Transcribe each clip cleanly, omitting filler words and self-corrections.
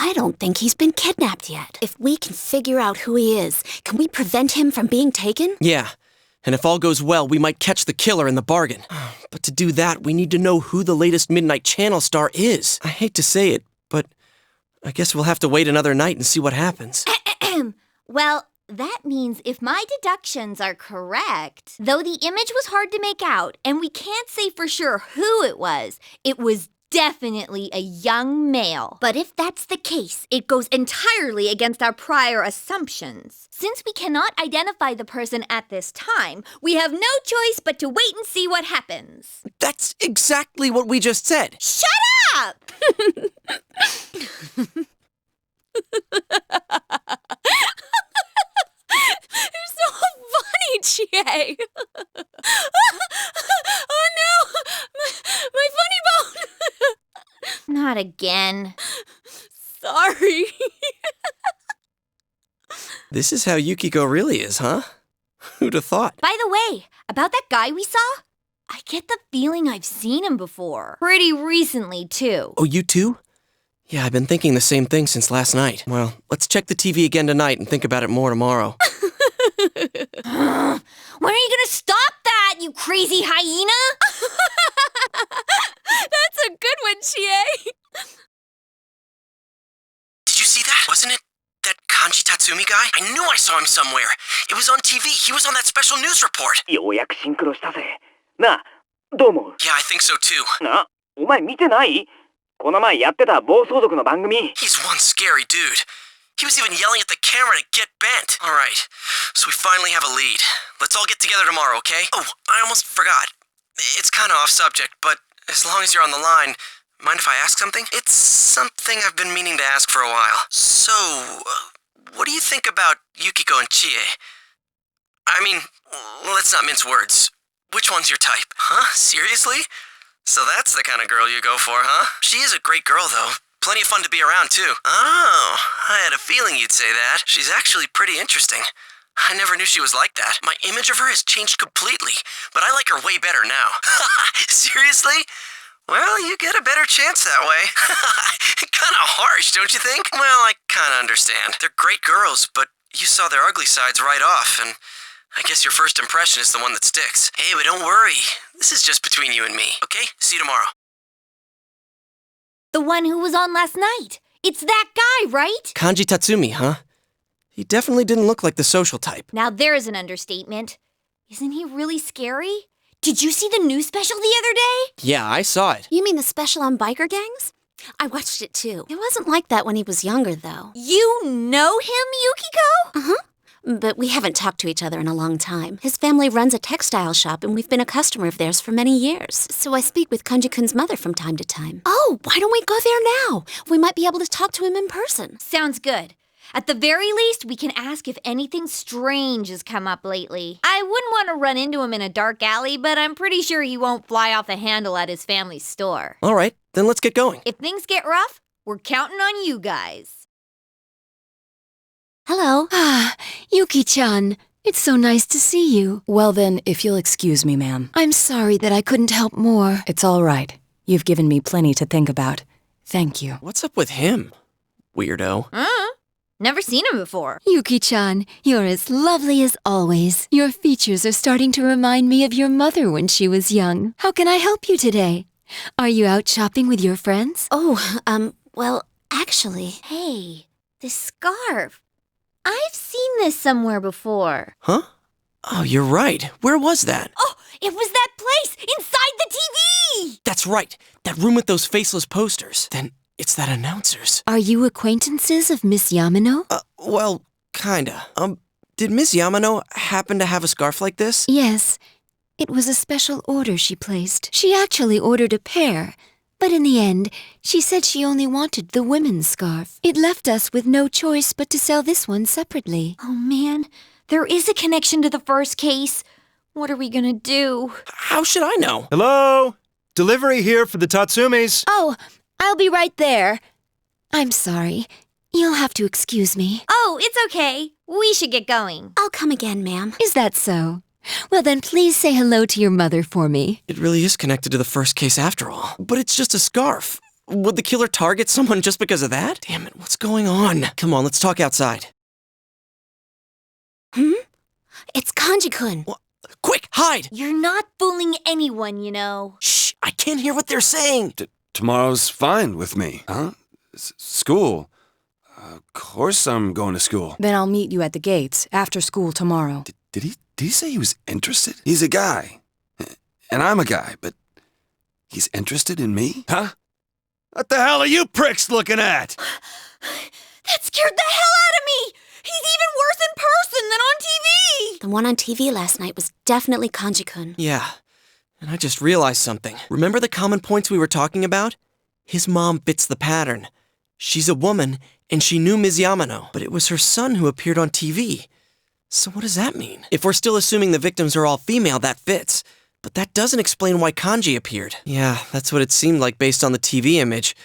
I don't think he's been kidnapped yet. If we can figure out who he is, can we prevent him from being taken? Yeah, and if all goes well, we might catch the killer in the bargain. But to do that, we need to know who the latest Midnight Channel star is. I hate to say it, but I guess we'll have to wait another night and see what happens. Well, that means if my deductions are correct, though the image was hard to make out, and we can't say for sure who it was definitely a young male. But if that's the case, it goes entirely against our prior assumptions. Since we cannot identify the person at this time, we have no choice but to wait and see what happens. That's exactly what we just said. Shut up! You're so funny, Chie. Oh no! My funny bone! Not again. Sorry. This is how Yukiko really is, huh? Who'd have thought? By the way, about that guy we saw, I get the feeling I've seen him before. Pretty recently, too. Oh, you too? Yeah, I've been thinking the same thing since last night. Well, let's check the TV again tonight and think about it more tomorrow. When are you gonna stop that, you crazy hyena? That's a good one, Chie. Did you see that? Wasn't it that Kanji Tatsumi guy? I knew I saw him somewhere. It was on TV. He was on that special news report. ようやくシンクロしたぜ。なあ、どう思う？ Yeah, I think so too. なあ、お前見てない？この前やってた暴走族の番組。 He's one scary dude. He was even yelling at the camera to get bent. All right, so we finally have a lead. Let's all get together tomorrow, okay? Oh, I almost forgot. It's kind of off subject, but as long as you're on the line, mind if I ask something? It's something I've been meaning to ask for a while. So, what do you think about Yukiko and Chie? I mean, let's not mince words. Which one's your type? Huh? Seriously? So that's the kind of girl you go for, huh? She is a great girl, though. Plenty of fun to be around, too. Oh, I had a feeling you'd say that. She's actually pretty interesting. I never knew she was like that. My image of her has changed completely, but I like her way better now. Seriously? Well, you get a better chance that way. Kinda harsh, don't you think? Well, I kinda understand. They're great girls, but you saw their ugly sides right off, and I guess your first impression is the one that sticks. Hey, but don't worry. This is just between you and me, okay? See you tomorrow. The one who was on last night. It's that guy, right? Kanji Tatsumi, huh? He definitely didn't look like the social type. Now there's an understatement. Isn't he really scary? Did you see the news special the other day? Yeah, I saw it. You mean the special on biker gangs? I watched it too. It wasn't like that when he was younger, though. You know him, Yukiko? Uh-huh. But we haven't talked to each other in a long time. His family runs a textile shop, and we've been a customer of theirs for many years. So I speak with Kanji-kun's mother from time to time. Oh, why don't we go there now? We might be able to talk to him in person. Sounds good. At the very least, we can ask if anything strange has come up lately. I wouldn't want to run into him in a dark alley, but I'm pretty sure he won't fly off the handle at his family's store. All right, then let's get going. If things get rough, we're counting on you guys. Hello. Ah, Yuki-chan. It's so nice to see you. Well then, if you'll excuse me, ma'am. I'm sorry that I couldn't help more. It's all right. You've given me plenty to think about. Thank you. What's up with him? Weirdo. Never seen him before. Yuki-chan, you're as lovely as always. Your features are starting to remind me of your mother when she was young. How can I help you today? Are you out shopping with your friends? Oh, well, actually... Hey, this scarf. I've seen this somewhere before. Huh? Oh, you're right. Where was that? Oh, it was that place inside the TV! That's right. That room with those faceless posters. Then it's that announcer's. Are you acquaintances of Miss Yamano? Well, kinda. Did Miss Yamano happen to have a scarf like this? Yes. It was a special order she placed. She actually ordered a pair. But in the end, she said she only wanted the women's scarf. It left us with no choice but to sell this one separately. Oh man, there is a connection to the first case. What are we gonna do? How should I know? Hello? Delivery here for the Tatsumis. Oh, I'll be right there. I'm sorry. You'll have to excuse me. Oh, it's okay. We should get going. I'll come again, ma'am. Is that so? Well then, please say hello to your mother for me. It really is connected to the first case after all. But it's just a scarf. Would the killer target someone just because of that? Damn it, what's going on? Come on, let's talk outside. It's Kanji-kun. Quick, hide! You're not fooling anyone, you know. Shh, I can't hear what they're saying. Tomorrow's fine with me. Huh? School? Of course I'm going to school. Then I'll meet you at the gates after school tomorrow. Did he say he was interested? He's a guy. And I'm a guy, but he's interested in me? Huh? What the hell are you pricks looking at? That scared the hell out of me! He's even worse in person than on TV! The one on TV last night was definitely Kanji-kun. Yeah, and I just realized something. Remember the common points we were talking about? His mom fits the pattern. She's a woman, and she knew Ms. Yamano, but it was her son who appeared on TV. So what does that mean? If we're still assuming the victims are all female, that fits. But that doesn't explain why Kanji appeared. Yeah, that's what it seemed like based on the TV image.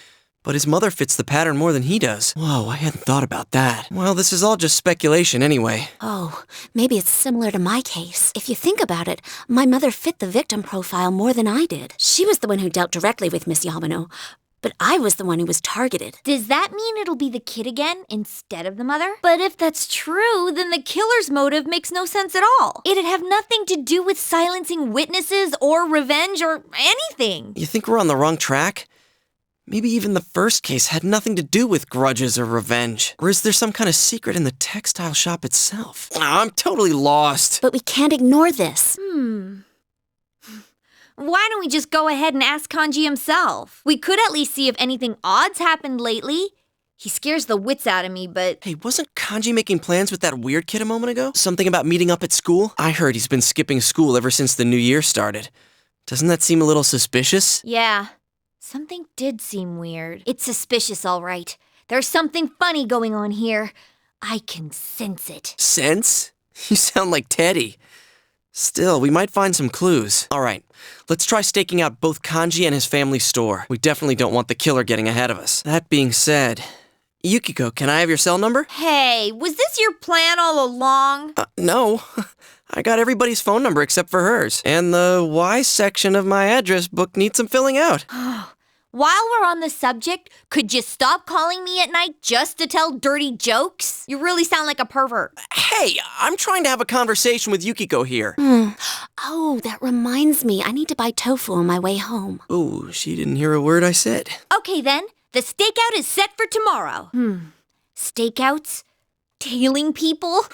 But his mother fits the pattern more than he does. Whoa, I hadn't thought about that. Well, this is all just speculation anyway. Oh, maybe it's similar to my case. If you think about it, my mother fit the victim profile more than I did. She was the one who dealt directly with Miss Yamano, but I was the one who was targeted. Does that mean it'll be the kid again instead of the mother? But if that's true, then the killer's motive makes no sense at all. It'd have nothing to do with silencing witnesses or revenge or anything. You think we're on the wrong track? Maybe even the first case had nothing to do with grudges or revenge. Or is there some kind of secret in the textile shop itself? I'm totally lost. But we can't ignore this. Why don't we just go ahead and ask Kanji himself? We could at least see if anything odd's happened lately. He scares the wits out of me, but... Hey, wasn't Kanji making plans with that weird kid a moment ago? Something about meeting up at school? I heard he's been skipping school ever since the new year started. Doesn't that seem a little suspicious? Yeah, something did seem weird. It's suspicious, all right. There's something funny going on here. I can sense it. Sense? You sound like Teddy. Still, we might find some clues. All right, let's try staking out both Kanji and his family's store. We definitely don't want the killer getting ahead of us. That being said, Yukiko, can I have your cell number? Hey, was this your plan all along? No. I got everybody's phone number except for hers. And the Y section of my address book needs some filling out. While we're on the subject, could you stop calling me at night just to tell dirty jokes? You really sound like a pervert. Hey, I'm trying to have a conversation with Yukiko here. Oh, that reminds me. I need to buy tofu on my way home. Ooh, she didn't hear a word I said. Okay then, the stakeout is set for tomorrow. Stakeouts? Tailing people?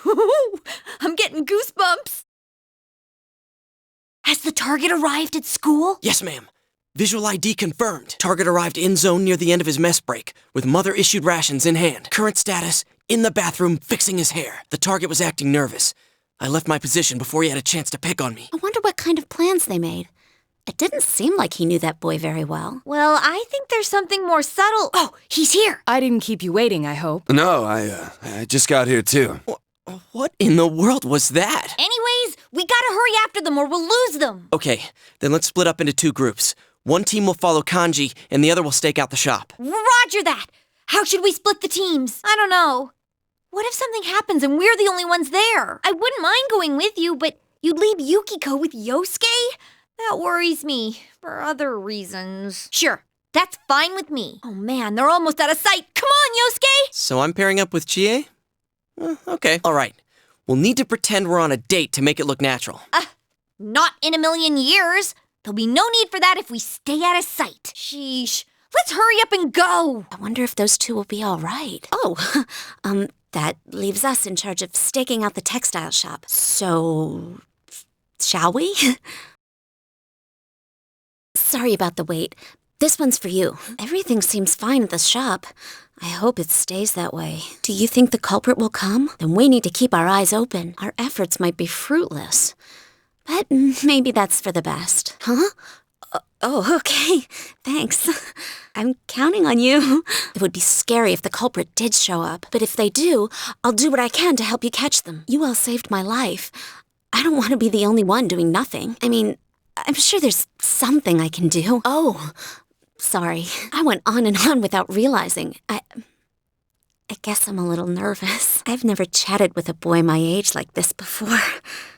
I'm getting goosebumps. Has the target arrived at school? Yes, ma'am. Visual ID confirmed. Target arrived in zone near the end of his mess break, with mother-issued rations in hand. Current status, in the bathroom, fixing his hair. The target was acting nervous. I left my position before he had a chance to pick on me. I wonder what kind of plans they made. It didn't seem like he knew that boy very well. Well, I think there's something more subtle. Oh, he's here. I didn't keep you waiting, I hope. No, I just got here too. What in the world was that? Anyways, we gotta hurry after them or we'll lose them. Okay, then let's split up into two groups. One team will follow Kanji, and the other will stake out the shop. Roger that. How should we split the teams? I don't know. What if something happens and we're the only ones there? I wouldn't mind going with you, but you'd leave Yukiko with Yosuke? That worries me, for other reasons. Sure, that's fine with me. Oh man, they're almost out of sight. Come on, Yosuke! So I'm pairing up with Chie? Okay, all right. We'll need to pretend we're on a date to make it look natural. Not in a million years. There'll be no need for that if we stay out of sight. Sheesh. Let's hurry up and go. I wonder if those two will be all right. Oh, that leaves us in charge of staking out the textile shop. So, shall we? Sorry about the wait. This one's for you. Everything seems fine at the shop. I hope it stays that way. Do you think the culprit will come? Then we need to keep our eyes open. Our efforts might be fruitless. But maybe that's for the best. Huh? Oh, okay. Thanks. I'm counting on you. It would be scary if the culprit did show up. But if they do, I'll do what I can to help you catch them. You all saved my life. I don't want to be the only one doing nothing. I mean, I'm sure there's something I can do. Oh, sorry. I went on and on without realizing. I guess I'm a little nervous. I've never chatted with a boy my age like this before.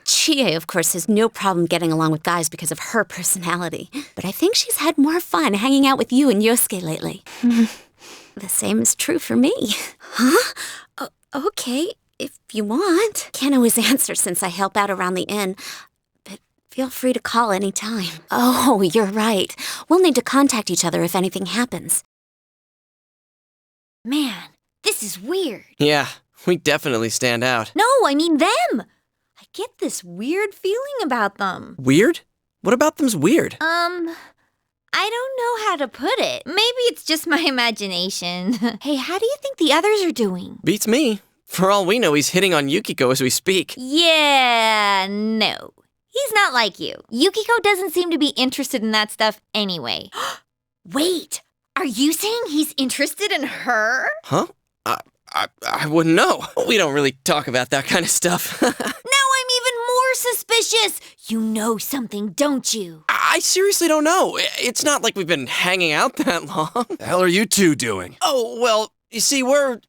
Chie, of course, has no problem getting along with guys because of her personality. But I think she's had more fun hanging out with you and Yosuke lately. The same is true for me. Huh? Okay, if you want. Can't always answer since I help out around the inn. But feel free to call any time. Oh, you're right. We'll need to contact each other if anything happens. Man, this is weird. Yeah, we definitely stand out. No, I mean them. I get this weird feeling about them. Weird? What about them's weird? I don't know how to put it. Maybe it's just my imagination. Hey, how do you think the others are doing? Beats me. For all we know, he's hitting on Yukiko as we speak. Yeah, no. He's not like you. Yukiko doesn't seem to be interested in that stuff anyway. Wait, are you saying he's interested in her? Huh? I wouldn't know. We don't really talk about that kind of stuff. Now I'm even more suspicious. You know something, don't you? I seriously don't know. It's not like we've been hanging out that long. The hell are you two doing? Oh, well, you see, we're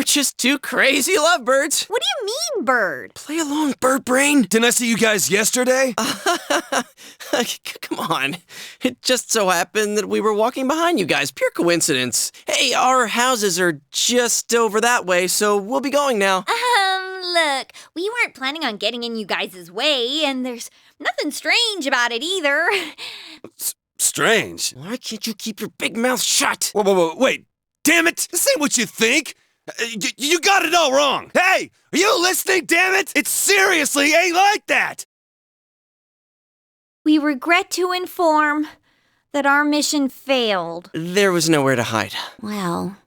just two crazy lovebirds. What do you mean, bird? Play along, bird brain. Didn't I see you guys yesterday? Come on. It just so happened that we were walking behind you guys. Pure coincidence. Hey, our houses are just over that way, so we'll be going now. Look, we weren't planning on getting in you guys' way, and there's nothing strange about it either. Strange. Why can't you keep your big mouth shut? Whoa, wait. Damn it! This ain't what you think. You got it all wrong. Hey, are you listening, damn it? It seriously ain't like that. We regret to inform that our mission failed. There was nowhere to hide. Well,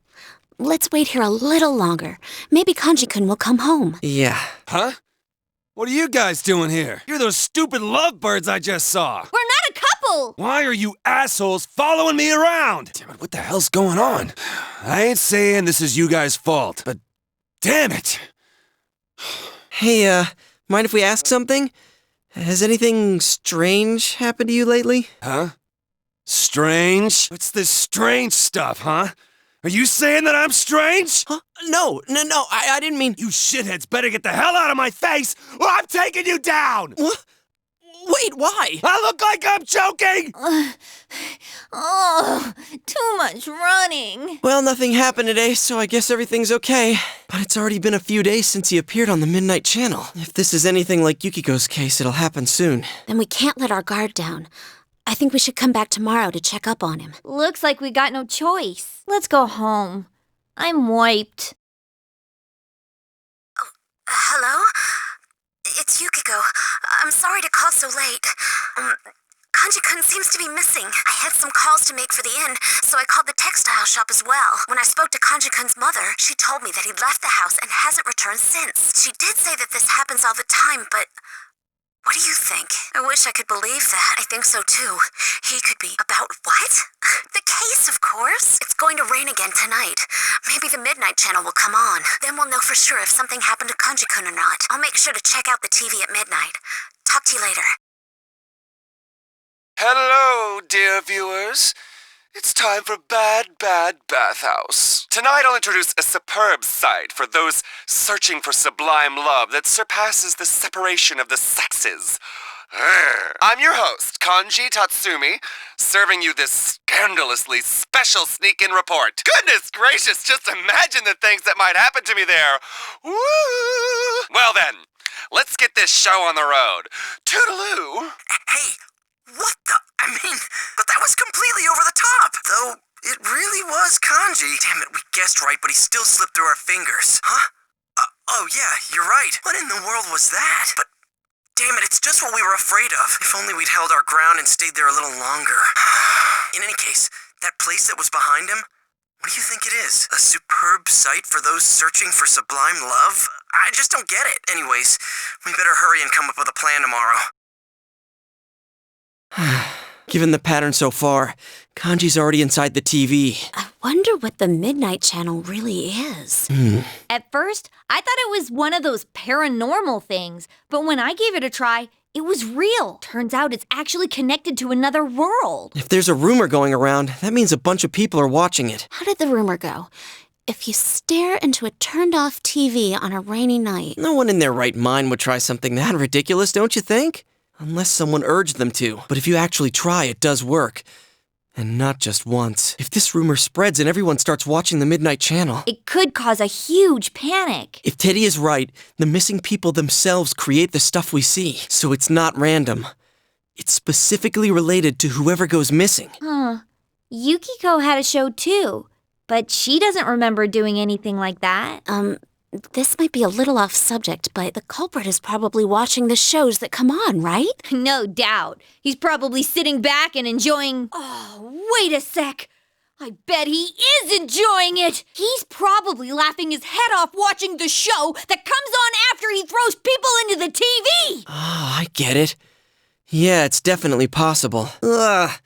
let's wait here a little longer. Maybe Kanji-kun will come home. Yeah. Huh? What are you guys doing here? You're those stupid lovebirds I just saw. We're not a couple! Why are you assholes following me around? Damn it, what the hell's going on? I ain't saying this is you guys' fault, but damn it. Hey, mind if we ask something? Has anything strange happened to you lately? Huh? Strange? What's this strange stuff, huh? Are you saying that I'm strange? Huh? No, I didn't mean... You shitheads better get the hell out of my face or I'm taking you down! What? Wait, why? I look like I'm joking! Too much running. Well, nothing happened today, so I guess everything's okay. But it's already been a few days since he appeared on the Midnight Channel. If this is anything like Yukiko's case, it'll happen soon. Then we can't let our guard down. I think we should come back tomorrow to check up on him. Looks like we got no choice. Let's go home. I'm wiped. Hello? It's Yukiko. I'm sorry to call so late. Kanji-kun seems to be missing. I had some calls to make for the inn, so I called the textile shop as well. When I spoke to Kanji-kun's mother, she told me that he'd left the house and hasn't returned since. She did say that this happens all the time, but... what do you think? I wish I could believe that. I think so too. He could be about what? The case, of course. It's going to rain again tonight. Maybe the Midnight Channel will come on. Then we'll know for sure if something happened to Kanji-kun or not. I'll make sure to check out the TV at midnight. Talk to you later. Hello, dear viewers. It's time for Bad Bathhouse. Tonight I'll introduce a superb sight for those searching for sublime love that surpasses the separation of the sexes. I'm your host, Kanji Tatsumi, serving you this scandalously special sneak-in report. Goodness gracious, just imagine the things that might happen to me there. Woo! Well then, let's get this show on the road. Toodaloo! Hey, what the... but that was completely over the top. Though, it really was Kanji. Damn it, we guessed right, but he still slipped through our fingers. Huh? Oh yeah, you're right. What in the world was that? But, damn it, it's just what we were afraid of. If only we'd held our ground and stayed there a little longer. In any case, that place that was behind him, what do you think it is? A superb sight for those searching for sublime love? I just don't get it. Anyways, we better hurry and come up with a plan tomorrow. Given the pattern so far, Kanji's already inside the TV. I wonder what the Midnight Channel really is. At first, I thought it was one of those paranormal things, but when I gave it a try, it was real. Turns out it's actually connected to another world. If there's a rumor going around, that means a bunch of people are watching it. How did the rumor go? If you stare into a turned-off TV on a rainy night... No one in their right mind would try something that ridiculous, don't you think? Unless someone urged them to. But if you actually try, it does work. And not just once. If this rumor spreads and everyone starts watching the Midnight Channel... It could cause a huge panic. If Teddy is right, the missing people themselves create the stuff we see. So it's not random. It's specifically related to whoever goes missing. Huh. Yukiko had a show too, but she doesn't remember doing anything like that. This might be a little off subject, but the culprit is probably watching the shows that come on, right? No doubt. He's probably sitting back and enjoying... Oh, wait a sec. I bet he is enjoying it. He's probably laughing his head off watching the show that comes on after he throws people into the TV. Oh, I get it. Yeah, it's definitely possible. Ugh.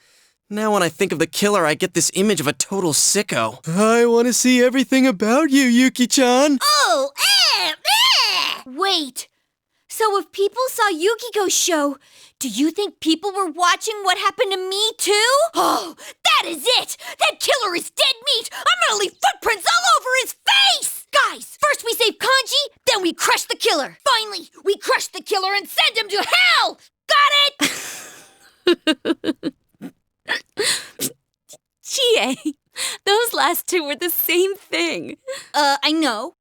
Now when I think of the killer, I get this image of a total sicko. I want to see everything about you, Yuki-chan. Oh, Wait. So if people saw Yukiko's show, do you think people were watching what happened to me too? Oh, that is it! That killer is dead meat! I'm gonna leave footprints all over his face! Guys, first we save Kanji, then we crush the killer. Finally, we crush the killer and send him to hell! Got it? Chie, those last two were the same thing. I know.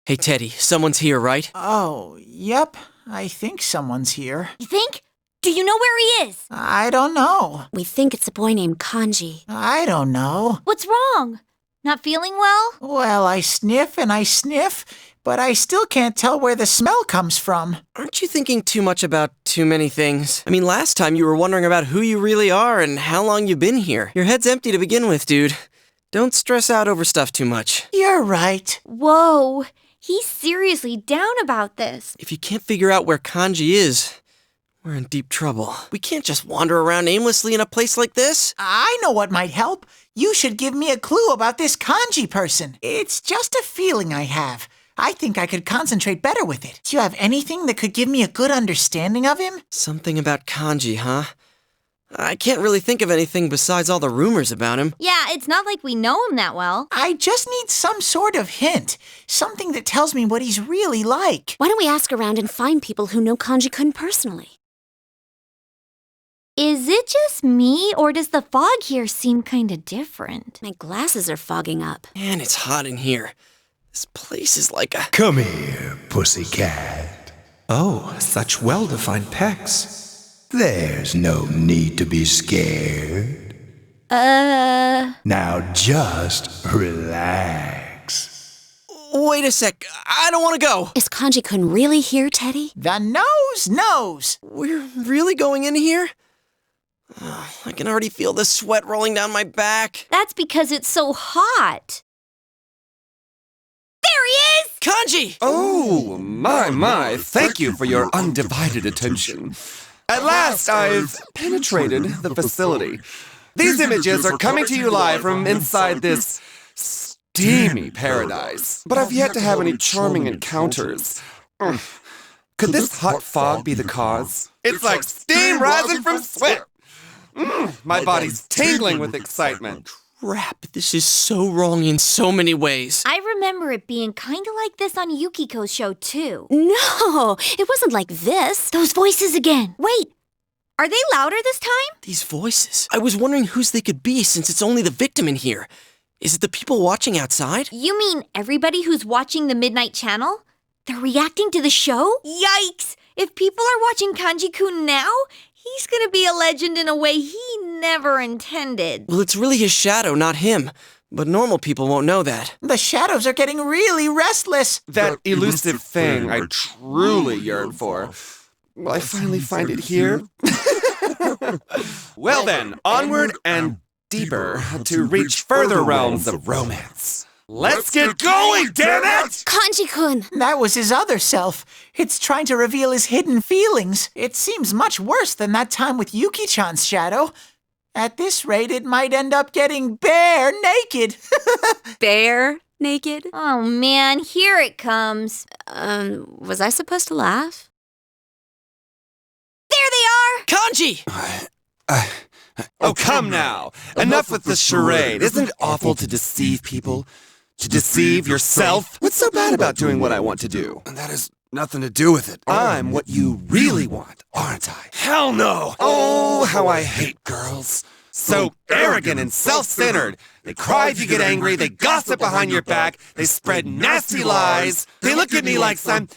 Hey, Teddy, someone's here, right? Oh, yep. I think someone's here. You think? Do you know where he is? I don't know. We think it's a boy named Kanji. I don't know. What's wrong? Not feeling well? Well, I sniff and I sniff, but I still can't tell where the smell comes from. Aren't you thinking too much about too many things? I mean, last time you were wondering about who you really are and how long you've been here. Your head's empty to begin with, dude. Don't stress out over stuff too much. You're right. Whoa, he's seriously down about this. If you can't figure out where Kanji is, we're in deep trouble. We can't just wander around aimlessly in a place like this. I know what might help. You should give me a clue about this Kanji person. It's just a feeling I have. I think I could concentrate better with it. Do you have anything that could give me a good understanding of him? Something about Kanji, huh? I can't really think of anything besides all the rumors about him. Yeah, it's not like we know him that well. I just need some sort of hint. Something that tells me what he's really like. Why don't we ask around and find people who know Kanji-kun personally? Is it just me, or does the fog here seem kind of different? My glasses are fogging up. Man, it's hot in here. This place is like a... Come here, pussycat. Oh, such well-defined pecs. There's no need to be scared. Now just relax. Wait a sec. I don't want to go. Is Kanji-kun really here, Teddy? The nose knows. We're really going in here? Oh, I can already feel the sweat rolling down my back. That's because it's so hot. There he is! Kanji! Oh, my, thank you for your undivided attention. At last, I've penetrated the facility. These images are coming to you live from inside this steamy paradise. But I've yet to have any charming encounters. Could this hot fog be the cause? It's like steam rising from sweat. My body's tingling with excitement. Crap, this is so wrong in so many ways. I remember it being kind of like this on Yukiko's show, too. No, it wasn't like this. Those voices again. Wait, are they louder this time? These voices. I was wondering whose they could be since it's only the victim in here. Is it the people watching outside? You mean everybody who's watching the Midnight Channel? They're reacting to the show? Yikes! If people are watching Kanji-kun now, he's gonna be a legend in a way he never intended. Well, it's really his shadow, not him. But normal people won't know that. The shadows are getting really restless. That elusive thing I truly yearn for. Will I finally find it here? Well then, onward and deeper to reach further realms of romance. Let's get going, damn it! Kanji-kun! That was his other self. It's trying to reveal his hidden feelings. It seems much worse than that time with Yuki-chan's shadow. At this rate, it might end up getting bare naked. Bare naked? Oh man, here it comes. Was I supposed to laugh? There they are! Kanji! Oh, come now. Enough with the charade. Isn't it awful to deceive people? To deceive yourself? What's so bad about doing what I want to do? And that has nothing to do with it. I'm what you really want, aren't I? Hell no! Oh, how I hate girls. So arrogant and self-centered. They cry if you get angry. They gossip behind your back. They spread nasty lies. They look at me like some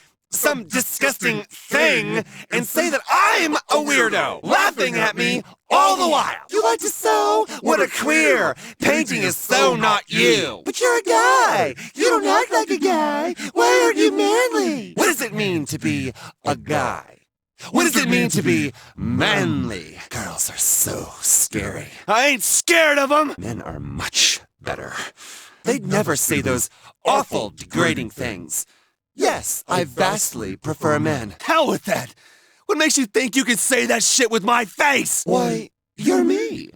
disgusting thing and say that I'm a weirdo, laughing at me all the while. You like to sew? What a queer. Painting is so not you. But you're a guy. You don't act like a guy. Why aren't you manly? What does it mean to be a guy? What does it mean to be manly? Girls are so scary. I ain't scared of them. Men are much better. They'd never say those awful, degrading things. Yes, I vastly prefer men. Hell with that! What makes you think you can say that shit with my face? Why, you're me.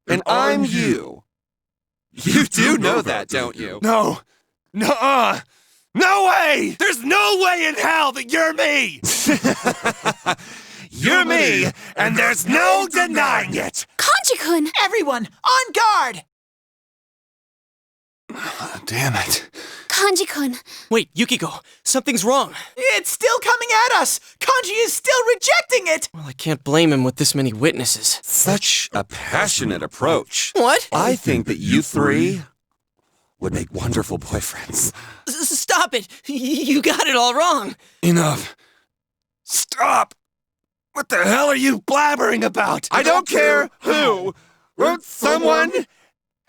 And I'm you. You do know that, don't you? No. Nuh-uh. No way! There's no way in hell that you're me! You're me, and there's no denying it! Kanji-kun! Everyone, on guard! Damn it. Kanji-kun! Wait, Yukiko, something's wrong. It's still coming at us! Kanji is still rejecting it! Well, I can't blame him with this many witnesses. Such a passionate approach. What? I think that you three would make wonderful boyfriends. Stop it! You got it all wrong. Enough. Stop! What the hell are you blabbering about? I don't care who. Won't someone,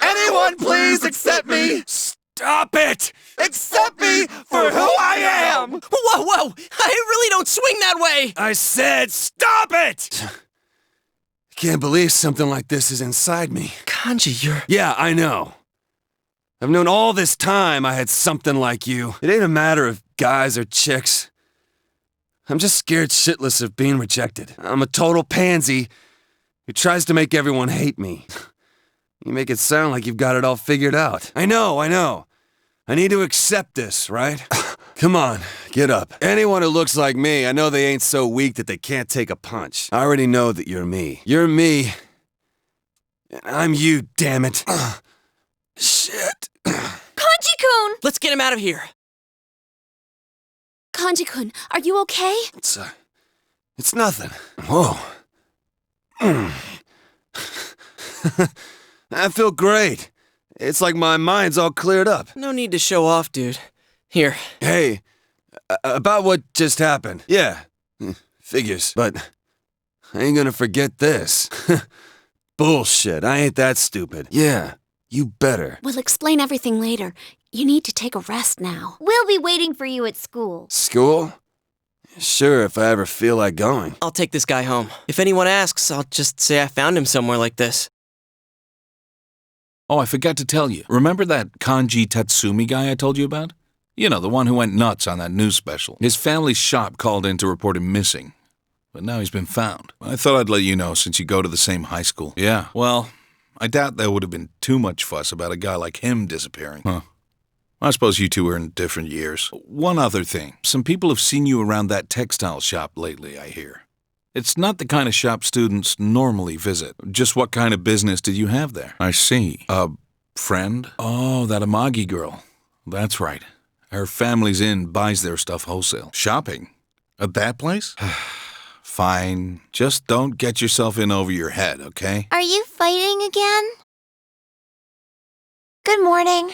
anyone please accept me? Stop it! Accept me for who I am! Whoa! I really don't swing that way! I said stop it! I can't believe something like this is inside me. Kanji, you're... Yeah, I know. I've known all this time I had something like you. It ain't a matter of guys or chicks. I'm just scared shitless of being rejected. I'm a total pansy who tries to make everyone hate me. You make it sound like you've got it all figured out. I know. I need to accept this, right? Come on, get up. Anyone who looks like me, I know they ain't so weak that they can't take a punch. I already know that you're me. You're me. And I'm you, damn it. Shit. Kanji-kun! Let's get him out of here. Kanji-kun, are you okay? It's nothing. Whoa. I feel great. It's like my mind's all cleared up. No need to show off, dude. Here. Hey, about what just happened. Yeah, figures. But I ain't gonna forget this. Bullshit, I ain't that stupid. Yeah, you better. We'll explain everything later. You need to take a rest now. We'll be waiting for you at school. School? Sure, if I ever feel like going. I'll take this guy home. If anyone asks, I'll just say I found him somewhere like this. Oh, I forgot to tell you. Remember that Kanji Tatsumi guy I told you about? You know, the one who went nuts on that news special. His family's shop called in to report him missing. But now he's been found. I thought I'd let you know since you go to the same high school. Yeah, well, I doubt there would have been too much fuss about a guy like him disappearing. Huh. I suppose you two are in different years. One other thing. Some people have seen you around that textile shop lately, I hear. It's not the kind of shop students normally visit. Just what kind of business did you have there? I see. A friend? Oh, that Amagi girl. That's right. Her family's in buys their stuff wholesale. Shopping? At that place? Fine. Just don't get yourself in over your head, okay? Are you fighting again? Good morning.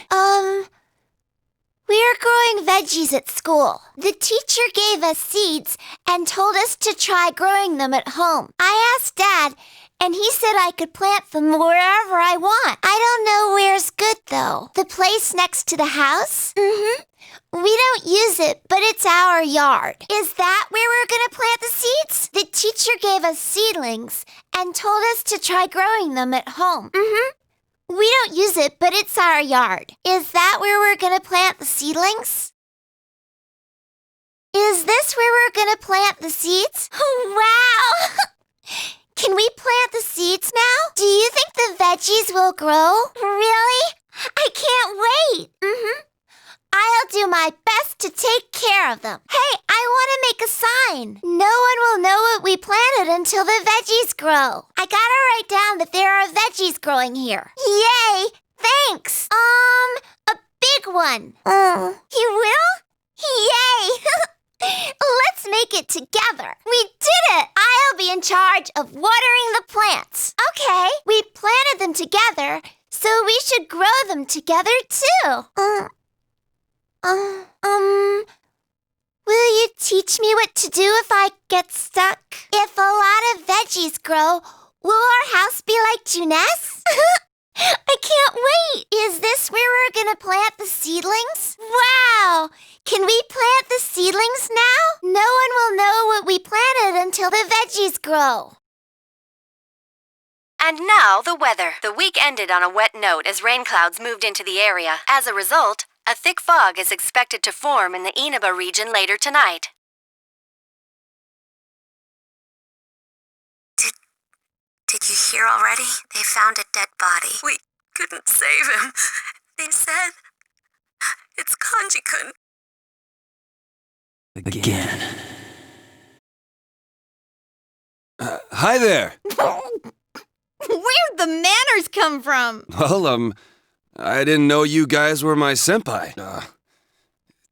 We're growing veggies at school. The teacher gave us seeds and told us to try growing them at home. I asked Dad, and he said I could plant them wherever I want. I don't know where's good, though. The place next to the house? Mm-hmm. We don't use it, but it's our yard. Is that where we're going to plant the seeds? The teacher gave us seedlings and told us to try growing them at home. Mm-hmm. We don't use it, but it's our yard. Is that where we're going to plant the seedlings? Is this where we're going to plant the seeds? Wow! Can we plant the seeds now? Do you think the veggies will grow? Really? I can't wait! Mm-hmm. I'll do my best have to take care of them. Hey, I want to make a sign. No one will know what we planted until the veggies grow. I gotta write down that there are veggies growing here. Yay! Thanks. A big one. You will? Yay! Let's make it together. We did it! I'll be in charge of watering the plants. Okay, we planted them together, so we should grow them together too. Will you teach me what to do if I get stuck? If a lot of veggies grow, will our house be like Juness? I can't wait! Is this where we're gonna plant the seedlings? Wow! Can we plant the seedlings now? No one will know what we planted until the veggies grow. And now the weather. The week ended on a wet note as rain clouds moved into the area. As a result, a thick fog is expected to form in the Inaba region later tonight. Did you hear already? They found a dead body. We couldn't save him. They said it's Kanji-kun. Again. Hi there. Where'd the manners come from? Well, I didn't know you guys were my senpai.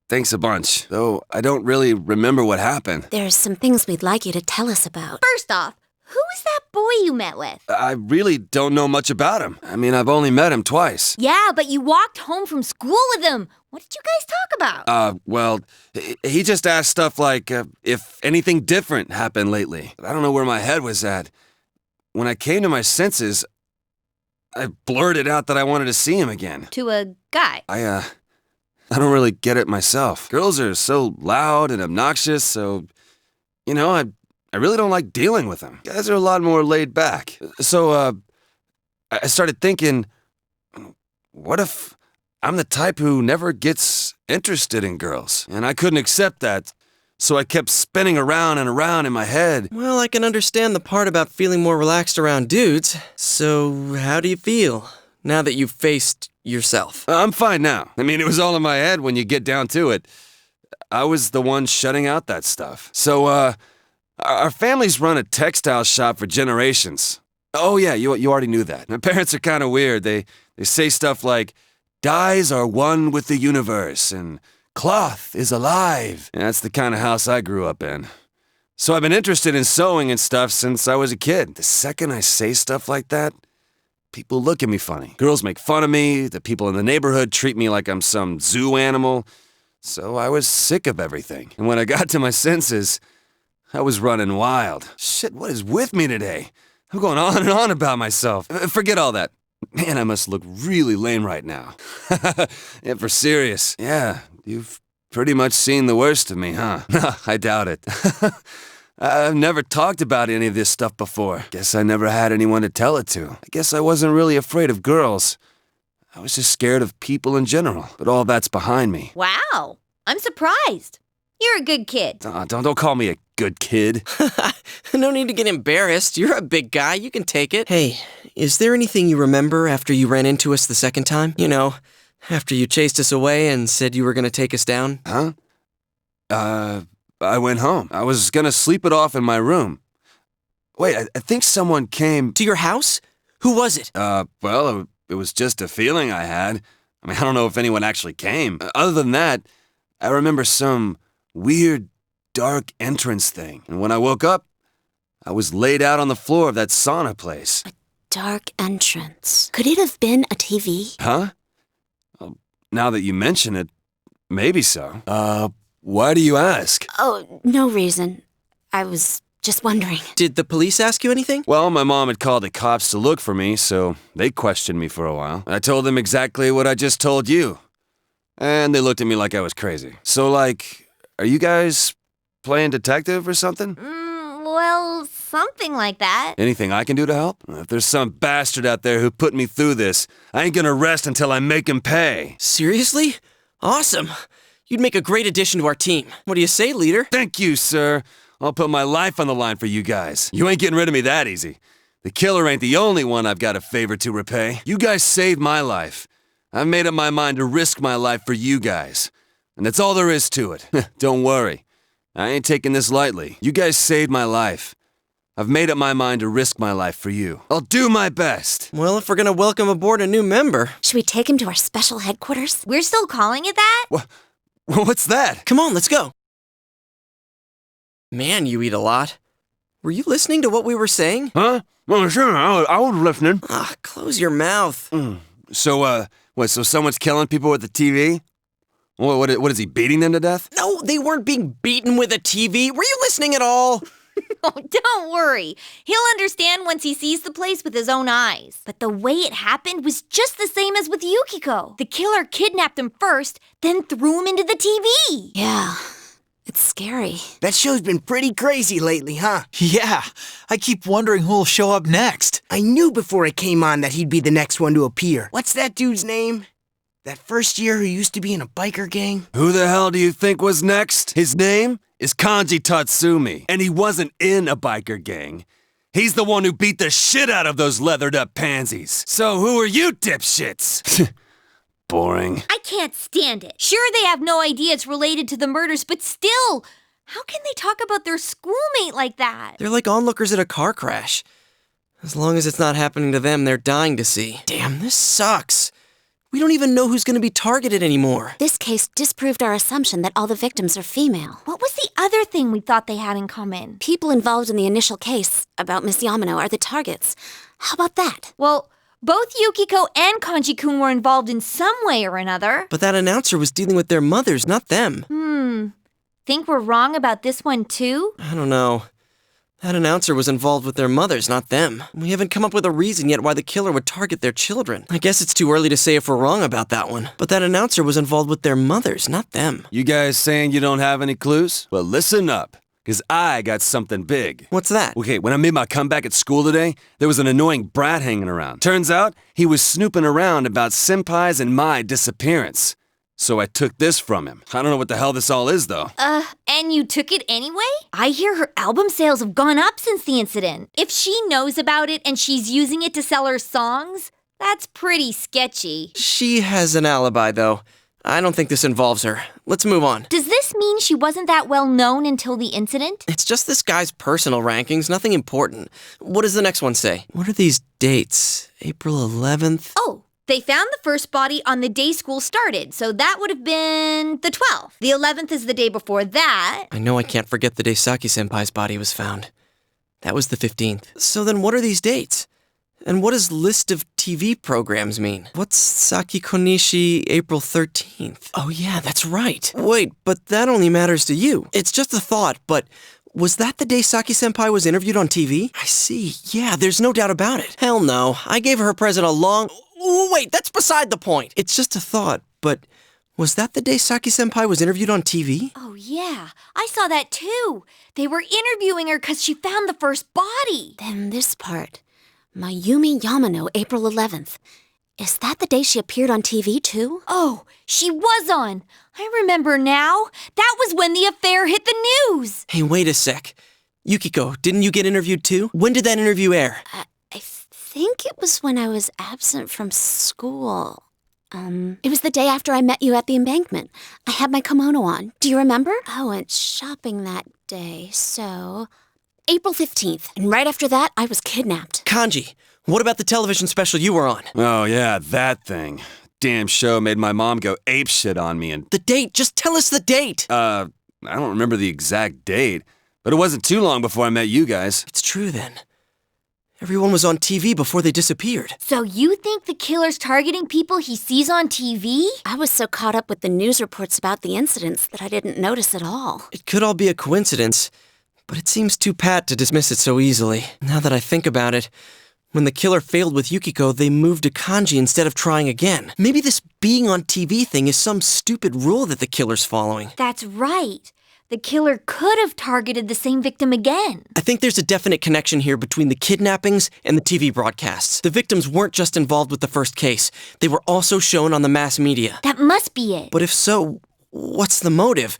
Thanks a bunch, though I don't really remember what happened. There's some things we'd like you to tell us about. First off, who was that boy you met with? I really don't know much about him. I mean, I've only met him twice. Yeah, but you walked home from school with him. What did you guys talk about? Well, he just asked stuff like if anything different happened lately. I don't know where my head was at. When I came to my senses, I blurted out that I wanted to see him again. To a guy? I don't really get it myself. Girls are so loud and obnoxious, so, I really don't like dealing with them. Guys are a lot more laid back. So, I started thinking, what if I'm the type who never gets interested in girls? And I couldn't accept that, so I kept spinning around and around in my head. Well, I can understand the part about feeling more relaxed around dudes. So, how do you feel now that you've faced yourself? I'm fine now. I mean, it was all in my head when you get down to it. I was the one shutting out that stuff. So, our family's run a textile shop for generations. Oh yeah, you already knew that. My parents are kind of weird. They say stuff like, dyes are one with the universe, and cloth is alive. And that's the kind of house I grew up in. So I've been interested in sewing and stuff since I was a kid. The second I say stuff like that, people look at me funny. Girls make fun of me. The people in the neighborhood treat me like I'm some zoo animal. So I was sick of everything. And when I got to my senses, I was running wild. Shit, what is with me today? I'm going on and on about myself. Forget all that. Man, I must look really lame right now. Yeah, for serious. Yeah, you've pretty much seen the worst of me, huh? I doubt it. I've never talked about any of this stuff before. Guess I never had anyone to tell it to. I guess I wasn't really afraid of girls. I was just scared of people in general. But all that's behind me. Wow, I'm surprised. You're a good kid. Don't call me a good kid. No need to get embarrassed. You're a big guy. You can take it. Hey, is there anything you remember after you ran into us the second time? You know, after you chased us away and said you were going to take us down? Huh? I went home. I was going to sleep it off in my room. Wait, I think someone came... To your house? Who was it? Well, it was just a feeling I had. I mean, I don't know if anyone actually came. Other than that, I remember some weird, dark entrance thing. And when I woke up, I was laid out on the floor of that sauna place. A dark entrance. Could it have been a TV? Huh? Well, now that you mention it, maybe so. Why do you ask? Oh, no reason. I was just wondering. Did the police ask you anything? Well, my mom had called the cops to look for me, so they questioned me for a while. I told them exactly what I just told you. And they looked at me like I was crazy. So, are you guys playing detective or something? Well, something like that. Anything I can do to help? If there's some bastard out there who put me through this, I ain't gonna rest until I make him pay. Seriously? Awesome. You'd make a great addition to our team. What do you say, leader? Thank you, sir. I'll put my life on the line for you guys. You ain't getting rid of me that easy. The killer ain't the only one I've got a favor to repay. You guys saved my life. I've made up my mind to risk my life for you guys. and that's all there is to it. Don't worry. I ain't taking this lightly. You guys saved my life. I've made up my mind to risk my life for you. I'll do my best. Well, if we're gonna welcome aboard a new member... Should we take him to our special headquarters? We're still calling it that? What's that? Come on, let's go. Man, you eat a lot. Were you listening to what we were saying? Huh? Well, sure, I was listening. Close your mouth. So someone's killing people with the TV? What is he, beating them to death? No, they weren't being beaten with a TV. Were you listening at all? Oh, don't worry. He'll understand once he sees the place with his own eyes. But the way it happened was just the same as with Yukiko. The killer kidnapped him first, then threw him into the TV. Yeah, it's scary. That show's been pretty crazy lately, huh? Yeah, I keep wondering who'll show up next. I knew before it came on that he'd be the next one to appear. What's that dude's name? That first year who used to be in a biker gang? Who the hell do you think was next? His name is Kanji Tatsumi, and he wasn't in a biker gang. He's the one who beat the shit out of those leathered up pansies. So who are you dipshits? Boring. I can't stand it. Sure, they have no idea it's related to the murders, but still, how can they talk about their schoolmate like that? They're like onlookers at a car crash. As long as it's not happening to them, they're dying to see. Damn, this sucks. We don't even know who's going to be targeted anymore. This case disproved our assumption that all the victims are female. What was the other thing we thought they had in common? People involved in the initial case about Miss Yamano are the targets. How about that? Well, both Yukiko and Kanji-kun were involved in some way or another. But that announcer was dealing with their mothers, not them. Think we're wrong about this one too? I don't know. That announcer was involved with their mothers, not them. We haven't come up with a reason yet why the killer would target their children. I guess it's too early to say if we're wrong about that one. But that announcer was involved with their mothers, not them. You guys saying you don't have any clues? Well, listen up, because I got something big. What's that? Okay, when I made my comeback at school today, there was an annoying brat hanging around. Turns out, he was snooping around about Senpai's and my disappearance. So I took this from him. I don't know what the hell this all is, though. And you took it anyway? I hear her album sales have gone up since the incident. If she knows about it and she's using it to sell her songs, that's pretty sketchy. She has an alibi, though. I don't think this involves her. Let's move on. Does this mean she wasn't that well known until the incident? It's just this guy's personal rankings, nothing important. What does the next one say? What are these dates? April 11th? Oh. They found the first body on the day school started, so that would have been the 12th. The 11th is the day before that. I know I can't forget the day Saki-senpai's body was found. That was the 15th. So then what are these dates? And what does list of TV programs mean? What's Saki Konishi April 13th? Oh yeah, that's right. Wait, but that only matters to you. It's just a thought, but... was that the day Saki-senpai was interviewed on TV? I see. Yeah, there's no doubt about it. Hell no. I gave her a present a long... Wait, that's beside the point. It's just a thought, but was that the day Saki-senpai was interviewed on TV? Oh, yeah. I saw that too. They were interviewing her because she found the first body. Then this part. Mayumi Yamano, April 11th. Is that the day she appeared on TV too? Oh, she was on. I remember now. That was when the affair hit the news. Hey, wait a sec. Yukiko, didn't you get interviewed too? When did that interview air? I think it was when I was absent from school. It was the day after I met you at the embankment. I had my kimono on. Do you remember? I went shopping that day, so... April 15th. And right after that, I was kidnapped. Kanji, what about the television special you were on? Oh, yeah, that thing. Damn show made my mom go apeshit on me and... The date! Just tell us the date! I don't remember the exact date, but it wasn't too long before I met you guys. It's true then. Everyone was on TV before they disappeared. So you think the killer's targeting people he sees on TV? I was so caught up with the news reports about the incidents that I didn't notice at all. It could all be a coincidence, but it seems too pat to dismiss it so easily. Now that I think about it, when the killer failed with Yukiko, they moved to Kanji instead of trying again. Maybe this being on TV thing is some stupid rule that the killer's following. That's right. The killer could have targeted the same victim again. I think there's a definite connection here between the kidnappings and the TV broadcasts. The victims weren't just involved with the first case. They were also shown on the mass media. That must be it. But if so, what's the motive?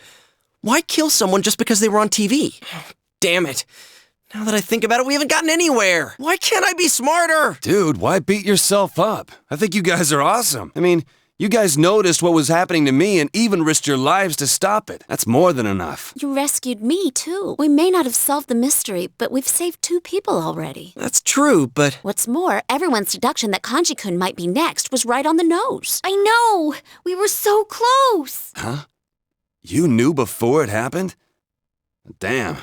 Why kill someone just because they were on TV? Damn it. Now that I think about it, we haven't gotten anywhere. Why can't I be smarter? Dude, why beat yourself up? I think you guys are awesome. I mean, You guys noticed what was happening to me and even risked your lives to stop it. That's more than enough. You rescued me, too. We may not have solved the mystery, but we've saved 2 people already. That's true, but... What's more, everyone's deduction that Kanji-kun might be next was right on the nose. I know! We were so close! Huh? You knew before it happened? Damn.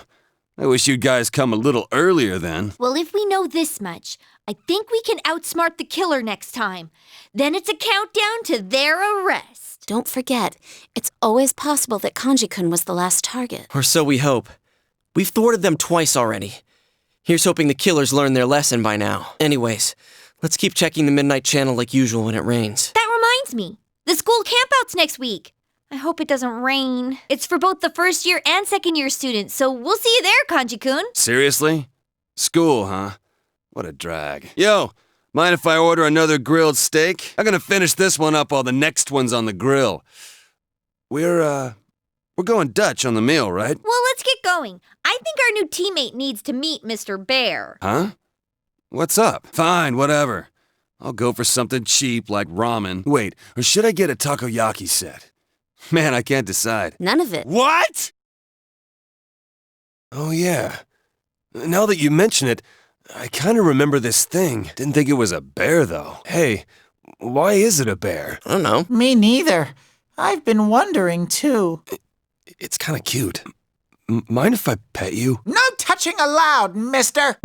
I wish you guys come a little earlier then. Well, if we know this much, I think we can outsmart the killer next time. Then it's a countdown to their arrest. Don't forget, it's always possible that Kanji-kun was the last target. Or so we hope. We've thwarted them twice already. Here's hoping the killers learned their lesson by now. Anyways, let's keep checking the Midnight Channel like usual when it rains. That reminds me. The school campout's next week. I hope it doesn't rain. It's for both the first year and second year students, so we'll see you there, Kanji-kun. Seriously? School, huh? What a drag. Yo, mind if I order another grilled steak? I'm gonna finish this one up while the next one's on the grill. We're going Dutch on the meal, right? Well, let's get going. I think our new teammate needs to meet Mr. Bear. Huh? What's up? Fine, whatever. I'll go for something cheap like ramen. Wait, or should I get a takoyaki set? Man, I can't decide. None of it. What? Oh, yeah. Now that you mention it, I kind of remember this thing. Didn't think it was a bear, though. Hey, why is it a bear? I don't know. Me neither. I've been wondering, too. It's kind of cute. Mind if I pet you? No touching allowed, mister!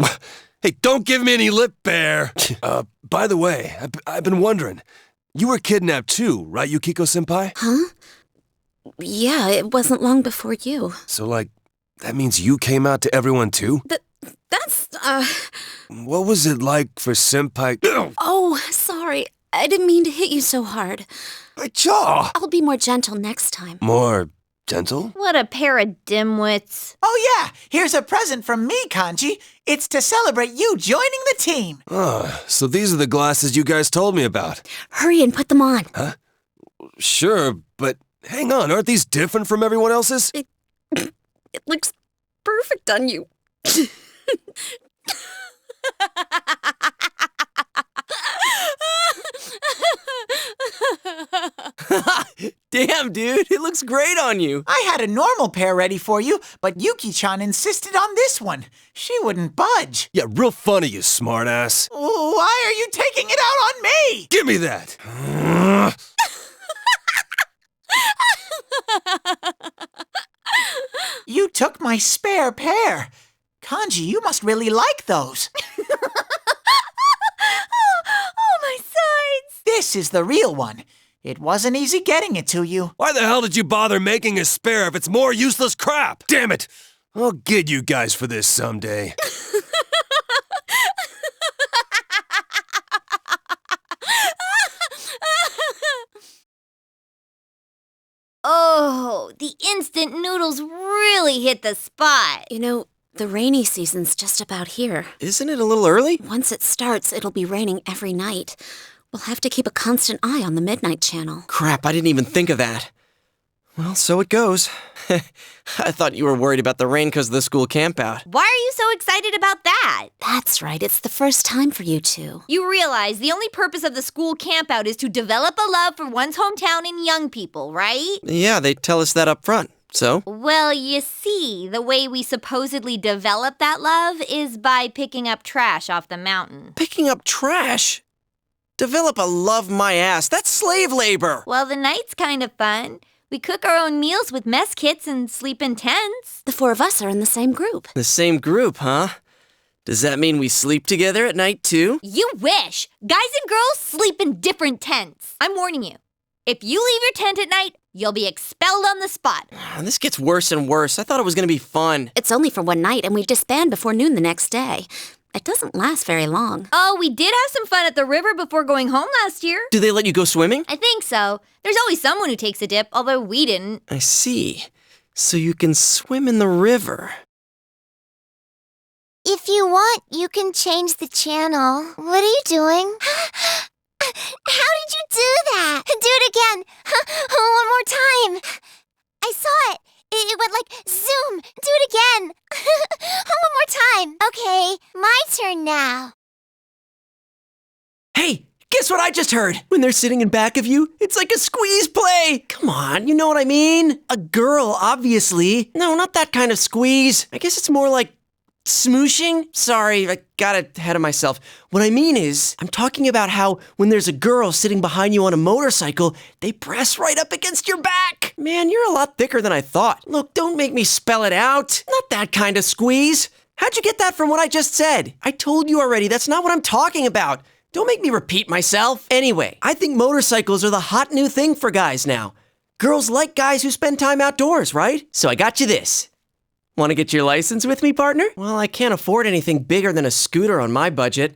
Hey, don't give me any lip, bear! By the way, I've been wondering. You were kidnapped too, right, Yukiko-senpai? Huh? Yeah, it wasn't long before you. So, like, that means you came out to everyone too? That's, What was it like for senpai? Oh, sorry. I didn't mean to hit you so hard. My jaw! I'll be more gentle next time. More gentle? What a pair of dimwits. Oh yeah, here's a present from me, Kanji. It's to celebrate you joining the team. Oh, so these are the glasses you guys told me about. Hurry and put them on. Huh? Sure, but hang on, aren't these different from everyone else's? It looks perfect on you. Damn, dude, it looks great on you. I had a normal pair ready for you, but Yuki-chan insisted on this one. She wouldn't budge. Yeah, real funny, you smartass. Why are you taking it out on me? Give me that. You took my spare pair. Kanji, you must really like those. Oh, my sides! This is the real one. It wasn't easy getting it to you. Why the hell did you bother making a spare if it's more useless crap? Damn it! I'll get you guys for this someday. Oh, the instant noodles really hit the spot. You know, the rainy season's just about here. Isn't it a little early? Once it starts, it'll be raining every night. We'll have to keep a constant eye on the Midnight Channel. Crap, I didn't even think of that. Well, so it goes. I thought you were worried about the rain because of the school campout. Why are you so excited about that? That's right, it's the first time for you two. You realize the only purpose of the school campout is to develop a love for one's hometown and young people, right? Yeah, they tell us that up front. So? Well, you see, the way we supposedly develop that love is by picking up trash off the mountain. Picking up trash? Develop a love my ass. That's slave labor. Well, the night's kind of fun. We cook our own meals with mess kits and sleep in tents. The 4 of us are in the same group. The same group, huh? Does that mean we sleep together at night, too? You wish! Guys and girls sleep in different tents. I'm warning you. If you leave your tent at night, you'll be expelled on the spot. This gets worse and worse. I thought it was going to be fun. It's only for one night, and we disband before noon the next day. It doesn't last very long. Oh, we did have some fun at the river before going home last year. Do they let you go swimming? I think so. There's always someone who takes a dip, although we didn't. I see. So you can swim in the river. If you want, you can change the channel. What are you doing? How did you do that? Do it again. One more time. I saw it. It went like zoom. Do it again. One more time. Okay, my turn now. Hey, guess guess what I just heard? When they're sitting in back of you, it's like a squeeze play. Come on, you know what I mean? A girl, obviously. No, not that kind of squeeze. I guess it's more like smooshing? Sorry, I got ahead of myself. What I mean is, I'm talking about how when there's a girl sitting behind you on a motorcycle, they press right up against your back. Man, you're a lot thicker than I thought. Look, don't make me spell it out. Not that kind of squeeze. How'd you get that from what I just said? I told you already, that's not what I'm talking about. Don't make me repeat myself. Anyway, I think motorcycles are the hot new thing for guys now. Girls like guys who spend time outdoors, right? So I got you this. Want to get your license with me, partner? Well, I can't afford anything bigger than a scooter on my budget,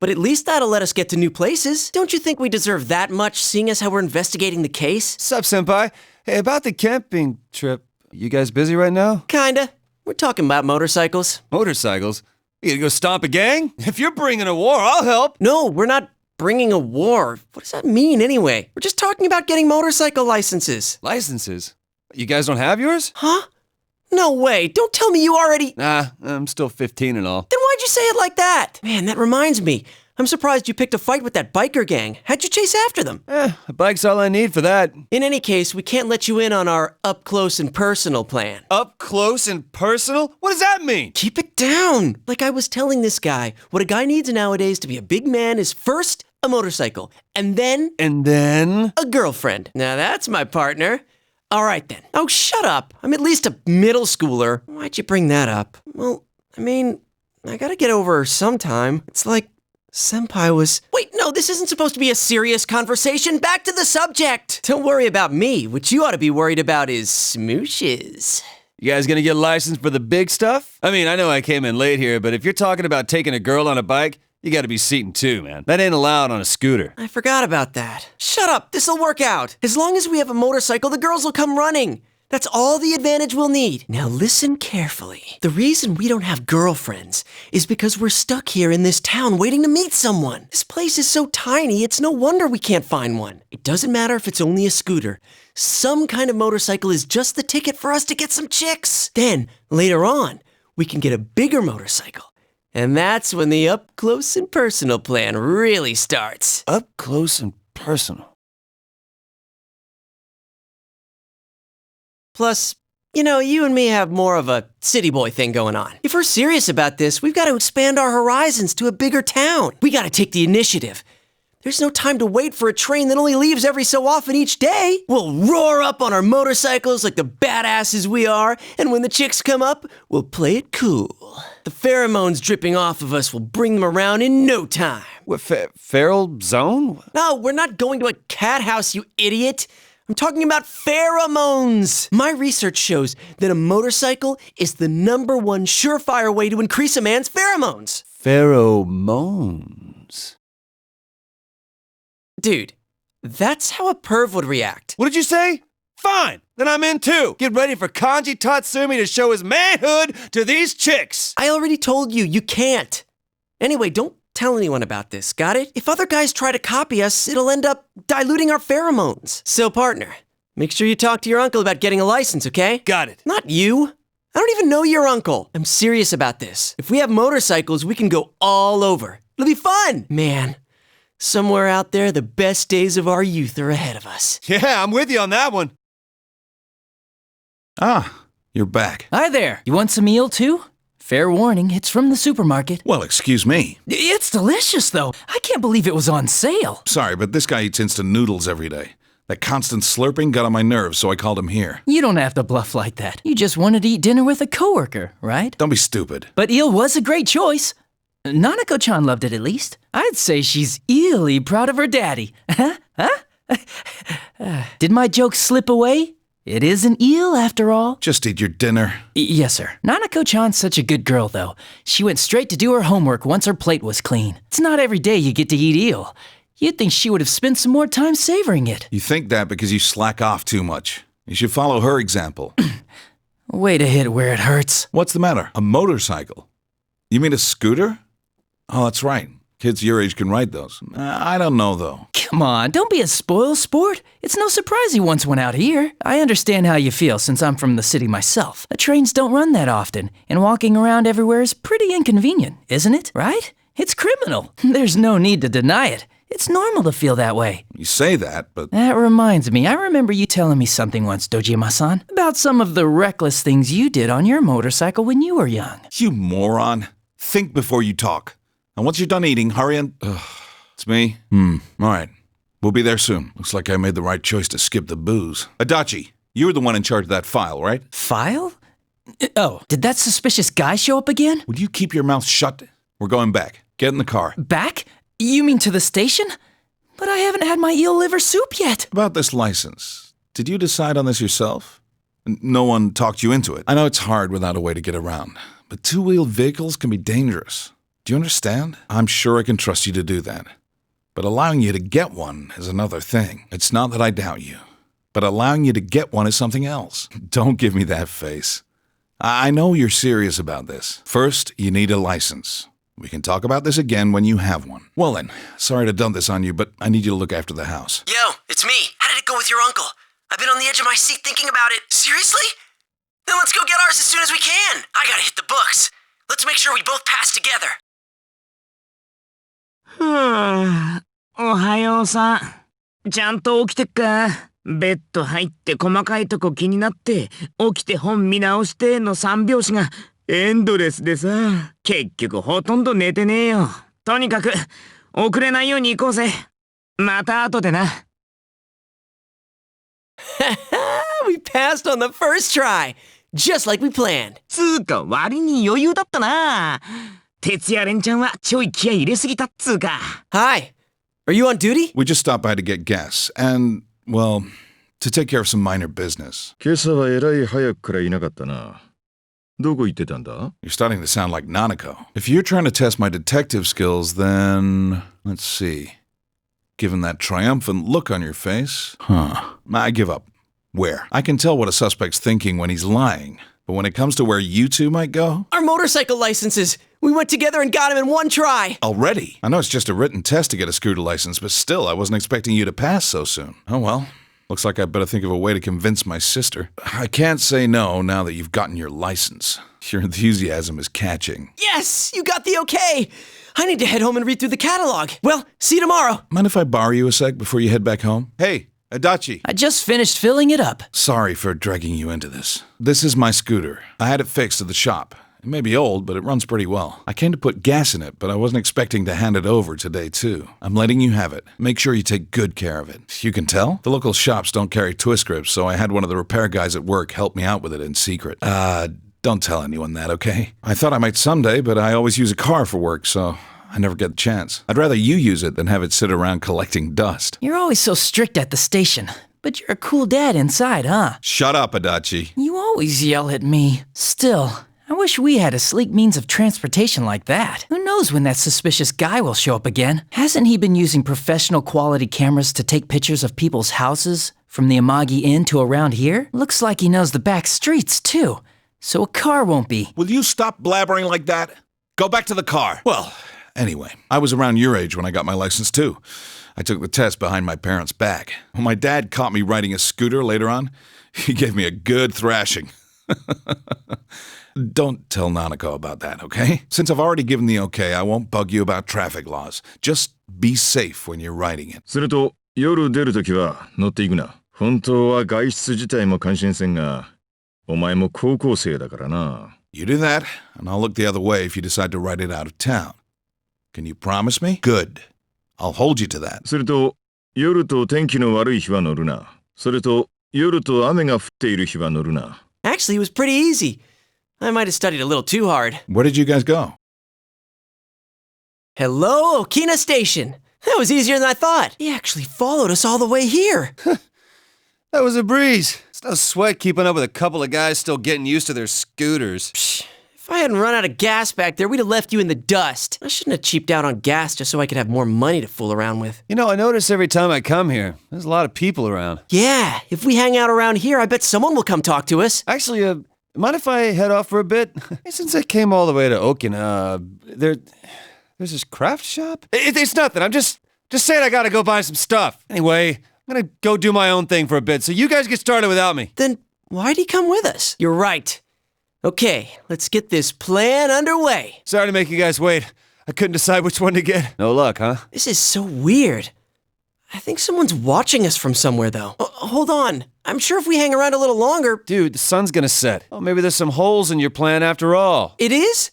but at least that'll let us get to new places. Don't you think we deserve that much, seeing as how we're investigating the case? Sup, senpai? Hey, about the camping trip, you guys busy right now? Kinda. We're talking about motorcycles. Motorcycles? You gonna go stomp a gang? If you're bringing a war, I'll help. No, we're not bringing a war. What does that mean anyway? We're just talking about getting motorcycle licenses. Licenses? You guys don't have yours? Huh? No way. Don't tell me you already... Nah, I'm still 15 and all. Then why'd you say it like that? Man, that reminds me. I'm surprised you picked a fight with that biker gang. How'd you chase after them? A bike's all I need for that. In any case, we can't let you in on our up-close and personal plan. Up close and personal? What does that mean? Keep it down. Like I was telling this guy, what a guy needs nowadays to be a big man is first a motorcycle, and then... a girlfriend. Now that's my partner. All right, then. Oh, shut up. I'm at least a middle schooler. Why'd you bring that up? Well, I mean, I gotta get over her sometime. It's like Senpai was... Wait, no, this isn't supposed to be a serious conversation. Back to the subject. Don't worry about me. What you ought to be worried about is smooshes. You guys gonna get licensed for the big stuff? I mean, I know I came in late here, but if you're talking about taking a girl on a bike, you gotta be seating too, man. That ain't allowed on a scooter. I forgot about that. Shut up, this'll work out. As long as we have a motorcycle, the girls will come running. That's all the advantage we'll need. Now listen carefully. The reason we don't have girlfriends is because we're stuck here in this town waiting to meet someone. This place is so tiny, it's no wonder we can't find one. It doesn't matter if it's only a scooter. Some kind of motorcycle is just the ticket for us to get some chicks. Then, later on, we can get a bigger motorcycle. And that's when the up-close and personal plan really starts. Up close and personal? Plus, you know, you and me have more of a city boy thing going on. If we're serious about this, we've got to expand our horizons to a bigger town. We got to take the initiative. There's no time to wait for a train that only leaves every so often each day. We'll roar up on our motorcycles like the badasses we are, and when the chicks come up, we'll play it cool. The pheromones dripping off of us will bring them around in no time. What, feral zone? No, we're not going to a cat house, you idiot. I'm talking about pheromones. My research shows that a motorcycle is the #1 surefire way to increase a man's pheromones. Pheromones? Dude, that's how a perv would react. What did you say? Fine, then I'm in too. Get ready for Kanji Tatsumi to show his manhood to these chicks. I already told you, you can't. Anyway, don't tell anyone about this, got it? If other guys try to copy us, it'll end up diluting our pheromones. So, partner, make sure you talk to your uncle about getting a license, okay? Got it. Not you. I don't even know your uncle. I'm serious about this. If we have motorcycles, we can go all over. It'll be fun. Man, somewhere out there, the best days of our youth are ahead of us. Yeah, I'm with you on that one. Ah, you're back. Hi there. You want some eel too? Fair warning, it's from the supermarket. Well, excuse me. It's delicious, though. I can't believe it was on sale. Sorry, but this guy eats instant noodles every day. That constant slurping got on my nerves, so I called him here. You don't have to bluff like that. You just wanted to eat dinner with a coworker, right? Don't be stupid. But eel was a great choice. Nanako-chan loved it at least. I'd say she's eerily proud of her daddy. Did my joke slip away? It is an eel, after all. Just eat your dinner. Yes, sir. Nanako-chan's such a good girl, though. She went straight to do her homework once her plate was clean. It's not every day you get to eat eel. You'd think she would have spent some more time savoring it. You think that because you slack off too much. You should follow her example. Way to hit where it hurts. What's the matter? A motorcycle? You mean a scooter? Oh, that's right. Kids your age can ride those. I don't know, though. Come on, don't be a spoil sport. It's no surprise you once went out here. I understand how you feel since I'm from the city myself. The trains don't run that often, and walking around everywhere is pretty inconvenient, isn't it? Right? It's criminal. There's no need to deny it. It's normal to feel that way. You say that, but... That reminds me, I remember you telling me something once, Dojima-san, about some of the reckless things you did on your motorcycle when you were young. You moron. Think before you talk. And once you're done eating, hurry and... It's me? All right. We'll be there soon. Looks like I made the right choice to skip the booze. Adachi, you were the one in charge of that file, right? File? Oh, did that suspicious guy show up again? Would you keep your mouth shut? We're going back. Get in the car. Back? You mean to the station? But I haven't had my eel liver soup yet. About this license. Did you decide on this yourself? No one talked you into it. I know it's hard without a way to get around, but two-wheeled vehicles can be dangerous. Do you understand? I'm sure I can trust you to do that. But allowing you to get one is another thing. It's not that I doubt you, but allowing you to get one is something else. Don't give me that face. I know you're serious about this. First, you need a license. We can talk about this again when you have one. Well then, sorry to dump this on you, but I need you to look after the house. Yo, it's me. How did it go with your uncle? I've been on the edge of my seat thinking about it. Seriously? Then let's go get ours as soon as we can. I gotta hit the books. Let's make sure we both pass together. おはようさん。ちゃんと起きてっか？ベッド入って細かいとこ気になって起きて本見直しての3拍子がエンドレスでさ、結局ほとんど寝てねえよ。とにかく遅れないように行こうぜ。また後でな。We passed on the first try, just like we planned. つーか割に余裕だったな。徹夜連ちゃんはちょい気合い入れすぎたっつーか。Hi, are you on duty? We just stopped by to get gas and, well, to take care of some minor business. 今朝はえらい早くからいなかったな。どこ行ってたんだ? You're starting to sound like Nanako. If you're trying to test my detective skills, then... Let's see. Given that triumphant look on your face... I give up. Where? I can tell what a suspect's thinking when he's lying. But when it comes to where you two might go... Our motorcycle licenses! We went together and got him in one try! Already? I know it's just a written test to get a scooter license, but still, I wasn't expecting you to pass so soon. Oh well. Looks like I better think of a way to convince my sister. I can't say no now that you've gotten your license. Your enthusiasm is catching. Yes! You got the okay! I need to head home and read through the catalog. Well, see you tomorrow. Mind if I borrow you a sec before you head back home? Hey, Adachi. I just finished filling it up. Sorry for dragging you into this. This is my scooter. I had it fixed at the shop. It may be old, but it runs pretty well. I came to put gas in it, but I wasn't expecting to hand it over today, too. I'm letting you have it. Make sure you take good care of it. You can tell? The local shops don't carry twist grips, so I had one of the repair guys at work help me out with it in secret. Don't tell anyone that, okay? I thought I might someday, but I always use a car for work, so I never get the chance. I'd rather you use it than have it sit around collecting dust. You're always so strict at the station, but you're a cool dad inside, huh? Shut up, Adachi. You always yell at me. Still, I wish we had a sleek means of transportation like that. Who knows when that suspicious guy will show up again? Hasn't he been using professional quality cameras to take pictures of people's houses? From the Amagi Inn to around here? Looks like he knows the back streets, too. So a car won't be. Will you stop blabbering like that? Go back to the car. Well, anyway, I was around your age when I got my license, too. I took the test behind my parents' back. When my dad caught me riding a scooter later on, he gave me a good thrashing. Don't tell Nanako about that, okay? Since I've already given the okay, I won't bug you about traffic laws. Just be safe when you're riding it. すると、夜出るときは乗っていくな。本当は外出自体も関心せんが、お前も高校生だからな。You do that, and I'll look the other way if you decide to ride it out of town. Can you promise me? Good. I'll hold you to that. すると、夜と天気の悪い日は乗るな。それと、夜と雨が降っている日は乗るな。Actually, it was pretty easy. I might have studied a little too hard. Where did you guys go? Hello, Okina Station. That was easier than I thought. He actually followed us all the way here. That was a breeze. It's no sweat keeping up with a couple of guys still getting used to their scooters. Psh, if I hadn't run out of gas back there, we'd have left you in the dust. I shouldn't have cheaped out on gas just so I could have more money to fool around with. You know, I notice every time I come here, there's a lot of people around. Yeah, if we hang out around here, I bet someone will come talk to us. Actually, mind if I head off for a bit? Since I came all the way to Okina, there's this craft shop? It's nothing. I'm just saying I gotta go buy some stuff. Anyway, I'm gonna go do my own thing for a bit, so you guys get started without me. Then why'd he come with us? You're right. Okay, let's get this plan underway. Sorry to make you guys wait. I couldn't decide which one to get. No luck, huh? This is so weird. I think someone's watching us from somewhere, though. Hold on. I'm sure if we hang around a little longer... Dude, the sun's gonna set. Oh, maybe there's some holes in your plan after all. It is?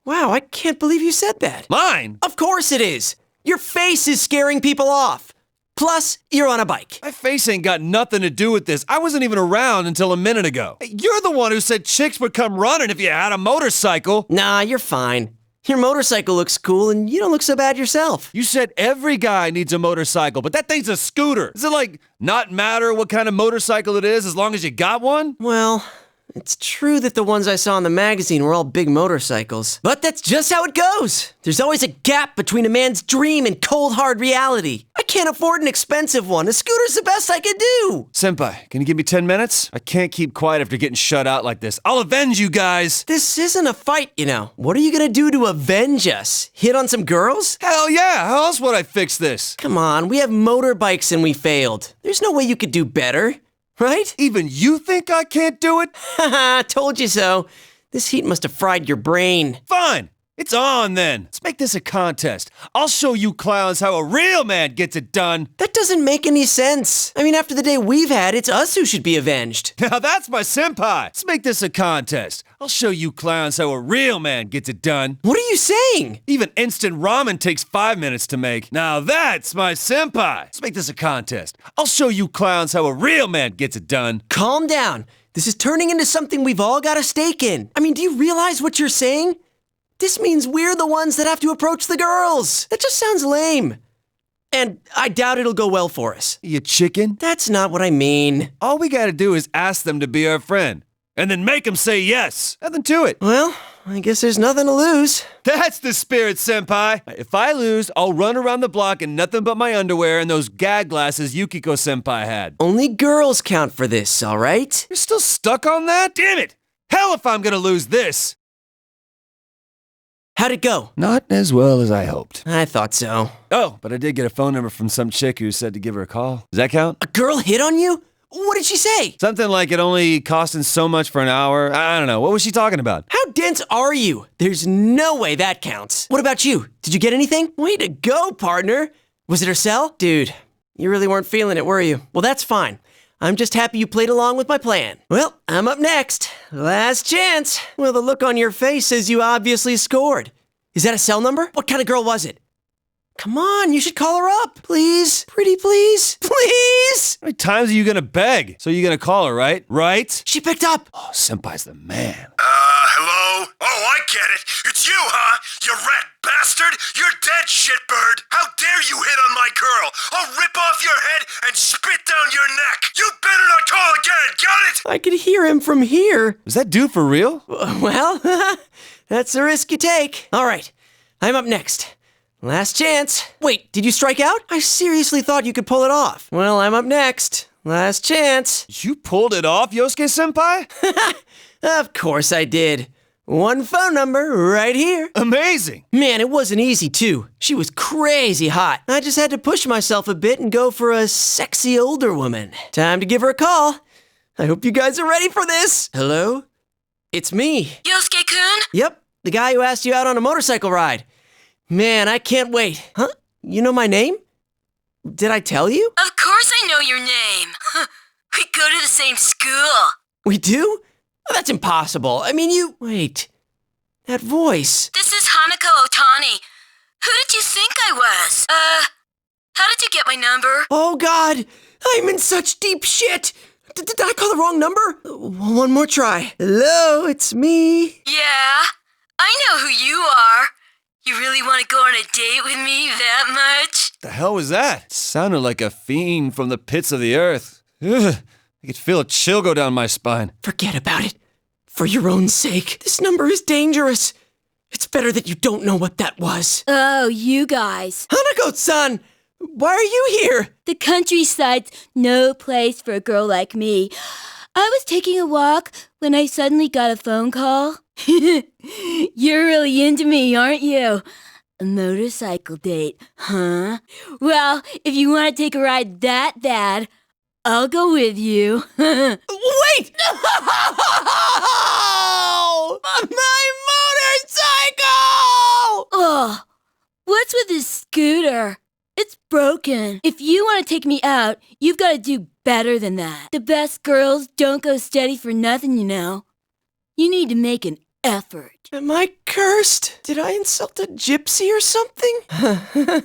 Wow, I can't believe you said that. Mine? Of course it is. Your face is scaring people off. Plus, you're on a bike. My face ain't got nothing to do with this. I wasn't even around until a minute ago. Hey, you're the one who said chicks would come running if you had a motorcycle. Nah, you're fine. Your motorcycle looks cool and you don't look so bad yourself. You said every guy needs a motorcycle, but that thing's a scooter. Does it, like, not matter what kind of motorcycle it is as long as you got one? Well, it's true that the ones I saw in the magazine were all big motorcycles. But that's just how it goes. There's always a gap between a man's dream and cold, hard reality. I can't afford an expensive one. A scooter's the best I could do. Senpai, can you give me 10 minutes? I can't keep quiet after getting shut out like this. I'll avenge you guys. This isn't a fight, you know. What are you gonna do to avenge us? Hit on some girls? Hell yeah, how else would I fix this? Come on, we have motorbikes and we failed. There's no way you could do better. Right? Even you think I can't do it? Haha, told you so. This heat must have fried your brain. Fine. It's on then. Let's make this a contest. I'll show you clowns how a real man gets it done. That doesn't make any sense. I mean, after the day we've had, it's us who should be avenged. Now that's my senpai. Let's make this a contest. I'll show you clowns how a real man gets it done. What are you saying? Even instant ramen takes 5 minutes to make. Now that's my senpai. Let's make this a contest. I'll show you clowns how a real man gets it done. Calm down. This is turning into something we've all got a stake in. I mean, do you realize what you're saying? This means we're the ones that have to approach the girls. That just sounds lame. And I doubt it'll go well for us. You chicken? That's not what I mean. All we gotta do is ask them to be our friend. And then make them say yes. Nothing to it. Well, I guess there's nothing to lose. That's the spirit, senpai. If I lose, I'll run around the block in nothing but my underwear and those gag glasses Yukiko senpai had. Only girls count for this, all right? You're still stuck on that? Damn it! Hell if I'm gonna lose this! How'd it go? Not as well as I hoped. I thought so. Oh, but I did get a phone number from some chick who said to give her a call. Does that count? A girl hit on you? What did she say? Something like it only costing so much for an hour. I don't know. What was she talking about? How dense are you? There's no way that counts. What about you? Did you get anything? Way to go, partner. Was it her cell? Dude, you really weren't feeling it, were you? Well, that's fine. I'm just happy you played along with my plan. Well, I'm up next. Last chance. Well, the look on your face says you obviously scored. Is that a cell number? What kind of girl was it? Come on, you should call her up. Please. Pretty please. Please. How many times are you gonna beg? So you're gonna call her, right? Right? She picked up. Oh, senpai's the man. Hello? Oh, I get it. It's you, huh? You rat bastard. You're dead, shitbird. How dare you hit on my girl? I'll rip off your head and spit down your neck. You better not call again, got it? I could hear him from here. Was that dude for real? Well, that's the risk you take. All right, I'm up next. Last chance. Wait, did you strike out? I seriously thought you could pull it off. Well, I'm up next. Last chance. You pulled it off, Yosuke senpai? Of course I did. One phone number right here. Amazing. Man, it wasn't easy, too. She was crazy hot. I just had to push myself a bit and go for a sexy older woman. Time to give her a call. I hope you guys are ready for this. Hello? It's me. Yosuke-kun? Yep, the guy who asked you out on a motorcycle ride. Man, I can't wait. Huh? You know my name? Did I tell you? Of course I know your name. We go to the same school. We do? Oh, that's impossible. I mean, you... Wait. That voice. This is Hanako Otani. Who did you think I was? How did you get my number? Oh, God. I'm in such deep shit. Did I call the wrong number? One more try. Hello, it's me. Yeah, I know who you are. You really want to go on a date with me that much? The hell was that? It sounded like a fiend from the pits of the earth. Ugh, I could feel a chill go down my spine. Forget about it. For your own sake, this number is dangerous. It's better that you don't know what that was. Oh, you guys. Hanako-san, why are you here? The countryside's no place for a girl like me. I was taking a walk when I suddenly got a phone call. You're really into me, aren't you? A motorcycle date, huh? Well, if you want to take a ride that bad, I'll go with you. Wait! No! My motorcycle! Oh, What's with this scooter? It's broken. If you want to take me out, you've got to do better than that. The best girls don't go steady for nothing, you know. You need to make an effort. Am I cursed? Did I insult a gypsy or something?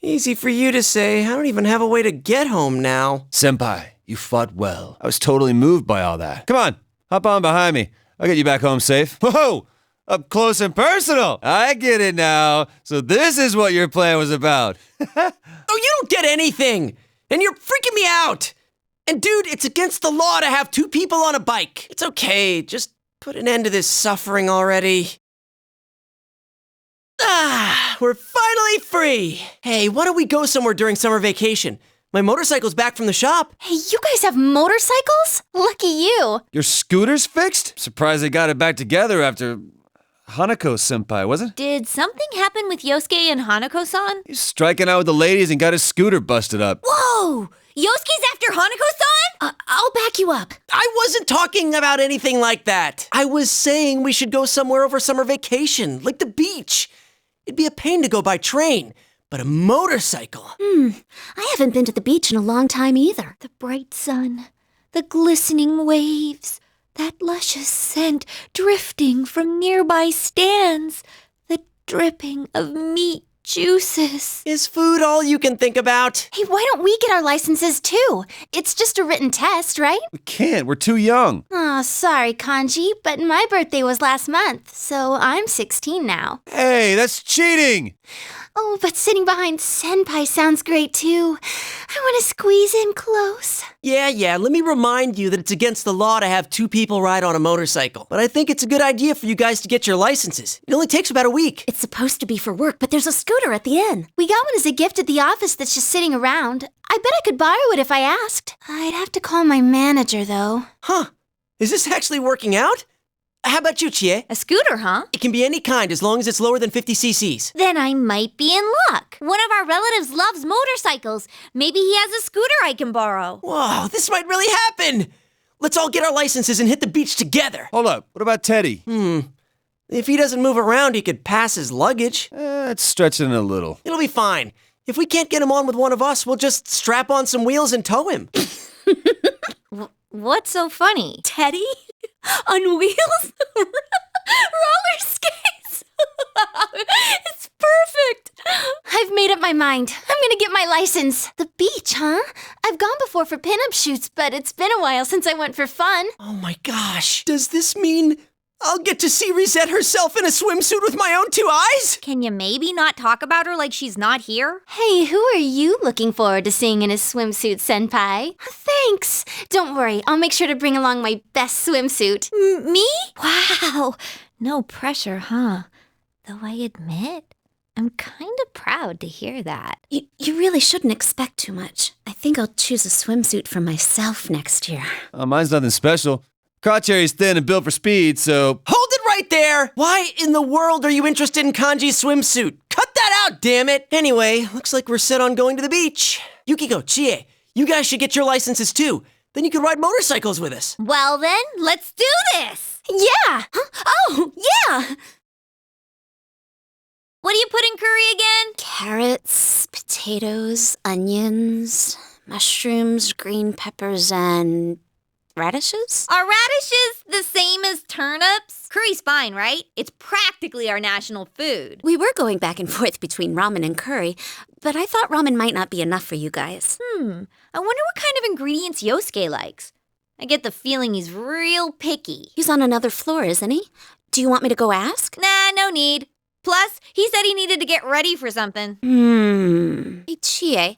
Easy for you to say. I don't even have a way to get home now. Senpai, you fought well. I was totally moved by all that. Come on, hop on behind me. I'll get you back home safe. Whoa! Up close and personal. I get it now. So this is what your plan was about. Oh, you don't get anything. And you're freaking me out. And dude, it's against the law to have two people on a bike. It's okay. Just put an end to this suffering already. We're finally free. Hey, why don't we go somewhere during summer vacation? My motorcycle's back from the shop. Hey, you guys have motorcycles? Lucky you. Your scooter's fixed? Surprised they got it back together after Hanako-senpai, was it? Did something happen with Yosuke and Hanako-san? He's striking out with the ladies and got his scooter busted up. Whoa! Yosuke's after Hanako-san? I'll back you up. I wasn't talking about anything like that. I was saying we should go somewhere over summer vacation, like the beach. It'd be a pain to go by train, but a motorcycle. I haven't been to the beach in a long time either. The bright sun, the glistening waves, that luscious scent drifting from nearby stands, the dripping of meat juices. Is food all you can think about? Hey, why don't we get our licenses too? It's just a written test, right? We can't, we're too young. Oh, sorry, Kanji, but my birthday was last month, so I'm 16 now. Hey, that's cheating! Oh, but sitting behind Senpai sounds great too. I want to squeeze in close. Yeah, let me remind you that it's against the law to have two people ride on a motorcycle. But I think it's a good idea for you guys to get your licenses. It only takes about a week. It's supposed to be for work, but there's a scooter at the inn. We got one as a gift at the office that's just sitting around. I bet I could borrow it if I asked. I'd have to call my manager, though. Huh. Is this actually working out? How about you, Chie? A scooter, huh? It can be any kind as long as it's lower than 50 cc's. Then I might be in luck. One of our relatives loves motorcycles. Maybe he has a scooter I can borrow. Whoa, this might really happen. Let's all get our licenses and hit the beach together. Hold up, what about Teddy? If he doesn't move around, he could pass his luggage. It's stretching a little. It'll be fine. If we can't get him on with one of us, we'll just strap on some wheels and tow him. What's so funny? Teddy? On wheels? Roller skates? It's perfect! I've made up my mind. I'm gonna get my license. The beach, huh? I've gone before for pinup shoots, but it's been a while since I went for fun. Oh my gosh. Does this mean I'll get to see Reset herself in a swimsuit with my own two eyes? Can you maybe not talk about her like she's not here? Hey, who are you looking forward to seeing in a swimsuit, Senpai? Thanks. Don't worry, I'll make sure to bring along my best swimsuit. Me? Wow. No pressure, huh? Though I admit, I'm kind of proud to hear that. You really shouldn't expect too much. I think I'll choose a swimsuit for myself next year. Mine's nothing special. Crotcherry's thin and built for speed, so... Hold it right there! Why in the world are you interested in Kanji's swimsuit? Cut that out, damn it! Anyway, looks like we're set on going to the beach. Yukiko, Chie, you guys should get your licenses too. Then you can ride motorcycles with us. Well then, let's do this! Yeah! Huh? Oh, yeah! What do you put in curry again? Carrots, potatoes, onions, mushrooms, green peppers, and... radishes? Are radishes the same as turnips? Curry's fine, right? It's practically our national food. We were going back and forth between ramen and curry, but I thought ramen might not be enough for you guys. I wonder what kind of ingredients Yosuke likes. I get the feeling he's real picky. He's on another floor, isn't he? Do you want me to go ask? Nah, no need. Plus, he said he needed to get ready for something. Hey, Chie,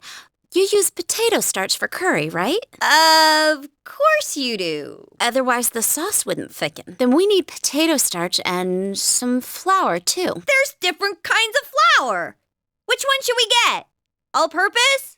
you use potato starch for curry, right? Of course you do. Otherwise, the sauce wouldn't thicken. Then we need potato starch and some flour, too. There's different kinds of flour. Which one should we get? All-purpose?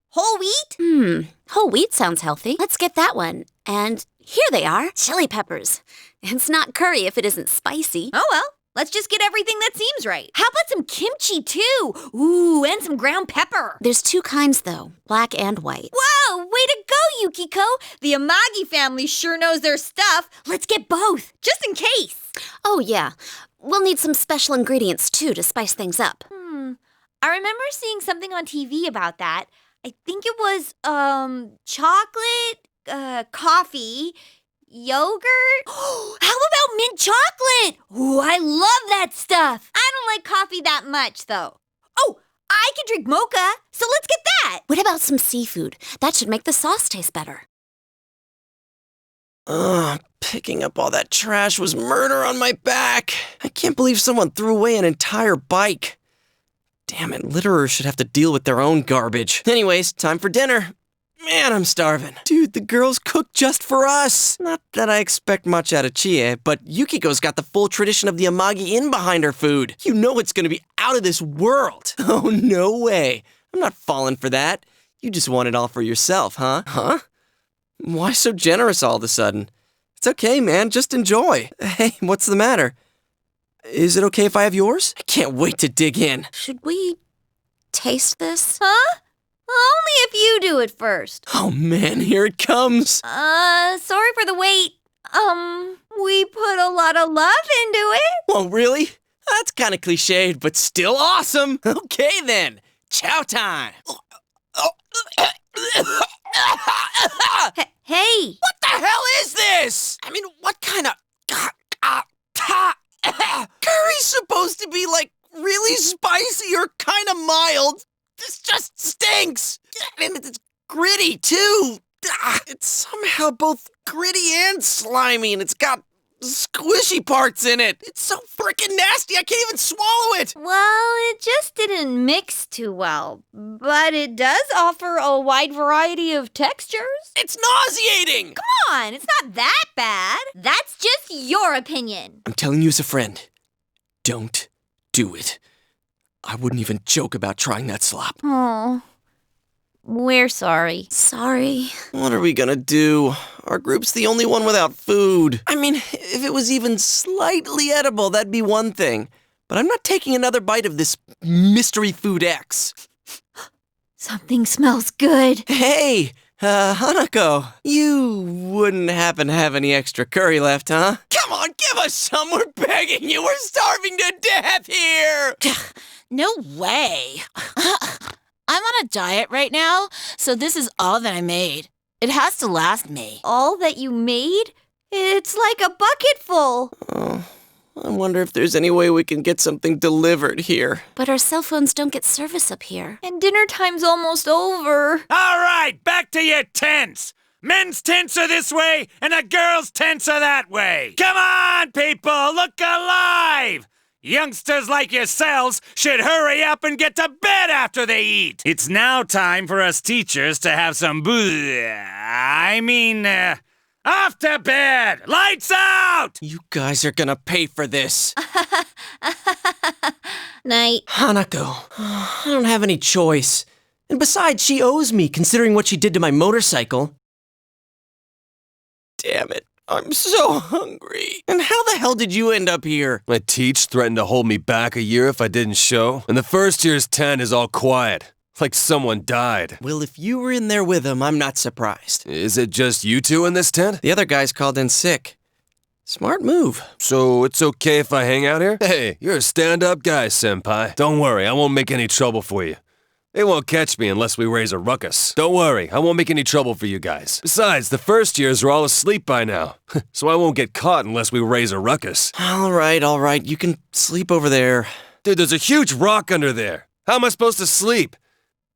Whole wheat? Whole wheat sounds healthy. Let's get that one. And here they are, chili peppers. It's not curry if it isn't spicy. Oh, well. Let's just get everything that seems right. How about some kimchi, too? Ooh, and some ground pepper. There's two kinds, though, black and white. Whoa, way to go, Yukiko. The Amagi family sure knows their stuff. Let's get both, just in case. Oh, yeah. We'll need some special ingredients, too, to spice things up. I remember seeing something on TV about that. I think it was, chocolate, coffee, yogurt. How about mint chocolate? Ooh, I love that stuff. I don't like coffee that much, though. Oh, I can drink mocha, so let's get that. What about some seafood? That should make the sauce taste better. Picking up all that trash was murder on my back. I can't believe someone threw away an entire bike. Damn it, litterers should have to deal with their own garbage. Anyways, time for dinner. Man, I'm starving. Dude, the girls cooked just for us. Not that I expect much out of Chie, but Yukiko's got the full tradition of the Amagi Inn behind her food. You know it's gonna be out of this world. Oh, no way. I'm not falling for that. You just want it all for yourself, huh? Huh? Why so generous all of a sudden? It's okay, man. Just enjoy. Hey, what's the matter? Is it okay if I have yours? I can't wait to dig in. Should we taste this? Huh? Only if you do it first. Oh man, here it comes. Sorry for the wait. We put a lot of love into it. Oh, really? That's kind of cliched, but still awesome. Okay then. Chow time. Hey! What the hell is this? I mean, what kind of... Curry's supposed to be, like, really spicy or kind of mild. This just stinks. And it's gritty, too. It's somehow both gritty and slimy, and it's got squishy parts in it. It's so freaking nasty, I can't even swallow it. Well, it just didn't mix too well. But it does offer a wide variety of textures. It's nauseating. Come on, it's not that bad. That's just your opinion. I'm telling you as a friend, don't do it. I wouldn't even joke about trying that slop. Oh, we're sorry. Sorry. What are we gonna do? Our group's the only one without food. I mean, if it was even slightly edible, that'd be one thing. But I'm not taking another bite of this mystery food X. Something smells good. Hey, Hanako, you wouldn't happen to have any extra curry left, huh? Come on, give us some. We're begging you. We're starving to death here. No way. I'm on a diet right now, so this is all that I made. It has to last me. All that you made? It's like a bucket full. Oh, I wonder if there's any way we can get something delivered here. But our cell phones don't get service up here. And dinner time's almost over. All right, back to your tents. Men's tents are this way, and the girls' tents are that way. Come on, people, look alive! Youngsters like yourselves should hurry up and get to bed after they eat. It's now time for us teachers to have some off to bed! Lights out! You guys are gonna pay for this. Night. Hanako, I don't have any choice. And besides, she owes me, considering what she did to my motorcycle. Damn it. I'm so hungry. And how the hell did you end up here? My teach threatened to hold me back a year if I didn't show, and the first year's tent is all quiet, like someone died. Well, if you were in there with him, I'm not surprised. Is it just you two in this tent? The other guys called in sick. Smart move. So it's okay if I hang out here? Hey, you're a stand-up guy, senpai. Don't worry, I won't make any trouble for you. They won't catch me unless we raise a ruckus. Don't worry, I won't make any trouble for you guys. Besides, the first years are all asleep by now, so I won't get caught unless we raise a ruckus. All right, you can sleep over there. Dude, there's a huge rock under there. How am I supposed to sleep?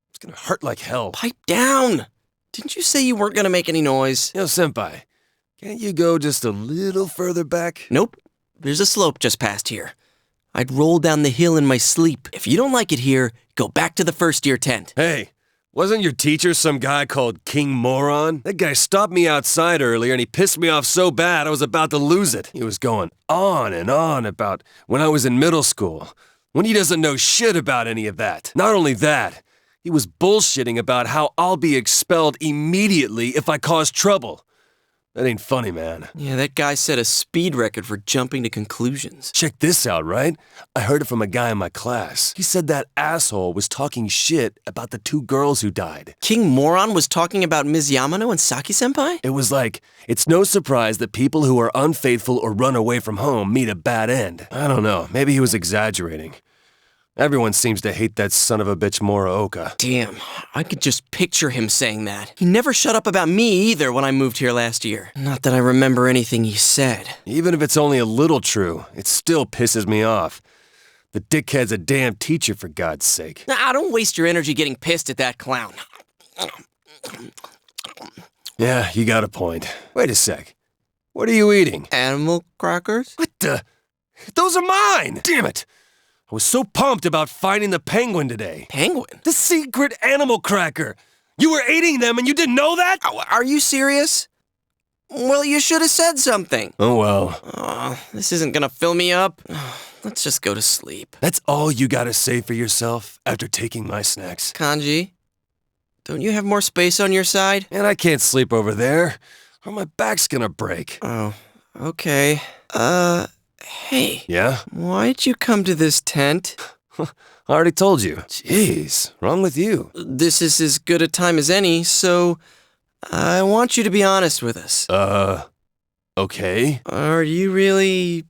It's gonna hurt like hell. Pipe down. Didn't you say you weren't gonna make any noise? Yo, senpai, can't you go just a little further back? Nope, there's a slope just past here. I'd roll down the hill in my sleep. If you don't like it here, go back to the first-year tent. Hey, wasn't your teacher some guy called King Moron? That guy stopped me outside earlier and he pissed me off so bad I was about to lose it. He was going on and on about when I was in middle school, when he doesn't know shit about any of that. Not only that, he was bullshitting about how I'll be expelled immediately if I cause trouble. That ain't funny, man. Yeah, that guy set a speed record for jumping to conclusions. Check this out, right? I heard it from a guy in my class. He said that asshole was talking shit about the two girls who died. King Moron was talking about Ms. Yamano and Saki-senpai? It was like, it's no surprise that people who are unfaithful or run away from home meet a bad end. I don't know, maybe he was exaggerating. Everyone seems to hate that son of a bitch Morooka. Damn, I could just picture him saying that. He never shut up about me either when I moved here last year. Not that I remember anything he said. Even if it's only a little true, it still pisses me off. The dickhead's a damn teacher, for God's sake. Nah, don't waste your energy getting pissed at that clown. Yeah, you got a point. Wait a sec. What are you eating? Animal crackers? What the? Those are mine! Damn it! I was so pumped about finding the penguin today. Penguin? The secret animal cracker! You were eating them and you didn't know that? Oh, are you serious? Well, you should have said something. Oh well. This isn't gonna fill me up. Let's just go to sleep. That's all you gotta say for yourself after taking my snacks. Kanji, don't you have more space on your side? And I can't sleep over there, or my back's gonna break. Oh, okay. Hey. Yeah? Why'd you come to this tent? I already told you. Jeez, wrong with you? This is as good a time as any, so I want you to be honest with us. Okay. Are you really,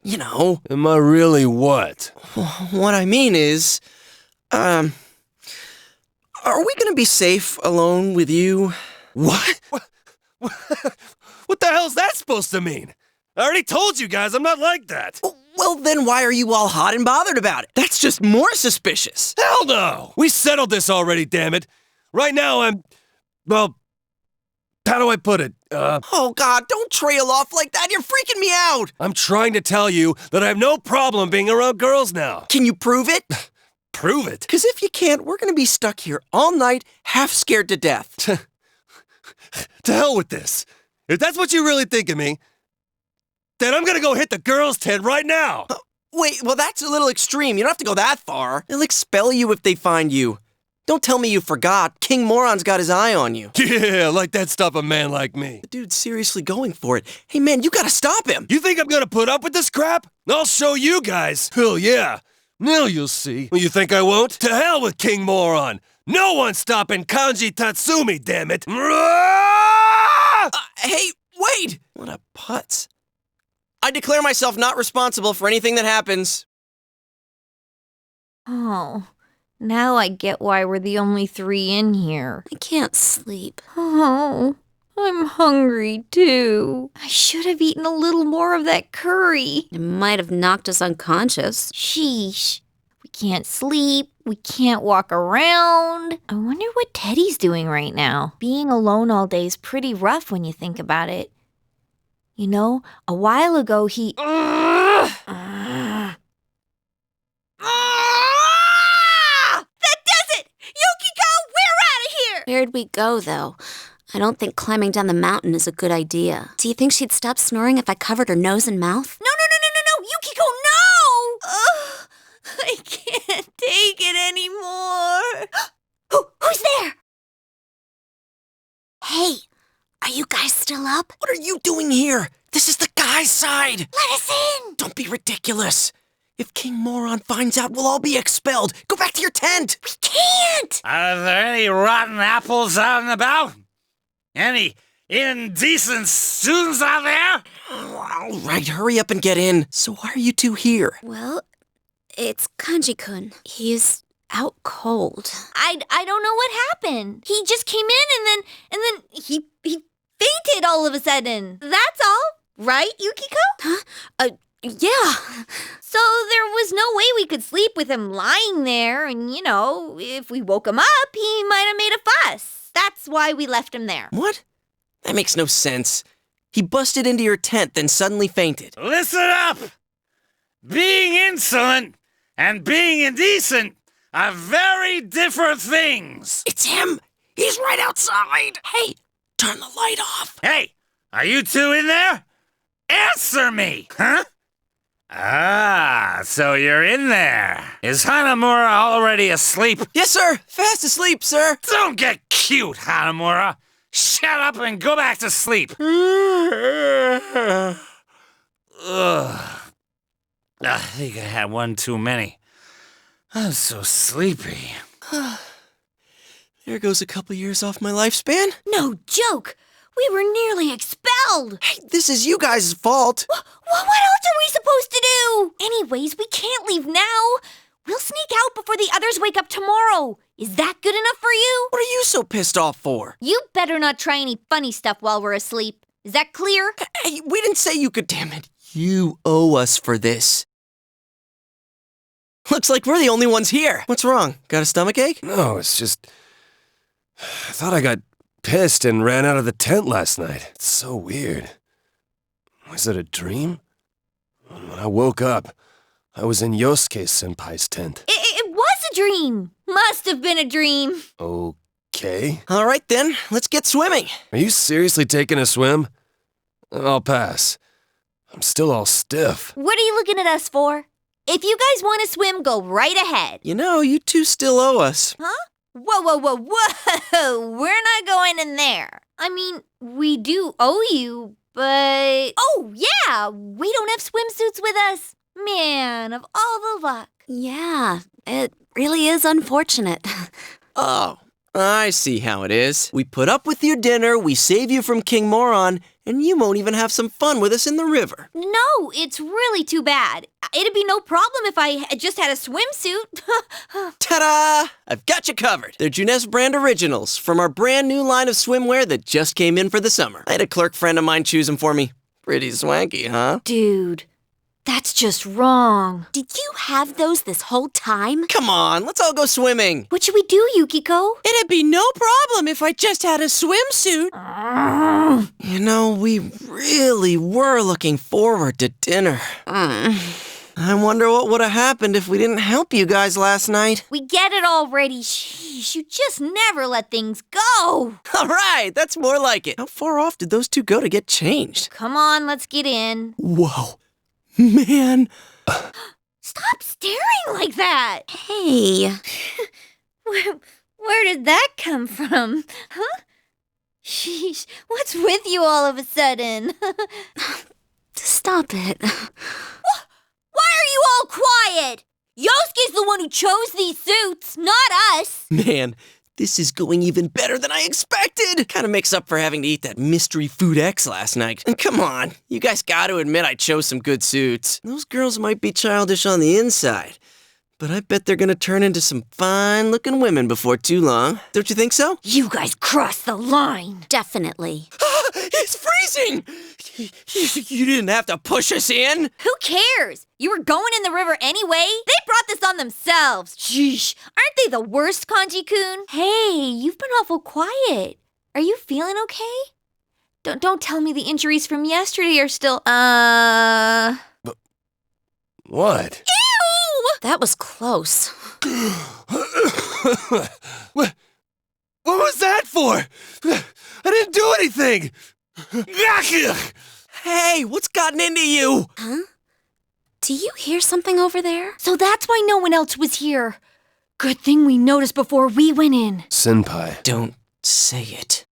Am I really what? What I mean is, are we gonna be safe alone with you? What? What the hell's that supposed to mean? I already told you guys I'm not like that. Well, then why are you all hot and bothered about it? That's just more suspicious. Hell no! We settled this already, damn it. Right now I'm, well, how do I put it? Oh God, don't trail off like that. You're freaking me out. I'm trying to tell you that I have no problem being around girls now. Can you prove it? Prove it? Because if you can't, we're gonna be stuck here all night, half scared to death. To hell with this. If that's what you really think of me, then I'm gonna go hit the girls' tent right now. Wait, well that's a little extreme. You don't have to go that far. They'll expel you if they find you. Don't tell me you forgot. King Moron's got his eye on you. Yeah, like that stuff a man like me. The dude's seriously going for it. Hey man, you gotta stop him. You think I'm gonna put up with this crap? I'll show you guys. Hell yeah. Now you'll see. Well, you think I won't? To hell with King Moron. No one's stopping Kanji Tatsumi, damn it. Hey, wait! What a putz. I declare myself not responsible for anything that happens. Oh, now I get why we're the only 3 in here. I can't sleep. Oh, I'm hungry too. I should have eaten a little more of that curry. It might have knocked us unconscious. Sheesh. We can't sleep. We can't walk around. I wonder what Teddy's doing right now. Being alone all day is pretty rough when you think about it. You know, a while ago he... That does it! Yukiko, we're out of here! Where'd we go, though? I don't think climbing down the mountain is a good idea. Do you think she'd stop snoring if I covered her nose and mouth? No! Yukiko, no! I can't take it anymore. Who's there? Hey, are you guys still up? What are you doing here? This is the guy's side. Let us in. Don't be ridiculous. If King Moron finds out, we'll all be expelled. Go back to your tent. We can't. Are there any rotten apples out and about? Any indecent students out there? All right, hurry up and get in. So why are you two here? Well, it's Kanji-kun. He's out cold. I don't know what happened. He just came in and then he fainted all of a sudden. That's all, right, Yukiko? Huh? Yeah. So there was no way we could sleep with him lying there, and if we woke him up, he might have made a fuss. That's why we left him there. What? That makes no sense. He busted into your tent, then suddenly fainted. Listen up! Being insolent and being indecent are very different things. It's him! He's right outside! Hey, turn the light off! Hey, are you two in there? Answer me! Huh? Ah, so you're in there. Is Hanamura already asleep? Yes, sir! Fast asleep, sir! Don't get cute, Hanamura! Shut up and go back to sleep! Ugh. I think I had one too many. I'm so sleepy. There goes a couple years off my lifespan. No joke! We were nearly expelled! Hey, this is you guys' fault. What else are we supposed to do? Anyways, we can't leave now. We'll sneak out before the others wake up tomorrow. Is that good enough for you? What are you so pissed off for? You better not try any funny stuff while we're asleep. Is that clear? Hey, we didn't say you could, damn it. You owe us for this. Looks like we're the only ones here. What's wrong? Got a stomachache? No, it's just... I thought I got pissed and ran out of the tent last night. It's so weird. Was it a dream? When I woke up, I was in Yosuke-senpai's tent. It was a dream. Must have been a dream. Okay. All right then, let's get swimming. Are you seriously taking a swim? I'll pass. I'm still all stiff. What are you looking at us for? If you guys want to swim, go right ahead. You know, you two still owe us. Huh? Whoa. We're not going in there. I mean, we do owe you, but... Oh, yeah, we don't have swimsuits with us. Man, of all the luck. Yeah, it really is unfortunate. Oh, I see how it is. We put up with your dinner, we save you from King Moron, and you won't even have some fun with us in the river. No, it's really too bad. It'd be no problem if I just had a swimsuit. Ta-da! I've got you covered. They're Junes brand originals from our brand new line of swimwear that just came in for the summer. I had a clerk friend of mine choose them for me. Pretty swanky, huh? Dude, that's just wrong. Did you have those this whole time? Come on, let's all go swimming. What should we do, Yukiko? It'd be no problem if I just had a swimsuit. You know, we really were looking forward to dinner. I wonder what would have happened if we didn't help you guys last night. We get it already. Sheesh, you just never let things go. All right, that's more like it. How far off did those two go to get changed? Come on, let's get in. Whoa. Man. Stop staring like that. Hey. Where did that come from? Huh? Sheesh, what's with you all of a sudden? Stop it. Why are you all quiet? Yosuke's the one who chose these suits, not us. Man, this is going even better than I expected. Kind of makes up for having to eat that mystery food X last night. And come on, you guys got to admit I chose some good suits. Those girls might be childish on the inside, but I bet they're gonna turn into some fine-looking women before too long. Don't you think so? You guys crossed the line. Definitely. It's freezing! You didn't have to push us in. Who cares? You were going in the river anyway. They brought this on themselves. Sheesh, aren't they the worst, Kanji-kun? Hey, you've been awful quiet. Are you feeling okay? Don't tell me the injuries from yesterday are still, What? Ew! That was close. What was that for? I didn't do anything! Hey, what's gotten into you? Huh? Do you hear something over there? So that's why no one else was here. Good thing we noticed before we went in. Senpai. Don't say it.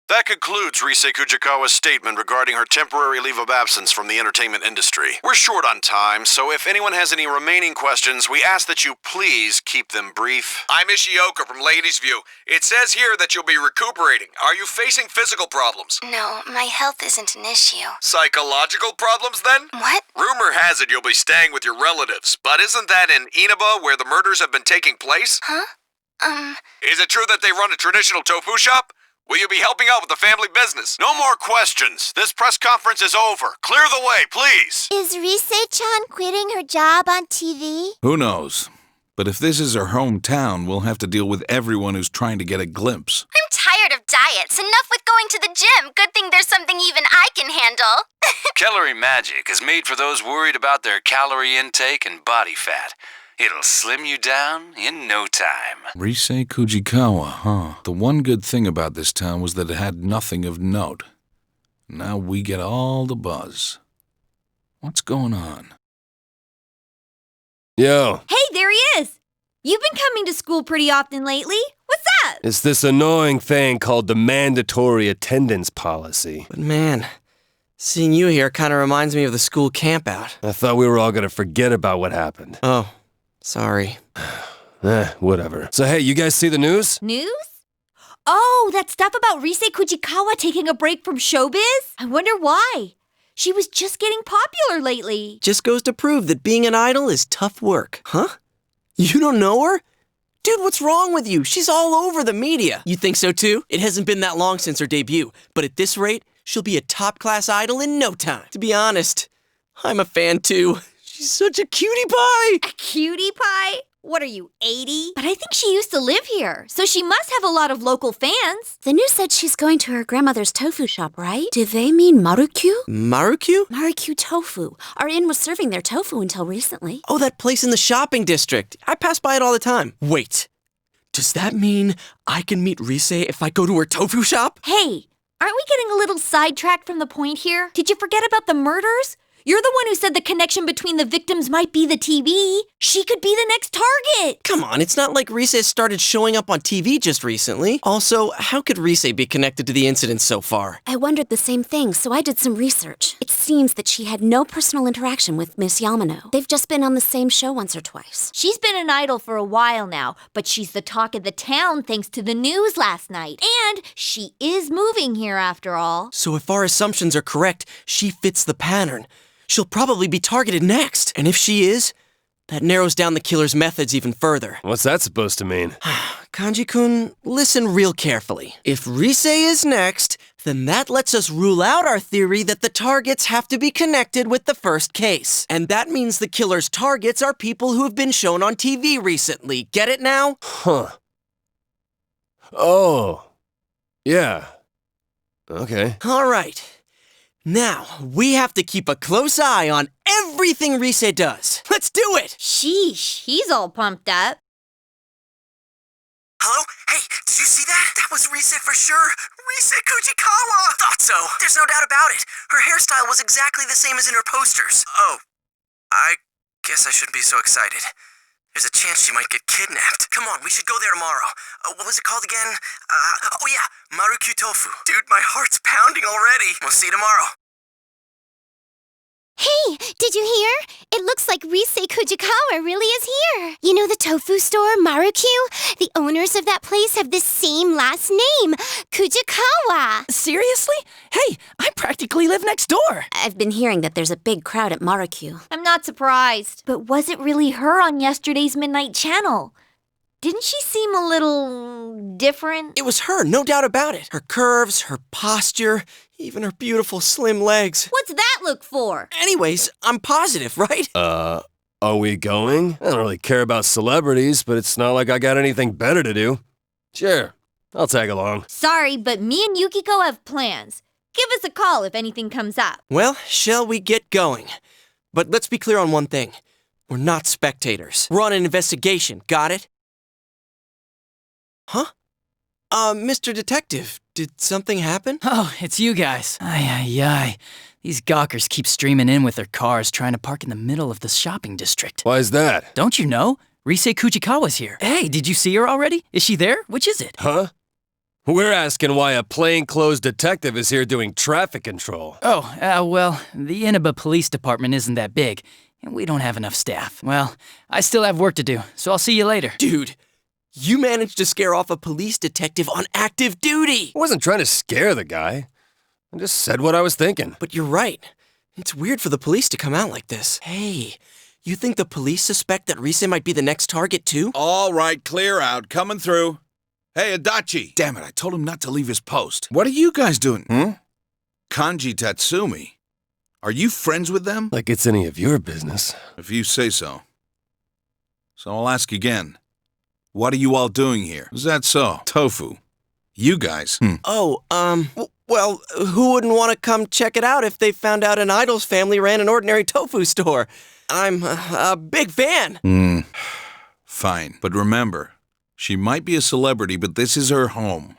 That concludes Rise Kujikawa's statement regarding her temporary leave of absence from the entertainment industry. We're short on time, so if anyone has any remaining questions, we ask that you please keep them brief. I'm Ishioka from Ladies View. It says here that you'll be recuperating. Are you facing physical problems? No, my health isn't an issue. Psychological problems, then? What? Rumor has it you'll be staying with your relatives, but isn't that in Inaba where the murders have been taking place? Huh? Is it true that they run a traditional tofu shop? Will you be helping out with the family business? No more questions. This press conference is over. Clear the way, please. Is Rise-chan quitting her job on TV? Who knows? But if this is her hometown, we'll have to deal with everyone who's trying to get a glimpse. I'm tired of diets. Enough with going to the gym. Good thing there's something even I can handle. Calorie Magic is made for those worried about their calorie intake and body fat. It'll slim you down in no time. Rise Kujikawa, huh? The one good thing about this town was that it had nothing of note. Now we get all the buzz. What's going on? Yo. Hey, there he is. You've been coming to school pretty often lately. What's up? It's this annoying thing called the mandatory attendance policy. But man, seeing you here kind of reminds me of the school campout. I thought we were all gonna forget about what happened. Oh, sorry. Whatever. So hey, you guys see the news? News? Oh, that stuff about Rise Kujikawa taking a break from showbiz? I wonder why. She was just getting popular lately. Just goes to prove that being an idol is tough work. Huh? You don't know her? Dude, what's wrong with you? She's all over the media. You think so too? It hasn't been that long since her debut, but at this rate, she'll be a top-class idol in no time. To be honest, I'm a fan too. She's such a cutie pie. A cutie pie? What are you, 80? But I think she used to live here, so she must have a lot of local fans. The news said she's going to her grandmother's tofu shop, right? Do they mean Marukyu? Marukyu? Marukyu Tofu. Our inn was serving their tofu until recently. Oh, that place in the shopping district. I pass by it all the time. Wait, does that mean I can meet Rise if I go to her tofu shop? Hey, aren't we getting a little sidetracked from the point here? Did you forget about the murders? You're the one who said the connection between the victims might be the TV. She could be the next target. Come on, it's not like Rise started showing up on TV just recently. Also, how could Rise be connected to the incident so far? I wondered the same thing, so I did some research. It seems that she had no personal interaction with Miss Yamano. They've just been on the same show once or twice. She's been an idol for a while now, but she's the talk of the town thanks to the news last night. And she is moving here after all. So if our assumptions are correct, she fits the pattern. She'll probably be targeted next. And if she is, that narrows down the killer's methods even further. What's that supposed to mean? Kanji-kun, listen real carefully. If Rise is next, then that lets us rule out our theory that the targets have to be connected with the first case. And that means the killer's targets are people who have been shown on TV recently. Get it now? Huh. Oh. Yeah. Okay. All right. Now, we have to keep a close eye on everything Rise does. Let's do it! Sheesh, he's all pumped up. Hello? Hey, did you see that? That was Rise for sure. Rise Kujikawa! Thought so. There's no doubt about it. Her hairstyle was exactly the same as in her posters. Oh, I guess I shouldn't be so excited. There's a chance she might get kidnapped. Come on, we should go there tomorrow. What was it called again? Oh yeah, Marukyu Tofu. Dude, my heart's pounding already. We'll see you tomorrow. Hey, did you hear? It looks like Rise Kujikawa really is here. You know the tofu store, Marukyu? The owners of that place have the same last name, Kujikawa. Seriously? Hey, I practically live next door. I've been hearing that there's a big crowd at Marukyu. I'm not surprised. But was it really her on yesterday's Midnight Channel? Didn't she seem a little different? It was her, no doubt about it. Her curves, her posture, even her beautiful slim legs. What's that look for? Anyways, I'm positive, right? Are we going? I don't really care about celebrities, but it's not like I got anything better to do. Sure, I'll tag along. Sorry, but me and Yukiko have plans. Give us a call if anything comes up. Well, shall we get going? But let's be clear on one thing. We're not spectators. We're on an investigation, got it? Huh? Mr. Detective, did something happen? Oh, it's you guys. Ay. These gawkers keep streaming in with their cars trying to park in the middle of the shopping district. Why is that? Don't you know? Rise Kujikawa's here. Hey, did you see her already? Is she there? Which is it? Huh? We're asking why a plainclothes detective is here doing traffic control. Oh, well, the Inaba Police Department isn't that big, and we don't have enough staff. Well, I still have work to do, so I'll see you later. Dude, you managed to scare off a police detective on active duty! I wasn't trying to scare the guy. I just said what I was thinking. But you're right. It's weird for the police to come out like this. Hey, you think the police suspect that Rise might be the next target too? All right, clear out. Coming through. Hey, Adachi. Damn it, I told him not to leave his post. What are you guys doing? Kanji Tatsumi. Are you friends with them? Like it's any of your business. If you say so. So I'll ask again. What are you all doing here? Is that so? Tofu. You guys. Oh, well, who wouldn't want to come check it out if they found out an idol's family ran an ordinary tofu store? I'm a big fan. Fine. But remember, she might be a celebrity, but this is her home.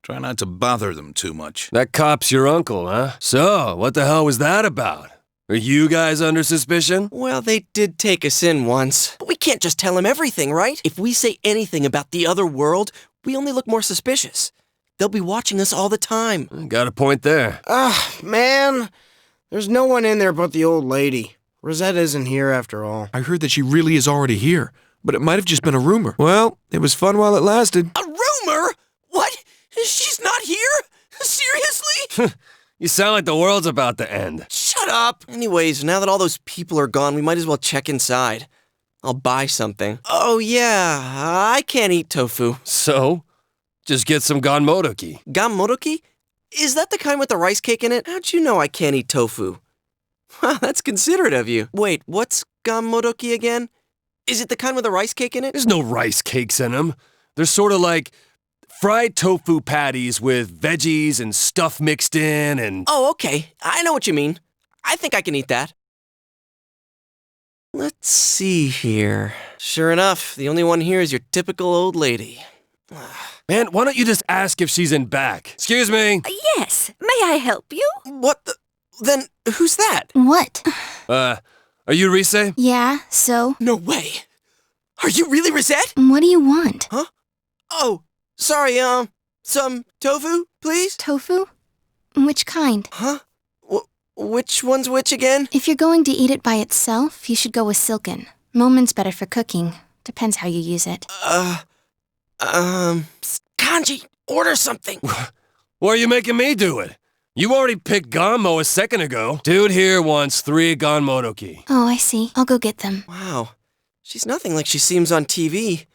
Try not to bother them too much. That cop's your uncle, huh? So, what the hell was that about? Are you guys under suspicion? Well, they did take us in once. But we can't just tell them everything, right? If we say anything about the other world, we only look more suspicious. They'll be watching us all the time. Got a point there. Man. There's no one in there but the old lady. Rosetta isn't here after all. I heard that she really is already here, but it might have just been a rumor. Well, it was fun while it lasted. A rumor? What? She's not here? Seriously? You sound like the world's about to end. Shut up! Anyways, now that all those people are gone, we might as well check inside. I'll buy something. Oh yeah, I can't eat tofu. So? Just get some ganmodoki. Ganmodoki? Is that the kind with the rice cake in it? How'd you know I can't eat tofu? Wow, that's considerate of you. Wait, what's ganmodoki again? Is it the kind with the rice cake in it? There's no rice cakes in them. They're sort of like fried tofu patties with veggies and stuff mixed in and... Oh, okay. I know what you mean. I think I can eat that. Let's see here. Sure enough, the only one here is your typical old lady. Man, why don't you just ask if she's in back? Excuse me? Yes. May I help you? What the... Then, who's that? What? Are you Rise? Yeah, so? No way. Are you really Rosette? What do you want? Huh? Oh, sorry, some tofu, please? Tofu? Which kind? Huh? Which one's which again? If you're going to eat it by itself, you should go with silken. Momen's better for cooking. Depends how you use it. Kanji, order something. Why are you making me do it? You already picked Ganmo a second ago. Dude here wants 3 ganmodoki. Oh, I see. I'll go get them. Wow. She's nothing like she seems on TV.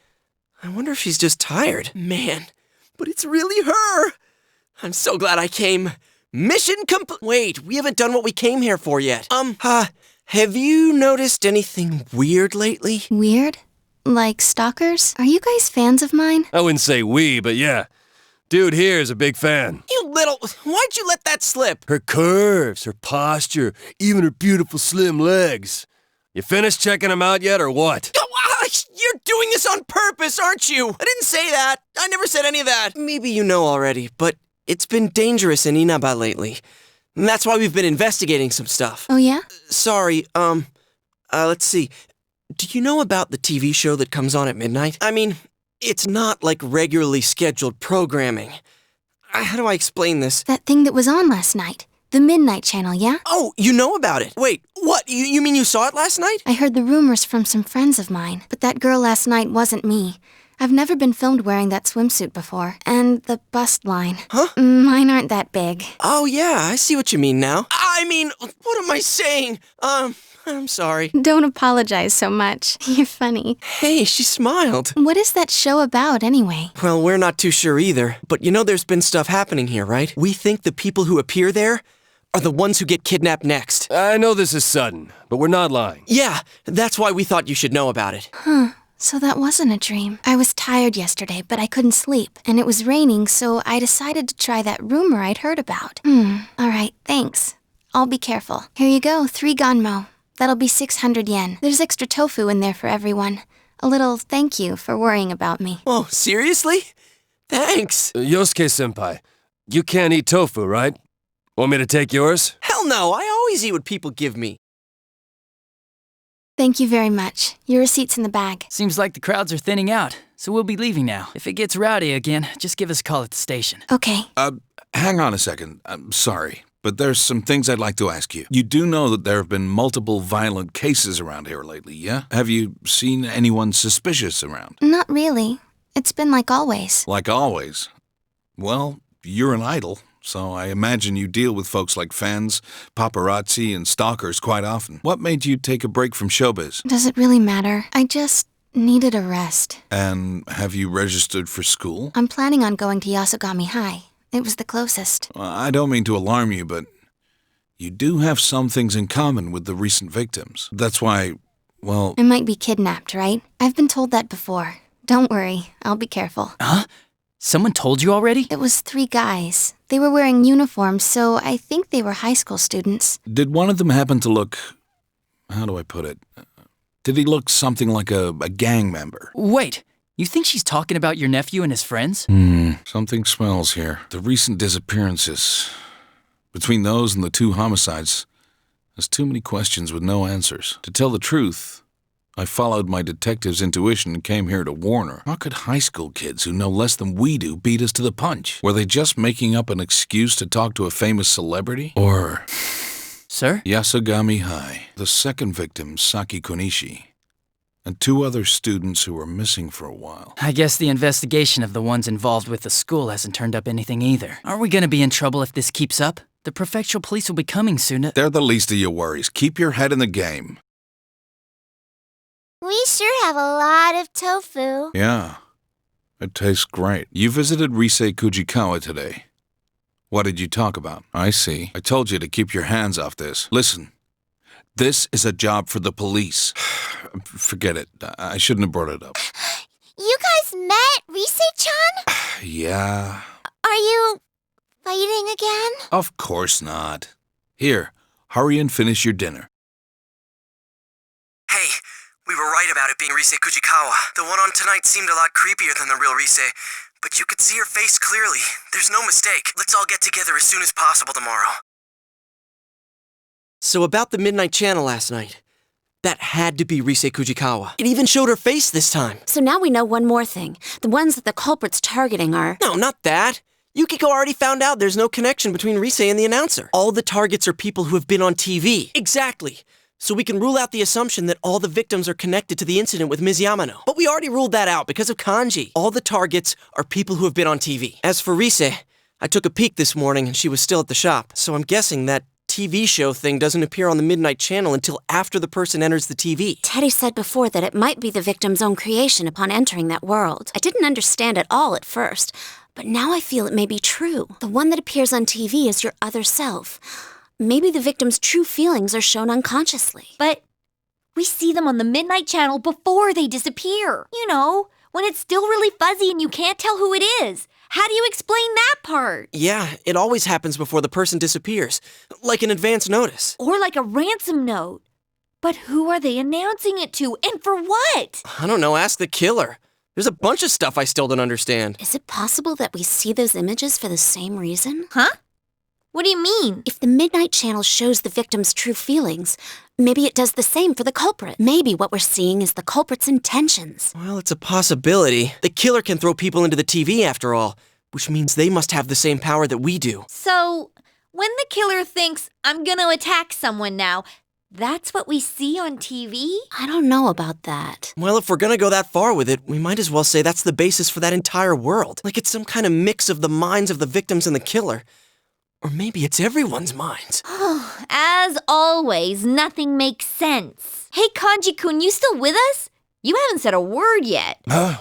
I wonder if she's just tired. Man, but it's really her. I'm so glad I came. Mission complete. Wait, we haven't done what we came here for yet. Have you noticed anything weird lately? Weird? Like stalkers? Are you guys fans of mine? I wouldn't say we, but yeah. Dude here's a big fan. You little... Why'd you let that slip? Her curves, her posture, even her beautiful slim legs. You finished checking them out yet, or what? You're doing this on purpose, aren't you? I didn't say that. I never said any of that. Maybe you know already, but it's been dangerous in Inaba lately. And that's why we've been investigating some stuff. Oh, yeah? Sorry, let's see. Do you know about the TV show that comes on at midnight? I mean, it's not like regularly scheduled programming. How do I explain this? That thing that was on last night. The Midnight Channel, yeah? Oh, you know about it. Wait, what? You mean you saw it last night? I heard the rumors from some friends of mine, but that girl last night wasn't me. I've never been filmed wearing that swimsuit before. And the bust line. Huh? Mine aren't that big. Oh, yeah, I see what you mean now. I mean, what am I saying? I'm sorry. Don't apologize so much. You're funny. Hey, she smiled. What is that show about, anyway? Well, we're not too sure either. But you know there's been stuff happening here, right? We think the people who appear there are the ones who get kidnapped next. I know this is sudden, but we're not lying. Yeah, that's why we thought you should know about it. Huh. So that wasn't a dream. I was tired yesterday, but I couldn't sleep. And it was raining, so I decided to try that rumor I'd heard about. All right, thanks. I'll be careful. Here you go, 3 ganmo. That'll be 600 yen. There's extra tofu in there for everyone. A little thank you for worrying about me. Oh, seriously? Thanks. Yosuke-senpai, you can't eat tofu, right? Want me to take yours? Hell no, I always eat what people give me. Thank you very much. Your receipt's in the bag. Seems like the crowds are thinning out, so we'll be leaving now. If it gets rowdy again, just give us a call at the station. Okay. Hang on a second. I'm sorry, but there's some things I'd like to ask you. You do know that there have been multiple violent cases around here lately, yeah? Have you seen anyone suspicious around? Not really. It's been like always. Like always? Well, you're an idol. So I imagine you deal with folks like fans, paparazzi, and stalkers quite often. What made you take a break from showbiz? Does it really matter? I just needed a rest. And have you registered for school? I'm planning on going to Yasogami High. It was the closest. I don't mean to alarm you, but you do have some things in common with the recent victims. That's why, well... I might be kidnapped, right? I've been told that before. Don't worry, I'll be careful. Huh? Someone told you already? It was 3 guys. They were wearing uniforms, so I think they were high school students. Did one of them happen to look... How do I put it? Did he look something like a gang member? Wait, you think she's talking about your nephew and his friends? Something smells here. The recent disappearances. Between those and the 2 homicides, there's too many questions with no answers. To tell the truth, I followed my detective's intuition and came here to warn her. How could high school kids who know less than we do beat us to the punch? Were they just making up an excuse to talk to a famous celebrity? Or... Sir? Yasogami High, the second victim, Saki Konishi, and 2 other students who were missing for a while. I guess the investigation of the ones involved with the school hasn't turned up anything either. Are we gonna be in trouble if this keeps up? The prefectural police will be coming soon. They're the least of your worries. Keep your head in the game. We sure have a lot of tofu. Yeah, it tastes great. You visited Rise Kujikawa today. What did you talk about? I see. I told you to keep your hands off this. Listen, this is a job for the police. Forget it. I shouldn't have brought it up. You guys met Rise-chan? Yeah. Are you fighting again? Of course not. Here, hurry and finish your dinner. Hey, we were right about it being Rise Kujikawa. The one on tonight seemed a lot creepier than the real Rise, but you could see her face clearly. There's no mistake. Let's all get together as soon as possible tomorrow. So about the Midnight Channel last night. That had to be Rise Kujikawa. It even showed her face this time. So now we know one more thing. The ones that the culprit's targeting are... No, not that. Yukiko already found out there's no connection between Rise and the announcer. All the targets are people who have been on TV. Exactly. So we can rule out the assumption that all the victims are connected to the incident with Ms. Yamano. But we already ruled that out because of Kanji. All the targets are people who have been on TV. As for Rise, I took a peek this morning and she was still at the shop. So I'm guessing that TV show thing doesn't appear on the Midnight Channel until after the person enters the TV. Teddy said before that it might be the victim's own creation upon entering that world. I didn't understand it all at first, but now I feel it may be true. The one that appears on TV is your other self. Maybe the victim's true feelings are shown unconsciously. But we see them on the Midnight Channel before they disappear. You know, when it's still really fuzzy and you can't tell who it is. How do you explain that part? Yeah, it always happens before the person disappears. Like an advance notice. Or like a ransom note. But who are they announcing it to, and for what? I don't know, ask the killer. There's a bunch of stuff I still don't understand. Is it possible that we see those images for the same reason? Huh? What do you mean? If the Midnight Channel shows the victim's true feelings, maybe it does the same for the culprit. Maybe what we're seeing is the culprit's intentions. Well, it's a possibility. The killer can throw people into the TV after all, which means they must have the same power that we do. So, when the killer thinks, I'm gonna attack someone now, that's what we see on TV? I don't know about that. Well, if we're gonna go that far with it, we might as well say that's the basis for that entire world. Like it's some kind of mix of the minds of the victims and the killer. Or maybe it's everyone's minds. As always, nothing makes sense. Hey, Kanji-kun, you still with us? You haven't said a word yet. You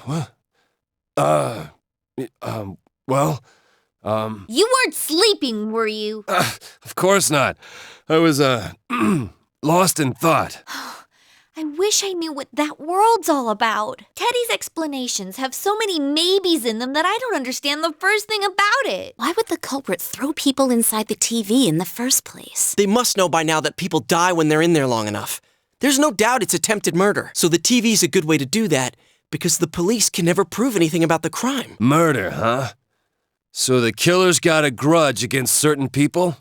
weren't sleeping, were you? Of course not. I was, lost in thought. I wish I knew what that world's all about. Teddy's explanations have so many maybes in them that I don't understand the first thing about it. Why would the culprit throw people inside the TV in the first place? They must know by now that people die when they're in there long enough. There's no doubt it's attempted murder. So the TV's a good way to do that, because the police can never prove anything about the crime. Murder, huh? So the killer's got a grudge against certain people?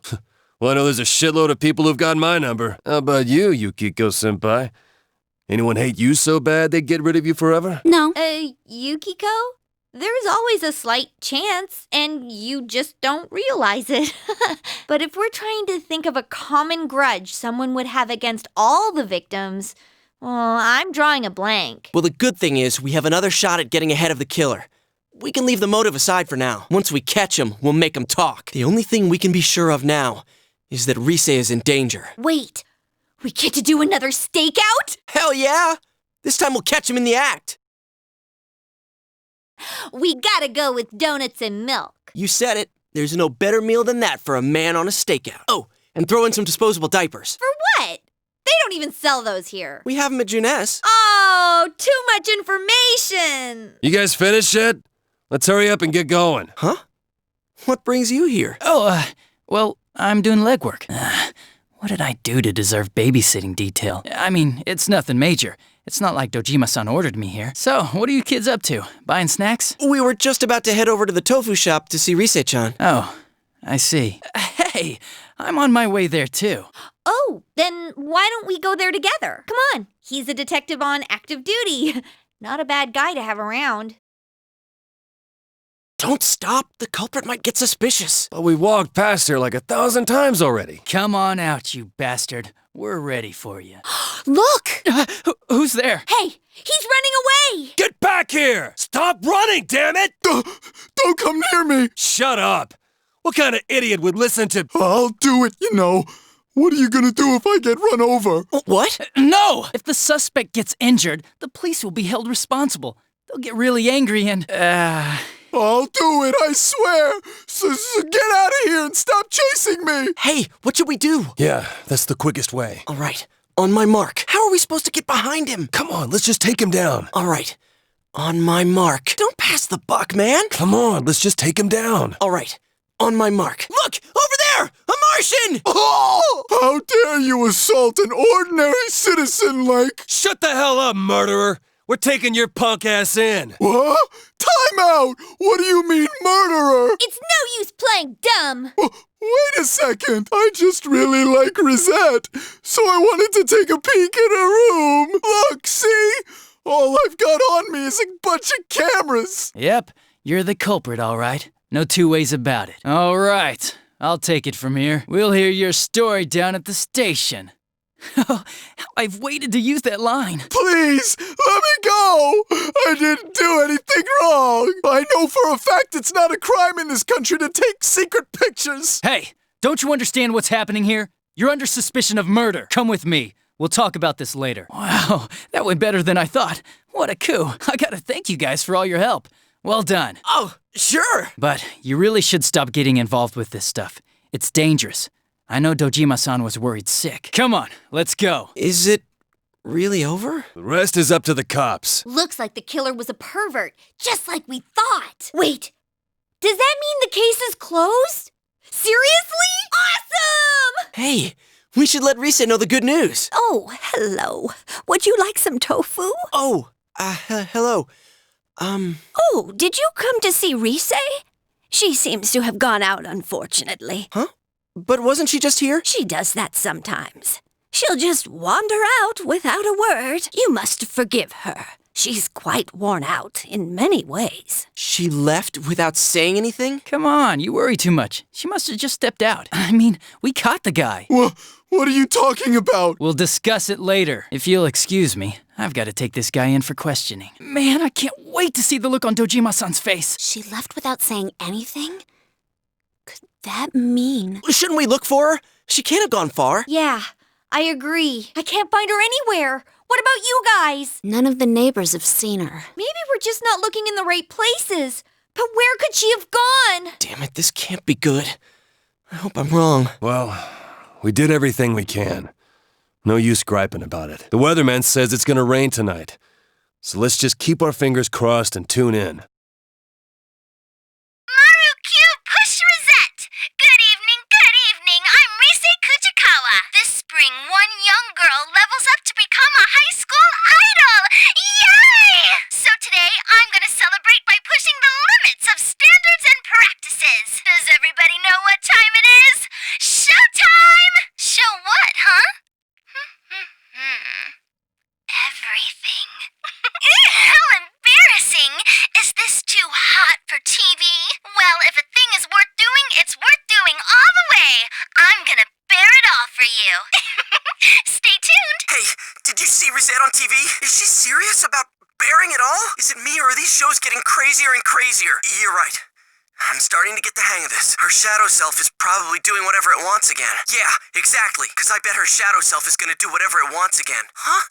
Well, I know there's a shitload of people who've got my number. How about you, Yukiko-senpai? Anyone hate you so bad they'd get rid of you forever? No. Yukiko? There's always a slight chance, and you just don't realize it. But if we're trying to think of a common grudge someone would have against all the victims, well, I'm drawing a blank. Well, the good thing is we have another shot at getting ahead of the killer. We can leave the motive aside for now. Once we catch him, we'll make him talk. The only thing we can be sure of now is that Rise is in danger. Wait, we get to do another stakeout? Hell yeah! This time we'll catch him in the act. We gotta go with donuts and milk. You said it. There's no better meal than that for a man on a stakeout. Oh, and throw in some disposable diapers. For what? They don't even sell those here. We have them at Juness. Oh, too much information. You guys finished yet? Let's hurry up and get going. Huh? What brings you here? Well, I'm doing legwork. What did I do to deserve babysitting detail? I mean, it's nothing major. It's not like Dojima-san ordered me here. So, what are you kids up to? Buying snacks? We were just about to head over to the tofu shop to see Rise-chan. Oh, I see. Hey, I'm on my way there too. Oh, then why don't we go there together? Come on, he's a detective on active duty. Not a bad guy to have around. Don't stop. The culprit might get suspicious. But we walked past here like 1,000 times already. Come on out, you bastard. We're ready for you. Look! Who's there? Hey, he's running away! Get back here! Stop running, damn it! Don't come near me! Shut up! What kind of idiot would listen to... I'll do it, you know. What are you gonna do if I get run over? What? No! If the suspect gets injured, the police will be held responsible. They'll get really angry and, I'll do it, I swear! So get out of here and stop chasing me! Hey, what should we do? Yeah, that's the quickest way. All right, on my mark. How are we supposed to get behind him? Come on, let's just take him down. All right, on my mark. Don't pass the buck, man. Come on, let's just take him down. All right, on my mark. Look, over there! A Martian! Oh! How dare you assault an ordinary citizen like... Shut the hell up, murderer! We're taking your punk ass in. What? Time out! What do you mean, murderer? It's no use playing dumb. Wait a second. I just really like Rosette, so I wanted to take a peek in her room. Look, see? All I've got on me is a bunch of cameras. Yep, you're the culprit, all right. No two ways about it. All right, I'll take it from here. We'll hear your story down at the station. I've waited to use that line. Please, let me go! I didn't do anything wrong! I know for a fact it's not a crime in this country to take secret pictures! Hey, don't you understand what's happening here? You're under suspicion of murder. Come with me. We'll talk about this later. Wow, that went better than I thought. What a coup. I gotta thank you guys for all your help. Well done. Oh, sure. But you really should stop getting involved with this stuff. It's dangerous. I know Dojima-san was worried sick. Come on, let's go. Is it really over? The rest is up to the cops. Looks like the killer was a pervert, just like we thought. Wait, does that mean the case is closed? Seriously? Awesome! Hey, we should let Risa know the good news. Oh, hello. Would you like some tofu? Oh, hello. Oh, did you come to see Rise? She seems to have gone out, unfortunately. Huh? But wasn't she just here? She does that sometimes. She'll just wander out without a word. You must forgive her. She's quite worn out in many ways. She left without saying anything? Come on, you worry too much. She must have just stepped out. I mean, we caught the guy. What are you talking about? We'll discuss it later. If you'll excuse me, I've got to take this guy in for questioning. Man, I can't wait to see the look on Dojima-san's face. She left without saying anything? Could that mean... Shouldn't we look for her? She can't have gone far. Yeah, I agree. I can't find her anywhere. What about you guys? None of the neighbors have seen her. Maybe we're just not looking in the right places. But where could she have gone? Damn it, this can't be good. I hope I'm wrong. Well, we did everything we can. No use griping about it. The weatherman says it's gonna rain tonight. So let's just keep our fingers crossed and tune in. Maru-cube, push Rosette! Good evening, I'm Rise Kujikawa. This spring, one young girl levels up to become a high school idol! Yay! So today, I'm gonna celebrate by pushing the limits of standards and practices. Does everybody know what time it is? Showtime! Show what, huh? Everything. How embarrassing! Is this too hot for TV? Well, if a thing is worth doing, it's worth doing all the way. I'm gonna bear it all for you. Stay tuned. Hey, did you see Rosette on TV? Is she serious about bearing it all? Is it me or are these shows getting crazier and crazier? You're right. I'm starting to get the hang of this. Her shadow self is probably doing whatever it wants again. Yeah, exactly. Because I bet her shadow self is going to do whatever it wants again. Huh?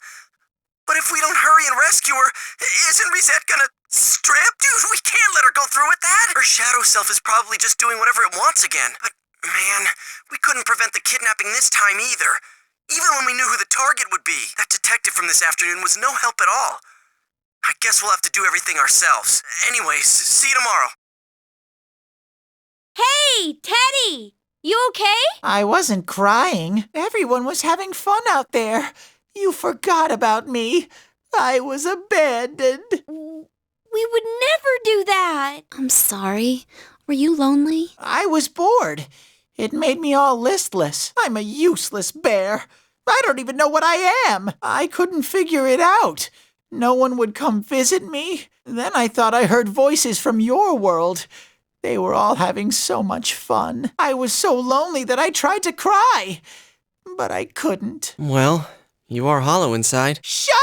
But if we don't hurry and rescue her, isn't Rosette going to strip? Dude, we can't let her go through with that. Her shadow self is probably just doing whatever it wants again. But, man, we couldn't prevent the kidnapping this time either. Even when we knew who the target would be. That detective from this afternoon was no help at all. I guess we'll have to do everything ourselves. Anyways, see you tomorrow. Hey, Teddy! You okay? I wasn't crying. Everyone was having fun out there. You forgot about me. I was abandoned. We would never do that. I'm sorry. Were you lonely? I was bored. It made me all listless. I'm a useless bear. I don't even know what I am. I couldn't figure it out. No one would come visit me. Then I thought I heard voices from your world. They were all having so much fun. I was so lonely that I tried to cry, but I couldn't. Well, you are hollow inside. Shut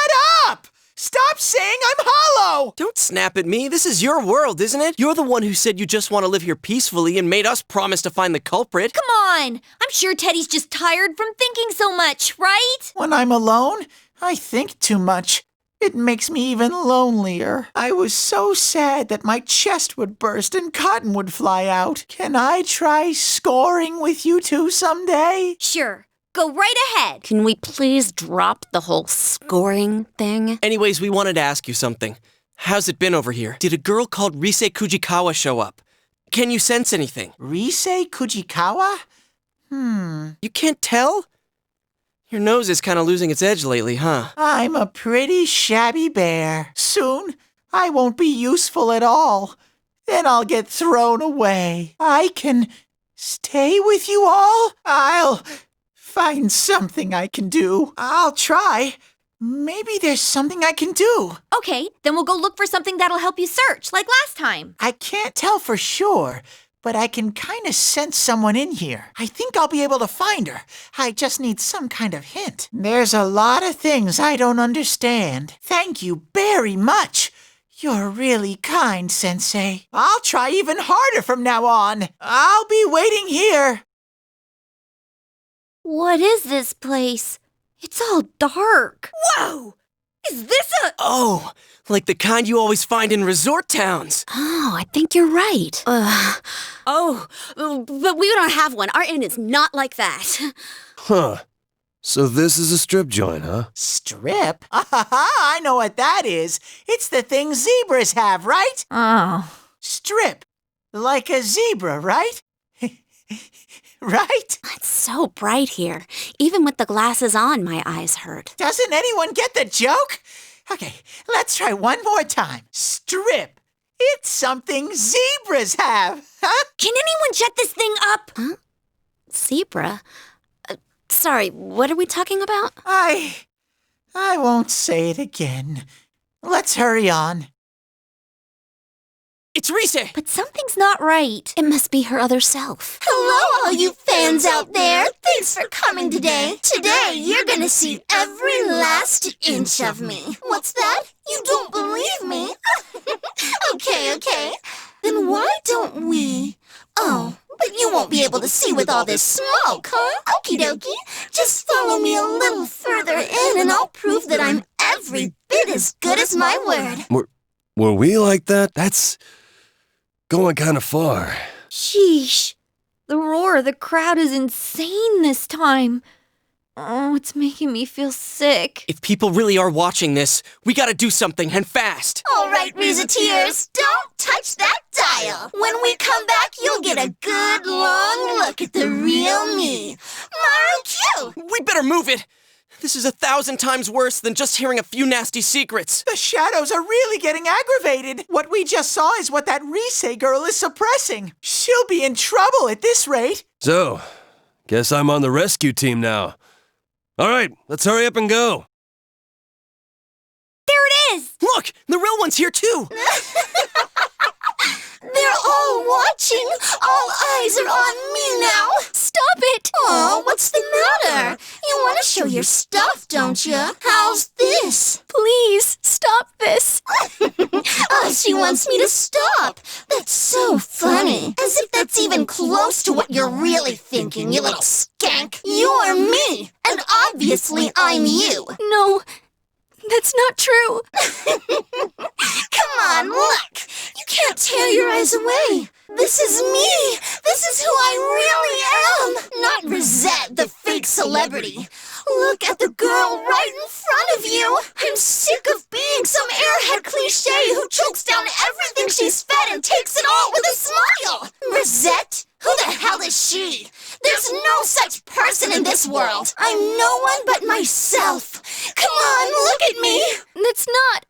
up! Stop saying I'm hollow! Don't snap at me. This is your world, isn't it? You're the one who said you just want to live here peacefully and made us promise to find the culprit. Come on! I'm sure Teddy's just tired from thinking so much, right? When I'm alone, I think too much. It makes me even lonelier. I was so sad that my chest would burst and cotton would fly out. Can I try scoring with you two someday? Sure. Go right ahead. Can we please drop the whole scoring thing? Anyways, we wanted to ask you something. How's it been over here? Did a girl called Rise Kujikawa show up? Can you sense anything? Rise Kujikawa? You can't tell? Your nose is kind of losing its edge lately, huh? I'm a pretty shabby bear. Soon, I won't be useful at all. Then I'll get thrown away. I can stay with you all? I'll find something I can do. I'll try. Maybe there's something I can do. Okay, then we'll go look for something that'll help you search, like last time. I can't tell for sure, but I can kind of sense someone in here. I think I'll be able to find her. I just need some kind of hint. There's a lot of things I don't understand. Thank you very much. You're really kind, Sensei. I'll try even harder from now on. I'll be waiting here. What is this place? It's all dark. Whoa! Is this a... Oh, like the kind you always find in resort towns. Oh, I think you're right. Oh, but we don't have one. Our inn is not like that. Huh. So this is a strip joint, huh? Strip? I know what that is. It's the thing zebras have, right? Oh. Strip. Like a zebra, right? Right? It's so bright here. Even with the glasses on, my eyes hurt. Doesn't anyone get the joke? Okay, let's try one more time. Strip. It's something zebras have, huh? Can anyone shut this thing up? Huh? Zebra? Sorry, what are we talking about? I won't say it again. Let's hurry on. It's Rise! But something's not right. It must be her other self. Hello, all you fans out there. Thanks for coming today. Today, you're gonna see every last inch of me. What's that? You don't believe me? Okay. Then why don't we? Oh, but you won't be able to see with all this smoke, huh? Okie dokie. Just follow me a little further in and I'll prove that I'm every bit as good as my word. Were we like that? That's going kind of far. Sheesh. The roar of the crowd is insane this time. Oh, it's making me feel sick. If people really are watching this, we gotta do something, and fast. All right, Rizeteers, don't touch that dial. When we come back, you'll get a good long look at the real me. Maru Q! We better move it. This is 1,000 times worse than just hearing a few nasty secrets. The shadows are really getting aggravated. What we just saw is what that Rise girl is suppressing. She'll be in trouble at this rate. So, guess I'm on the rescue team now. All right, let's hurry up and go. There it is! Look, the real one's here too. They're all watching. All eyes are on me now. Stop it! Oh, what's the matter? You want to show your stuff, don't you? How's this? Please, stop this. Oh, she wants me to stop. That's so funny. As if that's even close to what you're really thinking, you little skank. You're me, and obviously I'm you. No, that's not true. Come on, look. You can't tear your eyes away. This is me. This is who I really am. Not Rosette, the fake celebrity. Look at the girl right in front of you. I'm sick of being some airhead cliche who chokes down everything she's fed and takes it all with a smile. Rosette? Who the hell is she? There's no such person in this world. I'm no one but myself. Come on, look at me. That's not.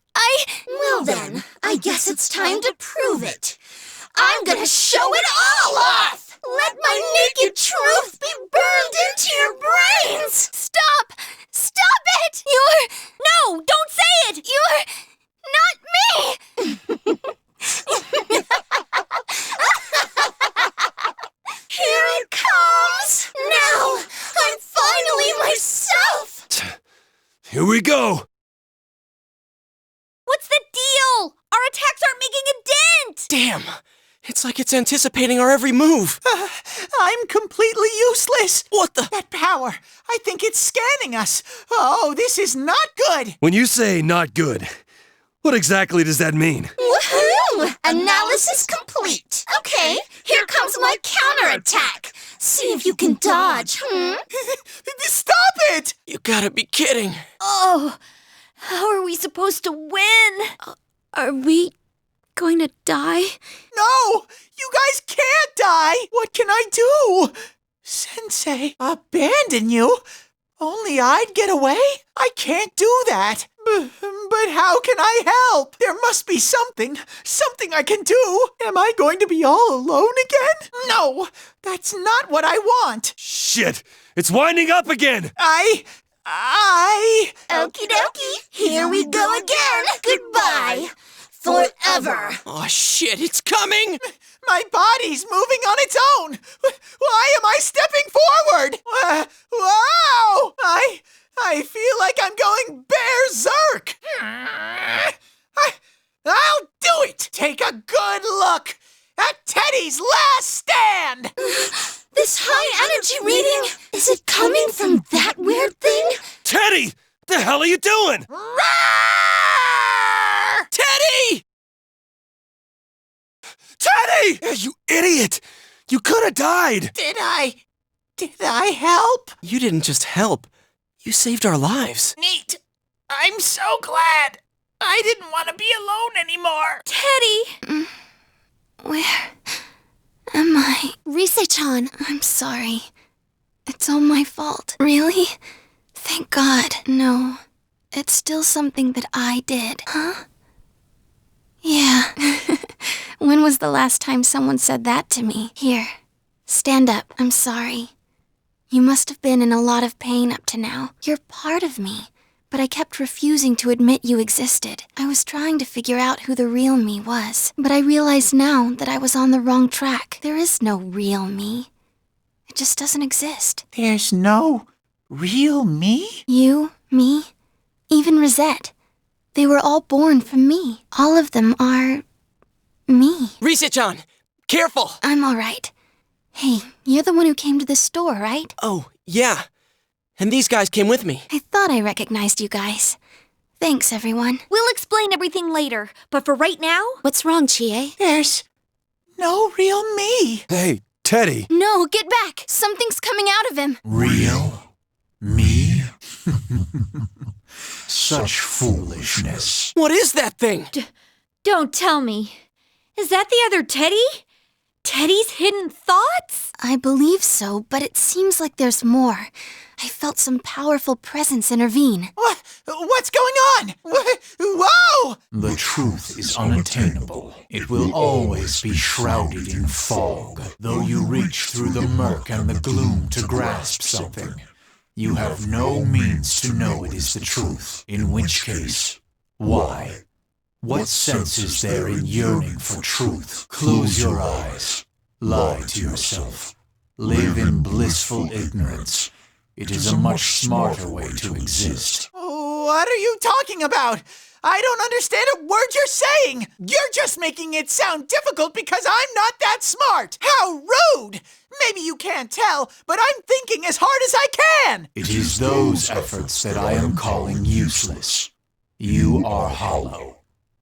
Well then, I guess it's time to prove it. I'm gonna show it all off! Let my naked truth be burned into your brains! Stop! Stop it! No, don't say it! You're not me! Here it comes! Now, I'm finally myself! Here we go. it! Damn! It's like it's anticipating our every move. I'm completely useless. What the? That power. I think it's scanning us. Oh, this is not good. When you say not good, what exactly does that mean? Woohoo! Analysis complete. Okay, here comes my counterattack. See if you can dodge, Stop it! You gotta be kidding. Oh, how are we supposed to win? Are we going to die? No! You guys can't die! What can I do? Sensei, abandon you? Only I'd get away? I can't do that. But how can I help? There must be something I can do. Am I going to be all alone again? No, that's not what I want. Shit! It's winding up again! Okie dokie, here we go again. Goodbye. Forever. Oh shit, it's coming! My body's moving on its own. Why am I stepping forward? Wow! I feel like I'm going berserk. I'll do it. Take a good look at Teddy's last stand. This high energy reading, is it coming from that weird thing? Teddy! The hell are you doing? Teddy! Teddy! You idiot! You could have died! Did I help? You didn't just help. You saved our lives. Neat. I'm so glad. I didn't want to be alone anymore. Teddy! Where am I? Rise-chan. I'm sorry. It's all my fault. Really? Thank God. No. It's still something that I did. Huh? Yeah. When was the last time someone said that to me? Here. Stand up. I'm sorry. You must have been in a lot of pain up to now. You're part of me. But I kept refusing to admit you existed. I was trying to figure out who the real me was. But I realize now that I was on the wrong track. There is no real me. It just doesn't exist. There's no real me? You, me, even Rosette. They were all born from me. All of them are me. Rise-chan, careful! I'm all right. Hey, you're the one who came to the store, right? Oh, yeah. And these guys came with me. I thought I recognized you guys. Thanks, everyone. We'll explain everything later, but for right now... What's wrong, Chie? There's no real me. Hey, Teddy. No, get back! Something's coming out of him. Real me? Such foolishness. What is that thing? Don't tell me. Is that the other Teddy? Teddy's hidden thoughts? I believe so, but it seems like there's more. I felt some powerful presence intervene. What's going on? Whoa! The truth is unattainable. It will always be shrouded in fog. Though you reach through the murk and the gloom to grasp something, you have no means to know it is the truth. In which case, why? What sense is there in yearning for truth? Close your eyes. Lie to yourself. Live in blissful ignorance. It is a much smarter way to exist. What are you talking about? I don't understand a word you're saying. You're just making it sound difficult because I'm not that smart. How rude! Maybe you can't tell, but I'm thinking as hard as I can. It is those efforts that I am calling useless. You are hollow,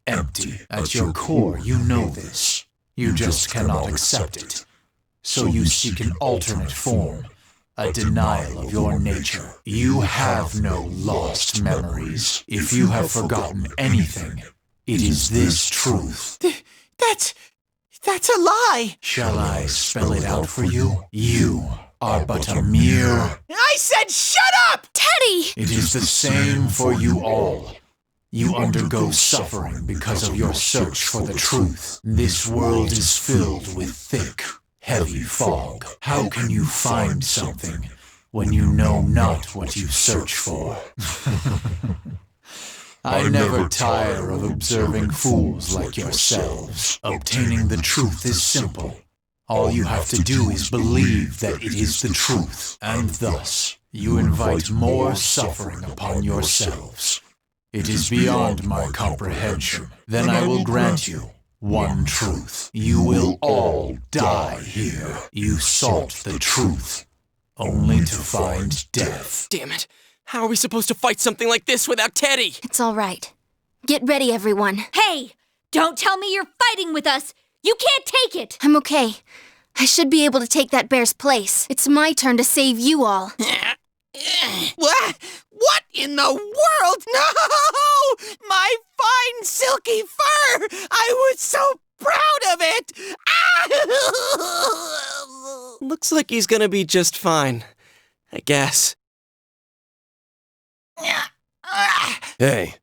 empty. At your core, you know this. You just cannot accept it. So you seek an alternate form, a denial of your nature. You have no lost memories. If you have forgotten anything, it is this truth. That's a lie. Shall I spell it out for you? You are but a mere... I said shut up! Teddy! It is the same for you all. You undergo suffering because of your search for the truth. This world is filled with thick, heavy fog. How can you find something when you know not what you search for? I never tire of observing fools like yourselves. Obtaining the truth is simple. All you have to do is believe that it is the truth, and thus you invite more suffering upon yourselves. It is beyond my comprehension. Then I will grant you one truth. You will all die here. You sought the truth, only to find death. Damn it. How are we supposed to fight something like this without Teddy? It's all right. Get ready, everyone. Hey, don't tell me you're fighting with us. You can't take it. I'm okay. I should be able to take that bear's place. It's my turn to save you all. What in the world? No! My fine silky fur! I was so proud of it! Looks like he's gonna be just fine, I guess. Hey,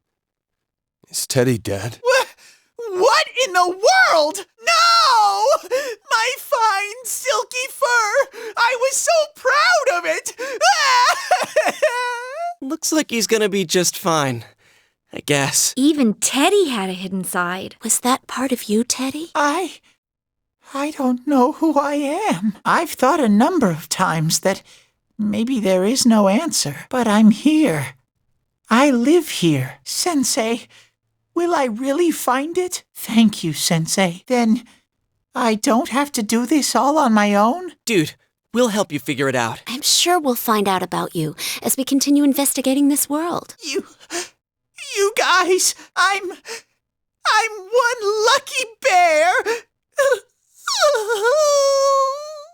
is Teddy dead? What in the world? No! My fine silky fur! I was so proud of it! Looks like he's gonna be just fine, I guess. Even Teddy had a hidden side. Was that part of you, Teddy? I don't know who I am. I've thought a number of times that maybe there is no answer, but I'm here. I live here. Sensei, will I really find it? Thank you, Sensei. Then I don't have to do this all on my own? Dude, we'll help you figure it out. I'm sure we'll find out about you as we continue investigating this world. You guys, I'm one lucky bear.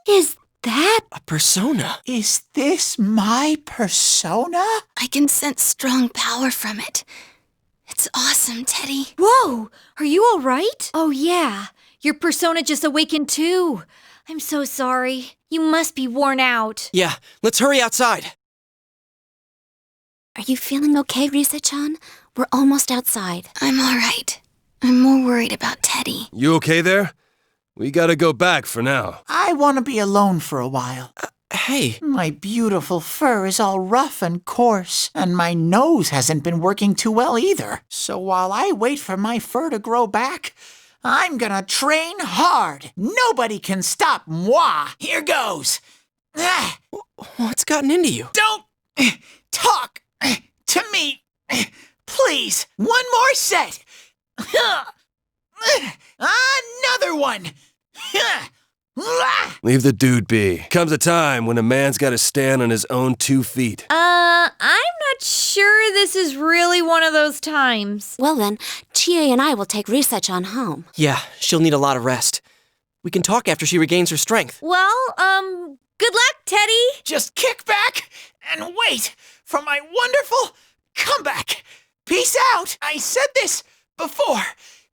Is that a persona? Is this my persona? I can sense strong power from it. It's awesome, Teddy. Whoa! Are you all right? Oh, yeah. Your persona just awakened too. I'm so sorry. You must be worn out. Yeah, let's hurry outside. Are you feeling okay, Risa-chan? We're almost outside. I'm all right. I'm more worried about Teddy. You okay there? We gotta go back for now. I want to be alone for a while. Hey. My beautiful fur is all rough and coarse, and my nose hasn't been working too well either. So while I wait for my fur to grow back, I'm gonna train hard. Nobody can stop moi. Here goes. What's gotten into you? Don't talk to me. Please, one more set. Another one. Leave the dude be. Comes a time when a man's gotta stand on his own 2 feet. I'm not sure this is really one of those times. Well then, Chie and I will take Risa-chan home. Yeah, she'll need a lot of rest. We can talk after she regains her strength. Well, good luck, Teddy. Just kick back and wait for my wonderful comeback. Peace out. I said this before,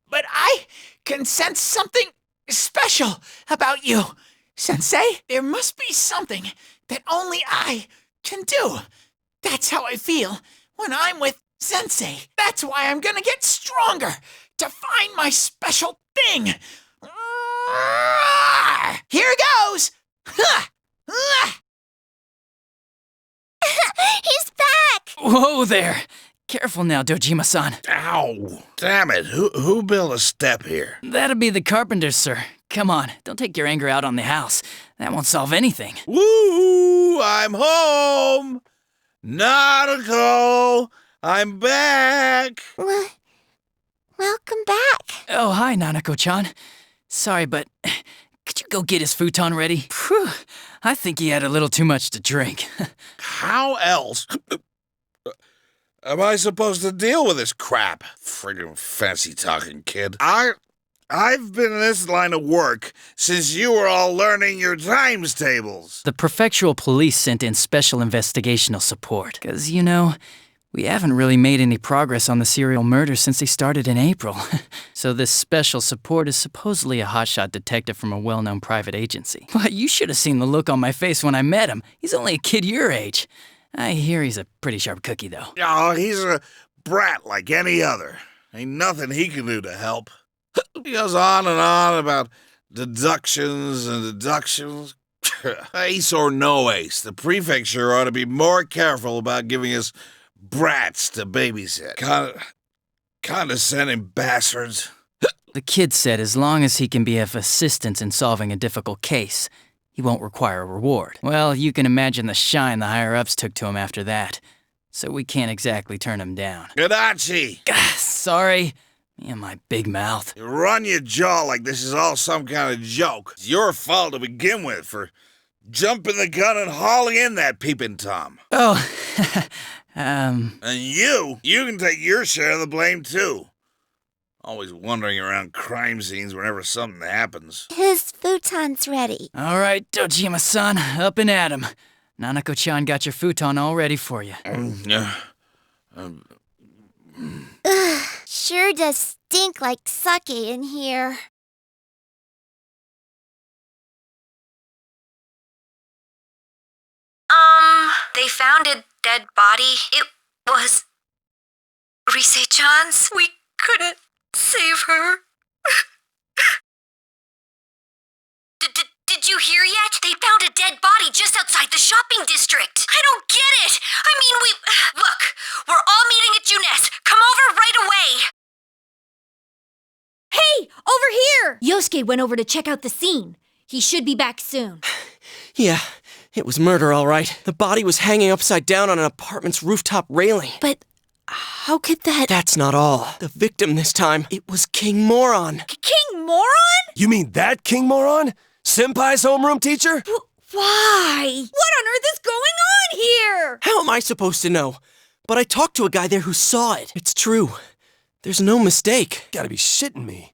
but I can sense something special about you. Sensei, there must be something that only I can do. That's how I feel when I'm with Sensei. That's why I'm gonna get stronger to find my special thing. Here goes. He's back! Whoa there! Careful now, Dojima-san. Ow! Damn it, who built a step here? That'd be the carpenters, sir. Come on, don't take your anger out on the house. That won't solve anything. Woo! I'm home! Naruto! I'm back! Welcome back. Oh, hi, Nanako-chan. Sorry, but could you go get his futon ready? Phew, I think he had a little too much to drink. How else am I supposed to deal with this crap? Friggin' fancy-talking kid. I've been in this line of work since you were all learning your times tables. The prefectural police sent in special investigational support. 'Cause, you know, we haven't really made any progress on the serial murder since they started in April. So this special support is supposedly a hotshot detective from a well-known private agency. Well, you should have seen the look on my face when I met him. He's only a kid your age. I hear he's a pretty sharp cookie, though. Oh, he's a brat like any other. Ain't nothing he can do to help. He goes on and on about deductions and deductions. Ace or no ace, the prefecture ought to be more careful about giving us brats to babysit. Condescending bastards. The kid said as long as he can be of assistance in solving a difficult case, he won't require a reward. Well, you can imagine the shine the higher-ups took to him after that. So we can't exactly turn him down. Gadachi! Sorry. Me and my big mouth. You run your jaw like this is all some kind of joke. It's your fault to begin with for jumping the gun and hauling in that peeping Tom. Oh, And you can take your share of the blame too. Always wandering around crime scenes whenever something happens. His futon's ready. All right, Dojima-san, up and at 'em. Nanako-chan got your futon all ready for you. Ugh, sure does stink like sake in here. They found a dead body. It was Rise-chan's. We couldn't save her. Did you hear yet? They found a dead body just outside the shopping district. I don't get it. I mean, Look, we're all meeting at Junes. Come over right away. Hey, over here! Yosuke went over to check out the scene. He should be back soon. Yeah, it was murder, all right. The body was hanging upside down on an apartment's rooftop railing. But how could that... That's not all. The victim this time, it was King Moron. King Moron? You mean that King Moron? Senpai's homeroom teacher? Why? What on earth is going on here? How am I supposed to know? But I talked to a guy there who saw it. It's true. There's no mistake. Gotta be shitting me.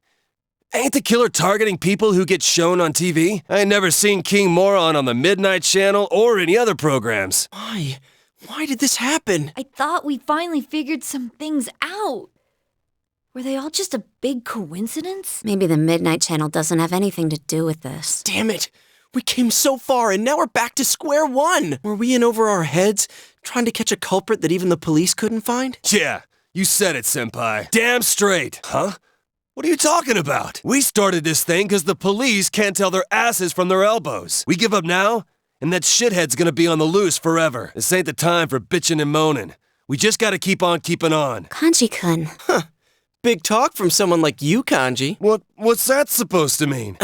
Ain't the killer targeting people who get shown on TV? I ain't never seen King Moron on the Midnight Channel or any other programs. Why? Why did this happen? I thought we finally figured some things out. Were they all just a big coincidence? Maybe the Midnight Channel doesn't have anything to do with this. Damn it! We came so far and now we're back to square one! Were we in over our heads, trying to catch a culprit that even the police couldn't find? Yeah, you said it, Senpai. Damn straight. Huh? What are you talking about? We started this thing because the police can't tell their asses from their elbows. We give up now, and that shithead's gonna be on the loose forever. This ain't the time for bitching and moaning. We just gotta keep on keeping on. Kanji-kun. Huh. Big talk from someone like you, Kanji. What's that supposed to mean?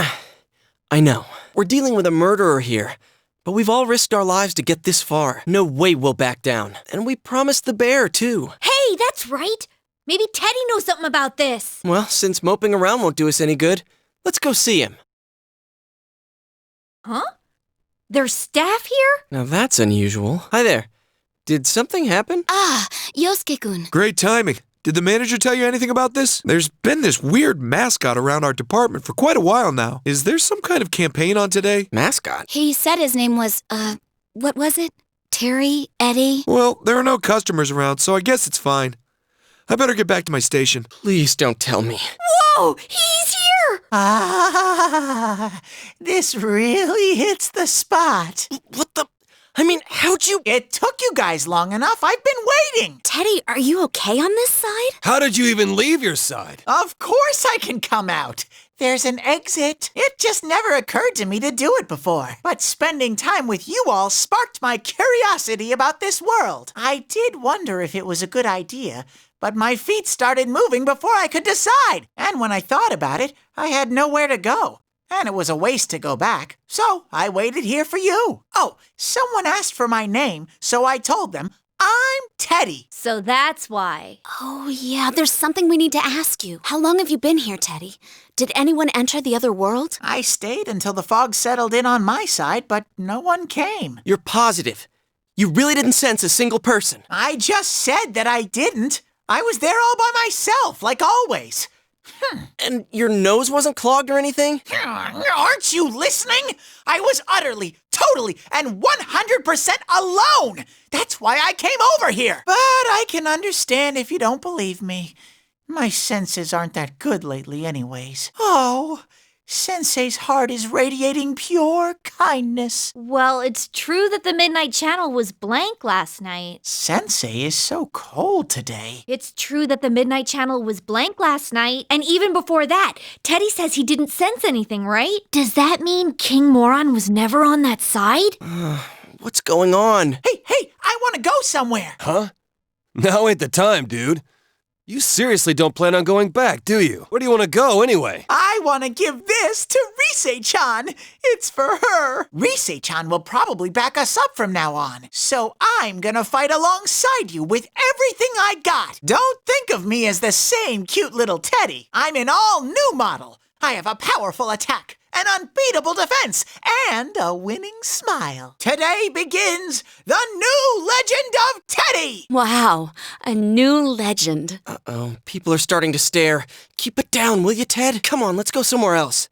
I know. We're dealing with a murderer here, but we've all risked our lives to get this far. No way we'll back down. And we promised the bear, too. Hey, that's right! Maybe Teddy knows something about this. Well, since moping around won't do us any good, let's go see him. Huh? There's staff here? Now that's unusual. Hi there. Did something happen? Ah, Yosuke-kun. Great timing. Did the manager tell you anything about this? There's been this weird mascot around our department for quite a while now. Is there some kind of campaign on today? Mascot? He said his name was, what was it? Terry? Eddie? Well, there are no customers around, so I guess it's fine. I better get back to my station. Please don't tell me. Whoa! He's here! Ah, this really hits the spot. What the? I mean, how'd you? It took you guys long enough. I've been waiting. Teddy, are you okay on this side? How did you even leave your side? Of course I can come out. There's an exit. It just never occurred to me to do it before. But spending time with you all sparked my curiosity about this world. I did wonder if it was a good idea, but my feet started moving before I could decide. And when I thought about it, I had nowhere to go. And it was a waste to go back. So I waited here for you. Oh, someone asked for my name, so I told them, I'm Teddy. So that's why. Oh, yeah, there's something we need to ask you. How long have you been here, Teddy? Did anyone enter the other world? I stayed until the fog settled in on my side, but no one came. You're positive? You really didn't sense a single person? I just said that I didn't. I was there all by myself, like always. And your nose wasn't clogged or anything? Aren't you listening? I was utterly, totally, and 100% alone. That's why I came over here. But I can understand if you don't believe me. My senses aren't that good lately anyways. Oh, Sensei's heart is radiating pure kindness. Well, it's true that the Midnight Channel was blank last night. Sensei is so cold today. It's true that the Midnight Channel was blank last night. And even before that, Teddy says he didn't sense anything, right? Does that mean King Moron was never on that side? What's going on? Hey, I want to go somewhere. Huh? Now ain't the time, dude. You seriously don't plan on going back, do you? Where do you want to go, anyway? I want to give this to Rise-chan. It's for her. Rise-chan will probably back us up from now on. So I'm gonna fight alongside you with everything I got. Don't think of me as the same cute little Teddy. I'm an all-new model. I have a powerful attack, an unbeatable defense, and a winning smile. Today begins the new legend of Teddy! Wow, a new legend. Uh-oh, people are starting to stare. Keep it down, will you, Ted? Come on, let's go somewhere else.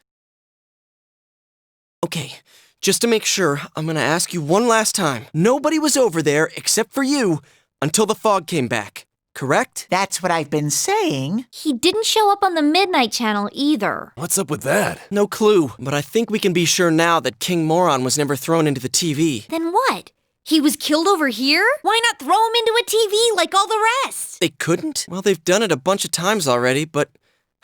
Okay, just to make sure, I'm gonna ask you one last time. Nobody was over there, except for you, until the fog came back. Correct? That's what I've been saying. He didn't show up on the Midnight Channel either. What's up with that? No clue, but I think we can be sure now that King Moron was never thrown into the TV. Then what? He was killed over here? Why not throw him into a TV like all the rest? They couldn't? Well, they've done it a bunch of times already, but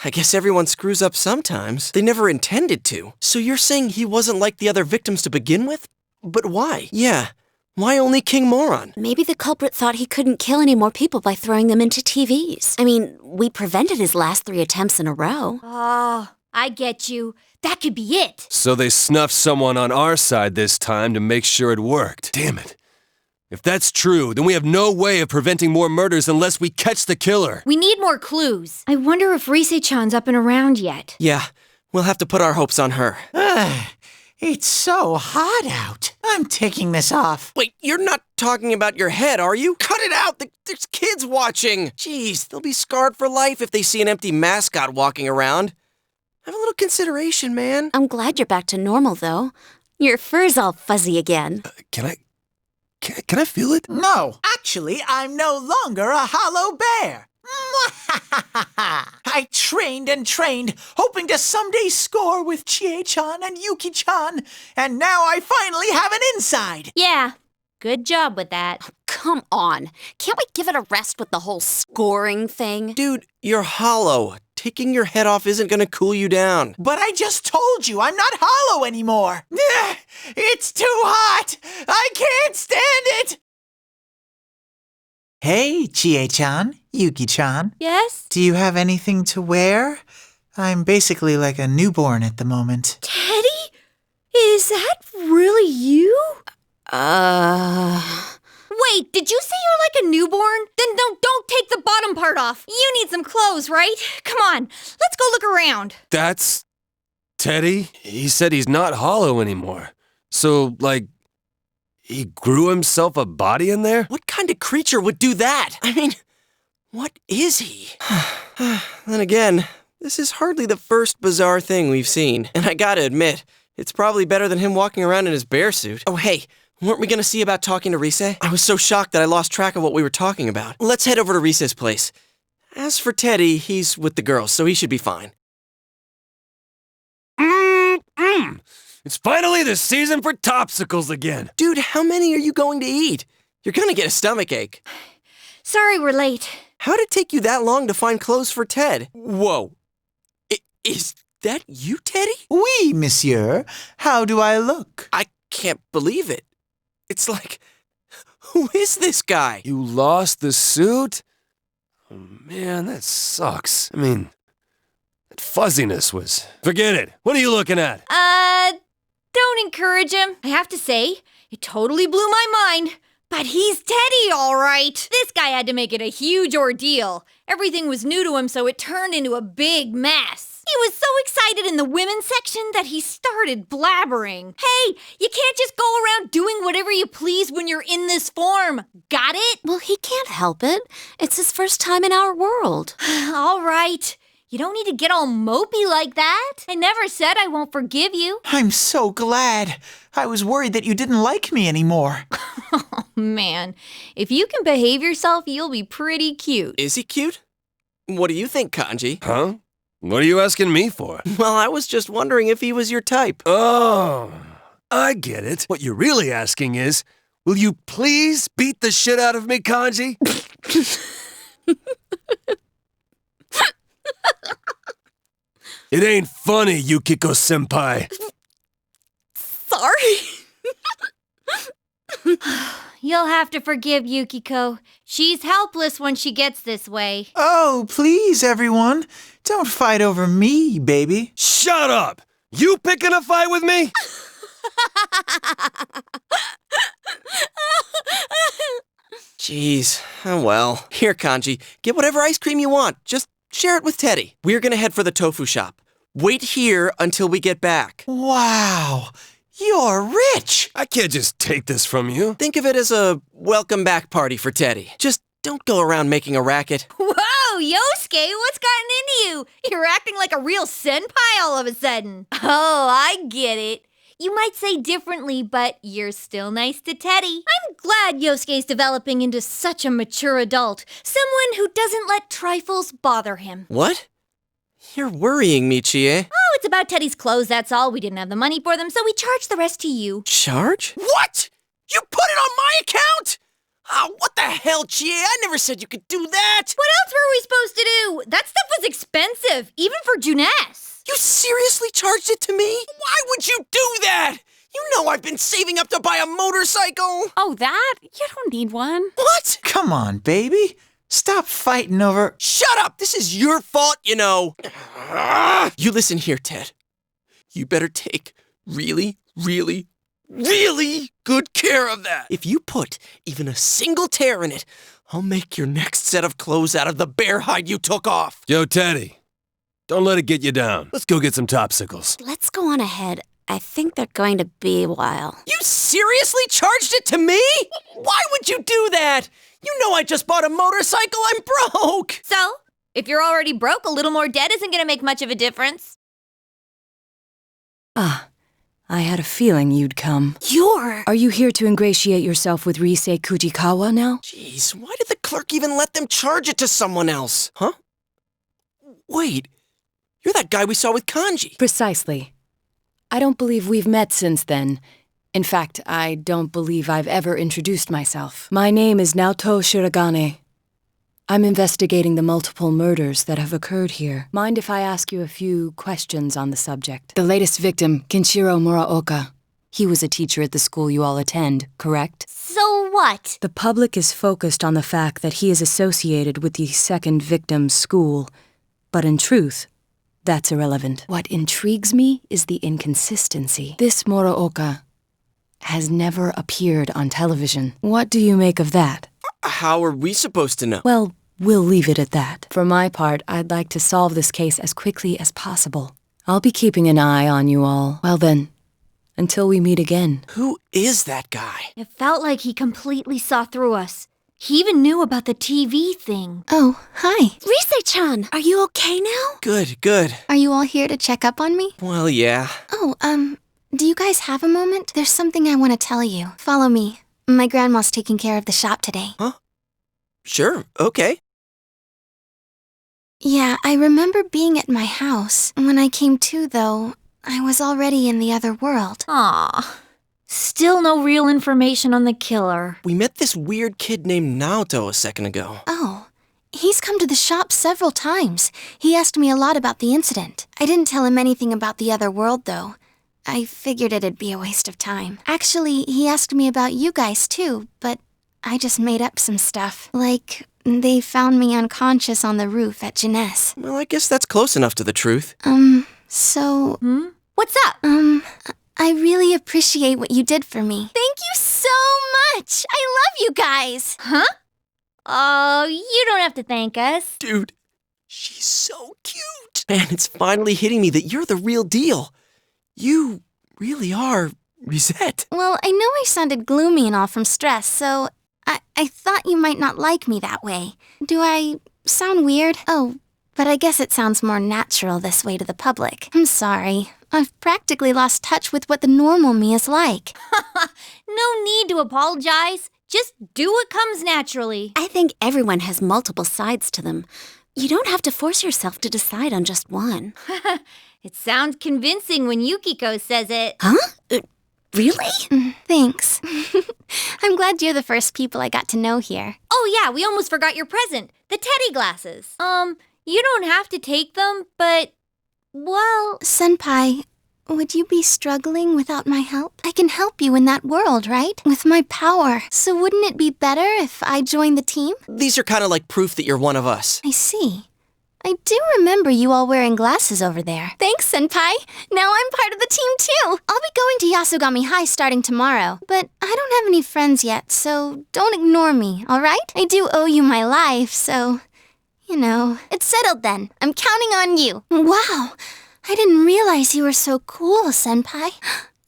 I guess everyone screws up sometimes. They never intended to. So you're saying he wasn't like the other victims to begin with? But why? Yeah. Why only King Moron? Maybe the culprit thought he couldn't kill any more people by throwing them into TVs. I mean, we prevented his last 3 attempts in a row. Oh, I get you. That could be it. So they snuffed someone on our side this time to make sure it worked. Damn it. If that's true, then we have no way of preventing more murders unless we catch the killer. We need more clues. I wonder if Rise-chan's up and around yet. Yeah, we'll have to put our hopes on her. It's so hot out. I'm taking this off. Wait, you're not talking about your head, are you? Cut it out! There's kids watching! Jeez, they'll be scarred for life if they see an empty mascot walking around. Have a little consideration, man. I'm glad you're back to normal, though. Your fur's all fuzzy again. Can I feel it? No, actually, I'm no longer a hollow bear. I trained and trained, hoping to someday score with Chie-chan and Yuki-chan, and now I finally have an inside. Yeah, good job with that. Come on. Can't we give it a rest with the whole scoring thing? Dude, you're hollow. Taking your head off isn't gonna cool you down. But I just told you I'm not hollow anymore. It's too hot. I can't stand it. Hey, Chie-chan, Yuki-chan. Yes? Do you have anything to wear? I'm basically like a newborn at the moment. Teddy? Is that really you? Wait, did you say you're like a newborn? Then don't take the bottom part off. You need some clothes, right? Come on, let's go look around. That's Teddy? He said he's not hollow anymore. So, like, he grew himself a body in there? What kind of creature would do that? I mean, what is he? Then again, this is hardly the first bizarre thing we've seen. And I gotta admit, it's probably better than him walking around in his bear suit. Oh, hey, weren't we gonna see about talking to Rise? I was so shocked that I lost track of what we were talking about. Let's head over to Rise's place. As for Teddy, he's with the girls, so he should be fine. It's finally the season for Topsicles again. Dude, how many are you going to eat? You're gonna get a stomachache. Sorry we're late. How'd it take you that long to find clothes for Ted? Whoa. Is that you, Teddy? Oui, monsieur. How do I look? I can't believe it. It's like, who is this guy? You lost the suit? Oh, man, that sucks. I mean, that fuzziness was... Forget it. What are you looking at? Don't encourage him. I have to say, it totally blew my mind. But he's Teddy, all right. This guy had to make it a huge ordeal. Everything was new to him, so it turned into a big mess. He was so excited in the women's section that he started blabbering. Hey, you can't just go around doing whatever you please when you're in this form. Got it? Well, he can't help it. It's his first time in our world. All right. You don't need to get all mopey like that. I never said I won't forgive you. I'm so glad. I was worried that you didn't like me anymore. Oh, man. If you can behave yourself, you'll be pretty cute. Is he cute? What do you think, Kanji? Huh? What are you asking me for? Well, I was just wondering if he was your type. Oh, I get it. What you're really asking is, will you please beat the shit out of me, Kanji? It ain't funny, Yukiko-senpai. Sorry. You'll have to forgive Yukiko. She's helpless when she gets this way. Oh, please, everyone. Don't fight over me, baby. Shut up! You picking a fight with me? Jeez. Oh well. Here, Kanji. Get whatever ice cream you want. Just share it with Teddy. We're gonna head for the tofu shop. Wait here until we get back. Wow. You're rich. I can't just take this from you. Think of it as a welcome back party for Teddy. Just don't go around making a racket. Whoa, Yosuke, what's gotten into you? You're acting like a real senpai all of a sudden. Oh, I get it. You might say differently, but you're still nice to Teddy. I'm glad Yosuke's developing into such a mature adult. Someone who doesn't let trifles bother him. What? You're worrying me, Chie. Oh, it's about Teddy's clothes, that's all. We didn't have the money for them, so we charged the rest to you. Charge? What? You put it on my account? Oh, what the hell, Chie? I never said you could do that. What else were we supposed to do? That stuff was expensive, even for Juness. You seriously charged it to me? Why would you do that? You know I've been saving up to buy a motorcycle. Oh, that? You don't need one. What? Come on, baby. Stop fighting over... Shut up! This is your fault, you know. You listen here, Ted. You better take really good care of that. If you put even a single tear in it, I'll make your next set of clothes out of the bear hide you took off. Yo, Teddy. Don't let it get you down. Let's go get some topsicles. Let's go on ahead. I think they're going to be a while. You seriously charged it to me? Why would you do that? You know I just bought a motorcycle. I'm broke. So, if you're already broke, a little more debt isn't going to make much of a difference. I had a feeling you'd come. Are you here to ingratiate yourself with Risei Kujikawa now? Jeez, why did the clerk even let them charge it to someone else? Huh? Wait, you're that guy we saw with Kanji. Precisely. I don't believe we've met since then. In fact, I don't believe I've ever introduced myself. My name is Naoto Shiragane. I'm investigating the multiple murders that have occurred here. Mind if I ask you a few questions on the subject? The latest victim, Kenshiro Muraoka. He was a teacher at the school you all attend, correct? So what? The public is focused on the fact that he is associated with the second victim's school. But in truth, that's irrelevant. What intrigues me is the inconsistency. This Muraoka has never appeared on television. What do you make of that? How are we supposed to know? Well, we'll leave it at that. For my part, I'd like to solve this case as quickly as possible. I'll be keeping an eye on you all. Well then, until we meet again. Who is that guy? It felt like he completely saw through us. He even knew about the TV thing. Oh, hi. Risei-chan, are you okay now? Good. Are you all here to check up on me? Well, yeah. Oh, do you guys have a moment? There's something I want to tell you. Follow me. My grandma's taking care of the shop today. Huh? Sure, okay. Yeah, I remember being at my house. When I came to, though, I was already in the other world. Aw. Still no real information on the killer. We met this weird kid named Naoto a second ago. Oh, he's come to the shop several times. He asked me a lot about the incident. I didn't tell him anything about the other world, though. I figured it'd be a waste of time. Actually, he asked me about you guys, too, but I just made up some stuff. Like, they found me unconscious on the roof at Jeunesse. Well, I guess that's close enough to the truth. So... What's up? I really appreciate what you did for me. Thank you so much. I love you guys. Huh? Oh, you don't have to thank us. Dude, she's so cute. Man, it's finally hitting me that you're the real deal. You really are Risette. Well, I know I sounded gloomy and all from stress, so I thought you might not like me that way. Do I sound weird? Oh, but I guess it sounds more natural this way to the public. I'm sorry. I've practically lost touch with what the normal me is like. No need to apologize. Just do what comes naturally. I think everyone has multiple sides to them. You don't have to force yourself to decide on just one. It sounds convincing when Yukiko says it. Huh? Really? Thanks. I'm glad you're the first people I got to know here. Oh yeah, we almost forgot your present. The teddy glasses. You don't have to take them, but... Well... Senpai, would you be struggling without my help? I can help you in that world, right? With my power. So wouldn't it be better if I joined the team? These are kind of like proof that you're one of us. I see. I do remember you all wearing glasses over there. Thanks, Senpai. Now I'm part of the team too. I'll be going to Yasogami High starting tomorrow, but I don't have any friends yet, so don't ignore me, all right? I do owe you my life, so, you know. It's settled then. I'm counting on you. Wow. I didn't realize you were so cool, Senpai.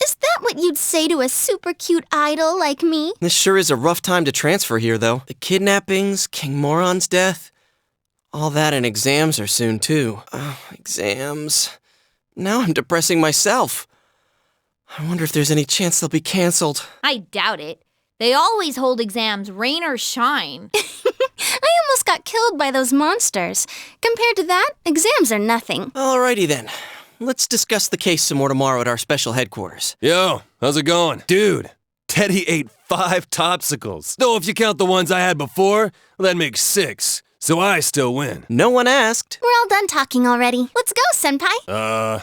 Is that what you'd say to a super cute idol like me? This sure is a rough time to transfer here, though. The kidnappings, King Moron's death. All that and exams are soon, too. Oh, exams. Now I'm depressing myself. I wonder if there's any chance they'll be canceled. I doubt it. They always hold exams, rain or shine. I almost got killed by those monsters. Compared to that, exams are nothing. Alrighty then. Let's discuss the case some more tomorrow at our special headquarters. Yo, how's it going? Dude, Teddy ate 5 Topsicles. Though if you count the ones I had before, that makes 6. So I still win. No one asked. We're all done talking already. Let's go, Senpai.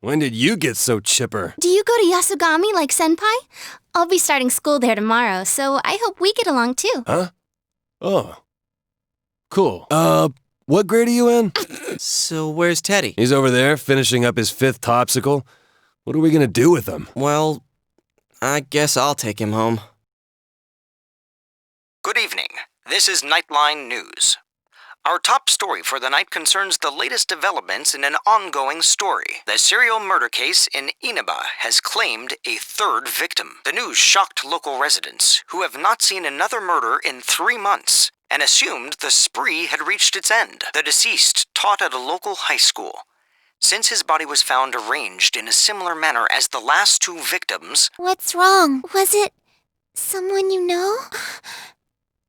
When did you get so chipper? Do you go to Yasogami like Senpai? I'll be starting school there tomorrow, so I hope we get along too. Huh? Oh. Cool. What grade are you in? So where's Teddy? He's over there, finishing up his 5th Topsicle. What are we gonna do with him? Well, I guess I'll take him home. Good evening. This is Nightline News. Our top story for the night concerns the latest developments in an ongoing story. The serial murder case in Inaba has claimed a 3rd victim. The news shocked local residents, who have not seen another murder in 3 months, and assumed the spree had reached its end. The deceased taught at a local high school. Since his body was found arranged in a similar manner as the last 2 victims... What's wrong? Was it someone you know?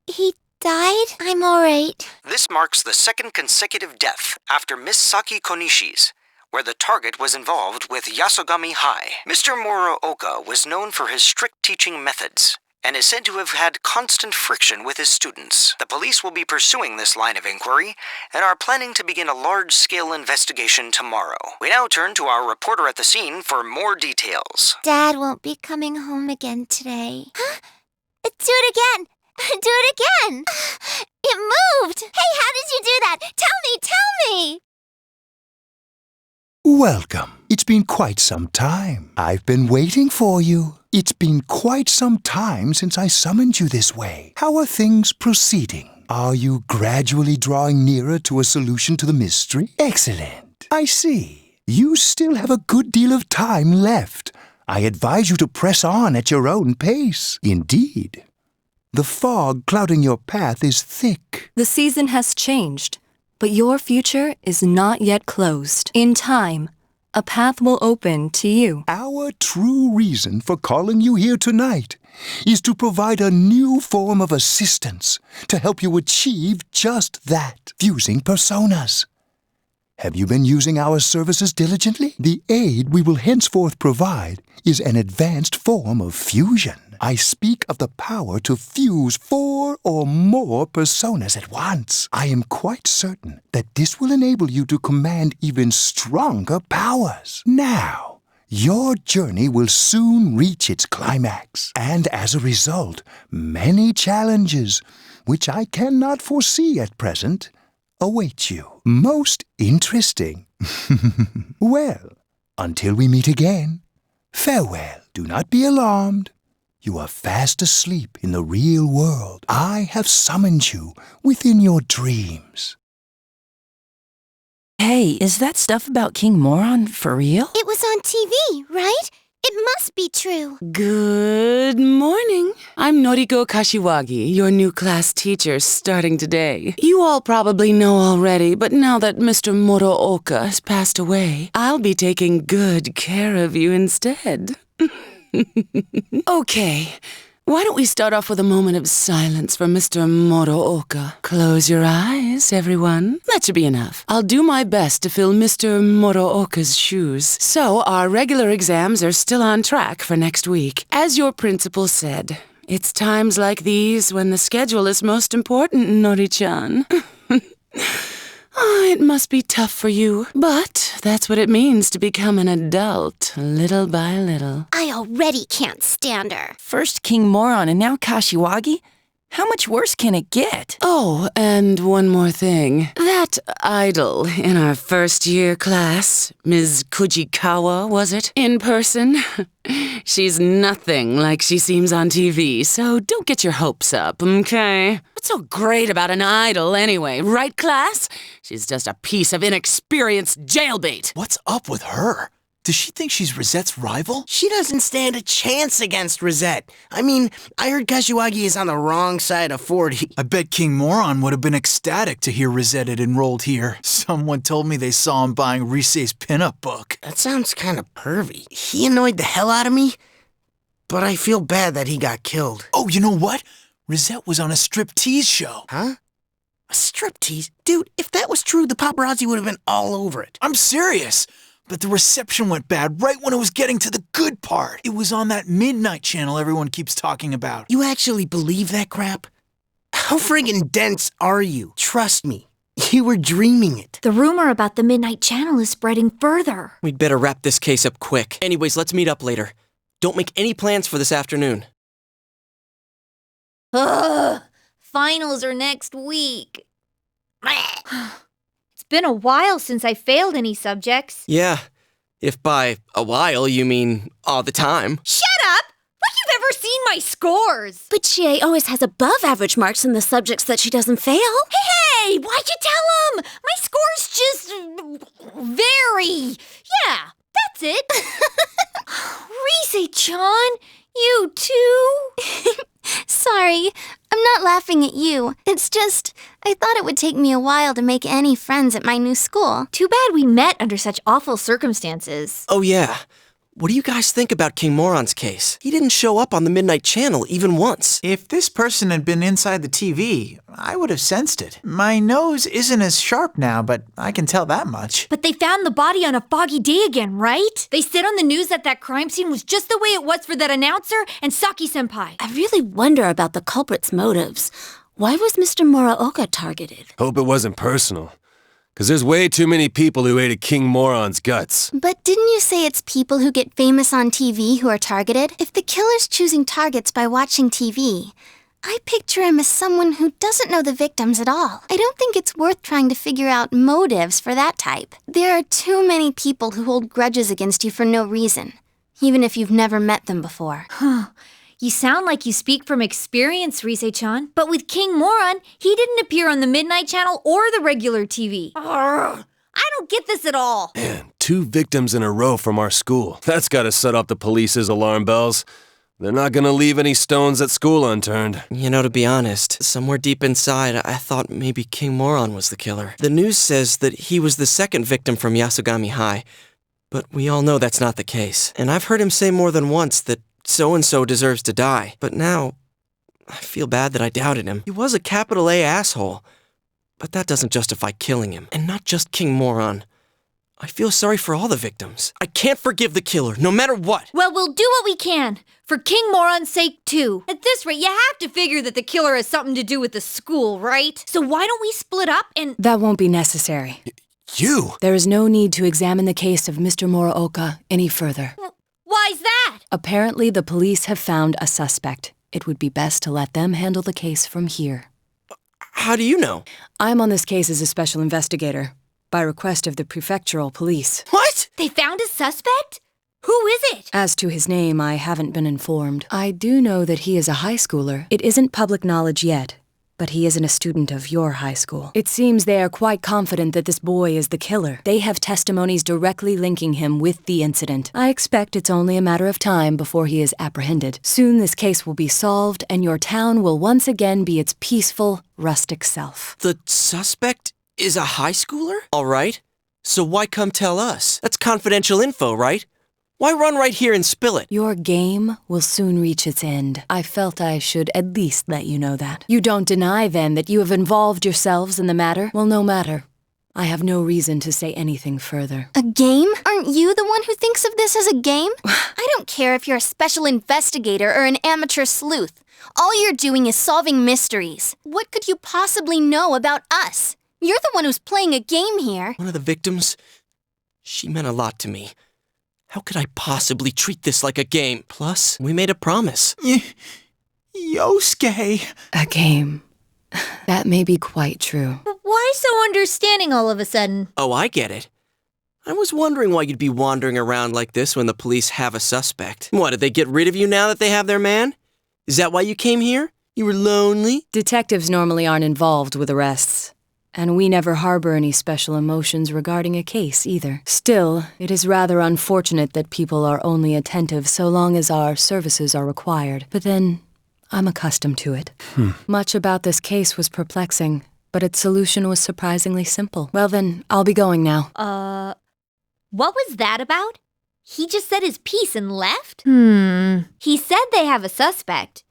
He died? I'm alright. This marks the 2nd consecutive death after Miss Saki Konishi's, where the target was involved with Yasogami High. Mr. Muraoka was known for his strict teaching methods, and is said to have had constant friction with his students. The police will be pursuing this line of inquiry, and are planning to begin a large-scale investigation tomorrow. We now turn to our reporter at the scene for more details. Dad won't be coming home again today. Huh? Do it again! Do it again! It moved! Hey, how did you do that? Tell me! Welcome. It's been quite some time. I've been waiting for you. It's been quite some time since I summoned you this way. How are things proceeding? Are you gradually drawing nearer to a solution to the mystery? Excellent. I see. You still have a good deal of time left. I advise you to press on at your own pace. Indeed. The fog clouding your path is thick. The season has changed, but your future is not yet closed. In time, a path will open to you. Our true reason for calling you here tonight is to provide a new form of assistance to help you achieve just that, fusing personas. Have you been using our services diligently? The aid we will henceforth provide is an advanced form of fusion. I speak of the power to fuse 4 or more personas at once. I am quite certain that this will enable you to command even stronger powers. Now, your journey will soon reach its climax, and as a result, many challenges, which I cannot foresee at present, await you. Most interesting. Well, until we meet again, farewell. Do not be alarmed. You are fast asleep in the real world. I have summoned you within your dreams. Hey, is that stuff about King Moron for real? It was on TV, right? It must be true. Good morning. I'm Noriko Kashiwagi, your new class teacher starting today. You all probably know already, but now that Mr. Muraoka has passed away, I'll be taking good care of you instead. Okay, why don't we start off with a moment of silence for Mr. Muraoka? Close your eyes, everyone. That should be enough. I'll do my best to fill Mr. Muraoka's shoes. So, our regular exams are still on track for next week. As your principal said, it's times like these when the schedule is most important, Nori-chan. Oh, it must be tough for you, but that's what it means to become an adult, little by little. I already can't stand her. First King Moron and now Kashiwagi? How much worse can it get? Oh, and one more thing. That idol in our first year class, Ms. Kujikawa, was it? In person? She's nothing like she seems on TV, so don't get your hopes up, okay? What's so great about an idol anyway, right, class? She's just a piece of inexperienced jailbait. What's up with her? Does she think she's Rosette's rival? She doesn't stand a chance against Rosette. I mean, I heard Kashiwagi is on the wrong side of 40. I bet King Moron would have been ecstatic to hear Rosette had enrolled here. Someone told me they saw him buying Risei's pinup book. That sounds kind of pervy. He annoyed the hell out of me, but I feel bad that he got killed. Oh, you know what? Rosette was on a striptease show. Huh? A striptease? Dude, if that was true, the paparazzi would have been all over it. I'm serious. But the reception went bad right when it was getting to the good part. It was on that midnight channel everyone keeps talking about. You actually believe that crap? How friggin' dense are you? Trust me, you were dreaming it. The rumor about the Midnight Channel is spreading further. We'd better wrap this case up quick. Anyways, let's meet up later. Don't make any plans for this afternoon. Ugh, finals are next week. It's been a while since I failed any subjects. Yeah, if by a while you mean all the time. Shut up! Like you've ever seen my scores! But she always has above average marks in the subjects that she doesn't fail. Hey, why'd you tell him? My score's just very... Yeah, that's it. Risei-chan, you too? Sorry, I'm not laughing at you. It's just, I thought it would take me a while to make any friends at my new school. Too bad we met under such awful circumstances. Oh yeah. What do you guys think about King Moron's case? He didn't show up on the Midnight Channel even once. If this person had been inside the TV, I would have sensed it. My nose isn't as sharp now, but I can tell that much. But they found the body on a foggy day again, right? They said on the news that that crime scene was just the way it was for that announcer and Saki-senpai. I really wonder about the culprit's motives. Why was Mr. Muraoka targeted? Hope it wasn't personal. Because there's way too many people who hated King Moron's guts. But didn't you say it's people who get famous on TV who are targeted? If the killer's choosing targets by watching TV, I picture him as someone who doesn't know the victims at all. I don't think it's worth trying to figure out motives for that type. There are too many people who hold grudges against you for no reason, even if you've never met them before. Huh. You sound like you speak from experience, Risei-chan. But with King Moron, he didn't appear on the Midnight Channel or the regular TV. Arrgh, I don't get this at all. Man, 2 victims in a row from our school. That's gotta set off the police's alarm bells. They're not gonna leave any stones at school unturned. You know, to be honest, somewhere deep inside, I thought maybe King Moron was the killer. The news says that he was the second victim from Yasogami High, but we all know that's not the case. And I've heard him say more than once that so-and-so deserves to die. But now, I feel bad that I doubted him. He was a capital A asshole. But that doesn't justify killing him. And not just King Moron. I feel sorry for all the victims. I can't forgive the killer, no matter what. Well, we'll do what we can. For King Moron's sake, too. At this rate, you have to figure that the killer has something to do with the school, right? So why don't we split up and... That won't be necessary. You? There is no need to examine the case of Mr. Muraoka any further. Why's that? Apparently, the police have found a suspect. It would be best to let them handle the case from here. How do you know? I'm on this case as a special investigator, by request of the prefectural police. What? They found a suspect? Who is it? As to his name, I haven't been informed. I do know that he is a high schooler. It isn't public knowledge yet, but he isn't a student of your high school. It seems they are quite confident that this boy is the killer. They have testimonies directly linking him with the incident. I expect it's only a matter of time before he is apprehended. Soon this case will be solved, and your town will once again be its peaceful, rustic self. The suspect is a high schooler? All right. So why come tell us? That's confidential info, right? Why run right here and spill it? Your game will soon reach its end. I felt I should at least let you know that. You don't deny, then, that you have involved yourselves in the matter? Well, no matter. I have no reason to say anything further. A game? Aren't you the one who thinks of this as a game? I don't care if you're a special investigator or an amateur sleuth. All you're doing is solving mysteries. What could you possibly know about us? You're the one who's playing a game here. One of the victims? She meant a lot to me. How could I possibly treat this like a game? Plus, we made a promise. Yosuke. A game. That may be quite true. Why so understanding all of a sudden? Oh, I get it. I was wondering why you'd be wandering around like this when the police have a suspect. What, did they get rid of you now that they have their man? Is that why you came here? You were lonely? Detectives normally aren't involved with arrests. And we never harbor any special emotions regarding a case, either. Still, it is rather unfortunate that people are only attentive so long as our services are required. But then, I'm accustomed to it. Much about this case was perplexing, but its solution was surprisingly simple. Well then, I'll be going now. What was that about? He just said his piece and left? He said they have a suspect.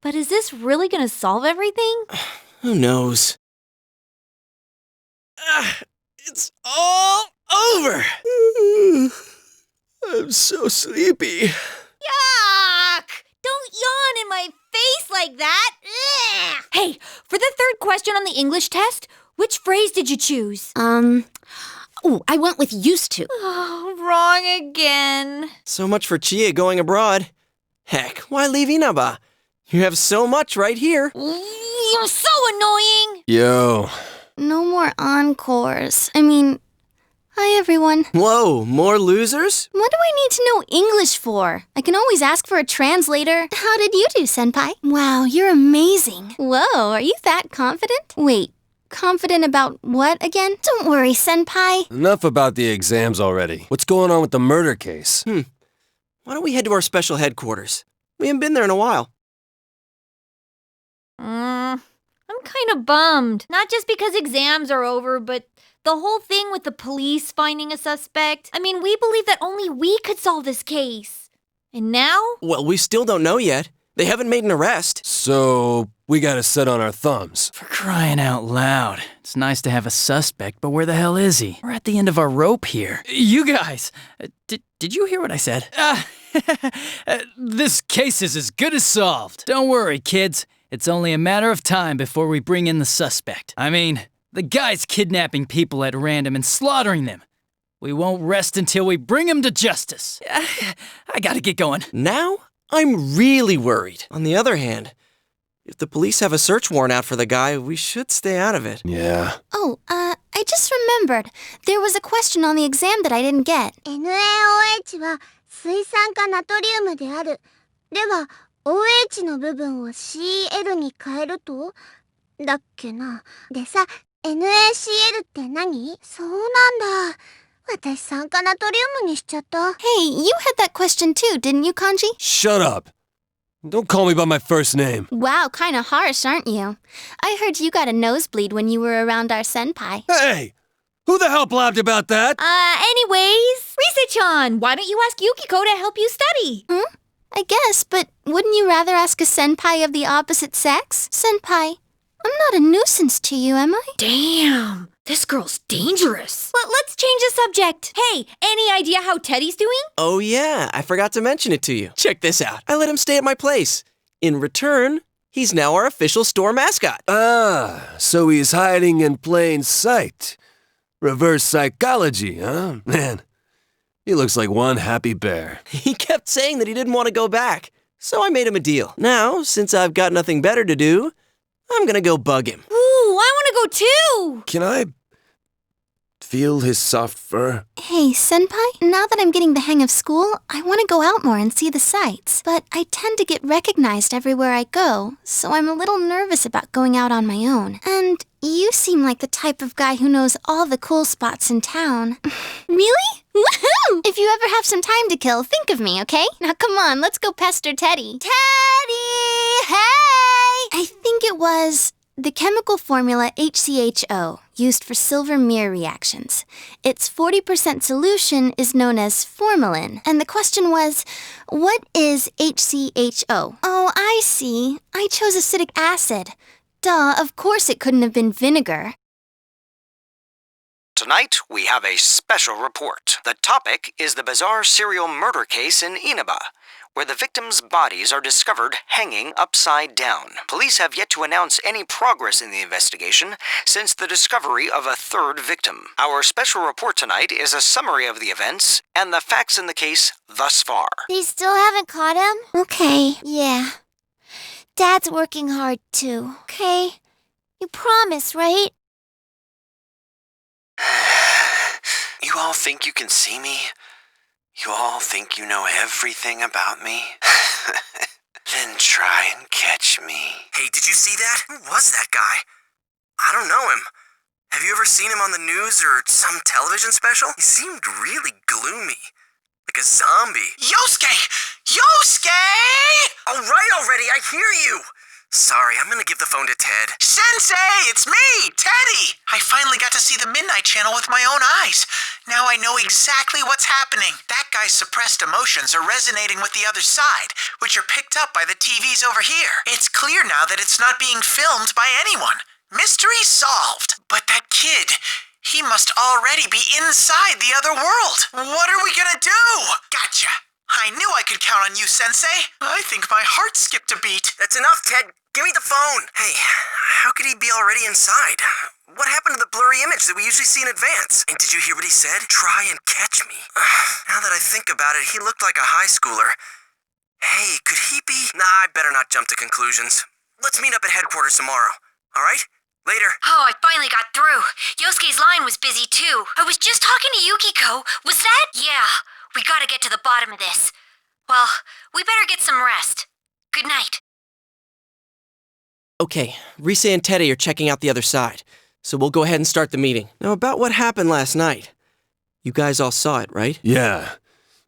But is this really gonna solve everything? Who knows? It's all over! I'm so sleepy. Yuck! Don't yawn in my face like that! Ugh. Hey, for the third question on the English test, which phrase did you choose? I went with used to. Oh, wrong again. So much for Chie going abroad. Heck, why leave Inaba? You have so much right here. You're so annoying! Yo. No more encores. Hi everyone. Whoa, more losers? What do I need to know English for? I can always ask for a translator. How did you do, Senpai? Wow, you're amazing. Whoa, are you that confident? Wait, confident about what again? Don't worry, Senpai. Enough about the exams already. What's going on with the murder case? Why don't we head to our special headquarters? We haven't been there in a while. I'm kind of bummed. Not just because exams are over, but the whole thing with the police finding a suspect. We believe that only we could solve this case. And now? Well, we still don't know yet. They haven't made an arrest. So, we gotta sit on our thumbs. For crying out loud. It's nice to have a suspect, but where the hell is he? We're at the end of our rope here. You guys, did you hear what I said? This case is as good as solved. Don't worry, kids. It's only a matter of time before we bring in the suspect. The guy's kidnapping people at random and slaughtering them. We won't rest until we bring him to justice. I gotta get going. Now, I'm really worried. On the other hand, if the police have a search warrant out for the guy, we should stay out of it. Yeah. Oh, I just remembered. There was a question on the exam that I didn't get. NaOH は水酸化ナトリウムである。では、OH の部分を Cl に変えるとだっけな。でさ、NaCl って何？そうなんだ。私酸化ナトリウムにしちゃった。Hey, you had that question too, didn't you, Kanji? Shut up. Don't call me by my first name. Wow, kinda harsh, aren't you? I heard you got a nosebleed when you were around our senpai. Hey! Who the hell blabbed about that? Anyways, Rise-chan, why don't you ask Yukiko to help you study? I guess, but wouldn't you rather ask a senpai of the opposite sex? Senpai, I'm not a nuisance to you, am I? Damn, this girl's dangerous. Let's change the subject. Hey, any idea how Teddy's doing? Oh yeah, I forgot to mention it to you. Check this out. I let him stay at my place. In return, he's now our official store mascot. Ah, so he's hiding in plain sight. Reverse psychology, huh? Man, he looks like one happy bear. He kept saying that he didn't want to go back, so I made him a deal. Now, since I've got nothing better to do, I'm gonna go bug him. Ooh, I want to go too! Can I feel his soft fur? Hey, senpai, now that I'm getting the hang of school, I want to go out more and see the sights. But I tend to get recognized everywhere I go, so I'm a little nervous about going out on my own. And you seem like the type of guy who knows all the cool spots in town. Really? Woohoo! If you ever have some time to kill, think of me, okay? Now come on, let's go pester Teddy. Teddy! Hey! I think it was the chemical formula HCHO, used for silver mirror reactions. Its 40% solution is known as formalin. And the question was, what is HCHO? Oh, I see. I chose acetic acid. Duh, of course it couldn't have been vinegar. Tonight, we have a special report. The topic is the bizarre serial murder case in Inaba. where the victims' bodies are discovered hanging upside down. Police have yet to announce any progress in the investigation since the discovery of a third victim. Our special report tonight is a summary of the events and the facts in the case thus far. They still haven't caught him? Okay. Yeah. Dad's working hard too. Okay? You promise, right? You all think you can see me? You all think you know everything about me? Then try and catch me. Hey, did you see that? Who was that guy? I don't know him. Have you ever seen him on the news or some television special? He seemed really gloomy. Like a zombie. Yosuke! Yosuke! All right already, I hear you! Sorry, I'm gonna give the phone to Ted. Sensei, it's me, Teddy! I finally got to see the Midnight Channel with my own eyes. Now I know exactly what's happening. That guy's suppressed emotions are resonating with the other side, which are picked up by the TVs over here. It's clear now that it's not being filmed by anyone. Mystery solved. But that kid, he must already be inside the other world. What are we gonna do? Gotcha. I knew I could count on you, Sensei. I think my heart skipped a beat. That's enough, Ted. Give me the phone. Hey, how could he be already inside? What happened to the blurry image that we usually see in advance? And did you hear what he said? Try and catch me. Now that I think about it, he looked like a high schooler. Hey, could he be? Nah, I better not jump to conclusions. Let's meet up at headquarters tomorrow. All right? Later. Oh, I finally got through. Yosuke's line was busy too. I was just talking to Yukiko. Was that? Yeah. We gotta get to the bottom of this. Well, we better get some rest. Good night. Okay, Rise and Teddy are checking out the other side, so we'll go ahead and start the meeting. Now, about what happened last night. You guys all saw it, right? Yeah.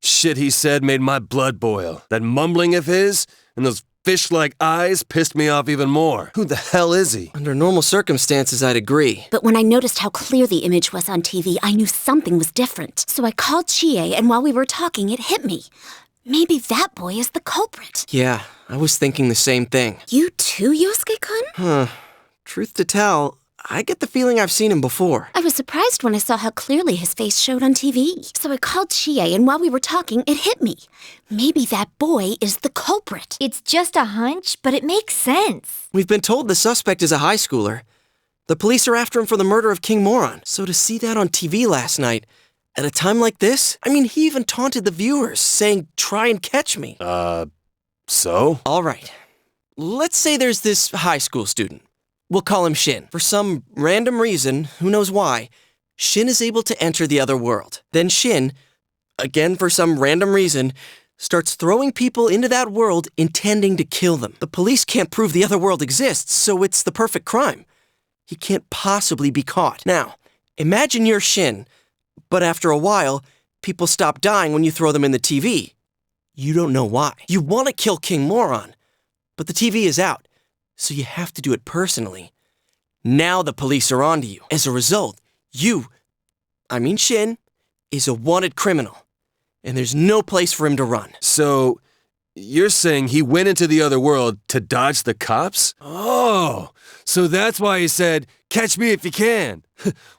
Shit he said made my blood boil. That mumbling of his and those fish-like eyes pissed me off even more. Who the hell is he? Under normal circumstances, I'd agree. But when I noticed how clear the image was on TV, I knew something was different. So I called Chie, and while we were talking, it hit me. Maybe that boy is the culprit. Yeah, I was thinking the same thing. You too, Yosuke-kun? Huh. Truth to tell, I get the feeling I've seen him before. I was surprised when I saw how clearly his face showed on TV. So I called Chie, and while we were talking, it hit me. Maybe that boy is the culprit. It's just a hunch, but it makes sense. We've been told the suspect is a high schooler. The police are after him for the murder of King Moron. So to see that on TV last night, at a time like this, I mean, he even taunted the viewers, saying, try and catch me. So? All right. Let's say there's this high school student. We'll call him Shin. For some random reason, who knows why, Shin is able to enter the other world. Then Shin, again for some random reason, starts throwing people into that world intending to kill them. The police can't prove the other world exists, so it's the perfect crime. He can't possibly be caught. Now, imagine you're Shin, but after a while, people stop dying when you throw them in the TV. You don't know why. You want to kill King Moron, but the TV is out, so you have to do it personally. Now the police are onto you. As a result, Shin, is a wanted criminal, and there's no place for him to run. So, you're saying he went into the other world to dodge the cops? Oh, so that's why he said, catch me if you can.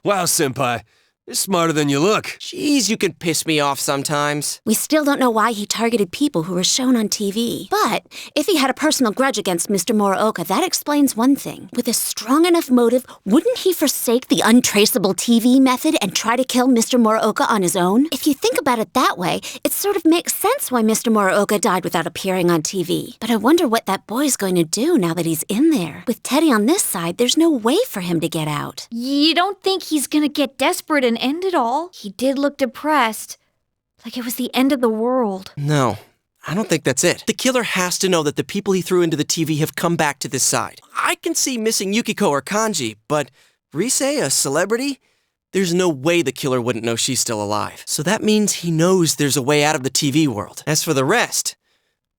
Wow, senpai. You're smarter than you look. Jeez, you can piss me off sometimes. We still don't know why he targeted people who were shown on TV. But if he had a personal grudge against Mr. Muraoka, that explains one thing. With a strong enough motive, wouldn't he forsake the untraceable TV method and try to kill Mr. Muraoka on his own? If you think about it that way, it sort of makes sense why Mr. Muraoka died without appearing on TV. But I wonder what that boy's going to do now that he's in there. With Teddy on this side, there's no way for him to get out. You don't think he's gonna get desperate and end it all? He did look depressed, like it was the end of the world. No, I don't think that's it. The killer has to know that the people he threw into the TV have come back to this side. I can see missing Yukiko or Kanji, but Rise, a celebrity? There's no way the killer wouldn't know she's still alive. So that means he knows there's a way out of the TV world. As for the rest,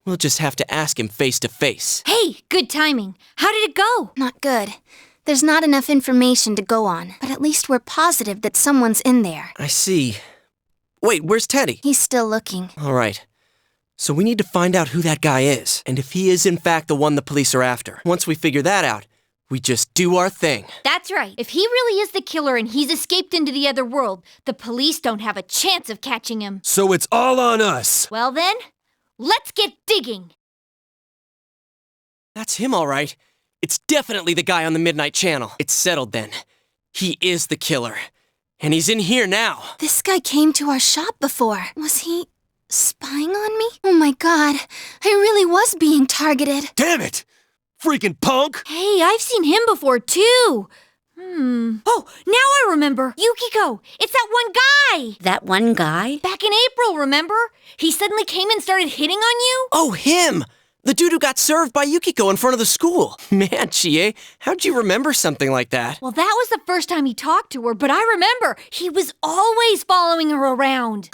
we'll just have to ask him face to face. Hey, good timing. How did it go? Not good. There's not enough information to go on, but at least we're positive that someone's in there. I see. Wait, where's Teddy? He's still looking. All right. So we need to find out who that guy is, and if he is in fact the one the police are after. Once we figure that out, we just do our thing. That's right. If he really is the killer and he's escaped into the other world, the police don't have a chance of catching him. So it's all on us. Well then, Let's get digging. That's him, all right. It's definitely the guy on the Midnight Channel. It's settled then. He is the killer. And he's in here now. This guy came to our shop before. Was he spying on me? Oh my god, I really was being targeted. Damn it! Freaking punk! Hey, I've seen him before, too. Oh, now I remember. Yukiko, it's that one guy. That one guy? Back in April, remember? He suddenly came and started hitting on you. Oh, him! The dude who got served by Yukiko in front of the school. Man, Chie, how'd you remember something like that? Well, that was the first time he talked to her, but I remember. He was always following her around.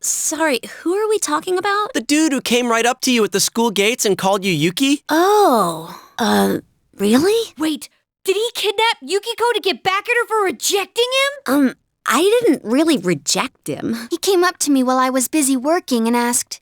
Sorry, who are we talking about? The dude who came right up to you at the school gates and called you Yuki? Oh, really? Wait, did he kidnap Yukiko to get back at her for rejecting him? I didn't really reject him. He came up to me while I was busy working and asked,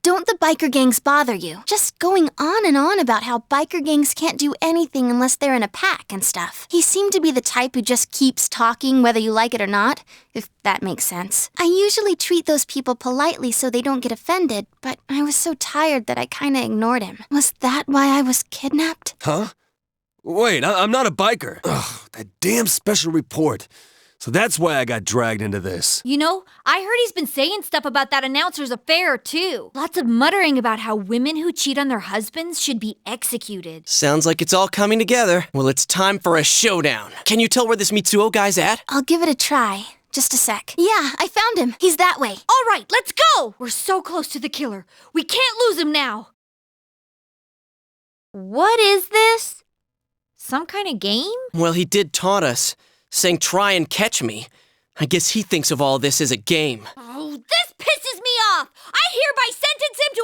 "Don't the biker gangs bother you?" Just going on and on about how biker gangs can't do anything unless they're in a pack and stuff. He seemed to be the type who just keeps talking whether you like it or not, if that makes sense. I usually treat those people politely so they don't get offended, but I was so tired that I kinda ignored him. Was that why I was kidnapped? Huh? Wait, I'm not a biker. Ugh, that damn special report. So that's why I got dragged into this. You know, I heard he's been saying stuff about that announcer's affair, too. Lots of muttering about how women who cheat on their husbands should be executed. Sounds like it's all coming together. Well, it's time for a showdown. Can you tell where this Mitsuo guy's at? I'll give it a try. Just a sec. Yeah, I found him. He's that way. All right, let's go! We're so close to the killer. We can't lose him now. What is this? Some kind of game? Well, he did taunt us, saying try and catch me. I guess he thinks of all this as a game. Oh, this pisses me off! I hereby sentence him to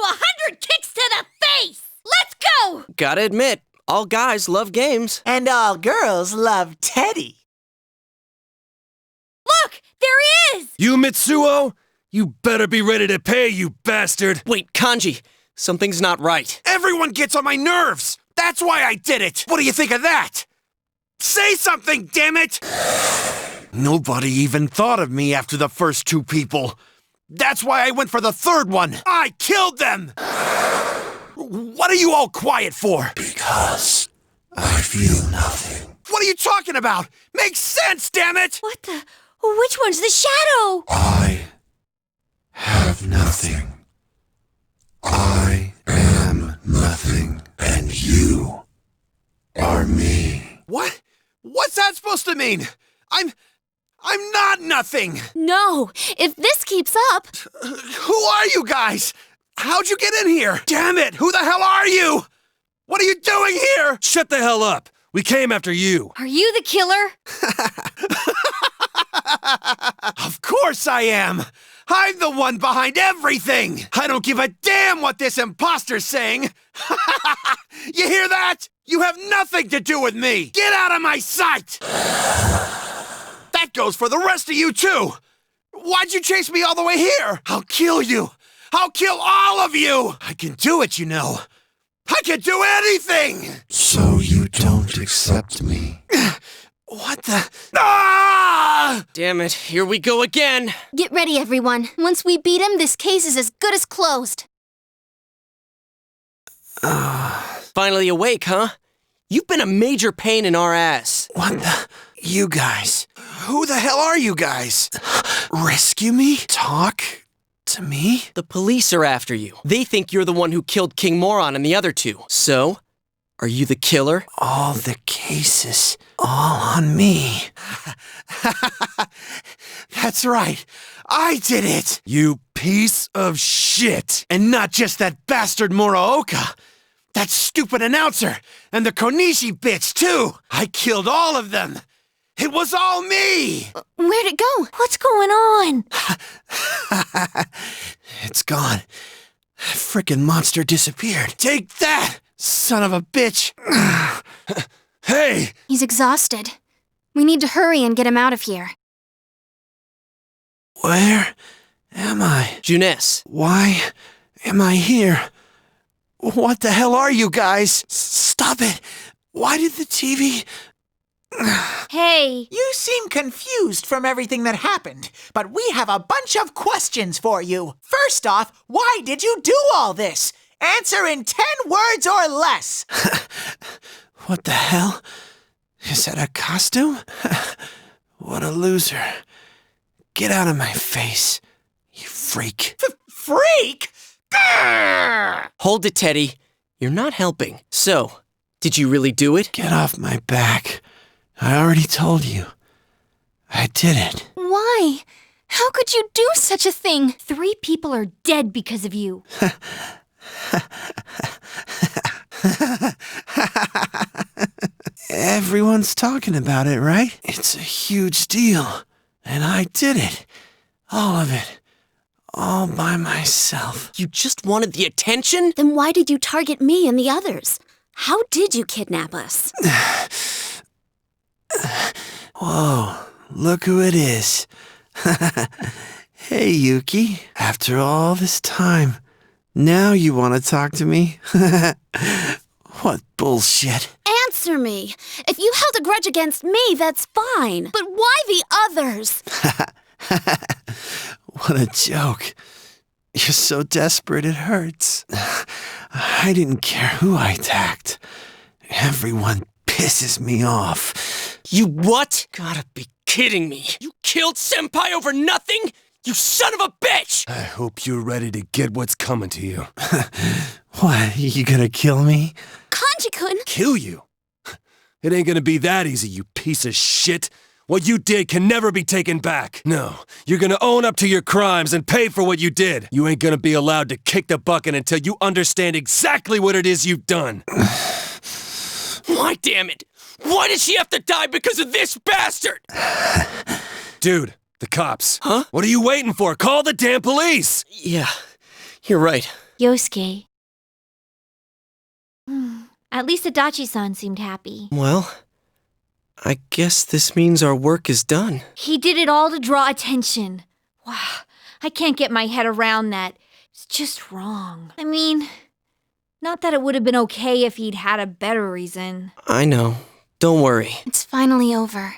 100 kicks to the face! Let's go! Gotta admit, all guys love games. And all girls love Teddy. Look! There he is! You, Mitsuo? You better be ready to pay, you bastard! Wait, Kanji, something's not right. Everyone gets on my nerves! That's why I did it! What do you think of that? Say something, damn it! Nobody even thought of me after the first two people. That's why I went for the third one. I killed them! What are you all quiet for? Because I feel nothing. What are you talking about? Makes sense, damn it! What the? Which one's the shadow? I have nothing. I am nothing, and you are me. What? What's that supposed to mean? I'm not nothing! No, if this keeps up... Who are you guys? How'd you get in here? Damn it, who the hell are you? What are you doing here? Shut the hell up! We came after you. Are you the killer? Of course I am! I'm the one behind everything! I don't give a damn what this imposter's saying! You hear that? You have nothing to do with me! Get out of my sight! That goes for the rest of you, too! Why'd you chase me all the way here? I'll kill you! I'll kill all of you! I can do it, you know. I can do anything! So you don't accept me. What the? Ah! Damn it, here we go again. Get ready, everyone. Once we beat him, this case is as good as closed. Finally awake, huh? You've been a major pain in our ass. What the? You guys. Who the hell are you guys? Rescue me? Talk to me? The police are after you. They think you're the one who killed King Moron and the other two. So, are you the killer? All the cases, all on me. That's right. I did it. You piece of shit. And not just that bastard Muraoka. That stupid announcer. And the Konishi bitch, too. I killed all of them. It was all me. Where'd it go? What's going on? It's gone. That frickin' monster disappeared. Take that, son of a bitch. Hey! He's exhausted. We need to hurry and get him out of here. Where am I? Junes. Why am I here? What the hell are you guys? Stop it. Why did the TV... Hey. You seem confused from everything that happened, but we have a bunch of questions for you. First off, why did you do all this? Answer in 10 words or less. What the hell? Is that a costume? What a loser. Get out of my face, you freak. Freak? Hold it, Teddy. You're not helping. So, did you really do it? Get off my back. I already told you. I did it. Why? How could you do such a thing? 3 people are dead because of you. Everyone's talking about it, right? It's a huge deal. And I did it. All of it. All by myself. You just wanted the attention? Then why did you target me and the others? How did you kidnap us? Whoa, look who it is. Hey, Yuki. After all this time, now you want to talk to me? What bullshit. Answer me. If you held a grudge against me, that's fine. But why the others? What a joke. You're so desperate it hurts. I didn't care who I attacked. Everyone pisses me off. You what? Gotta be kidding me. You killed Senpai over nothing? You son of a bitch! I hope you're ready to get what's coming to you. What, you gonna kill me? Kanji-kun! Kill you? It ain't gonna be that easy, you piece of shit. What you did can never be taken back. No, you're gonna own up to your crimes and pay for what you did. You ain't gonna be allowed to kick the bucket until you understand exactly what it is you've done. Why, damn it? Why did she have to die because of this bastard? Dude, the cops. Huh? What are you waiting for? Call the damn police! Yeah, you're right. Yosuke. At least Adachi-san seemed happy. Well, I guess this means our work is done. He did it all to draw attention. Wow, I can't get my head around that. It's just wrong. I mean, not that it would have been okay if he'd had a better reason. I know. Don't worry. It's finally over.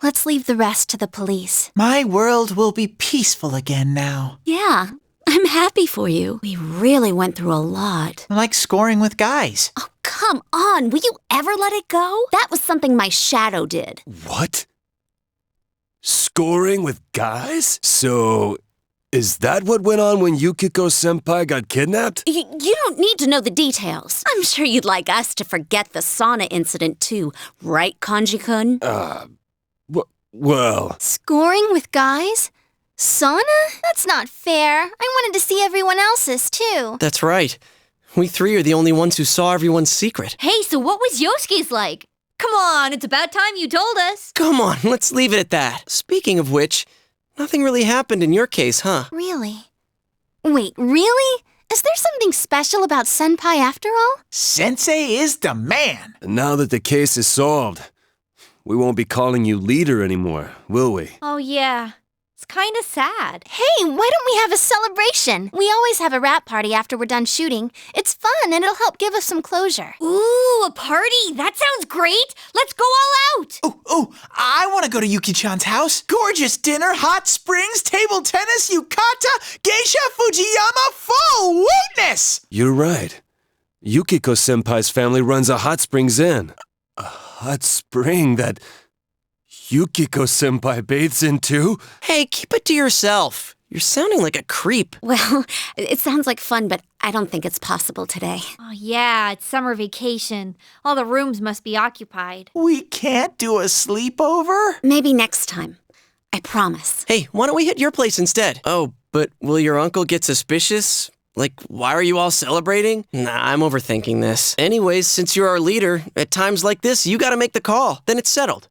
Let's leave the rest to the police. My world will be peaceful again now. Yeah, I'm happy for you. We really went through a lot. Like scoring with guys. Oh, come on. Will you ever let it go? That was something my shadow did. What? Scoring with guys? So, is that what went on when Yukiko-senpai got kidnapped? You don't need to know the details. I'm sure you'd like us to forget the sauna incident too, right, Kanji-kun? Well... Scoring with guys? Sauna? That's not fair. I wanted to see everyone else's, too. That's right. We 3 are the only ones who saw everyone's secret. Hey, so what was Yosuke's like? Come on, it's about time you told us. Come on, let's leave it at that. Speaking of which, nothing really happened in your case, huh? Really? Wait, really? Is there something special about Senpai after all? Sensei is the man. Now that the case is solved, we won't be calling you leader anymore, will we? Oh, yeah. It's kind of sad. Hey, why don't we have a celebration? We always have a wrap party after we're done shooting. It's fun and it'll help give us some closure. Ooh, a party! That sounds great! Let's go all out! Oh, I want to go to Yuki-chan's house. Gorgeous dinner, hot springs, table tennis, yukata, geisha, Fujiyama, full wootness! You're right. Yukiko-senpai's family runs a hot springs inn. A hot spring that Yukiko-senpai bathes in too? Hey, keep it to yourself. You're sounding like a creep. Well, it sounds like fun, but I don't think it's possible today. Oh, yeah, it's summer vacation. All the rooms must be occupied. We can't do a sleepover? Maybe next time. I promise. Hey, why don't we hit your place instead? Oh, but will your uncle get suspicious? Like, why are you all celebrating? Nah, I'm overthinking this. Anyways, since you're our leader, at times like this, you gotta make the call. Then it's settled.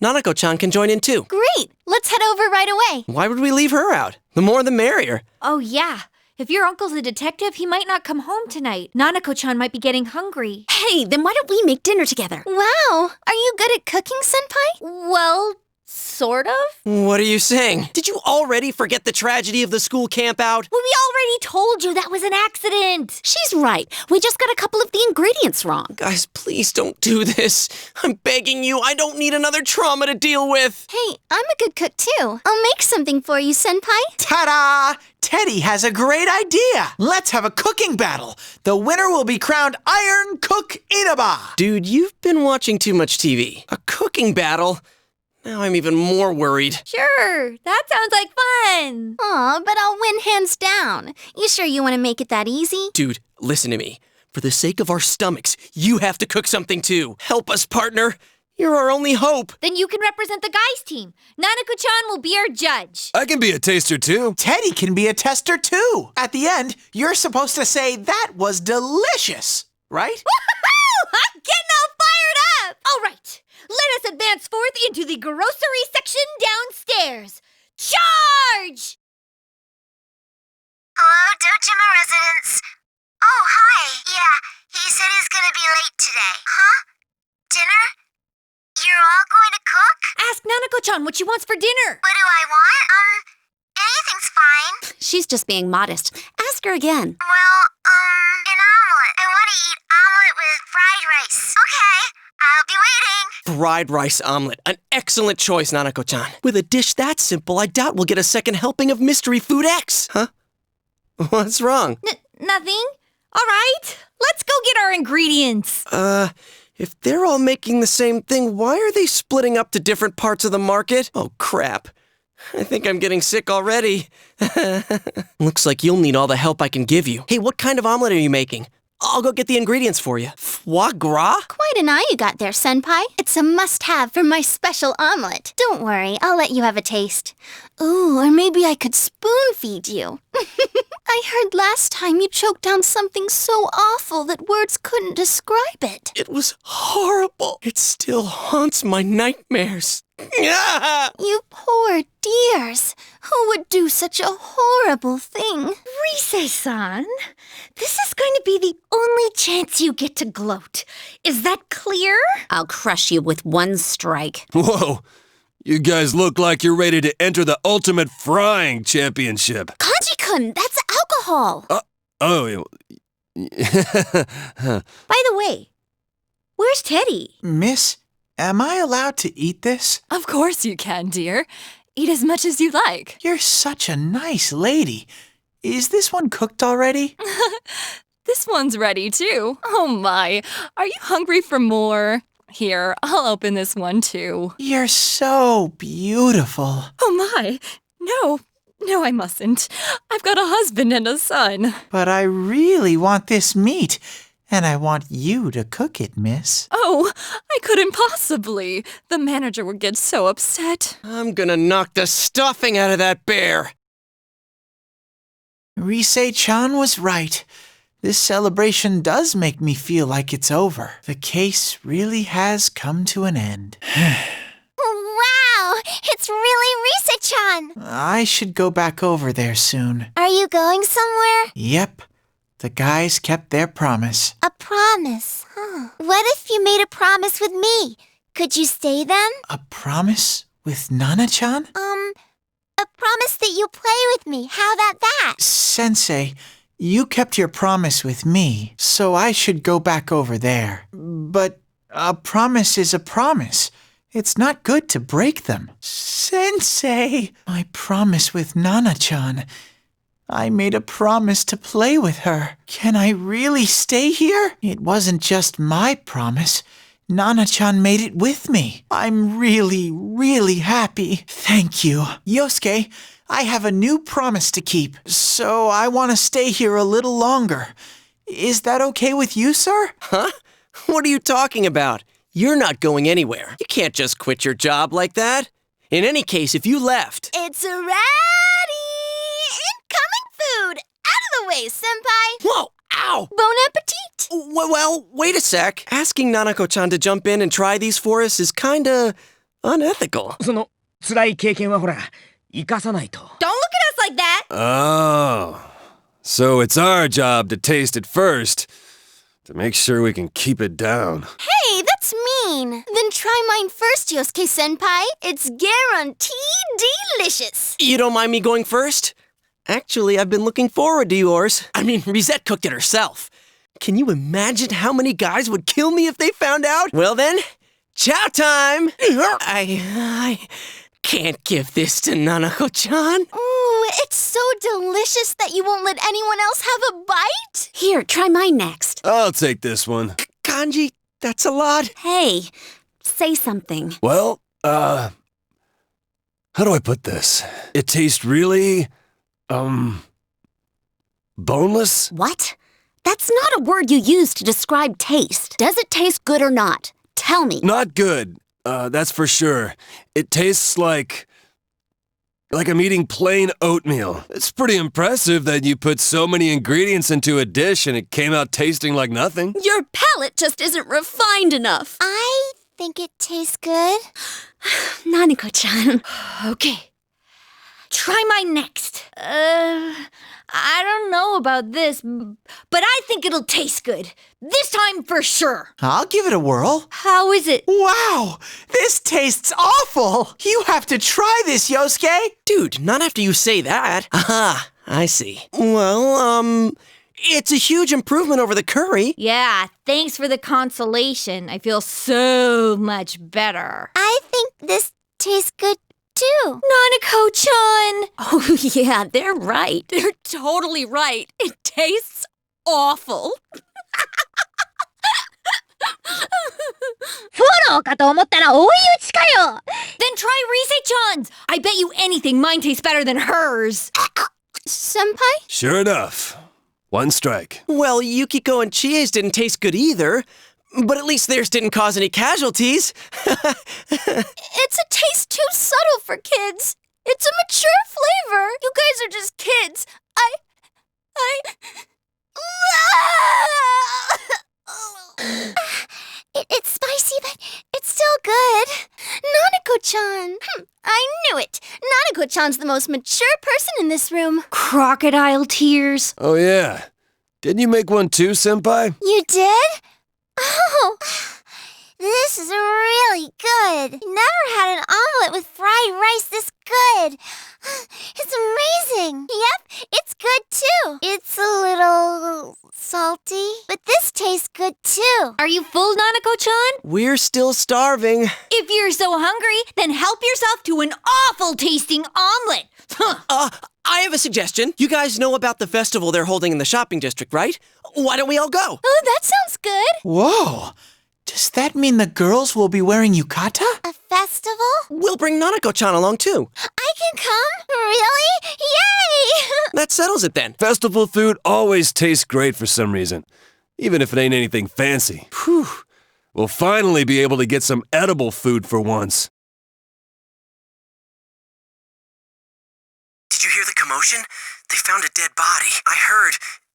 Nanako-chan can join in too. Great! Let's head over right away. Why would we leave her out? The more the merrier. Oh, yeah. If your uncle's a detective, he might not come home tonight. Nanako-chan might be getting hungry. Hey, then why don't we make dinner together? Wow! Are you good at cooking, Senpai? Well, Sort of? What are you saying? Did you already forget the tragedy of the school campout? Well, we already told you that was an accident. She's right. We just got a couple of the ingredients wrong. Guys, please don't do this. I'm begging you. I don't need another trauma to deal with. Hey, I'm a good cook too. I'll make something for you, Senpai. Ta-da! Teddy has a great idea. Let's have a cooking battle. The winner will be crowned Iron Cook Inaba. Dude, you've been watching too much TV. A cooking battle? Now I'm even more worried. Sure, that sounds like fun. Aw, but I'll win hands down. You sure you want to make it that easy? Dude, listen to me. For the sake of our stomachs, you have to cook something too. Help us, partner. You're our only hope. Then you can represent the guys' team. Nanako-chan will be our judge. I can be a taster too. Teddy can be a tester too. At the end, you're supposed to say that was delicious, right? Woohoo! I'm getting all fired up. All right. Let us advance forth into the grocery section downstairs. Charge! Hello, Dojima residents. Oh, hi. Yeah, he said he's gonna be late today. Huh? Dinner? You're all going to cook? Ask Nanako-chan what she wants for dinner. What do I want? Anything's fine. She's just being modest. Ask her again. Well, an omelet. I want to eat omelet with fried rice. Okay, I'll be waiting. Fried rice omelet. An excellent choice, Nanako-chan. With a dish that simple, I doubt we'll get a second helping of Mystery Food X. Huh? What's wrong? Nothing. All right, let's go get our ingredients. If they're all making the same thing, why are they splitting up to different parts of the market? Oh, crap. I think I'm getting sick already. Looks like you'll need all the help I can give you. Hey, what kind of omelet are you making? I'll go get the ingredients for you. Foie gras? Quite an eye you got there, Senpai. It's a must-have for my special omelet. Don't worry, I'll let you have a taste. Ooh, or maybe I could spoon-feed you. I heard last time you choked down something so awful that words couldn't describe it. It was horrible. It still haunts my nightmares. You poor dears. Who would do such a horrible thing? Rise-san, this is going to be the only chance you get to gloat. Is that clear? I'll crush you with one strike. Whoa. You guys look like you're ready to enter the Ultimate Frying Championship. Kanji-kun, that's alcohol. Oh, By the way, where's Teddy? Miss, am I allowed to eat this? Of course you can, dear. Eat as much as you like. You're such a nice lady. Is this one cooked already? This one's ready too. Oh my, are you hungry for more? Here, I'll open this one too. You're so beautiful. Oh my, no, I mustn't. I've got a husband and a son. But I really want this meat, and I want you to cook it, miss. Oh, I couldn't possibly. The manager would get so upset. I'm gonna knock the stuffing out of that bear. Rise-chan was right. This celebration does make me feel like it's over. The case really has come to an end. Wow, it's really Rise-chan. I should go back over there soon. Are you going somewhere? Yep. The guys kept their promise. A promise? Huh. What if you made a promise with me? Could you stay then? A promise with Nana-chan? A promise that you'll play with me. How about that? Sensei, you kept your promise with me, so I should go back over there. But a promise is a promise. It's not good to break them. Sensei! My promise with Nana-chan. I made a promise to play with her. Can I really stay here? It wasn't just my promise. Nana-chan made it with me. I'm really happy. Thank you. Yosuke, I have a new promise to keep, so I want to stay here a little longer. Is that okay with you, sir? Huh? What are you talking about? You're not going anywhere. You can't just quit your job like that. In any case, if you left... It's ready! Incoming food! Out of the way, Senpai! Whoa! Ow! Bon appetit! Well, wait a sec. Asking Nanako-chan to jump in and try these for us is kinda unethical. Don't look at us like that! Oh. So it's our job to taste it first, to make sure we can keep it down. Hey, that's mine. Then try mine first, Yosuke-senpai. It's guaranteed delicious. You don't mind me going first? Actually, I've been looking forward to yours. I mean, Risette cooked it herself. Can you imagine how many guys would kill me if they found out? Well then, chow time! I can't give this to Nanako-chan. Ooh, it's so delicious that you won't let anyone else have a bite? Here, try mine next. I'll take this one. Kanji, that's a lot. Hey, say something. Well, how do I put this? It tastes really, boneless? What? That's not a word you use to describe taste. Does it taste good or not? Tell me. Not good. That's for sure. It tastes like I'm eating plain oatmeal. It's pretty impressive that you put so many ingredients into a dish and it came out tasting like nothing. Your palate just isn't refined enough. I think it tastes good. Nanako-chan. Okay. Try mine next. I don't know about this, but I think it'll taste good. This time for sure. I'll give it a whirl. How is it? Wow, this tastes awful. You have to try this, Yosuke. Dude, not after you say that. Aha, I see. Well, it's a huge improvement over the curry. Yeah, thanks for the consolation. I feel so much better. I think this tastes good too. Nanako-chan! Oh, yeah, they're right. They're totally right. It tastes awful. Then try Rise-chan's. I bet you anything mine tastes better than hers. Senpai? Sure enough. One strike. Well, Yukiko and Chie's didn't taste good either. But at least theirs didn't cause any casualties. It's a taste too subtle for kids. It's a mature flavor. You guys are just kids. It's spicy, but it's still good. Nanako-chan. I knew it. Nanako-chan's the most mature person in this room. Crocodile tears. Oh, yeah. Didn't you make one too, Senpai? You did? Oh, this is really good. Never had an omelet with fried rice this good. It's amazing. Yep, it's good too. It's a little salty, but this tastes good too. Are you full, Nanako-chan? We're still starving. If you're so hungry, then help yourself to an awful tasting omelet. I have a suggestion. You guys know about the festival they're holding in the shopping district, right? Why don't we all go? Oh, that sounds good. Whoa. Does that mean the girls will be wearing yukata? A festival? We'll bring Nanako-chan along too. I can come? Really? Yay! That settles it then. Festival food always tastes great for some reason, even if it ain't anything fancy. Whew. We'll finally be able to get some edible food for once. Did you hear the commotion? They found a dead body. I heard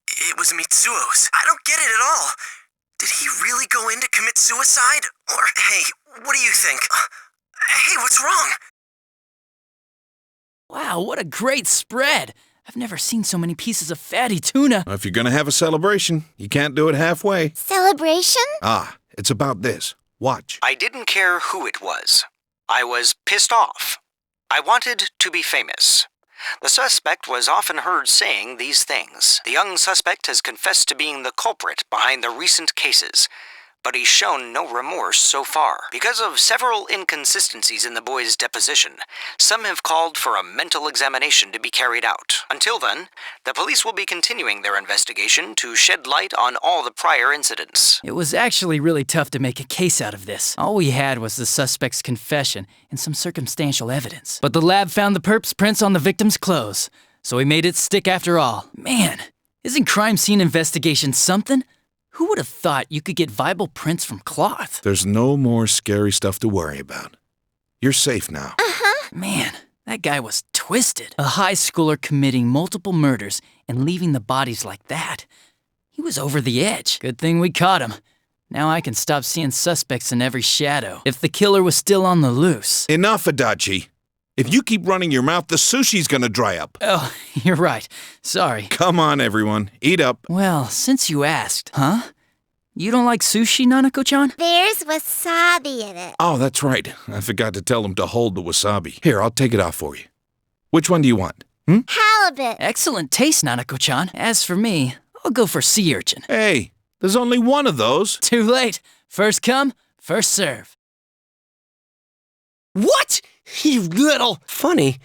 it was Mitsuo's. I don't get it at all. Did he really go in to commit suicide? Or, hey, what do you think? Hey, what's wrong? Wow, what a great spread! I've never seen so many pieces of fatty tuna. If you're gonna have a celebration, you can't do it halfway. Celebration? It's about this. Watch. I didn't care who it was. I was pissed off. I wanted to be famous. The suspect was often heard saying these things. The young suspect has confessed to being the culprit behind the recent cases, but he's shown no remorse so far. Because of several inconsistencies in the boy's deposition, some have called for a mental examination to be carried out. Until then, the police will be continuing their investigation to shed light on all the prior incidents. It was actually really tough to make a case out of this. All we had was the suspect's confession and some circumstantial evidence. But the lab found the perp's prints on the victim's clothes, so we made it stick after all. Man, isn't crime scene investigation something? Who would have thought you could get viable prints from cloth? There's no more scary stuff to worry about. You're safe now. Man, that guy was twisted. A high schooler committing multiple murders and leaving the bodies like that. He was over the edge. Good thing we caught him. Now I can stop seeing suspects in every shadow. If the killer was still on the loose. Enough, Adachi. If you keep running your mouth, the sushi's gonna dry up. Oh, you're right. Sorry. Come on, everyone. Eat up. Well, since you asked, huh? You don't like sushi, Nanako-chan? There's wasabi in it. Oh, that's right. I forgot to tell him to hold the wasabi. Here, I'll take it off for you. Which one do you want? Halibut. Excellent taste, Nanako-chan. As for me, I'll go for sea urchin. Hey, there's only one of those. Too late. First come, first serve. What? You little... Funny.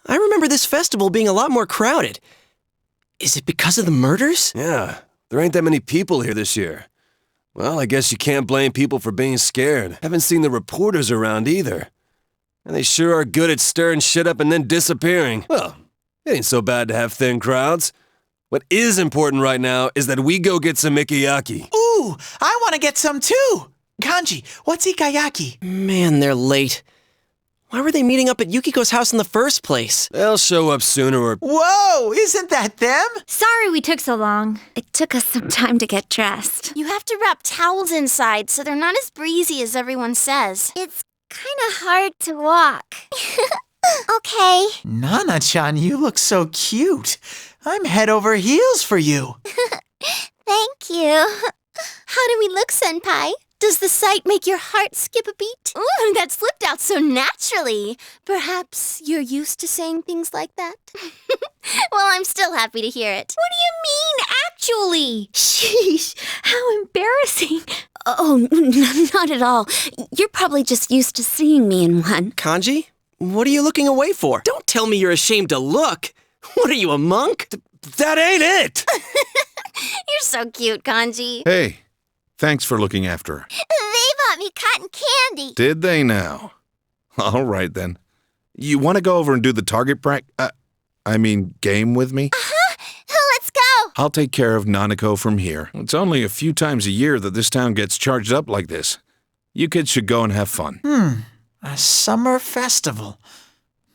I remember this festival being a lot more crowded. Is it because of the murders? Yeah, there ain't that many people here this year. Well, I guess you can't blame people for being scared. Haven't seen the reporters around either. And they sure are good at stirring shit up and then disappearing. Well, it ain't so bad to have thin crowds. What is important right now is that we go get some ikayaki. Ooh, I want to get some too. Kanji, what's ikayaki? Man, they're late. Why were they meeting up at Yukiko's house in the first place? They'll show up sooner or... Whoa, isn't that them? Sorry we took so long. It took us some time to get dressed. You have to wrap towels inside so they're not as breezy as everyone says. It's kind of hard to walk. Okay. Nana-chan, you look so cute. I'm head over heels for you. Thank you. How do we look, Senpai? Does the sight make your heart skip a beat? Ooh, that slipped out so naturally. Perhaps you're used to saying things like that? Well, I'm still happy to hear it. What do you mean, actually? Sheesh, how embarrassing. Oh, not at all. You're probably just used to seeing me in one. Kanji? What are you looking away for? Don't tell me you're ashamed to look. What are you, a monk? That ain't it! You're so cute, Kanji. Hey, thanks for looking after her. They bought me cotton candy. Did they now? All right, then. You want to go over and do the target game with me? Let's go. I'll take care of Nanako from here. It's only a few times a year that this town gets charged up like this. You kids should go and have fun. A summer festival.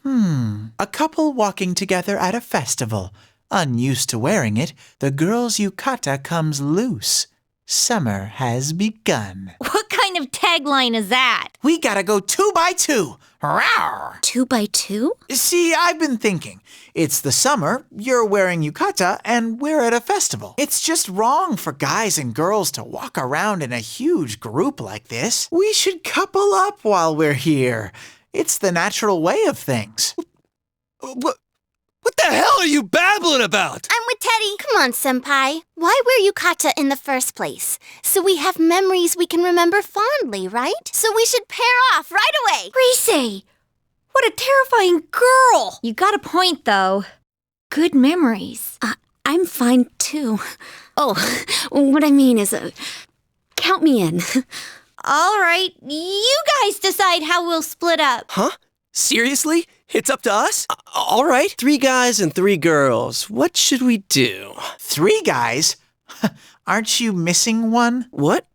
A couple walking together at a festival. Unused to wearing it, the girl's yukata comes loose. Summer has begun. What kind of tagline is that? We gotta go 2 by 2. Rawr! 2 by 2? See, I've been thinking. It's the summer, you're wearing yukata, and we're at a festival. It's just wrong for guys and girls to walk around in a huge group like this. We should couple up while we're here. It's the natural way of things. What the hell are you babbling about? I'm with Teddy. Come on, Senpai. Why wear yukata in the first place? So we have memories we can remember fondly, right? So we should pair off right away. Rise! What a terrifying girl! You got a point, though. Good memories. I'm fine, too. Oh, what I mean is, count me in. All right, you guys decide how we'll split up. Huh? Seriously? It's up to us? All right. 3 guys and 3 girls. What should we do? 3 guys? Aren't you missing one? What?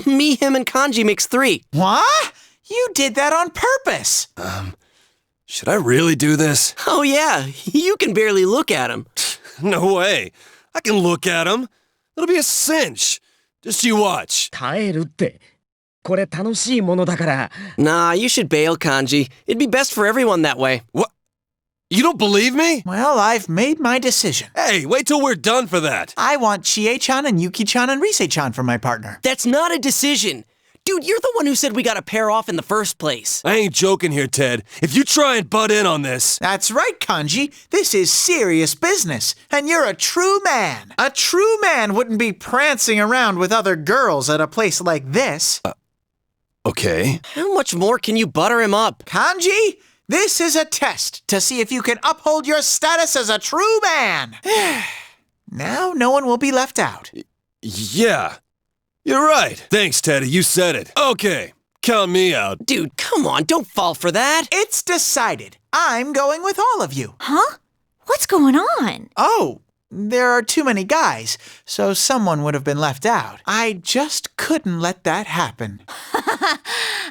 Me, him, and Kanji makes 3. What? You did that on purpose. Should I really do this? Oh, yeah. You can barely look at him. No way. I can look at him. It'll be a cinch. Just you watch. Nah, you should bail, Kanji. It'd be best for everyone that way. What? You don't believe me? Well, I've made my decision. Hey, wait till we're done for that. I want Chie-chan and Yuki-chan and Rise-chan for my partner. That's not a decision. Dude, you're the one who said we gotta pair off in the first place. I ain't joking here, Ted. If you try and butt in on this... That's right, Kanji. This is serious business, and you're a true man. A true man wouldn't be prancing around with other girls at a place like this. Okay. How much more can you butter him up? Kanji, this is a test to see if you can uphold your status as a true man. Now no one will be left out. Yeah. You're right. Thanks, Teddy. You said it. Okay. Count me out. Dude, come on. Don't fall for that. It's decided. I'm going with all of you. Huh? What's going on? Oh, there are too many guys, so someone would have been left out. I just couldn't let that happen.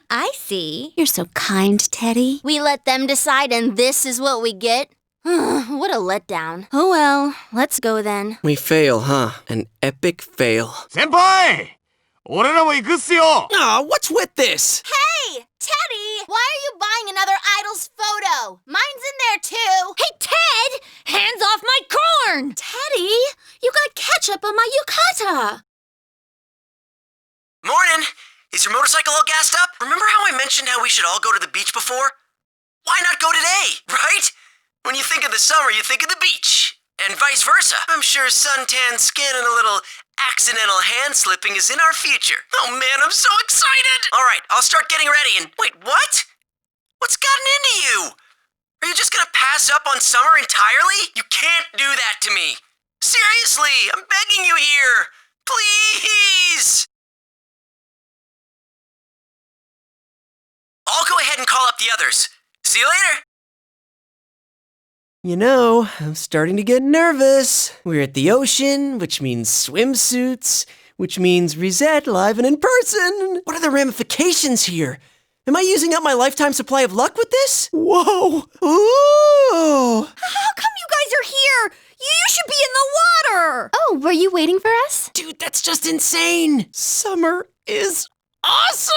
I see. You're so kind, Teddy. We let them decide, and this is what we get? What a letdown. Oh well, let's go then. We fail, huh? An epic fail. Senpai! 俺らも行くっすよ! Aw, what's with this? Hey, Teddy! Why are you buying another idol's photo? Mine's in there too. Hey, Ted! Hands off my corn! Teddy, you got ketchup on my yukata. Is your motorcycle all gassed up? Remember how I mentioned how we should all go to the beach before? Why not go today, right? When you think of the summer, you think of the beach. And vice versa. I'm sure suntan skin and a little accidental hand slipping is in our future. Oh man, I'm so excited! Alright, I'll start getting ready and... Wait, what? What's gotten into you? Are you just gonna pass up on summer entirely? You can't do that to me. Seriously, I'm begging you here. Please! I'll go ahead and call up the others. See you later! You know, I'm starting to get nervous. We're at the ocean, which means swimsuits, which means Reset live and in person. What are the ramifications here? Am I using up my lifetime supply of luck with this? Whoa! Ooh! How come you guys are here? You should be in the water! Oh, were you waiting for us? Dude, that's just insane! Summer is awesome!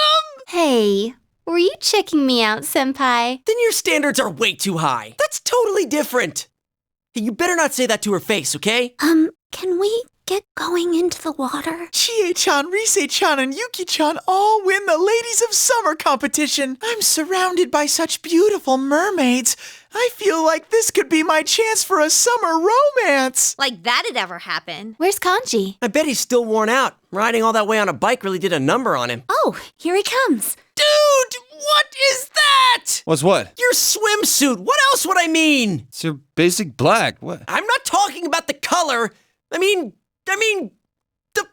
Hey, were you checking me out, Senpai? Then your standards are way too high. That's totally different. Hey, you better not say that to her face, okay? Can we get going into the water? Chie-chan, Rise-chan, and Yuki-chan all win the Ladies of Summer competition. I'm surrounded by such beautiful mermaids. I feel like this could be my chance for a summer romance. Like that'd ever happen. Where's Kanji? I bet he's still worn out. Riding all that way on a bike really did a number on him. Oh, here he comes. Dude, what is that? What's what? Your swimsuit. What else would I mean? It's your basic black. What? I'm not talking about the color. I mean,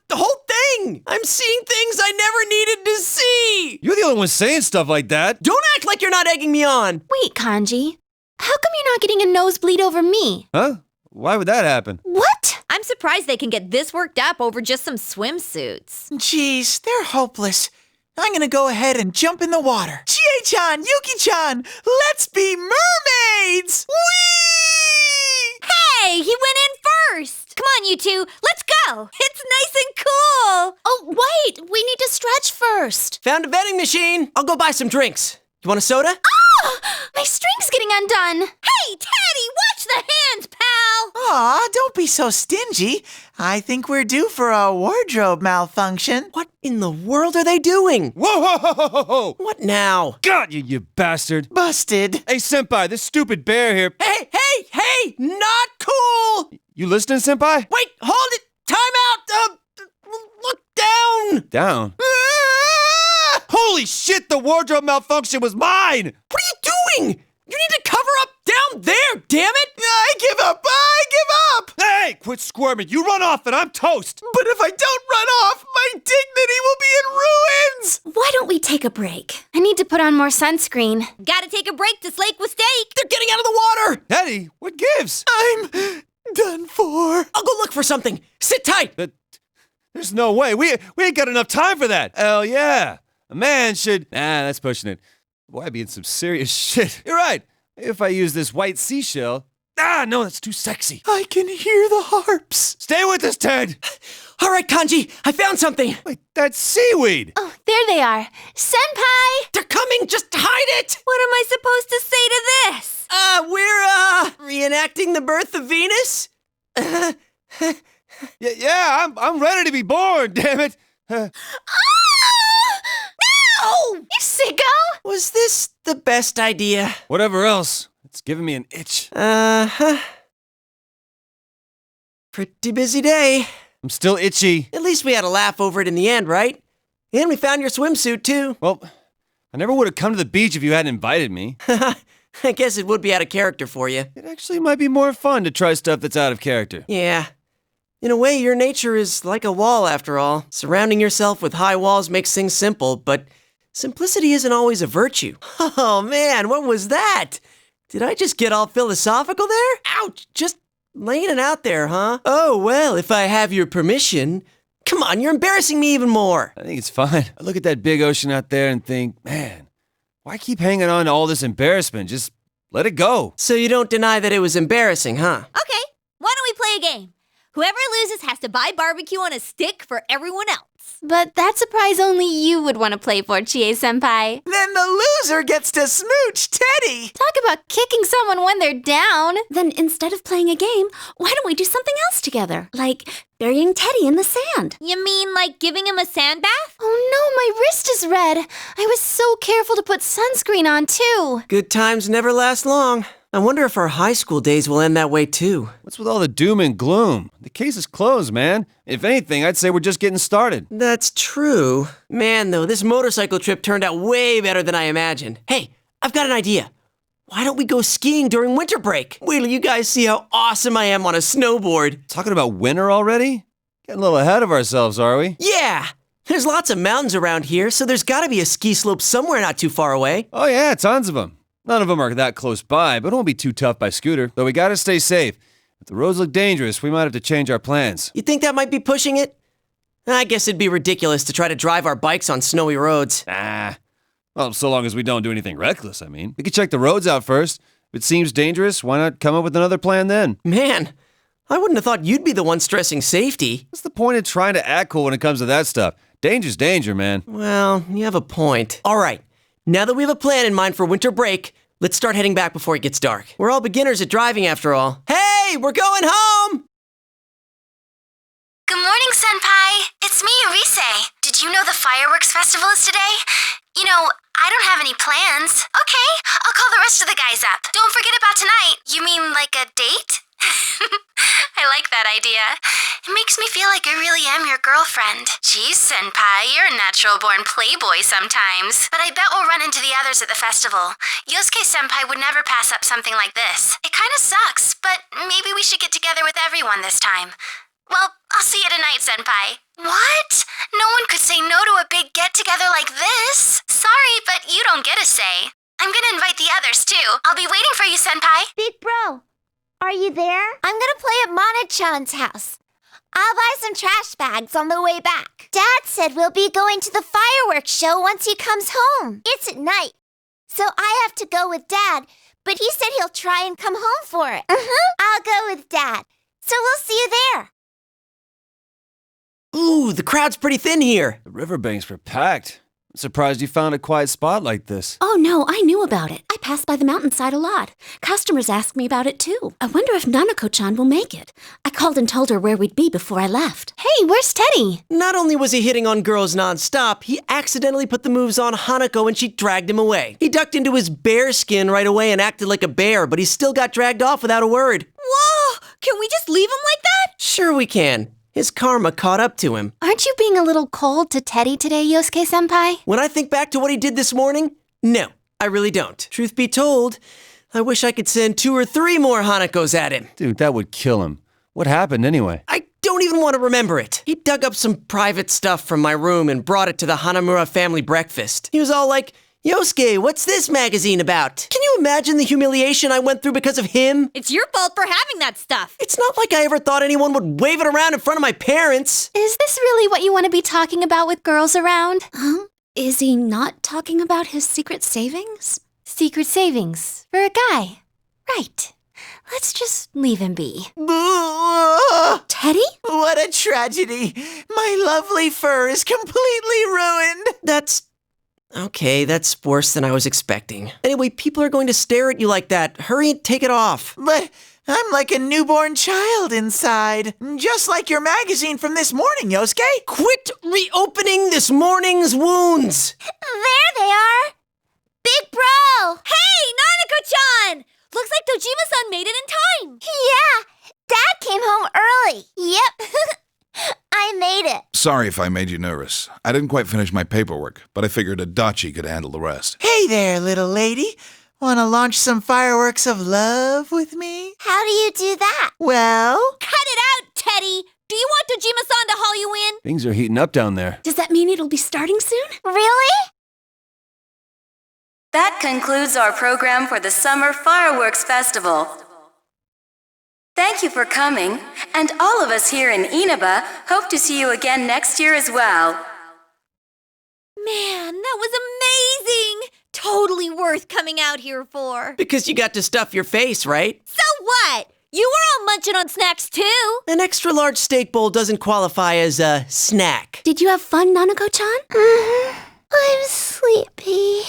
the whole thing. I'm seeing things I never needed to see. You're the only one saying stuff like that. Don't act like you're not egging me on. Wait, Kanji. How come you're not getting a nosebleed over me? Huh? Why would that happen? What? I'm surprised they can get this worked up over just some swimsuits. Jeez, they're hopeless. I'm gonna go ahead and jump in the water. Chie-chan, Yuki-chan, let's be mermaids! Whee! Hey, he went in first! Come on, you two, let's go! It's nice and cool! Oh, wait, we need to stretch first. Found a vending machine. I'll go buy some drinks. You want a soda? Oh, my string's getting undone. Hey, Teddy, watch the hands, pal! Aw, don't be so stingy. I think we're due for a wardrobe malfunction. What in the world are they doing? Whoa, whoa, whoa, whoa, whoa! What now? Got you, you bastard! Busted. Hey, Senpai, this stupid bear here. Hey! Not cool! You listening, Senpai? Wait, hold it! Time out! Look down! Down? Holy shit, the wardrobe malfunction was mine! What are you doing? You need to cover up down there, damn it! I give up! Hey, quit squirming. You run off and I'm toast. But if I don't run off, my dignity will be in ruins! Why don't we take a break? I need to put on more sunscreen. Gotta take a break to slake with steak! They're getting out of the water! Eddie, what gives? I'm done for. I'll go look for something. Sit tight! There's no way. We ain't got enough time for that. Hell yeah. A man should... Nah, that's pushing it. Boy, I'd be in some serious shit. You're right. If I use this white seashell... Ah, no, that's too sexy. I can hear the harps. Stay with us, Ted. All right, Kanji, I found something. Wait, that's seaweed. Oh, there they are. Senpai! They're coming, just hide it. What am I supposed to say to this? We're reenacting the birth of Venus? Yeah, I'm ready to be born, damn it. No! You sicko! Was this the best idea? Whatever else, it's giving me an itch. Pretty busy day. I'm still itchy. At least we had a laugh over it in the end, right? And we found your swimsuit, too. Well, I never would have come to the beach if you hadn't invited me. I guess it would be out of character for you. It actually might be more fun to try stuff that's out of character. Yeah. In a way, your nature is like a wall, after all. Surrounding yourself with high walls makes things simple, but simplicity isn't always a virtue. Oh, man, what was that? Did I just get all philosophical there? Ouch, just laying it out there, huh? Oh, well, if I have your permission. Come on, you're embarrassing me even more. I think it's fine. I look at that big ocean out there and think, man, why keep hanging on to all this embarrassment? Just let it go. So you don't deny that it was embarrassing, huh? Okay, why don't we play a game? Whoever loses has to buy barbecue on a stick for everyone else. But that's a prize only you would want to play for, Chie-senpai. Then the loser gets to smooch Teddy. Talk about kicking someone when they're down. Then instead of playing a game, why don't we do something else together? Like burying Teddy in the sand. You mean like giving him a sand bath? Oh no, my wrist is red. I was so careful to put sunscreen on, too. Good times never last long. I wonder if our high school days will end that way too. What's with all the doom and gloom? The case is closed, man. If anything, I'd say we're just getting started. That's true. Man, though, this motorcycle trip turned out way better than I imagined. Hey, I've got an idea. Why don't we go skiing during winter break? Wait till you guys see how awesome I am on a snowboard. Talking about winter already? Getting a little ahead of ourselves, are we? Yeah! There's lots of mountains around here, so there's gotta be a ski slope somewhere not too far away. Oh yeah, tons of them. None of them are that close by, but it won't be too tough by scooter. Though we gotta stay safe. If the roads look dangerous, we might have to change our plans. You think that might be pushing it? I guess it'd be ridiculous to try to drive our bikes on snowy roads. Well, so long as we don't do anything reckless, I mean. We could check the roads out first. If it seems dangerous, why not come up with another plan then? Man, I wouldn't have thought you'd be the one stressing safety. What's the point of trying to act cool when it comes to that stuff? Danger's danger, man. Well, you have a point. All right, now that we have a plan in mind for winter break, let's start heading back before it gets dark. We're all beginners at driving after all. Hey, we're going home! Good morning, Senpai. It's me, Urise. Did you know the fireworks festival is today? You know, I don't have any plans. Okay, I'll call the rest of the guys up. Don't forget about tonight. You mean like a date? I like that idea. It makes me feel like I really am your girlfriend. Geez, Senpai, you're a natural-born playboy sometimes. But I bet we'll run into the others at the festival. Yosuke Senpai would never pass up something like this. It kinda sucks, but maybe we should get together with everyone this time. Well, I'll see you tonight, Senpai. What? No one could say no to a big get-together like this. Sorry, but you don't get a say. I'm gonna invite the others, too. I'll be waiting for you, Senpai. Big bro, are you there? I'm gonna play at Mana-chan's house. I'll buy some trash bags on the way back. Dad said we'll be going to the fireworks show once he comes home. It's at night, so I have to go with Dad, but he said he'll try and come home for it. I'll go with Dad, so we'll see you there. Ooh, the crowd's pretty thin here. The riverbanks were packed. I'm surprised you found a quiet spot like this. Oh no, I knew about it. I pass by the mountainside a lot. Customers ask me about it too. I wonder if Nanako-chan will make it. I called and told her where we'd be before I left. Hey, where's Teddy? Not only was he hitting on girls nonstop, he accidentally put the moves on Hanako and she dragged him away. He ducked into his bear skin right away and acted like a bear, but he still got dragged off without a word. Whoa! Can we just leave him like that? Sure we can. His karma caught up to him. Aren't you being a little cold to Teddy today, Yosuke-senpai? When I think back to what he did this morning, no, I really don't. Truth be told, I wish I could send 2 or 3 more Hanakos at him. Dude, that would kill him. What happened anyway? I don't even want to remember it. He dug up some private stuff from my room and brought it to the Hanamura family breakfast. He was all like, Yosuke, what's this magazine about? Can you imagine the humiliation I went through because of him? It's your fault for having that stuff. It's not like I ever thought anyone would wave it around in front of my parents. Is this really what you want to be talking about with girls around? Huh? Is he not talking about his secret savings? Secret savings for a guy. Right. Let's just leave him be. Teddy? What a tragedy. My lovely fur is completely ruined. Okay, that's worse than I was expecting. Anyway, people are going to stare at you like that. Hurry and take it off. But I'm like a newborn child inside. Just like your magazine from this morning, Yosuke. Quit reopening this morning's wounds. There they are. Big bro. Hey, Nanako-chan! Looks like Dojima-san made it in time. Yeah, Dad came home early. Yep. I made it. Sorry if I made you nervous. I didn't quite finish my paperwork, but I figured Adachi could handle the rest. Hey there, little lady. Want to launch some fireworks of love with me? How do you do that? Well, Cut it out, Teddy! Do you want Dojima-san to haul you in? Things are heating up down there. Does that mean it'll be starting soon? Really? That concludes our program for the Summer Fireworks Festival. Thank you for coming, and all of us here in Inaba hope to see you again next year as well. Man, that was amazing! Totally worth coming out here for. Because you got to stuff your face, right? So what? You were all munching on snacks too. An extra large steak bowl doesn't qualify as a snack. Did you have fun, Nanako-chan? I'm sleepy.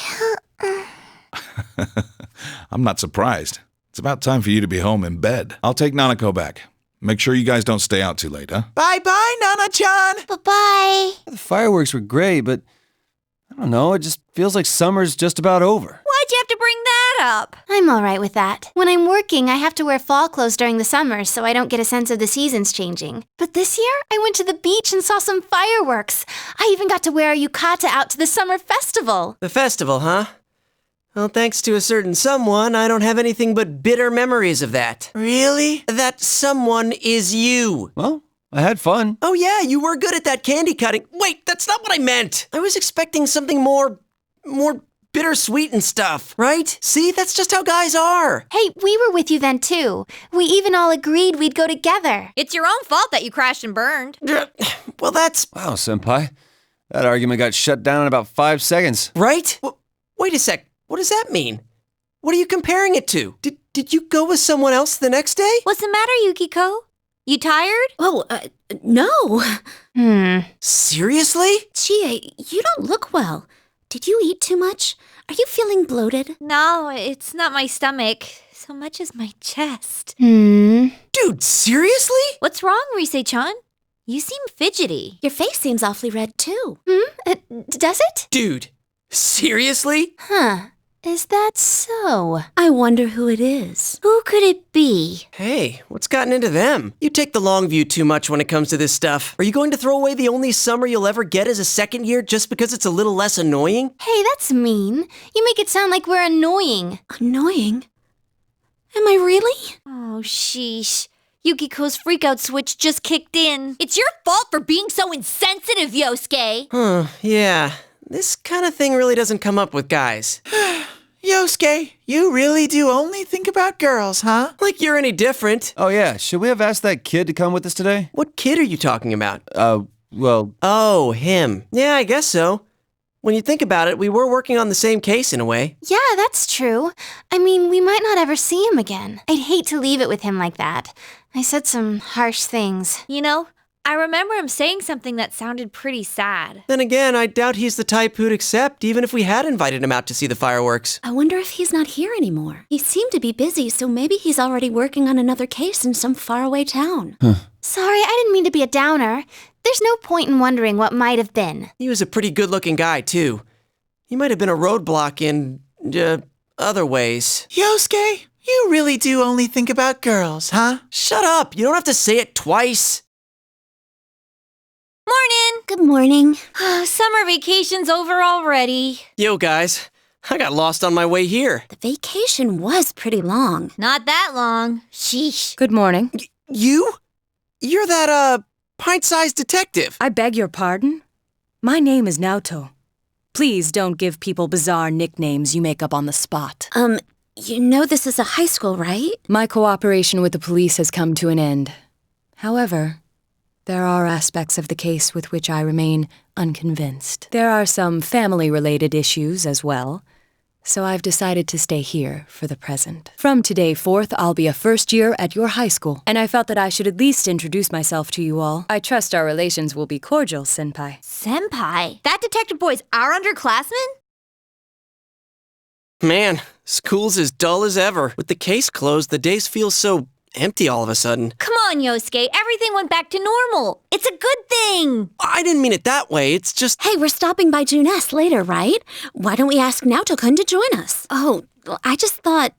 I'm not surprised. It's about time for you to be home in bed. I'll take Nanako back. Make sure you guys don't stay out too late, huh? Bye-bye, Nana-chan. Bye-bye. The fireworks were great, but I don't know, it just feels like summer's just about over. Why'd you have to bring that up? I'm all right with that. When I'm working, I have to wear fall clothes during the summer so I don't get a sense of the seasons changing. But this year, I went to the beach and saw some fireworks. I even got to wear a yukata out to the summer festival. The festival, huh? Well, thanks to a certain someone, I don't have anything but bitter memories of that. Really? That someone is you. Well, I had fun. Oh yeah, you were good at that candy cutting. Wait, that's not what I meant. I was expecting something more bittersweet and stuff, right? See, that's just how guys are. Hey, we were with you then too. We even all agreed we'd go together. It's your own fault that you crashed and burned. Well, that's... Wow, Senpai. That argument got shut down in about 5 seconds. Right? Wait a sec. What does that mean? What are you comparing it to? Did you go with someone else the next day? What's the matter, Yukiko? You tired? Oh, no. Seriously? Chie, you don't look well. Did you eat too much? Are you feeling bloated? No, it's not my stomach. So much as my chest. Dude, seriously? What's wrong, Rise-chan? You seem fidgety. Your face seems awfully red, too. Does it? Dude, seriously? Huh. Is that so? I wonder who it is. Who could it be? Hey, what's gotten into them? You take the long view too much when it comes to this stuff. Are you going to throw away the only summer you'll ever get as a second year just because it's a little less annoying? Hey, that's mean. You make it sound like we're annoying. Annoying? Am I really? Oh, sheesh. Yukiko's freakout switch just kicked in. It's your fault for being so insensitive, Yosuke. Huh, yeah. This kind of thing really doesn't come up with guys. Yosuke, you really do only think about girls, huh? Like you're any different. Oh yeah, should we have asked that kid to come with us today? What kid are you talking about? Well... Oh, him. Yeah, I guess so. When you think about it, we were working on the same case in a way. Yeah, that's true. I mean, we might not ever see him again. I'd hate to leave it with him like that. I said some harsh things. You know, I remember him saying something that sounded pretty sad. Then again, I doubt he's the type who'd accept even if we had invited him out to see the fireworks. I wonder if he's not here anymore. He seemed to be busy, so maybe he's already working on another case in some faraway town. Sorry, I didn't mean to be a downer. There's no point in wondering what might have been. He was a pretty good-looking guy, too. He might have been a roadblock in, other ways. Yosuke, you really do only think about girls, huh? Shut up! You don't have to say it twice! Morning! Good morning. Summer vacation's over already. Yo, guys. I got lost on my way here. The vacation was pretty long. Not that long. Sheesh. Good morning. You? You're that, pint-sized detective. I beg your pardon? My name is Naoto. Please don't give people bizarre nicknames you make up on the spot. You know this is a high school, right? My cooperation with the police has come to an end. However, there are aspects of the case with which I remain unconvinced. There are some family-related issues as well, so I've decided to stay here for the present. From today forth, I'll be a first year at your high school, and I felt that I should at least introduce myself to you all. I trust our relations will be cordial, Senpai. Senpai? That detective boy's our underclassman? Man, school's as dull as ever. With the case closed, the days feel so empty all of a sudden. Come on, Yosuke. Everything went back to normal. It's a good thing. I didn't mean it that way. It's just... Hey, we're stopping by Junes later, right? Why don't we ask Naoto-kun to join us? Oh, I just thought,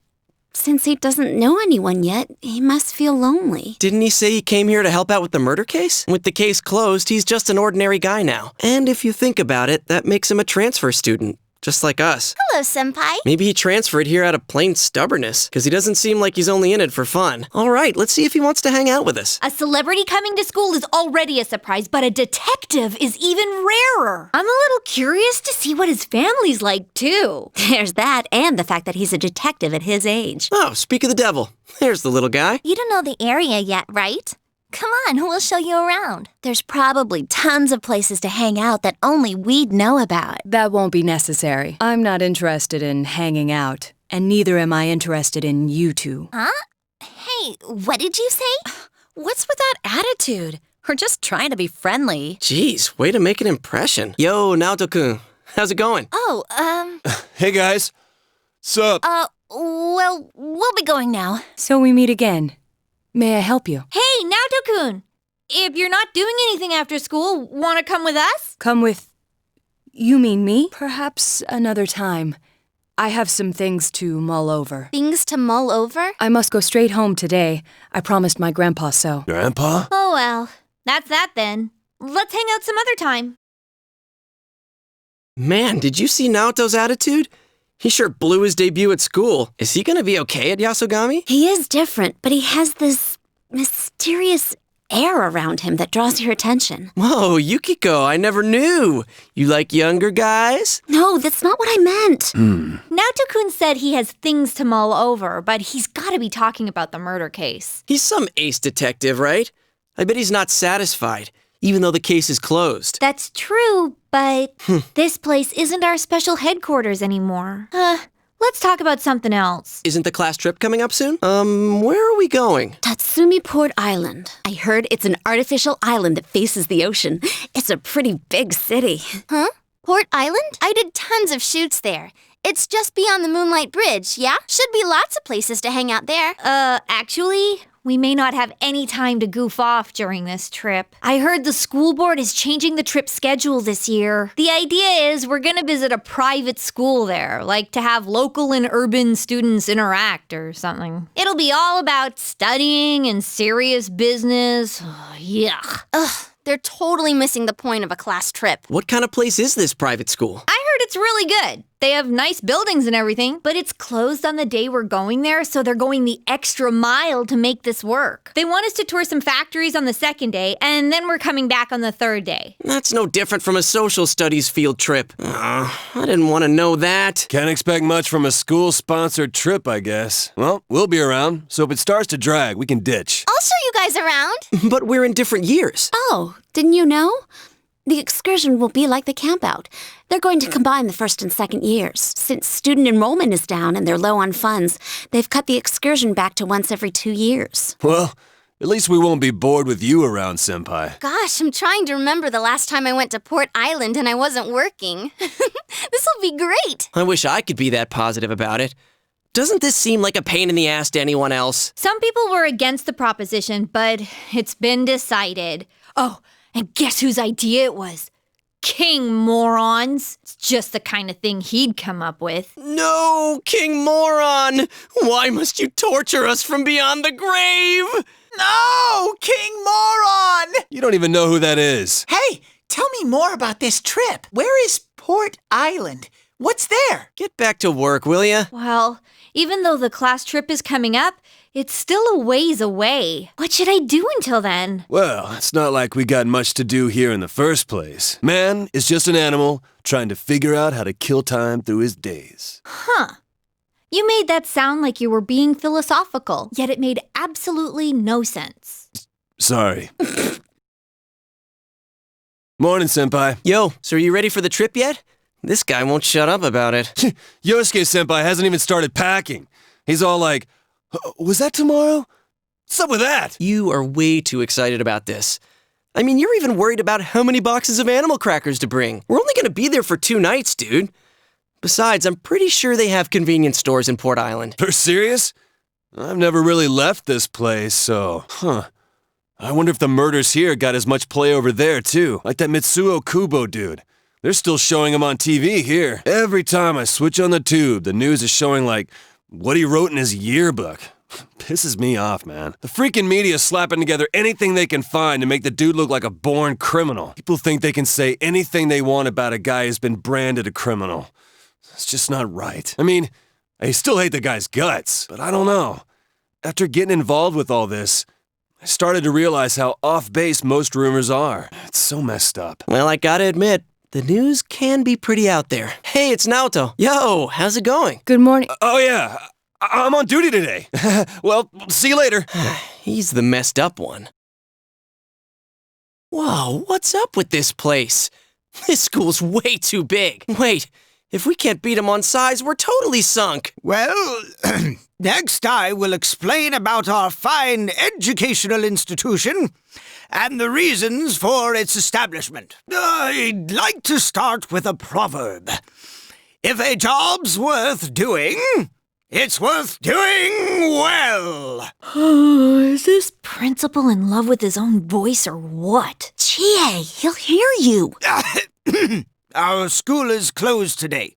since he doesn't know anyone yet, he must feel lonely. Didn't he say he came here to help out with the murder case? With the case closed, he's just an ordinary guy now. And if you think about it, that makes him a transfer student. Just like us. Hello, Senpai. Maybe he transferred here out of plain stubbornness, because he doesn't seem like he's only in it for fun. All right, let's see if he wants to hang out with us. A celebrity coming to school is already a surprise, but a detective is even rarer. I'm a little curious to see what his family's like, too. There's that, and the fact that he's a detective at his age. Oh, speak of the devil. There's the little guy. You don't know the area yet, right? Come on, we'll show you around. There's probably tons of places to hang out that only we'd know about. That won't be necessary. I'm not interested in hanging out, and neither am I interested in you two. Huh? Hey, what did you say? What's with that attitude? We're just trying to be friendly. Jeez, way to make an impression. Yo, Naoto-kun. How's it going? Oh, Hey, guys. Sup? well, we'll be going now. So we meet again. May I help you? Hey, Naoto-kun! If you're not doing anything after school, want to come with us? Come with... You mean me? Perhaps another time. I have some things to mull over. Things to mull over? I must go straight home today. I promised my grandpa so. Grandpa? Oh well, that's that then. Let's hang out some other time. Man, did you see Naoto's attitude? He sure blew his debut at school. Is he gonna be okay at Yasogami? He is different, but he has this mysterious air around him that draws your attention. Whoa, Yukiko, I never knew. You like younger guys? No, that's not what I meant. Naoto-kun said he has things to mull over, but he's got to be talking about the murder case. He's some ace detective, right? I bet he's not satisfied, even though the case is closed. That's true, but this place isn't our special headquarters anymore. Let's talk about something else. Isn't the class trip coming up soon? Where are we going? Tatsumi Port Island. I heard it's an artificial island that faces the ocean. It's a pretty big city. Huh? Port Island? I did tons of shoots there. It's just beyond the Moonlight Bridge, yeah? Should be lots of places to hang out there. Actually, we may not have any time to goof off during this trip. I heard the school board is changing the trip schedule this year. The idea is we're gonna visit a private school there, like to have local and urban students interact or something. It'll be all about studying and serious business. Yuck. Ugh, they're totally missing the point of a class trip. What kind of place is this private school? I heard it's really good. They have nice buildings and everything, but it's closed on the day we're going there, so they're going the extra mile to make this work. They want us to tour some factories on the second day, and then we're coming back on the third day. That's no different from a social studies field trip. I didn't want to know that. Can't expect much from a school-sponsored trip, I guess. Well, we'll be around, so if it starts to drag, we can ditch. I'll show you guys around. But we're in different years. Oh, didn't you know? The excursion will be like the campout. They're going to combine the first and second years. Since student enrollment is down and they're low on funds, they've cut the excursion back to once every 2 years. Well, at least we won't be bored with you around, Senpai. Gosh, I'm trying to remember the last time I went to Port Island and I wasn't working. This'll be great. I wish I could be that positive about it. Doesn't this seem like a pain in the ass to anyone else? Some people were against the proposition, but it's been decided. Oh, and guess whose idea it was? King Morons. It's just the kind of thing he'd come up with. No, King Moron! Why must you torture us from beyond the grave? No, King Moron! You don't even know who that is. Hey, tell me more about this trip. Where is Port Island? What's there? Get back to work, will ya? Well, even though the class trip is coming up, it's still a ways away. What should I do until then? Well, it's not like we got much to do here in the first place. Man is just an animal trying to figure out how to kill time through his days. Huh. You made that sound like you were being philosophical, yet it made absolutely no sense. Sorry. Morning, Senpai. Yo, so are you ready for the trip yet? This guy won't shut up about it. Yosuke Senpai hasn't even started packing. He's all like, was that tomorrow? What's up with that? You are way too excited about this. I mean, you're even worried about how many boxes of animal crackers to bring. We're only gonna be there for 2 nights, dude. Besides, I'm pretty sure they have convenience stores in Port Island. You're serious? I've never really left this place, so... I wonder if the murders here got as much play over there, too. Like that Mitsuo Kubo dude. They're still showing him on TV here. Every time I switch on the tube, the news is showing, like, what he wrote in his yearbook. Pisses me off, man. The freaking media is slapping together anything they can find to make the dude look like a born criminal. People think they can say anything they want about a guy who's been branded a criminal. It's just not right. I mean, I still hate the guy's guts, but I don't know. After getting involved with all this, I started to realize how off-base most rumors are. It's so messed up. Well, I gotta admit, the news can be pretty out there. Hey, it's Naoto. Yo, how's it going? Good morning. Oh, yeah. I'm on duty today. Well, see you later. He's the messed up one. Whoa, what's up with this place? This school's way too big. Wait, If we can't beat him on size, we're totally sunk. Well, next I will explain about our fine educational institution and the reasons for its establishment. I'd like to start with a proverb. If a job's worth doing, it's worth doing well. Is this principal in love with his own voice or what? Chie, he'll hear you. Our school is closed today,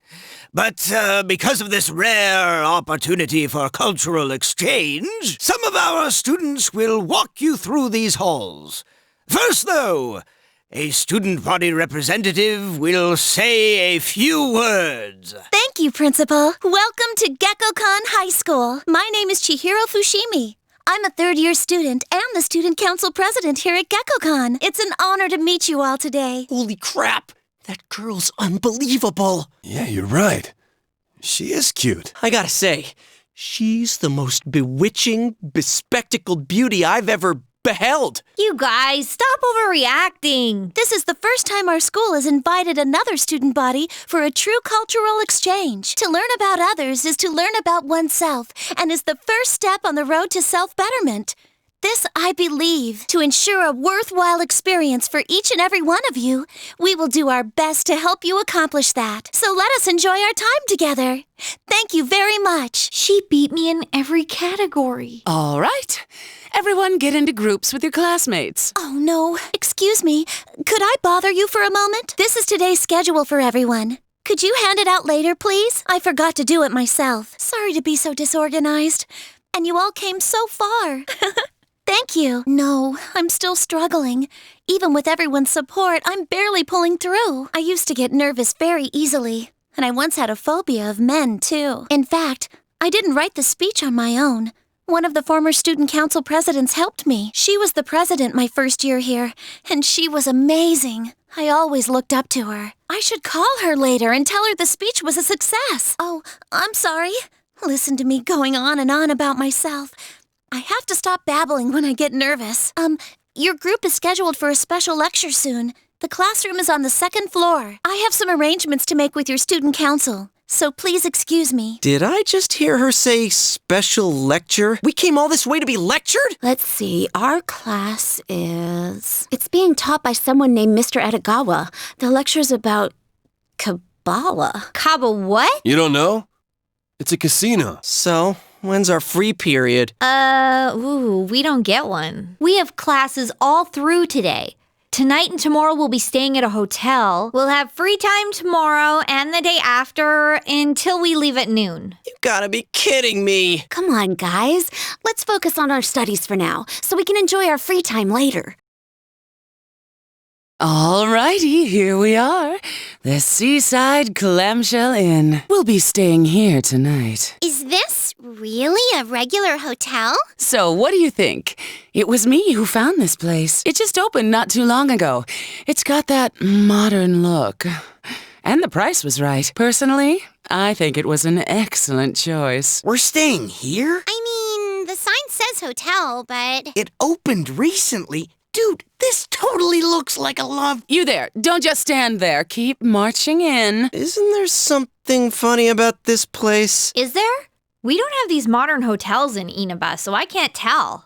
but because of this rare opportunity for cultural exchange, some of our students will walk you through these halls. First, though, a student body representative will say a few words. Thank you, Principal. Welcome to GeckoCon High School. My name is Chihiro Fushimi. I'm a third-year student and the student council president here at GeckoCon. It's an honor to meet you all today. Holy crap! That girl's unbelievable. Yeah, you're right. She is cute. I gotta say, she's the most bewitching, bespectacled beauty I've ever beheld. You guys, stop overreacting. This is the first time our school has invited another student body for a true cultural exchange. To learn about others is to learn about oneself and is the first step on the road to self-betterment. This, I believe, to ensure a worthwhile experience for each and every one of you, we will do our best to help you accomplish that. So let us enjoy our time together. Thank you very much. She beat me in every category. All right. Everyone get into groups with your classmates. Oh, no. Excuse me. Could I bother you for a moment? This is today's schedule for everyone. Could you hand it out later, please? I forgot to do it myself. Sorry to be so disorganized. And you all came so far. Thank you. No, I'm still struggling. Even with everyone's support, I'm barely pulling through. I used to get nervous very easily, and I once had a phobia of men, too. In fact, I didn't write the speech on my own. One of the former student council presidents helped me. She was the president my first year here, and she was amazing. I always looked up to her. I should call her later and tell her the speech was a success. Oh, I'm sorry. Listen to me going on and on about myself. I have to stop babbling when I get nervous. Your group is scheduled for a special lecture soon. The classroom is on the second floor. I have some arrangements to make with your student council, so please excuse me. Did I just hear her say special lecture? We came all this way to be lectured? Let's see, our class is... It's being taught by someone named Mr. Edogawa. The lecture's about Kabbalah. Kaba what? You don't know? It's a casino. So, when's our free period? We don't get one. We have classes all through today. Tonight and tomorrow we'll be staying at a hotel. We'll have free time tomorrow and the day after until we leave at noon. You gotta be kidding me. Come on, guys. Let's focus on our studies for now, so we can enjoy our free time later. All righty, here we are. The Seaside Clamshell Inn. We'll be staying here tonight. Is this really a regular hotel? So, what do you think? It was me who found this place. It just opened not too long ago. It's got that modern look. And the price was right. Personally, I think it was an excellent choice. We're staying here? I mean, the sign says hotel, but... It opened recently. Dude, this totally looks like a love... You there, don't just stand there. Keep marching in. Isn't there something funny about this place? Is there? We don't have these modern hotels in Inaba, so I can't tell.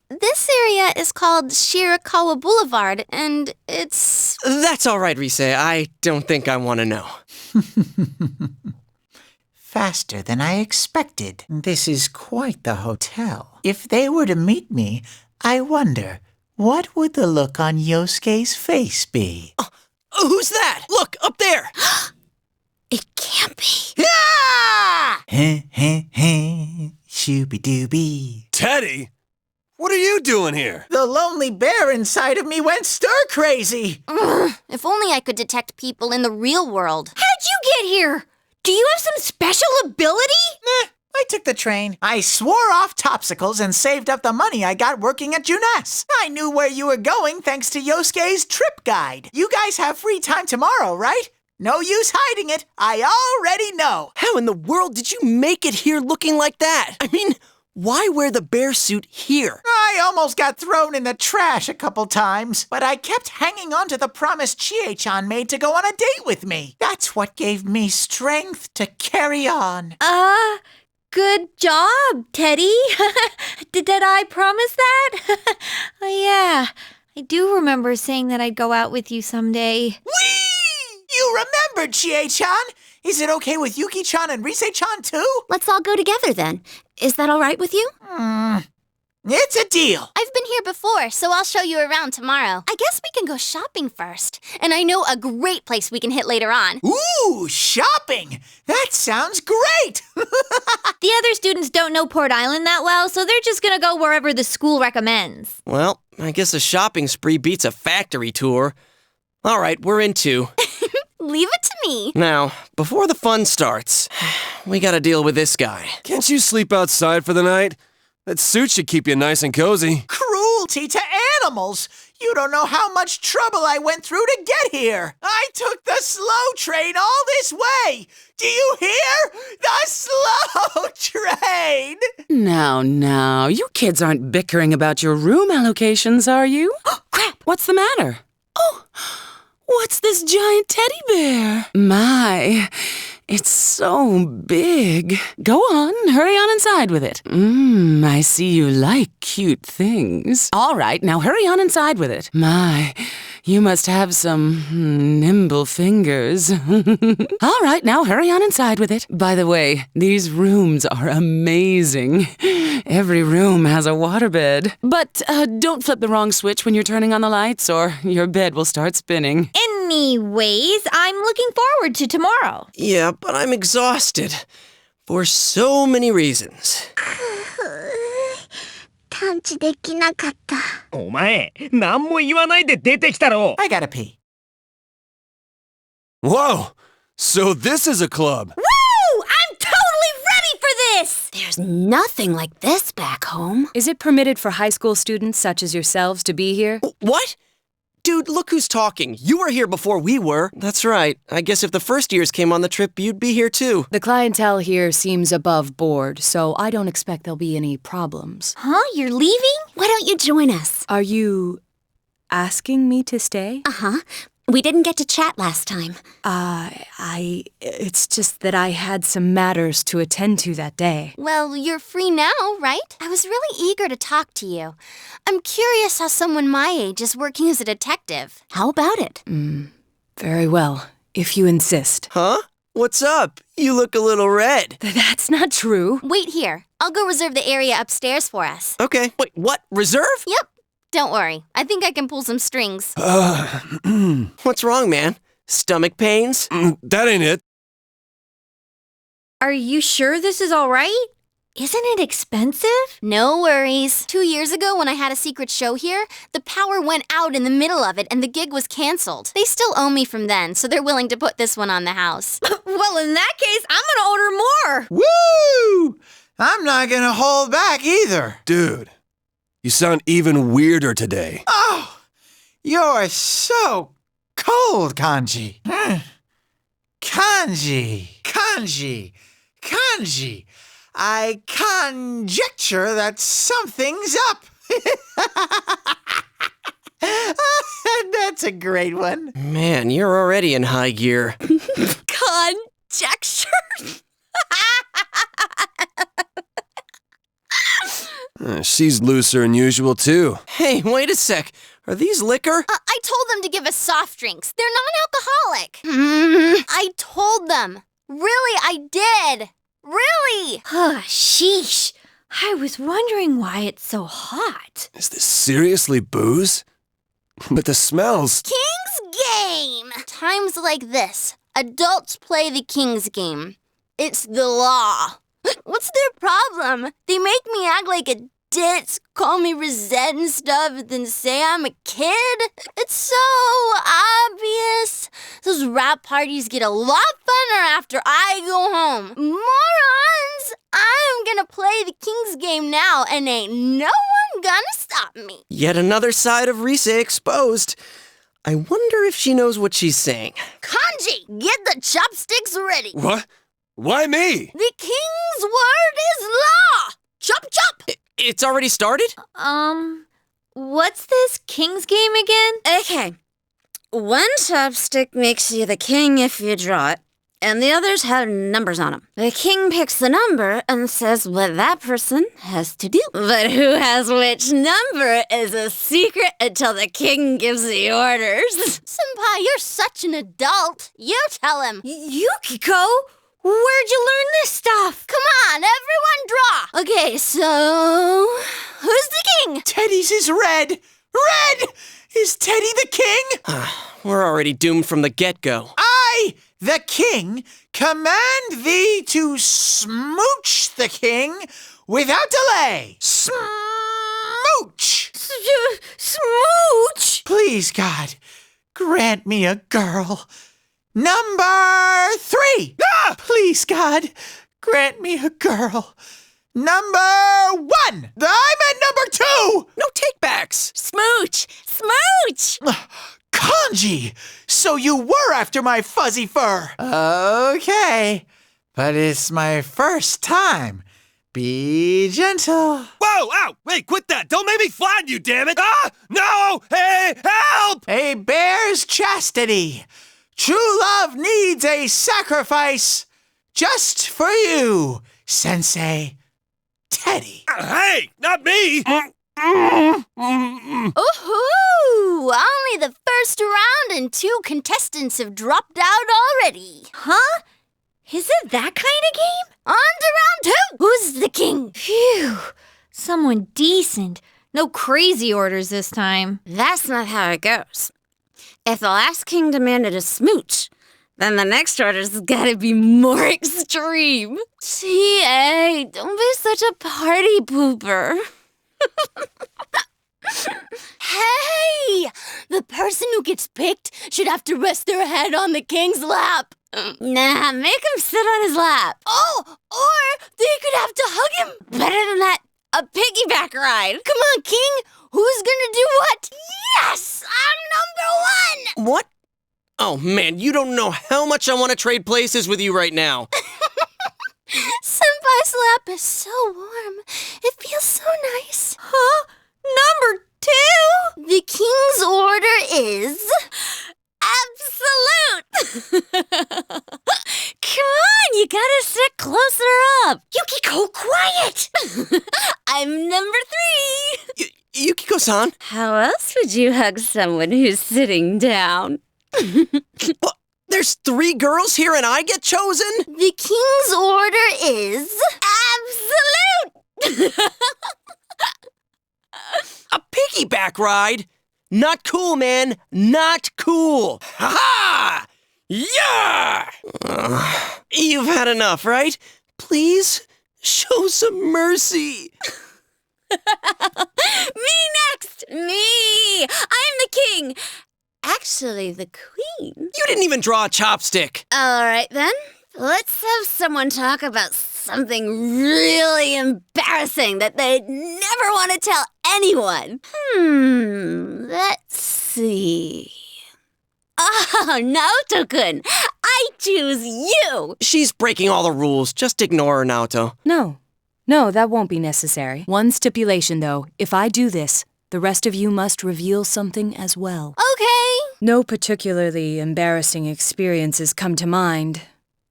This area is called Shirakawa Boulevard, and it's... That's all right, Rise. I don't think I want to know. Faster than I expected. This is quite the hotel. If they were to meet me, I wonder... what would the look on Yosuke's face be? Who's that? Look, up there! It can't be. Ah! Shooby-dooby. Teddy? What are you doing here? The lonely bear inside of me went stir-crazy. If only I could detect people in the real world. How'd you get here? Do you have some special ability? I took the train. I swore off Topsicles and saved up the money I got working at Junes. I knew where you were going thanks to Yosuke's trip guide. You guys have free time tomorrow, right? No use hiding it. I already know. How in the world did you make it here looking like that? I mean, why wear the bear suit here? I almost got thrown in the trash a couple times, but I kept hanging on to the promise Chie-chan made to go on a date with me. That's what gave me strength to carry on. Good job, Teddy. Did I promise that? Oh, yeah. I do remember saying that I'd go out with you someday. Whee! You remembered, Chie-chan. Is it okay with Yuki-chan and Rise-chan too? Let's all go together then. Is that all right with you? It's a deal. I've been here before, so I'll show you around tomorrow. I guess we can go shopping first. And I know a great place we can hit later on. Ooh, shopping! That sounds great! The other students don't know Port Island that well, so they're just gonna go wherever the school recommends. Well, I guess a shopping spree beats a factory tour. All right, we're in two. Leave it to me. Now, before the fun starts, we gotta deal with this guy. Can't you sleep outside for the night? That suit should keep you nice and cozy. Cruelty to animals! You don't know how much trouble I went through to get here! I took the slow train all this way! Do you hear? The slow train! Now, you kids aren't bickering about your room allocations, are you? Oh, crap, what's the matter? Oh, what's this giant teddy bear? My, it's so big. Go on, hurry on inside with it. I see you like cute things. All right, now hurry on inside with it. My, you must have some nimble fingers. All right, now hurry on inside with it. By the way, these rooms are amazing. Every room has a waterbed. But don't flip the wrong switch when you're turning on the lights or your bed will start spinning. Anyways, I'm looking forward to tomorrow. Yeah, but I'm exhausted. For so many reasons. 探知できなかった。お前、何も言わないで出てきたろ。 I gotta pee. Whoa! So this is a club. Woo! I'm totally ready for this! There's nothing like this back home. Is it permitted for high school students such as yourselves to be here? What? Dude, look who's talking. You were here before we were. That's right. I guess if the first years came on the trip, you'd be here too. The clientele here seems above board, so I don't expect there'll be any problems. Huh? You're leaving? Why don't you join us? Are you asking me to stay? Uh-huh. We didn't get to chat last time. It's just that I had some matters to attend to that day. Well, you're free now, right? I was really eager to talk to you. I'm curious how someone my age is working as a detective. How about it? Very well, if you insist. Huh? What's up? You look a little red. That's not true. Wait here. I'll go reserve the area upstairs for us. Okay. Wait, what? Reserve? Yep. Don't worry. I think I can pull some strings. What's wrong, man? Stomach pains? That ain't it. Are you sure this is all right? Isn't it expensive? No worries. 2 years ago when I had a secret show here, the power went out in the middle of it and the gig was canceled. They still owe me from then, so they're willing to put this one on the house. Well, in that case, I'm gonna order more. Woo! I'm not gonna hold back either. Dude, you sound even weirder today. Oh, you're so cold, Kanji. Kanji. I conjecture that something's up. That's a great one. Man, you're already in high gear. Conjecture? She's looser than usual, too. Hey, wait a sec. Are these liquor? I told them to give us soft drinks. They're non-alcoholic. I told them. Really, I did. Really. Sheesh. I was wondering why it's so hot. Is this seriously booze? But the smells... King's Game! Times like this, adults play the King's Game. It's the law. What's their problem? They make me act like a ditz, call me Rosette and stuff, then say I'm a kid? It's so obvious. Those rap parties get a lot funner after I go home. Morons! I'm gonna play the King's Game now, and ain't no one gonna stop me. Yet another side of Rise exposed. I wonder if she knows what she's saying. Kanji, get the chopsticks ready. What? Why me? The King's word is law. Chop, chop. It's already started? What's this king's game again? Okay. One chopstick makes you the king if you draw it, and the others have numbers on them. The king picks the number and says what that person has to do. But who has which number is a secret until the king gives the orders. Senpai, you're such an adult. You tell him. Yukiko, where'd you learn this stuff? Come on, everyone draw. Okay, so who's the king? Teddy's is red. Red! Is Teddy the king? We're already doomed from the get-go. I, the king, command thee to smooch the king without delay. Smooch! Smooch? Please, God, grant me a girl. Number 3. Ah! Please, God, grant me a girl. Number 1. I'm at number 2. No takebacks. Smooch! Smooch! Kanji, so you were after my fuzzy fur. Okay, but it's my first time. Be gentle. Whoa, ow, hey, quit that. Don't make me find you, damn it. Ah, no, hey, help! A bear's chastity. True love needs a sacrifice just for you, Sensei Teddy. Hey, not me. Ooh-hoo! Only the first round and 2 contestants have dropped out already. Huh? Is it that kind of game? On to round 2. Who's the king? Phew. Someone decent. No crazy orders this time. That's not how it goes. If the last king demanded a smooch, then the next order's gotta be more extreme. TA, don't be such a party pooper. Hey! The person who gets picked should have to rest their head on the king's lap. Nah, make him sit on his lap. Oh, or they could have to hug him. Better than that, a piggyback ride. Come on, king. Who's gonna do what? Yes! I'm number 1! What? Oh, man, you don't know how much I want to trade places with you right now. Senpai's lap is so warm. It feels so nice. Huh? Number 2? The king's order is... absolute! Come on, you gotta sit closer up. Yukiko, quiet! I'm number 3. Yukiko-san? How else would you hug someone who's sitting down? What? There's 3 girls here and I get chosen? The king's order is... absolute! A piggyback ride? Not cool, man. Not cool. Ha-ha! Yeah! You've had enough, right? Please, show some mercy. Me next! Me! I'm the king! Actually, the queen. You didn't even draw a chopstick. All right, then. Let's have someone talk about something really embarrassing that they'd never want to tell anyone. Let's see. Oh, Naoto-kun, I choose you. She's breaking all the rules. Just ignore her, Naoto. No, that won't be necessary. One stipulation, though. If I do this, the rest of you must reveal something as well. Okay. No particularly embarrassing experiences come to mind.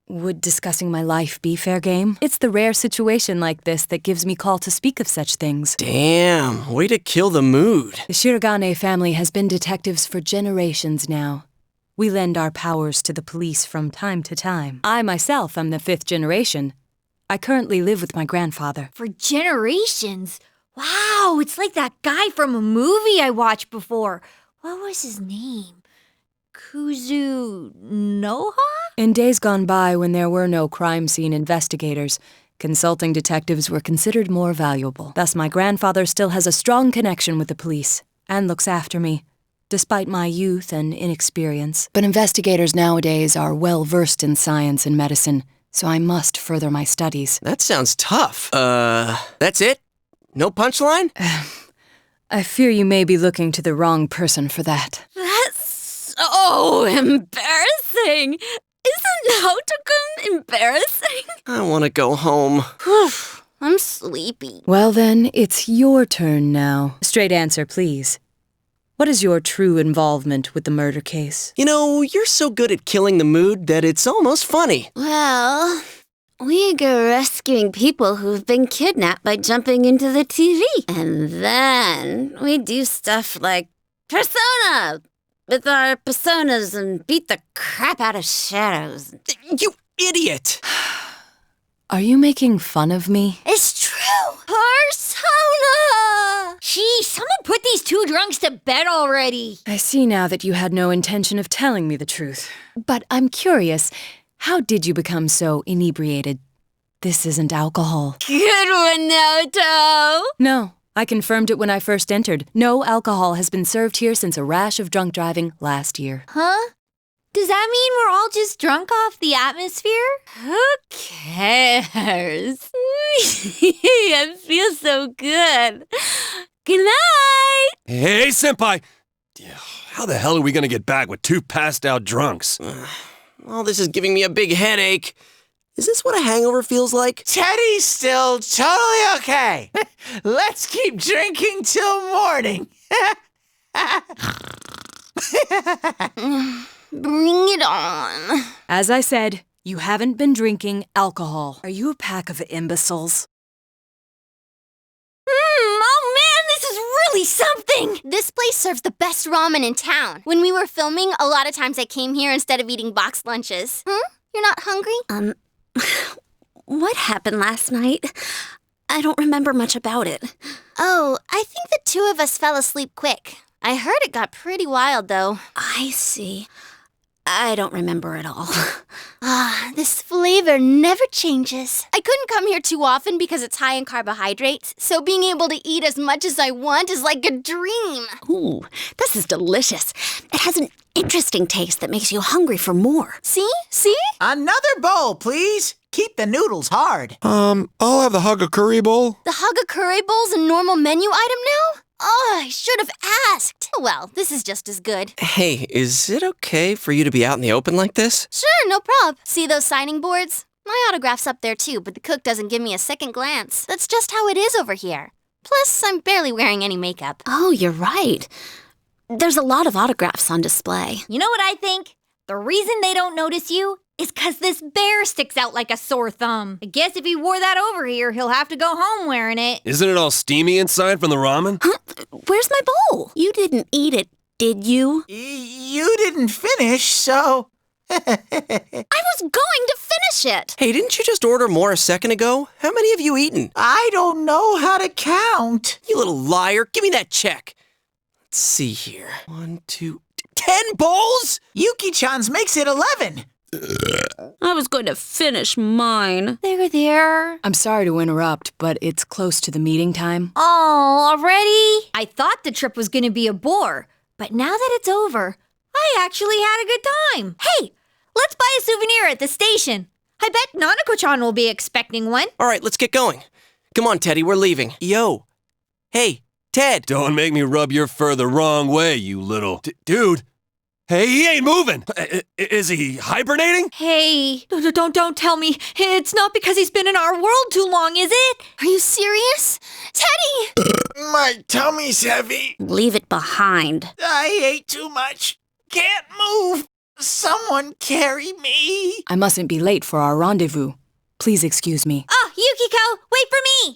Would discussing my life be fair game? It's the rare situation like this that gives me call to speak of such things. Damn, way to kill the mood. The Shirogane family has been detectives for generations now. We lend our powers to the police from time to time. I myself am the 5th generation. I currently live with my grandfather. For generations? Wow, it's like that guy from a movie I watched before. What was his name? Kuzunoha? In days gone by, when there were no crime scene investigators, consulting detectives were considered more valuable. Thus, my grandfather still has a strong connection with the police and looks after me, despite my youth and inexperience. But investigators nowadays are well versed in science and medicine, so I must further my studies. That sounds tough. That's it? No punchline? I fear you may be looking to the wrong person for that. That's so embarrassing. Isn't Naoto-kun embarrassing? I want to go home. I'm sleepy. Well then, it's your turn now. Straight answer, please. What is your true involvement with the murder case? You know, you're so good at killing the mood that it's almost funny. Well, we go rescuing people who've been kidnapped by jumping into the TV. And then we do stuff like Persona with our personas and beat the crap out of shadows. You idiot! Are you making fun of me? It's true. Persona! Gee, someone put these two drunks to bed already. I see now that you had no intention of telling me the truth. But I'm curious, how did you become so inebriated? This isn't alcohol. Good one, Naoto! No, I confirmed it when I first entered. No alcohol has been served here since a rash of drunk driving last year. Huh? Does that mean we're all just drunk off the atmosphere? Who cares? I feel so good. Good night! Hey, Senpai! How the hell are we gonna get back with two passed out drunks? All this is giving me a big headache. Is this what a hangover feels like? Teddy's still totally okay. Let's keep drinking till morning. Bring it on. As I said, you haven't been drinking alcohol. Are you a pack of imbeciles? Oh man, this is really something! This place serves the best ramen in town. When we were filming, a lot of times I came here instead of eating boxed lunches. You're not hungry? What happened last night? I don't remember much about it. Oh, I think the two of us fell asleep quick. I heard it got pretty wild, though. I see. I don't remember at all. This flavor never changes. I couldn't come here too often because it's high in carbohydrates, so being able to eat as much as I want is like a dream. Ooh, this is delicious. It has an interesting taste that makes you hungry for more. See? Another bowl, please. Keep the noodles hard. I'll have the Hagakure bowl. The Hagakure bowl's a normal menu item now? Oh, I should have asked. Well, this is just as good. Hey, is it okay for you to be out in the open like this? Sure, no prob. See those signing boards? My autograph's up there too, but the cook doesn't give me a second glance. That's just how it is over here. Plus, I'm barely wearing any makeup. Oh, you're right. There's a lot of autographs on display. You know what I think? The reason they don't notice you is 'cause this bear sticks out like a sore thumb. I guess if he wore that over here, he'll have to go home wearing it. Isn't it all steamy inside from the ramen? Huh? Where's my bowl? You didn't eat it, did you? You didn't finish, so... I was going to finish it. Hey, didn't you just order more a second ago? How many have you eaten? I don't know how to count. You little liar. Give me that check. Let's see here. 1, 2, 10 bowls? Yuki-chan's makes it 11. I was going to finish mine. There. I'm sorry to interrupt, but it's close to the meeting time. Oh, already? I thought the trip was gonna be a bore, but now that it's over, I actually had a good time. Hey, let's buy a souvenir at the station. I bet Nanako-chan will be expecting one. All right, let's get going. Come on, Teddy, we're leaving. Yo. Hey, Ted. Don't make me rub your fur the wrong way, you little... Dude. Hey, he ain't moving. Is he hibernating? Hey, don't tell me. It's not because he's been in our world too long, is it? Are you serious? Teddy! My tummy's heavy. Leave it behind. I ate too much. Can't move. Someone carry me. I mustn't be late for our rendezvous. Please excuse me. Oh, Yukiko, wait for me!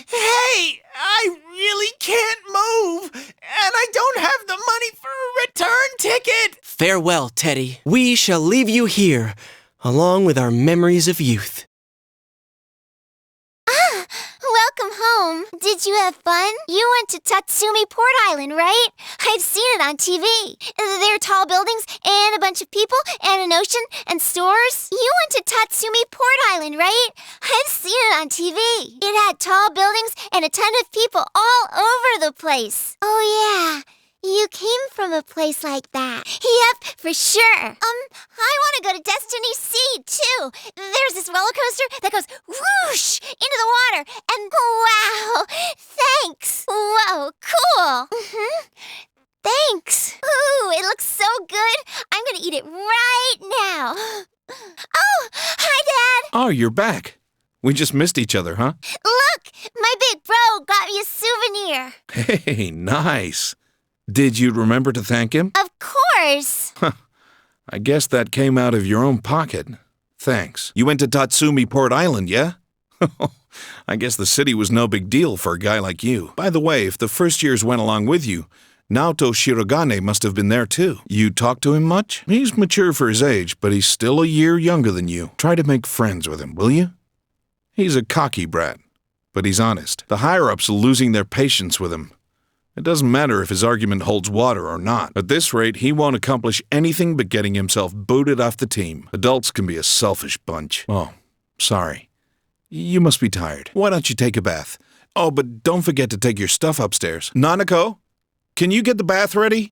Hey, I really can't move, and I don't have the money for a return ticket. Farewell, Teddy. We shall leave you here, along with our memories of youth. Welcome home. Did you have fun? You went to Tatsumi Port Island, right? I've seen it on TV. There are tall buildings and a bunch of people and an ocean and stores. You went to Tatsumi Port Island, right? I've seen it on TV. It had tall buildings and a ton of people all over the place. Oh, yeah. You came from a place like that. Yep, for sure. I want to go to Destiny Sea, too. There's this roller coaster that goes whoosh into the water. And wow, thanks. Whoa, cool. Thanks. Ooh, it looks so good. I'm going to eat it right now. Oh, hi, Dad. Oh, you're back. We just missed each other, huh? Look! My big bro got me a souvenir. Hey, nice. Did you remember to thank him? Of course. I guess that came out of your own pocket. Thanks. You went to Tatsumi Port Island, yeah? I guess the city was no big deal for a guy like you. By the way, if the first years went along with you, Naoto Shirogane must have been there too. You talk to him much? He's mature for his age, but he's still a year younger than you. Try to make friends with him, will you? He's a cocky brat, but he's honest. The higher-ups are losing their patience with him. It doesn't matter if his argument holds water or not. At this rate, he won't accomplish anything but getting himself booted off the team. Adults can be a selfish bunch. Oh, sorry. You must be tired. Why don't you take a bath? Oh, but don't forget to take your stuff upstairs. Nanako, can you get the bath ready?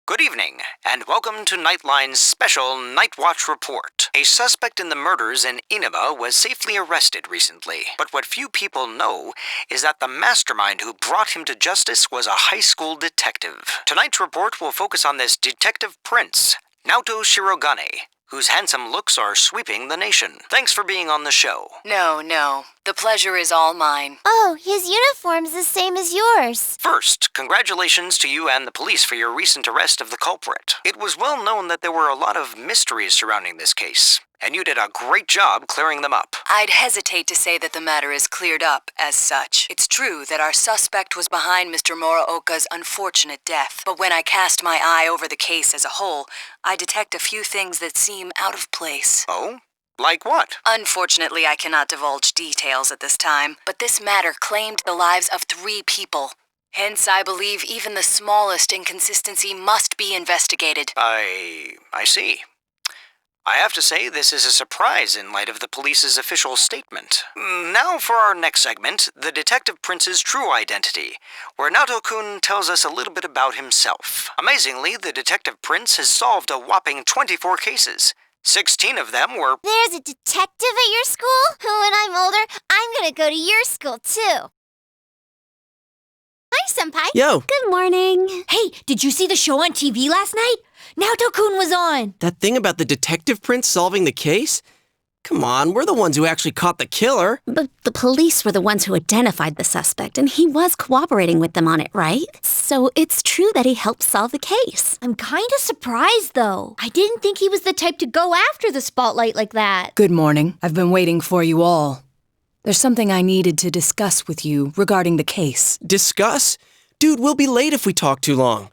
Good evening, and welcome to Nightline's special Night Watch report. A suspect in the murders in Inaba was safely arrested recently, but what few people know is that the mastermind who brought him to justice was a high school detective. Tonight's report will focus on this detective prince, Naoto Shirogane, whose handsome looks are sweeping the nation. Thanks for being on the show. No. The pleasure is all mine. Oh, his uniform's the same as yours. First, congratulations to you and the police for your recent arrest of the culprit. It was well known that there were a lot of mysteries surrounding this case, and you did a great job clearing them up. I'd hesitate to say that the matter is cleared up as such. It's true that our suspect was behind Mr. Muraoka's unfortunate death, but when I cast my eye over the case as a whole, I detect a few things that seem out of place. Oh? Like what? Unfortunately, I cannot divulge details at this time, but this matter claimed the lives of 3 people. Hence, I believe even the smallest inconsistency must be investigated. I see. I have to say this is a surprise in light of the police's official statement. Now for our next segment, the Detective Prince's true identity, where Naoto-kun tells us a little bit about himself. Amazingly, the Detective Prince has solved a whopping 24 cases. 16 of them were... There's a detective at your school? When I'm older, I'm gonna go to your school, too. Hi, Senpai. Yo. Good morning. Hey, did you see the show on TV last night? Naoto-kun was on. That thing about the detective prince solving the case? Come on, we're the ones who actually caught the killer. But the police were the ones who identified the suspect, and he was cooperating with them on it, right? So it's true that he helped solve the case. I'm kind of surprised, though. I didn't think he was the type to go after the spotlight like that. Good morning. I've been waiting for you all. There's something I needed to discuss with you regarding the case. Discuss? Dude, we'll be late if we talk too long.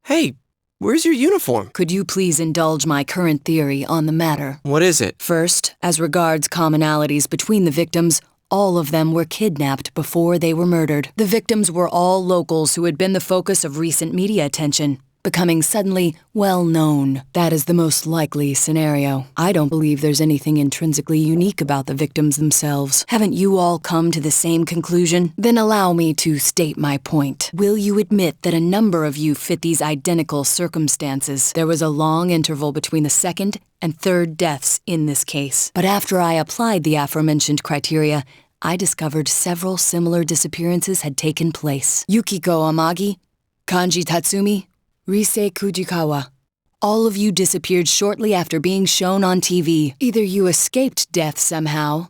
Hey, where's your uniform? Could you please indulge my current theory on the matter? What is it? First, as regards commonalities between the victims, all of them were kidnapped before they were murdered. The victims were all locals who had been the focus of recent media attention, becoming suddenly well-known. That is the most likely scenario. I don't believe there's anything intrinsically unique about the victims themselves. Haven't you all come to the same conclusion? Then allow me to state my point. Will you admit that a number of you fit these identical circumstances? There was a long interval between the second and third deaths in this case. But after I applied the aforementioned criteria, I discovered several similar disappearances had taken place. Yukiko Amagi, Kanji Tatsumi, Rise Kujikawa. All of you disappeared shortly after being shown on TV. Either you escaped death somehow,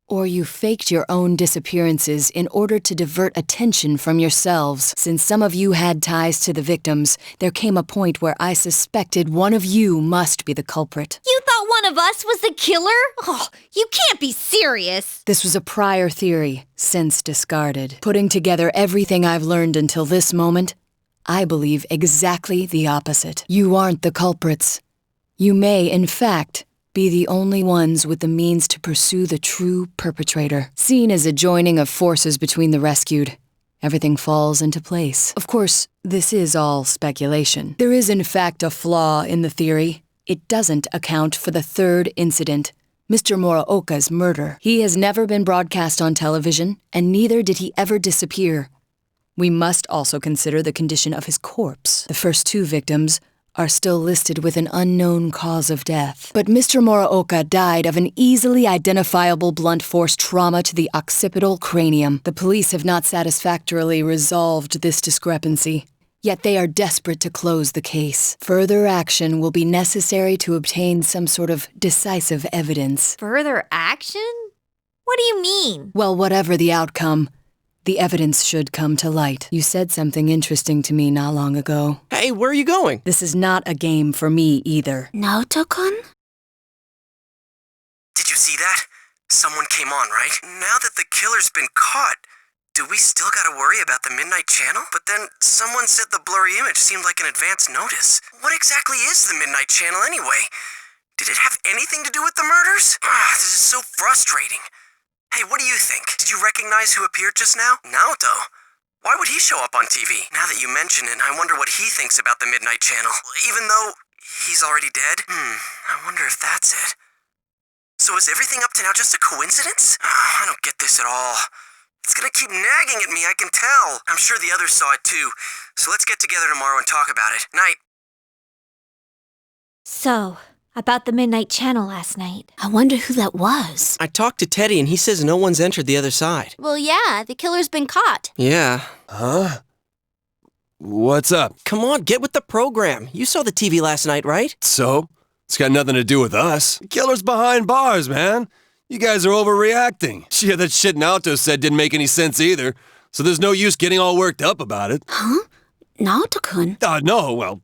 or you faked your own disappearances in order to divert attention from yourselves. Since some of you had ties to the victims, there came a point where I suspected one of you must be the culprit. You thought one of us was the killer? Oh, you can't be serious. This was a prior theory, since discarded. Putting together everything I've learned until this moment, I believe exactly the opposite. You aren't the culprits. You may, in fact, be the only ones with the means to pursue the true perpetrator. Seen as a joining of forces between the rescued, everything falls into place. Of course, this is all speculation. There is, in fact, a flaw in the theory. It doesn't account for the third incident, Mr. Muraoka's murder. He has never been broadcast on television, and neither did he ever disappear. We must also consider the condition of his corpse. The first 2 victims are still listed with an unknown cause of death. But Mr. Muraoka died of an easily identifiable blunt force trauma to the occipital cranium. The police have not satisfactorily resolved this discrepancy. Yet they are desperate to close the case. Further action will be necessary to obtain some sort of decisive evidence. Further action? What do you mean? Well, whatever the outcome, the evidence should come to light. You said something interesting to me not long ago. Hey, where are you going? This is not a game for me either. Naoto-kun? Did you see that? Someone came on, right? Now that the killer's been caught, do we still gotta worry about the Midnight Channel? But then someone said the blurry image seemed like an advance notice. What exactly is the Midnight Channel anyway? Did it have anything to do with the murders? This is so frustrating. Hey, what do you think? Did you recognize who appeared just now? Naoto. Why would he show up on TV? Now that you mention it, I wonder what he thinks about the Midnight Channel. Even though he's already dead? I wonder if that's it. So is everything up to now just a coincidence? I don't get this at all. It's gonna keep nagging at me, I can tell. I'm sure the others saw it too. So let's get together tomorrow and talk about it. Night. So, about the Midnight Channel last night. I wonder who that was. I talked to Teddy and he says no one's entered the other side. Well, yeah, the killer's been caught. Yeah. Huh? What's up? Come on, get with the program. You saw the TV last night, right? So? It's got nothing to do with us. The killer's behind bars, man. You guys are overreacting. Yeah, that shit Naoto said didn't make any sense either. So there's no use getting all worked up about it. Huh? Naoto-kun? No, well,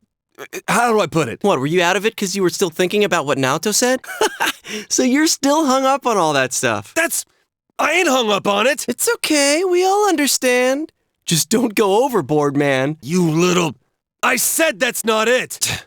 how do I put it? What, were you out of it because you were still thinking about what Naoto said? So you're still hung up on all that stuff. I ain't hung up on it. It's okay, we all understand. Just don't go overboard, man. You little... I said that's not it.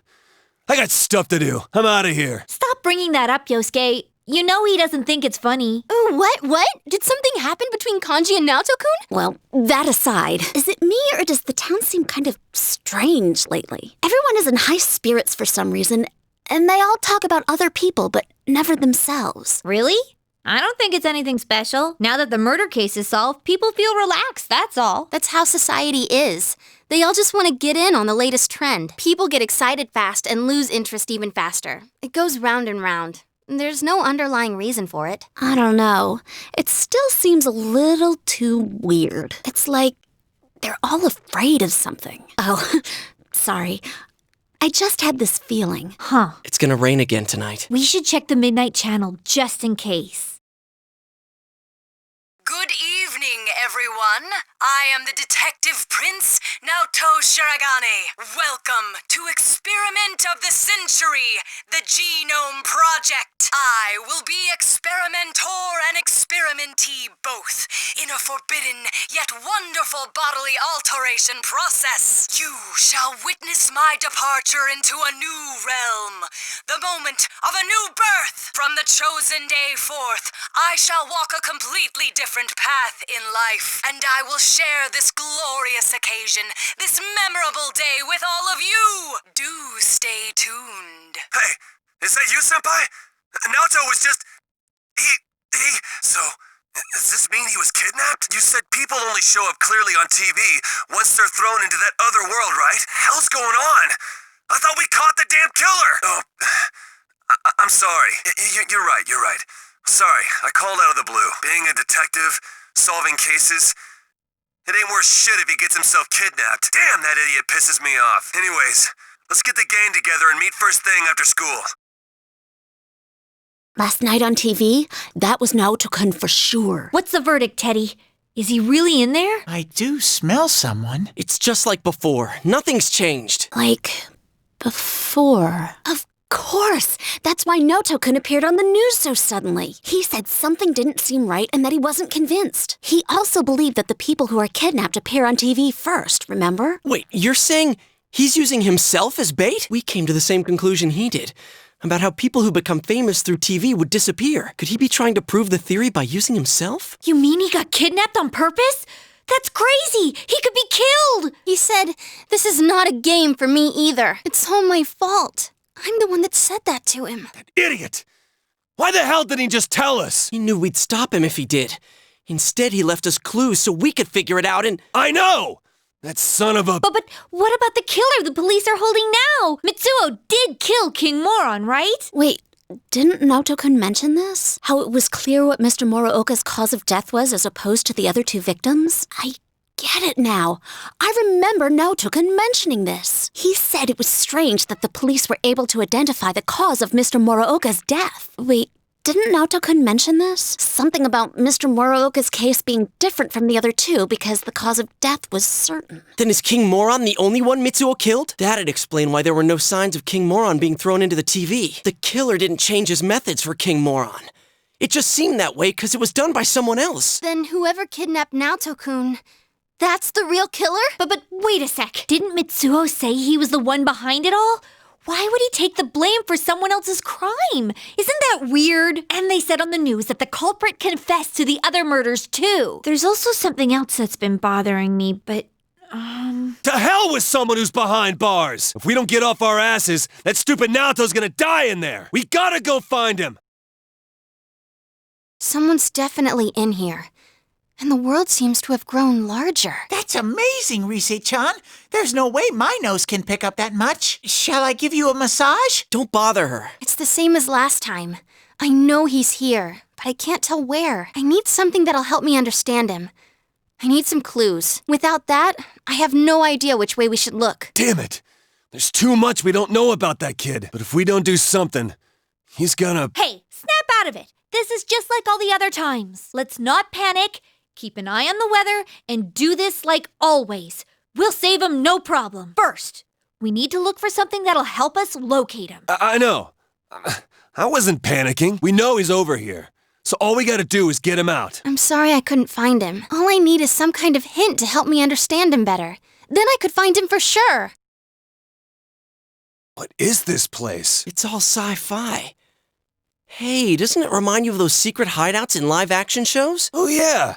I got stuff to do. I'm out of here. Stop bringing that up, Yosuke. You know he doesn't think it's funny. What? Did something happen between Kanji and Naoto-kun? Well, that aside, is it me or does the town seem kind of strange lately? Everyone is in high spirits for some reason, and they all talk about other people, but never themselves. Really? I don't think it's anything special. Now that the murder case is solved, people feel relaxed, that's all. That's how society is. They all just want to get in on the latest trend. People get excited fast and lose interest even faster. It goes round and round. There's no underlying reason for it. I don't know. It still seems a little too weird. It's like they're all afraid of something. Oh, sorry. I just had this feeling. Huh. It's gonna rain again tonight. We should check the Midnight Channel just in case. Good evening, everyone. I am the Detective Prince, Naoto Shiragane. Welcome to Experiment of the Century, the Genome Project. I will be experimentor and experimentee both in a forbidden yet wonderful bodily alteration process. You shall witness my departure into a new realm, the moment of a new birth. From the chosen day forth, I shall walk a completely different path in life, and I will share this glorious occasion, this memorable day with all of you. Do stay tuned. Hey, is that you, Senpai? Naoto was just... So, does this mean he was kidnapped? You said people only show up clearly on TV once they're thrown into that other world, right? Hell's going on? I thought we caught the damn killer! Oh, I'm sorry. You're right. Sorry, I called out of the blue. Being a detective, solving cases... It ain't worth shit if he gets himself kidnapped. Damn, that idiot pisses me off. Anyways, let's get the gang together and meet first thing after school. Last night on TV, that was Naoto-kun for sure. What's the verdict, Teddy? Is he really in there? I do smell someone. It's just like before. Nothing's changed. Like before. Of course. That's why Naoto-kun appeared on the news so suddenly. He said something didn't seem right and that he wasn't convinced. He also believed that the people who are kidnapped appear on TV first, remember? Wait, you're saying he's using himself as bait? We came to the same conclusion he did. About how people who become famous through TV would disappear. Could he be trying to prove the theory by using himself? You mean he got kidnapped on purpose? That's crazy! He could be killed! He said, "This is not a game for me either. It's all my fault. I'm the one that said that to him." Idiot! Why the hell didn't he just tell us? He knew we'd stop him if he did. Instead, he left us clues so we could figure it out and... I know! That son of a... But what about the killer the police are holding now? Mitsuo did kill King Moron, right? Wait, didn't Naoto-kun mention this? How it was clear what Mr. Moroka's cause of death was as opposed to the other two victims? I get it now. I remember Naoto-kun mentioning this. He said it was strange that the police were able to identify the cause of Mr. Muraoka's death. Wait, didn't Naoto-kun mention this? Something about Mr. Muraoka's case being different from the other two because the cause of death was certain. Then is King Moron the only one Mitsuo killed? That'd explain why there were no signs of King Moron being thrown into the TV. The killer didn't change his methods for King Moron. It just seemed that way because it was done by someone else. Then whoever kidnapped Naoto-kun, that's the real killer? But wait a sec. Didn't Mitsuo say he was the one behind it all? Why would he take the blame for someone else's crime? Isn't that weird? And they said on the news that the culprit confessed to the other murders too. There's also something else that's been bothering me, but To hell with someone who's behind bars! If we don't get off our asses, that stupid Naoto's gonna die in there! We gotta go find him! Someone's definitely in here. And the world seems to have grown larger. That's amazing, Rise-chan. There's no way my nose can pick up that much. Shall I give you a massage? Don't bother her. It's the same as last time. I know he's here, but I can't tell where. I need something that'll help me understand him. I need some clues. Without that, I have no idea which way we should look. Damn it! There's too much we don't know about that kid. But if we don't do something, he's gonna... Hey, snap out of it. This is just like all the other times. Let's not panic, keep an eye on the weather, and do this like always. We'll save him no problem. First, we need to look for something that'll help us locate him. I know. I wasn't panicking. We know he's over here. So all we gotta do is get him out. I'm sorry I couldn't find him. All I need is some kind of hint to help me understand him better. Then I could find him for sure. What is this place? It's all sci-fi. Hey, doesn't it remind you of those secret hideouts in live-action shows? Oh, yeah.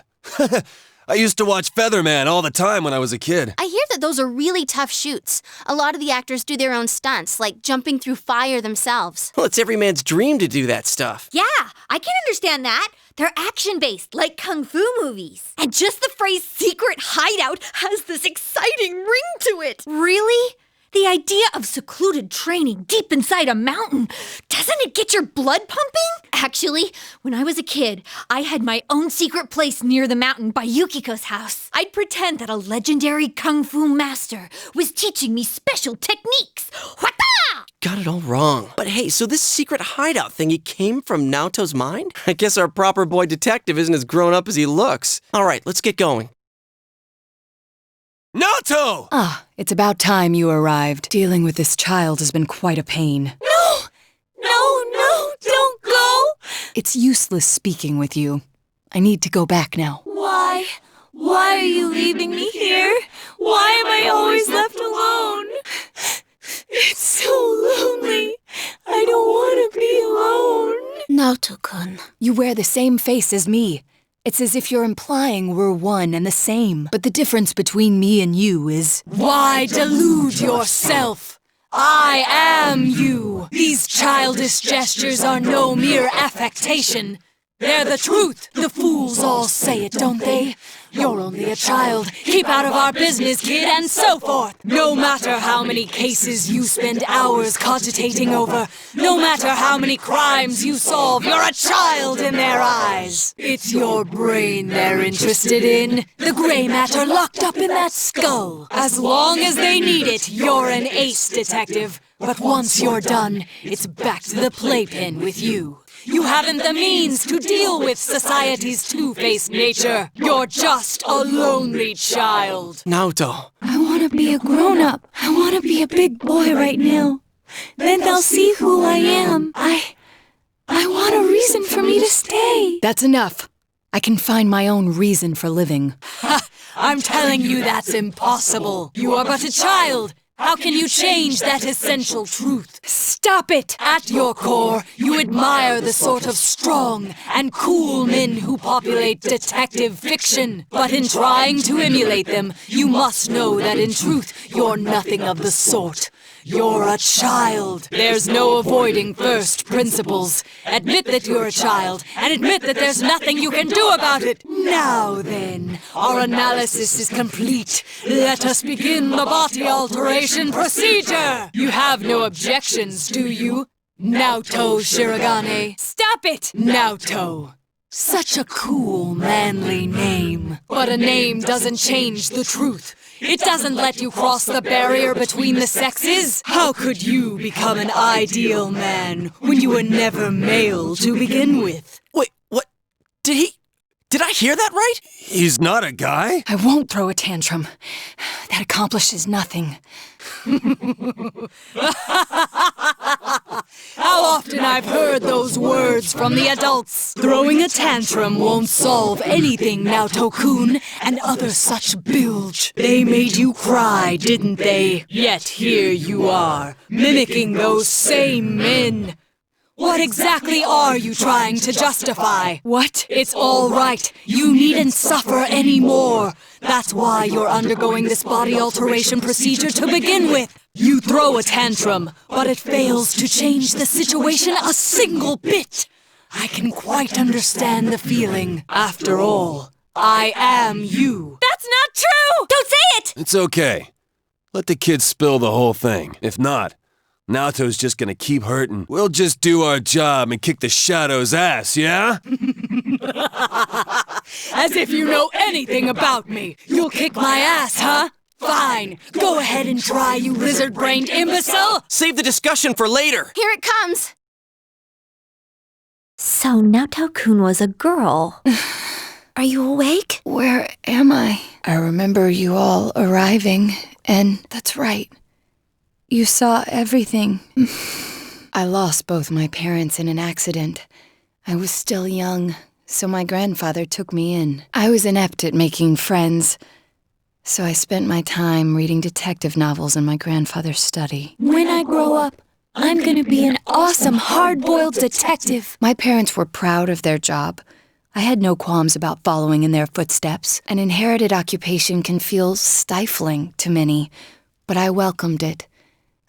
I used to watch Featherman all the time when I was a kid. I hear that those are really tough shoots. A lot of the actors do their own stunts, like jumping through fire themselves. Well, it's every man's dream to do that stuff. Yeah, I can understand that. They're action-based, like kung fu movies. And just the phrase secret hideout has this exciting ring to it. Really? The idea of secluded training deep inside a mountain, doesn't it get your blood pumping? Actually, when I was a kid, I had my own secret place near the mountain by Yukiko's house. I'd pretend that a legendary kung fu master was teaching me special techniques. Whata! Got it all wrong. But hey, so this secret hideout thingy came from Naoto's mind? I guess our proper boy detective isn't as grown up as he looks. All right, let's get going. Naoto! Ah, it's about time you arrived. Dealing with this child has been quite a pain. No, don't go! It's useless speaking with you. I need to go back now. Why? Why are you leaving me here? Why am I always left alone? It's so lonely. I don't want to be alone. Naoto-kun. You wear the same face as me. It's as if you're implying we're one and the same. But the difference between me and you is... Why delude yourself? I am you. These childish gestures are no mere affectation. They're the truth. The fools all say it, don't they? You're only a child. Keep out of our business, kid, and so forth. No matter how many cases you spend hours cogitating over, no matter how many crimes you solve, you're a child in their eyes. It's your brain they're interested in. The gray matter locked up in that skull. As long as they need it, you're an ace detective. But once you're done, it's back to the playpen with you. You haven't the means to deal with society's two-faced nature. You're just a lonely child. Naoto. I want to be a grown-up. I want to be a big boy right now. Then they'll see who I am. I want a reason for me to stay. That's enough. I can find my own reason for living. Ha! I'm telling you that's impossible. You are but a child. How can you change that essential truth? Stop it! At your core, you admire the sort of strong and cool men who populate detective fiction. But in trying to emulate them, you must know that in truth, you're nothing of the sort. You're a child. There's no avoiding first principles. Admit that you're a child, and admit that there's nothing you can do about it. Now then, our analysis is complete. Let us begin the body alteration procedure. You have no objections, do you? Naoto Shirogane. Stop it! Naoto. Such a cool, manly name. But a name doesn't change the truth. It doesn't let you cross the barrier between the sexes. How could you become an ideal man when you were never male to begin with? Wait, what? Did I hear that right? He's not a guy? I won't throw a tantrum. That accomplishes nothing. How often I've heard those words from the adults. Throwing a tantrum won't solve anything, Naoto-kun, and other such bilge. They made you cry, didn't they? Yet here you are, mimicking those same men. What exactly are you trying to justify? What? It's all right. You needn't suffer anymore. That's why you're undergoing this body alteration procedure to begin with. You throw a tantrum, but it fails to change the situation a single bit. I can quite understand the feeling. After all, I am you. That's not true! Don't say it! It's okay. Let the kid spill the whole thing. If not, Naoto's just gonna keep hurting. We'll just do our job and kick the Shadow's ass, yeah? As if you know anything about me. You'll kick my ass, huh? Fine. Go ahead and try, you lizard-brained imbecile. Save the discussion for later. Here it comes. So Naoto-kun was a girl. Are you awake? Where am I? I remember you all arriving, and that's right. You saw everything. I lost both my parents in an accident. I was still young, so my grandfather took me in. I was inept at making friends, so I spent my time reading detective novels in my grandfather's study. When I grow up, I'm gonna be an awesome, hard-boiled detective. My parents were proud of their job. I had no qualms about following in their footsteps. An inherited occupation can feel stifling to many, but I welcomed it.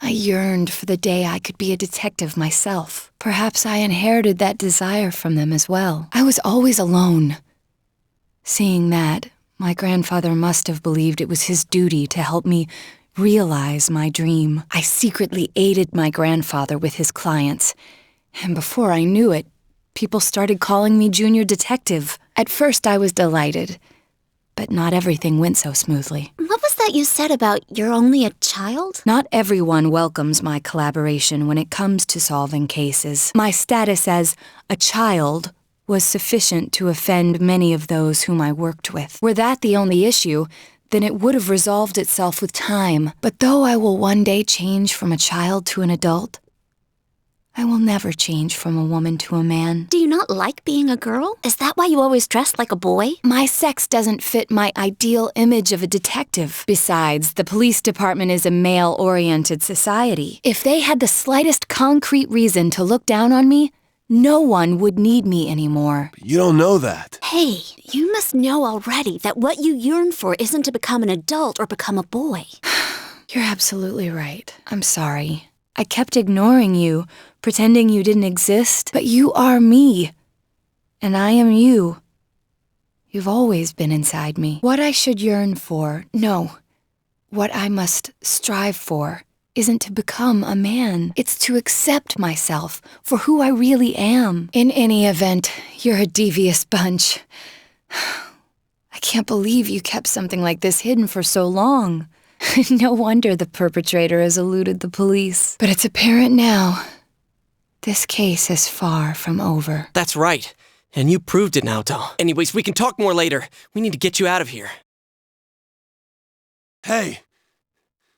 I yearned for the day I could be a detective myself. Perhaps I inherited that desire from them as well. I was always alone. Seeing that, my grandfather must have believed it was his duty to help me realize my dream. I secretly aided my grandfather with his clients, and before I knew it, people started calling me Junior Detective. At first I was delighted, but not everything went so smoothly. What was that you said about you're only a child? Not everyone welcomes my collaboration when it comes to solving cases. My status as a child was sufficient to offend many of those whom I worked with. Were that the only issue, then it would have resolved itself with time. But though I will one day change from a child to an adult, I will never change from a woman to a man. Do you not like being a girl? Is that why you always dress like a boy? My sex doesn't fit my ideal image of a detective. Besides, the police department is a male-oriented society. If they had the slightest concrete reason to look down on me, no one would need me anymore. But you don't know that. Hey, you must know already that what you yearn for isn't to become an adult or become a boy. You're absolutely right. I'm sorry. I kept ignoring you, pretending you didn't exist, but you are me. And I am you. You've always been inside me. What I should yearn for, no, what I must strive for, isn't to become a man. It's to accept myself for who I really am. In any event, you're a devious bunch. I can't believe you kept something like this hidden for so long. No wonder the perpetrator has eluded the police. But it's apparent now. This case is far from over. That's right. And you proved it, Naoto. Anyways, we can talk more later. We need to get you out of here. Hey!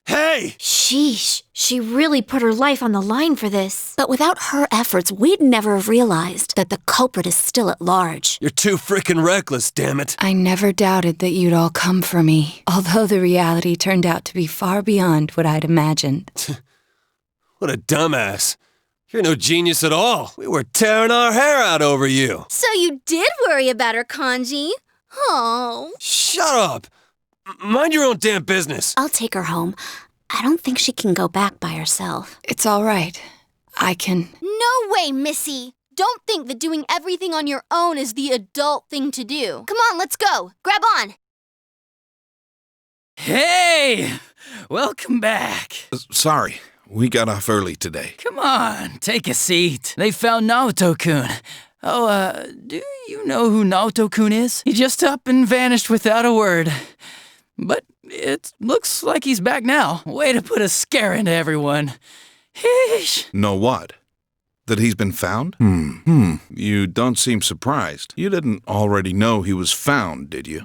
Hey! Sheesh, she really put her life on the line for this. But without her efforts, we'd never have realized that the culprit is still at large. You're too frickin' reckless, damn it. I never doubted that you'd all come for me, although the reality turned out to be far beyond what I'd imagined. What a dumbass. You're no genius at all. We were tearing our hair out over you. So you did worry about her, Kanji? Oh. Shut up. Mind your own damn business. I'll take her home. I don't think she can go back by herself. It's all right. I can... No way, Missy! Don't think that doing everything on your own is the adult thing to do. Come on, let's go. Grab on. Hey! Welcome back. Sorry, we got off early today. Come on, take a seat. They found Naoto-kun. Do you know who Naoto-kun is? He just up and vanished without a word. But it looks like he's back now. Way to put a scare into everyone. Heesh. Know what? That he's been found? You don't seem surprised. You didn't already know he was found, did you?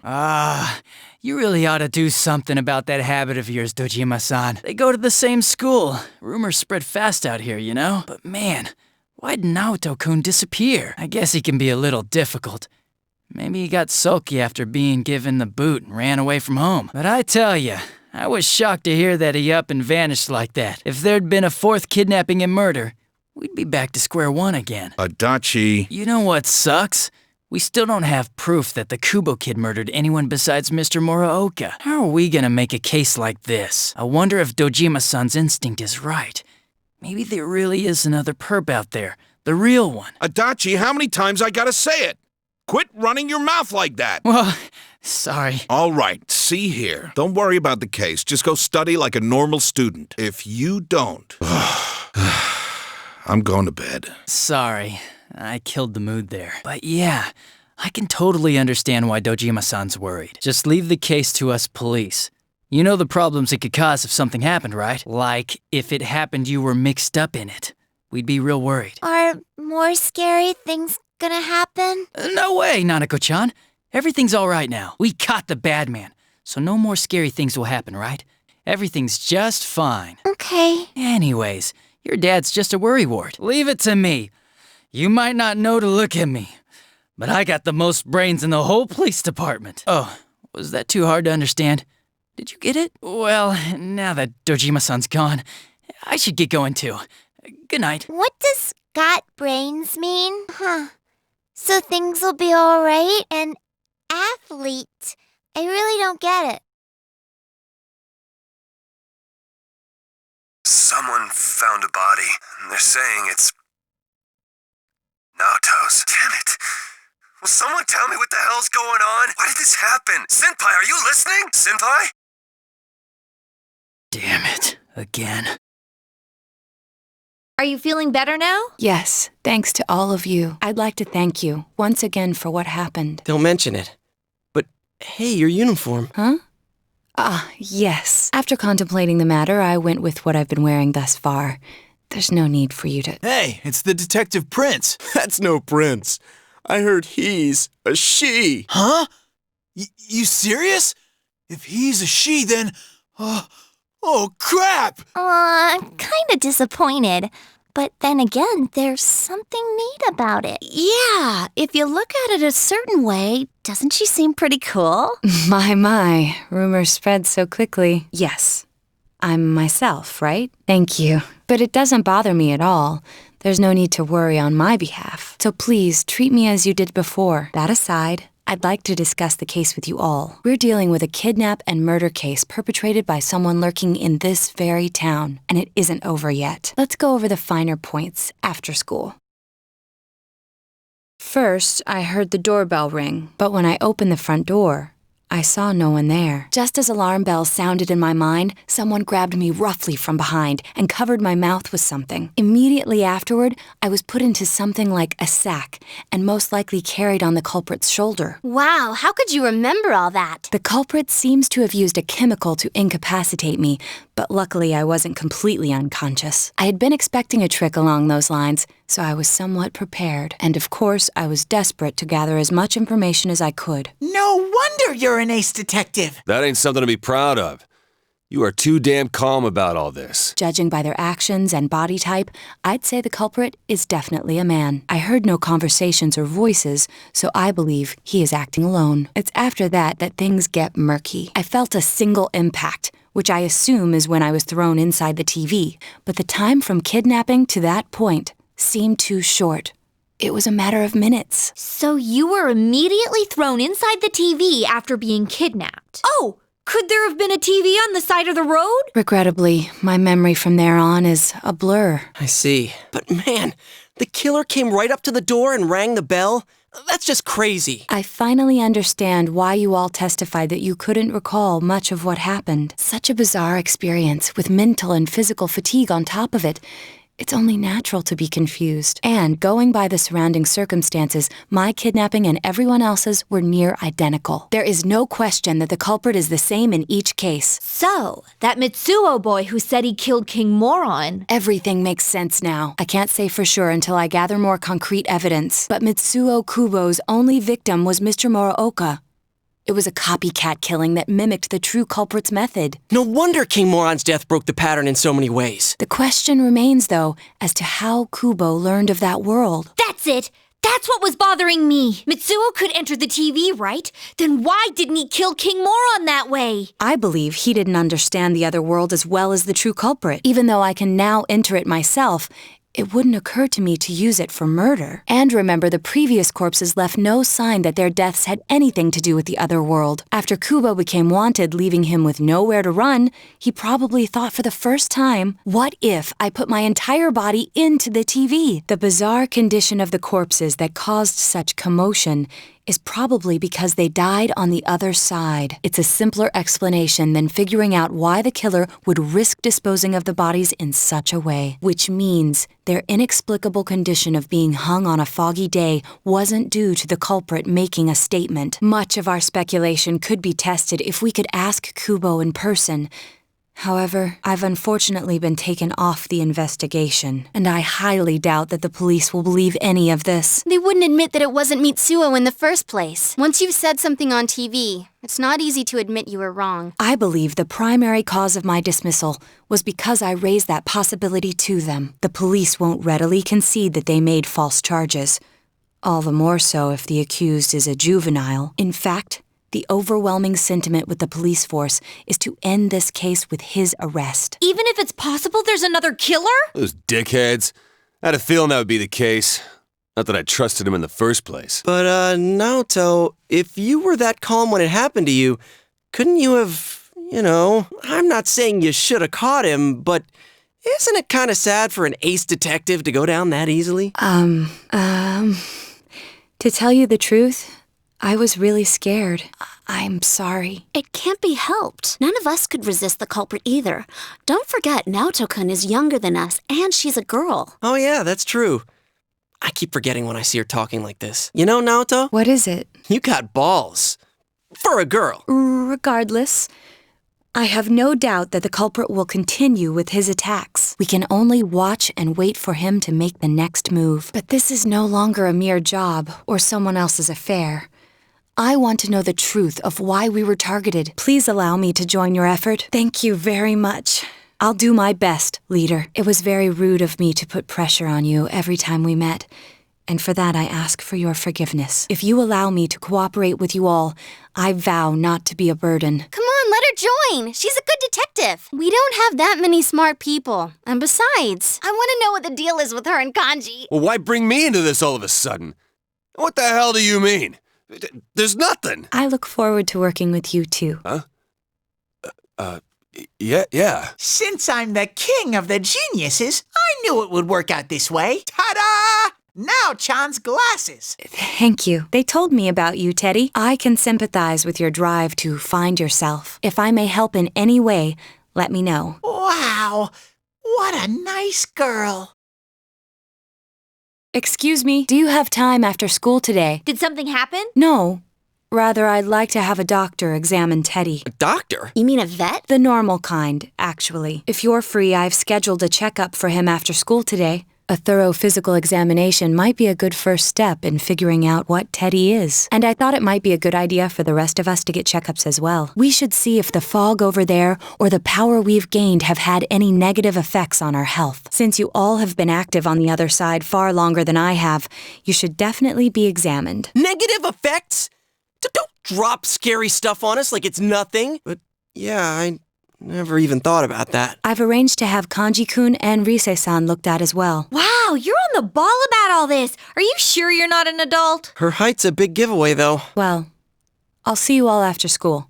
You really ought to do something about that habit of yours, Dojima-san. They go to the same school. Rumors spread fast out here, you know? But man, why'd Naoto-kun disappear? I guess he can be a little difficult. Maybe he got sulky after being given the boot and ran away from home. But I tell ya, I was shocked to hear that he up and vanished like that. If there'd been a fourth kidnapping and murder, we'd be back to square one again. Adachi. You know what sucks? We still don't have proof that the Kubo kid murdered anyone besides Mr. Muraoka. How are we gonna make a case like this? I wonder if Dojima-san's instinct is right. Maybe there really is another perp out there. The real one. Adachi, how many times I gotta say it? Quit running your mouth like that. Well, sorry. All right, see here. Don't worry about the case. Just go study like a normal student. If you don't... I'm going to bed. Sorry. I killed the mood there. But yeah, I can totally understand why Dojima-san's worried. Just leave the case to us police. You know the problems it could cause if something happened, right? Like, if it happened you were mixed up in it. We'd be real worried. Are more scary things gonna happen? No way, Nanako-chan. Everything's all right now. We caught the bad man. So no more scary things will happen, right? Everything's just fine. Okay. Anyways, your dad's just a worrywart. Leave it to me. You might not know to look at me, but I got the most brains in the whole police department. Oh, was that too hard to understand? Did you get it? Well, now that Dojima-san's gone, I should get going too. Good night. What does got brains mean? So things will be alright? An athlete. I really don't get it. Someone found a body, and they're saying it's Naoto's. Damn it! Will someone tell me what the hell's going on? Why did this happen? Senpai, are you listening? Senpai? Damn it. Again. Are you feeling better now? Yes, thanks to all of you. I'd like to thank you once again for what happened. Don't mention it. But hey, your uniform. Huh? Yes. After contemplating the matter, I went with what I've been wearing thus far. There's no need for you to... Hey, it's the Detective Prince. That's no prince. I heard he's a she. Huh? You serious? If he's a she, then... oh, crap! I'm kinda disappointed. But then again, there's something neat about it. Yeah, if you look at it a certain way, doesn't she seem pretty cool? My, rumors spread so quickly. Yes, I'm myself, right? Thank you. But it doesn't bother me at all. There's no need to worry on my behalf. So please, treat me as you did before. That aside, I'd like to discuss the case with you all. We're dealing with a kidnap and murder case perpetrated by someone lurking in this very town, and it isn't over yet. Let's go over the finer points after school. First, I heard the doorbell ring, but when I opened the front door, I saw no one there. Just as alarm bells sounded in my mind, someone grabbed me roughly from behind and covered my mouth with something. Immediately afterward, I was put into something like a sack and most likely carried on the culprit's shoulder. Wow, how could you remember all that? The culprit seems to have used a chemical to incapacitate me, but luckily I wasn't completely unconscious. I had been expecting a trick along those lines, so I was somewhat prepared. And of course, I was desperate to gather as much information as I could. No wonder you're an ace detective. That ain't something to be proud of. You are too damn calm about all this. Judging by their actions and body type, I'd say the culprit is definitely a man. I heard no conversations or voices, so I believe he is acting alone. It's after that things get murky. I felt a single impact, which I assume is when I was thrown inside the TV, but the time from kidnapping to that point seemed too short. It was a matter of minutes. So you were immediately thrown inside the TV after being kidnapped. Oh, could there have been a TV on the side of the road? Regrettably, my memory from there on is a blur. I see. But man, the killer came right up to the door and rang the bell? That's just crazy. I finally understand why you all testified that you couldn't recall much of what happened. Such a bizarre experience with mental and physical fatigue on top of it. It's only natural to be confused. And going by the surrounding circumstances, my kidnapping and everyone else's were near identical. There is no question that the culprit is the same in each case. So, that Mitsuo boy who said he killed King Moron. Everything makes sense now. I can't say for sure until I gather more concrete evidence. But Mitsuo Kubo's only victim was Mr. Muraoka. It was a copycat killing that mimicked the true culprit's method. No wonder King Moron's death broke the pattern in so many ways. The question remains, though, as to how Kubo learned of that world. That's it! That's what was bothering me! Mitsuo could enter the TV, right? Then why didn't he kill King Moron that way? I believe he didn't understand the other world as well as the true culprit. Even though I can now enter it myself, it wouldn't occur to me to use it for murder. And remember, the previous corpses left no sign that their deaths had anything to do with the other world. After Kubo became wanted, leaving him with nowhere to run, he probably thought for the first time, what if I put my entire body into the TV? The bizarre condition of the corpses that caused such commotion is probably because they died on the other side. It's a simpler explanation than figuring out why the killer would risk disposing of the bodies in such a way. Which means their inexplicable condition of being hung on a foggy day wasn't due to the culprit making a statement. Much of our speculation could be tested if we could ask Kubo in person. However, I've unfortunately been taken off the investigation, and I highly doubt that the police will believe any of this. They wouldn't admit that it wasn't Mitsuo in the first place. Once you've said something on TV, it's not easy to admit you were wrong. I believe the primary cause of my dismissal was because I raised that possibility to them. The police won't readily concede that they made false charges. All the more so if the accused is a juvenile. In fact, the overwhelming sentiment with the police force is to end this case with his arrest. Even if it's possible there's another killer? Those dickheads. I had a feeling that would be the case. Not that I trusted him in the first place. But, Naoto, if you were that calm when it happened to you, couldn't you have, I'm not saying you should have caught him, but isn't it kind of sad for an ace detective to go down that easily? To tell you the truth, I was really scared. I'm sorry. It can't be helped. None of us could resist the culprit either. Don't forget, Naoto-kun is younger than us, and she's a girl. Oh yeah, that's true. I keep forgetting when I see her talking like this. You know, Naoto? What is it? You got balls. For a girl. Regardless, I have no doubt that the culprit will continue with his attacks. We can only watch and wait for him to make the next move. But this is no longer a mere job or someone else's affair. I want to know the truth of why we were targeted. Please allow me to join your effort. Thank you very much. I'll do my best, leader. It was very rude of me to put pressure on you every time we met, and for that I ask for your forgiveness. If you allow me to cooperate with you all, I vow not to be a burden. Come on, let her join. She's a good detective. We don't have that many smart people. And besides, I want to know what the deal is with her and Kanji. Well, why bring me into this all of a sudden? What the hell do you mean? There's nothing. I look forward to working with you too. Huh? Yeah. Since I'm the king of the geniuses, I knew it would work out this way. Ta-da! Now Chan's glasses. Thank you. They told me about you, Teddy. I can sympathize with your drive to find yourself. If I may help in any way, let me know. Wow, what a nice girl. Excuse me, do you have time after school today? Did something happen? No. Rather, I'd like to have a doctor examine Teddy. A doctor? You mean a vet? The normal kind, actually. If you're free, I've scheduled a checkup for him after school today. A thorough physical examination might be a good first step in figuring out what Teddy is. And I thought it might be a good idea for the rest of us to get checkups as well. We should see if the fog over there or the power we've gained have had any negative effects on our health. Since you all have been active on the other side far longer than I have, you should definitely be examined. Negative effects? Don't drop scary stuff on us like it's nothing. But yeah, I never even thought about that. I've arranged to have Kanji-kun and Rise-san looked at as well. Wow, you're on the ball about all this. Are you sure you're not an adult? Her height's a big giveaway, though. Well, I'll see you all after school.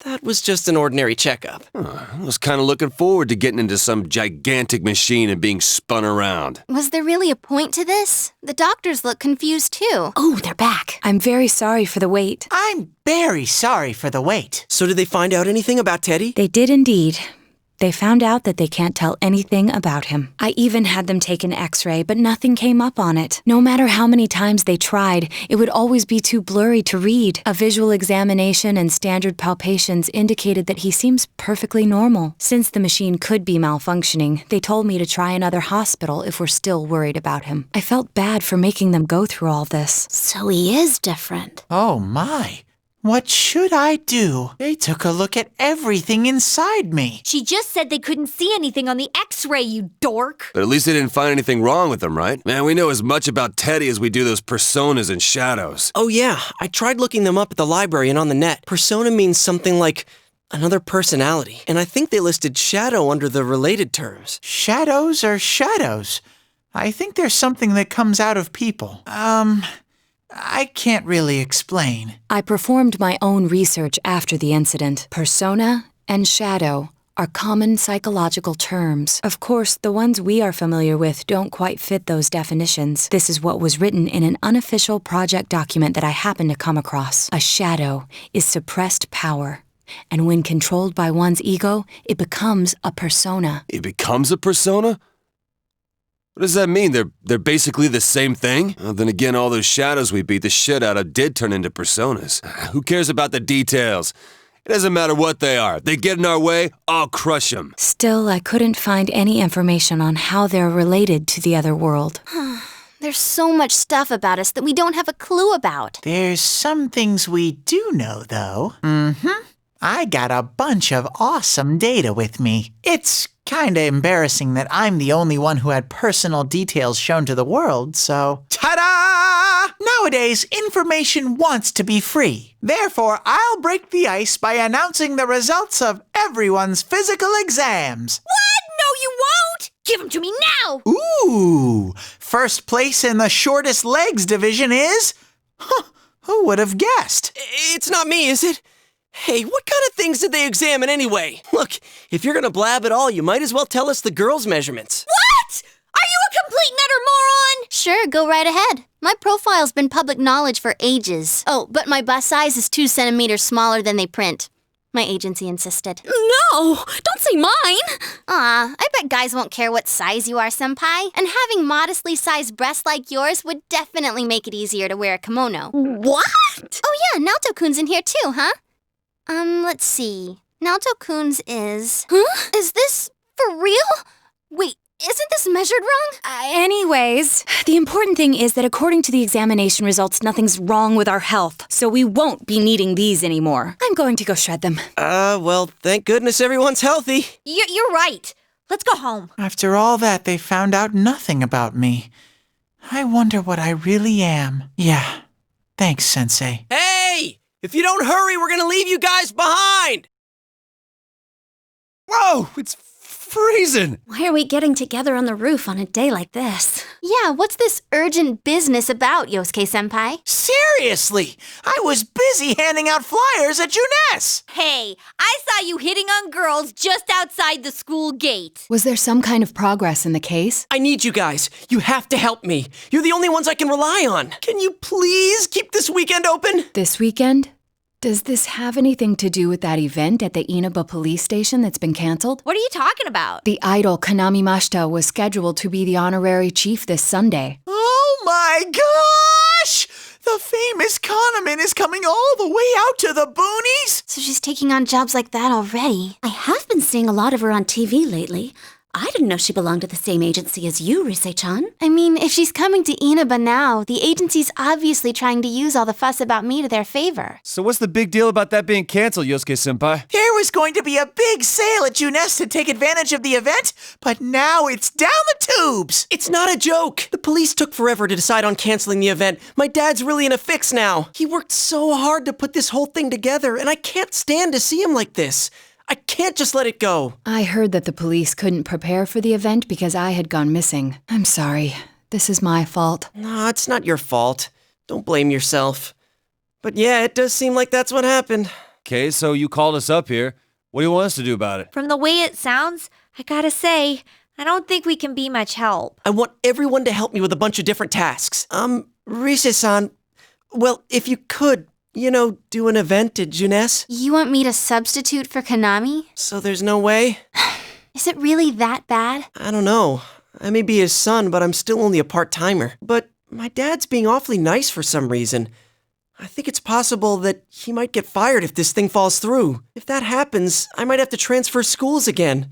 That was just an ordinary checkup. I was kind of looking forward to getting into some gigantic machine and being spun around. Was there really a point to this? The doctors look confused too. Oh, they're back. I'm very sorry for the wait. I'm very sorry for the wait. So did they find out anything about Teddy? They did indeed. They found out that they can't tell anything about him. I even had them take an x-ray, but nothing came up on it. No matter how many times they tried, it would always be too blurry to read. A visual examination and standard palpations indicated that he seems perfectly normal. Since the machine could be malfunctioning, they told me to try another hospital if we're still worried about him. I felt bad for making them go through all this. So he is different. Oh my. What should I do? They took a look at everything inside me. She just said they couldn't see anything on the x-ray, you dork. But at least they didn't find anything wrong with him, right? Man, we know as much about Teddy as we do those personas and shadows. Oh yeah, I tried looking them up at the library and on the net. Persona means something like another personality. And I think they listed shadow under the related terms. Shadows are shadows. I think there's something that comes out of people. I can't really explain. I performed my own research after the incident. Persona and shadow are common psychological terms. Of course, the ones we are familiar with don't quite fit those definitions. This is what was written in an unofficial project document that I happened to come across. A shadow is suppressed power. And when controlled by one's ego, it becomes a persona. It becomes a persona? What does that mean? They're basically the same thing? Then again, all those shadows we beat the shit out of did turn into personas. Who cares about the details? It doesn't matter what they are. They get in our way, I'll crush them. Still, I couldn't find any information on how they're related to the other world. There's so much stuff about us that we don't have a clue about. There's some things we do know, though. I got a bunch of awesome data with me. It's kinda embarrassing that I'm the only one who had personal details shown to the world, so... Ta-da! Nowadays, information wants to be free. Therefore, I'll break the ice by announcing the results of everyone's physical exams. What? No, you won't! Give them to me now! Ooh! First place in the shortest legs division is... who would have guessed? It's not me, is it? Hey, what kind of things did they examine anyway? Look, if you're gonna blab at all, you might as well tell us the girls' measurements. What? Are you a complete and utter moron? Sure, go right ahead. My profile's been public knowledge for ages. Oh, but my bust size is 2 centimeters smaller than they print. My agency insisted. No, don't say mine. Aw, I bet guys won't care what size you are, senpai. And having modestly sized breasts like yours would definitely make it easier to wear a kimono. What? Oh yeah, Naoto-kun's in here too, huh? Let's see. Naoto-kun's is... Huh? Is this for real? Wait, isn't this measured wrong? Anyways, the important thing is that according to the examination results, nothing's wrong with our health, so we won't be needing these anymore. I'm going to go shred them. Well, thank goodness everyone's healthy. You're right. Let's go home. After all that, they found out nothing about me. I wonder what I really am. Yeah. Thanks, Sensei. Hey! If you don't hurry, we're gonna leave you guys behind! Whoa! It's freezing! Why are we getting together on the roof on a day like this? Yeah, what's this urgent business about, Yosuke-senpai? Seriously! I was busy handing out flyers at Junes! Hey, I saw you hitting on girls just outside the school gate. Was there some kind of progress in the case? I need you guys. You have to help me. You're the only ones I can rely on. Can you please keep this weekend open? This weekend? Does this have anything to do with that event at the Inaba police station that's been canceled? What are you talking about? The idol Kanami Mashita was scheduled to be the honorary chief this Sunday. Oh my gosh! The famous Kahneman is coming all the way out to the boonies? So she's taking on jobs like that already. I have been seeing a lot of her on TV lately. I didn't know she belonged to the same agency as you, Rise-chan. I mean, if she's coming to Inaba now, the agency's obviously trying to use all the fuss about me to their favor. So what's the big deal about that being canceled, Yosuke-senpai? There was going to be a big sale at Junes to take advantage of the event, but now it's down the tubes! It's not a joke! The police took forever to decide on canceling the event. My dad's really in a fix now. He worked so hard to put this whole thing together, and I can't stand to see him like this. I can't just let it go. I heard that the police couldn't prepare for the event because I had gone missing. I'm sorry. This is my fault. No, it's not your fault. Don't blame yourself. But yeah, it does seem like that's what happened. Okay, so you called us up here. What do you want us to do about it? From the way it sounds, I gotta say, I don't think we can be much help. I want everyone to help me with a bunch of different tasks. Rise-san, well, if you could, do an event at Junes? You want me to substitute for Kanami? So there's no way? Is it really that bad? I don't know. I may be his son, but I'm still only a part-timer. But my dad's being awfully nice for some reason. I think it's possible that he might get fired if this thing falls through. If that happens, I might have to transfer schools again.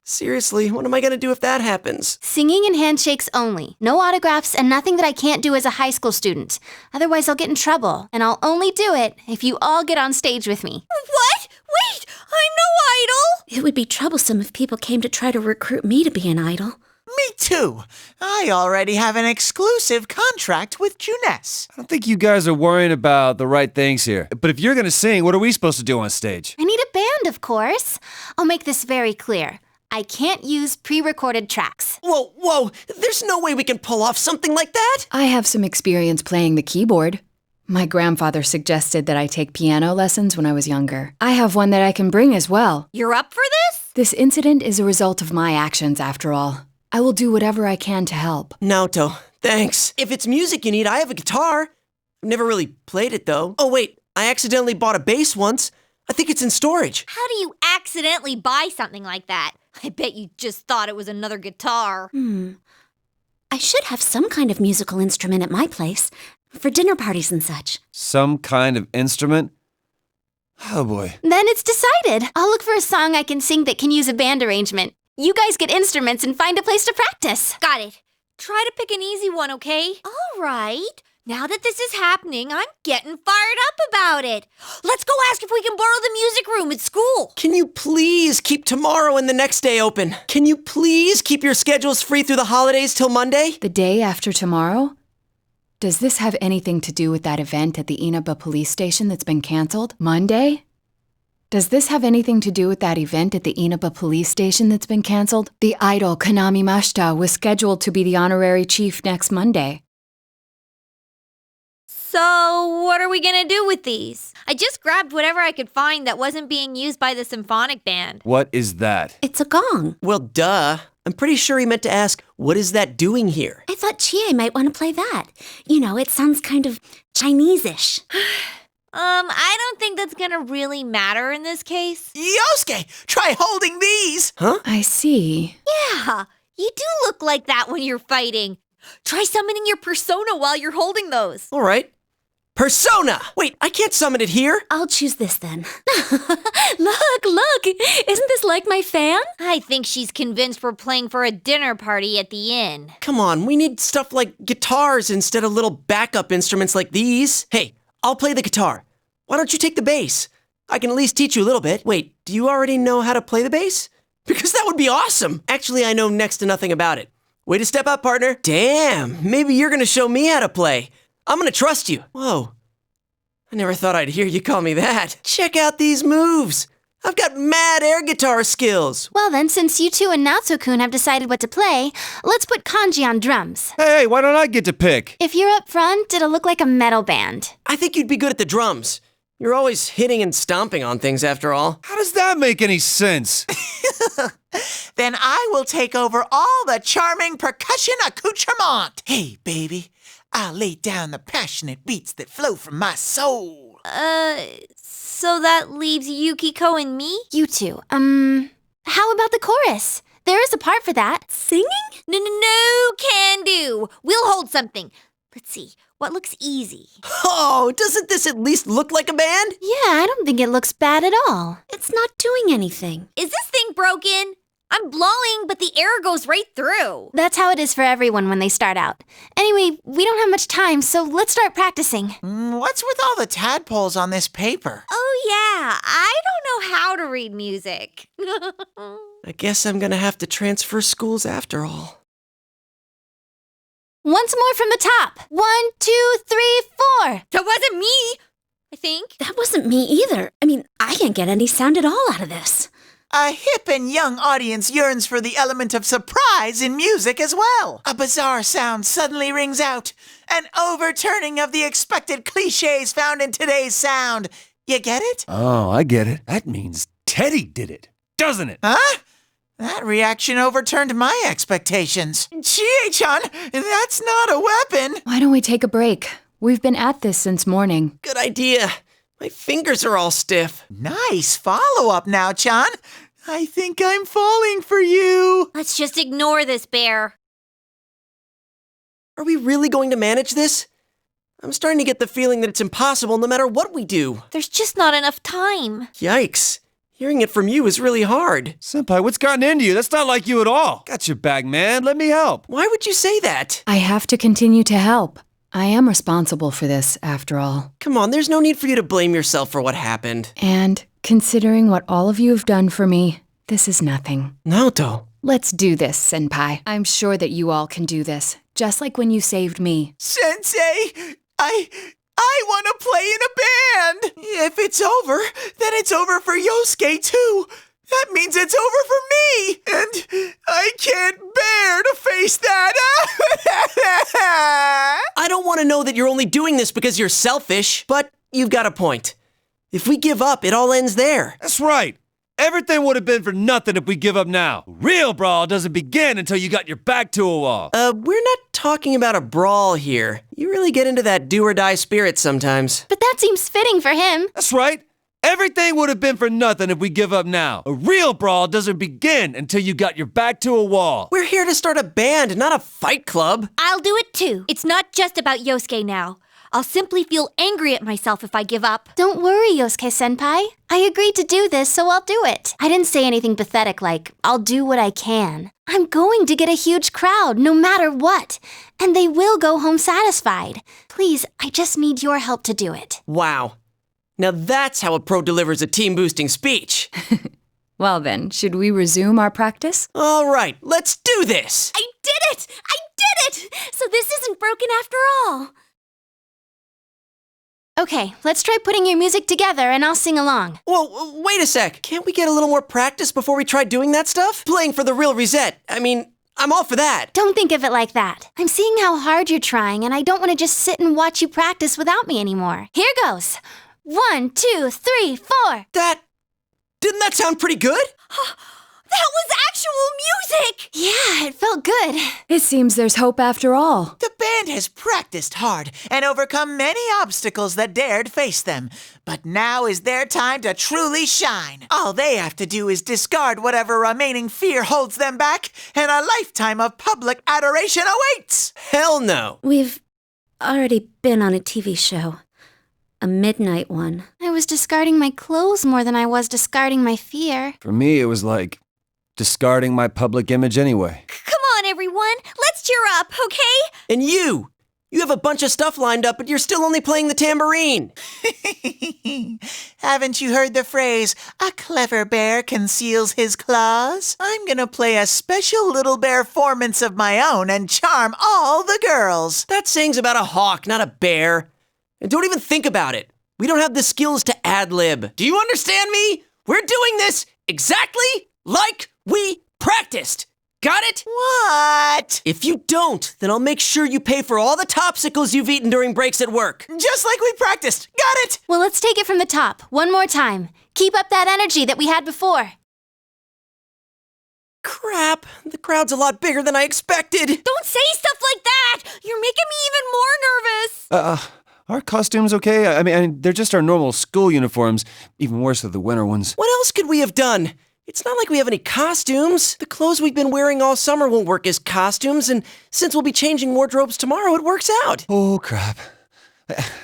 Seriously, what am I gonna do if that happens? Singing and handshakes only. No autographs and nothing that I can't do as a high school student. Otherwise, I'll get in trouble. And I'll only do it if you all get on stage with me. What? Wait, I'm no idol! It would be troublesome if people came to try to recruit me to be an idol. Me too. I already have an exclusive contract with Juness. I don't think you guys are worrying about the right things here. But if you're gonna sing, what are we supposed to do on stage? I need a band, of course. I'll make this very clear. I can't use pre-recorded tracks. Whoa, there's no way we can pull off something like that! I have some experience playing the keyboard. My grandfather suggested that I take piano lessons when I was younger. I have one that I can bring as well. You're up for this? This incident is a result of my actions, after all. I will do whatever I can to help. Naoto, thanks. If it's music you need, I have a guitar. I've never really played it, though. Oh, wait, I accidentally bought a bass once. I think it's in storage. How do you accidentally buy something like that? I bet you just thought it was another guitar. I should have some kind of musical instrument at my place, for dinner parties and such. Some kind of instrument? Oh boy. Then it's decided. I'll look for a song I can sing that can use a band arrangement. You guys get instruments and find a place to practice. Got it. Try to pick an easy one, okay? All right. Now that this is happening, I'm getting fired up about it. Let's go ask if we can borrow the music room at school. Can you please keep tomorrow and the next day open? Can you please keep your schedules free through the holidays till Monday? The day after tomorrow? Does this have anything to do with that event at the Inaba police station that's been canceled? Monday? Does this have anything to do with that event at the Inaba police station that's been canceled? The idol Kanami Mashita was scheduled to be the honorary chief next Monday. So, what are we gonna do with these? I just grabbed whatever I could find that wasn't being used by the symphonic band. What is that? It's a gong. Well, duh. I'm pretty sure he meant to ask, what is that doing here? I thought Chie might want to play that. You know, it sounds kind of Chinese-ish. I don't think that's gonna really matter in this case. Yosuke, try holding these! Huh? I see. Yeah, you do look like that when you're fighting. Try summoning your persona while you're holding those. All right. Persona! Wait, I can't summon it here. I'll choose this then. Look! Isn't this like my fan? I think she's convinced we're playing for a dinner party at the inn. Come on, we need stuff like guitars instead of little backup instruments like these. Hey, I'll play the guitar. Why don't you take the bass? I can at least teach you a little bit. Wait, do you already know how to play the bass? Because that would be awesome. Actually, I know next to nothing about it. Way to step up, partner. Damn, maybe you're gonna show me how to play. I'm gonna trust you. Whoa. I never thought I'd hear you call me that. Check out these moves. I've got mad air guitar skills. Well then, since you two and Natsu-kun have decided what to play, let's put Kanji on drums. Hey, why don't I get to pick? If you're up front, it'll look like a metal band. I think you'd be good at the drums. You're always hitting and stomping on things after all. How does that make any sense? Then I will take over all the charming percussion accoutrement. Hey, baby, I'll lay down the passionate beats that flow from my soul. So that leaves Yukiko and me? You two, how about the chorus? There is a part for that. Singing? No, can do. We'll hold something. Let's see, what looks easy? Oh, doesn't this at least look like a band? Yeah, I don't think it looks bad at all. It's not doing anything. Is this thing broken? I'm blowing, but the air goes right through. That's how it is for everyone when they start out. Anyway, we don't have much time, so let's start practicing. What's with all the tadpoles on this paper? Oh yeah, I don't know how to read music. I guess I'm gonna have to transfer schools after all. Once more from the top. 1, 2, 3, 4. That wasn't me, I think. That wasn't me either. I mean, I can't get any sound at all out of this. A hip and young audience yearns for the element of surprise in music as well. A bizarre sound suddenly rings out. An overturning of the expected cliches found in today's sound. You get it? Oh, I get it. That means Teddy did it, doesn't it? Huh? That reaction overturned my expectations. Chie-chan, that's not a weapon. Why don't we take a break? We've been at this since morning. Good idea. My fingers are all stiff. Nice follow-up now, Chan. I think I'm falling for you. Let's just ignore this, Bear. Are we really going to manage this? I'm starting to get the feeling that it's impossible no matter what we do. There's just not enough time. Yikes. Hearing it from you is really hard. Senpai, what's gotten into you? That's not like you at all. Got your back, man. Let me help. Why would you say that? I have to continue to help. I am responsible for this, after all. Come on, there's no need for you to blame yourself for what happened. And considering what all of you have done for me, this is nothing. Naoto. Let's do this, Senpai. I'm sure that you all can do this, just like when you saved me. Sensei, I want to play in a band. If it's over, then it's over for Yosuke too. That means it's over for me, and I can't bear to face that. I don't want to know that you're only doing this because you're selfish, but you've got a point. If we give up, it all ends there. That's right. Everything would have been for nothing if we give up now. Real brawl doesn't begin until you got your back to a wall. We're not talking about a brawl here. You really get into that do-or-die spirit sometimes. But that seems fitting for him. That's right. Everything would have been for nothing if we give up now. A real brawl doesn't begin until you got your back to a wall. We're here to start a band, not a fight club. I'll do it too. It's not just about Yosuke now. I'll simply feel angry at myself if I give up. Don't worry, Yosuke-senpai. I agreed to do this, so I'll do it. I didn't say anything pathetic like, I'll do what I can. I'm going to get a huge crowd, no matter what. And they will go home satisfied. Please, I just need your help to do it. Wow. Now that's how a pro delivers a team-boosting speech. Well then, should we resume our practice? All right, let's do this. I did it! I did it! So this isn't broken after all. Okay, let's try putting your music together and I'll sing along. Whoa, wait a sec. Can't we get a little more practice before we try doing that stuff? Playing for the real Reset. I mean, I'm all for that. Don't think of it like that. I'm seeing how hard you're trying and I don't want to just sit and watch you practice without me anymore. Here goes. 1, 2, 3, 4. Didn't that sound pretty good? That was actual music! Yeah, it felt good. It seems there's hope after all. The band has practiced hard and overcome many obstacles that dared face them. But now is their time to truly shine. All they have to do is discard whatever remaining fear holds them back, and a lifetime of public adoration awaits! Hell no! We've already been on a TV show. A midnight one. I was discarding my clothes more than I was discarding my fear. For me, it was like discarding my public image anyway. Come on, everyone. Let's cheer up, okay? And you have a bunch of stuff lined up, but you're still only playing the tambourine. Haven't you heard the phrase, a clever bear conceals his claws? I'm gonna play a special little bear performance of my own and charm all the girls. That saying's about a hawk, not a bear. And don't even think about it. We don't have the skills to ad-lib. Do you understand me? We're doing this exactly like we practiced. Got it? What? If you don't, then I'll make sure you pay for all the topsicles you've eaten during breaks at work. Just like we practiced. Got it? Well, let's take it from the top. One more time. Keep up that energy that we had before. Crap, the crowd's a lot bigger than I expected. Don't say stuff like that! You're making me even more nervous! Our costumes okay? I mean, they're just our normal school uniforms. Even worse are the winter ones. What else could we have done? It's not like we have any costumes. The clothes we've been wearing all summer won't work as costumes, and since we'll be changing wardrobes tomorrow, it works out. Oh, crap.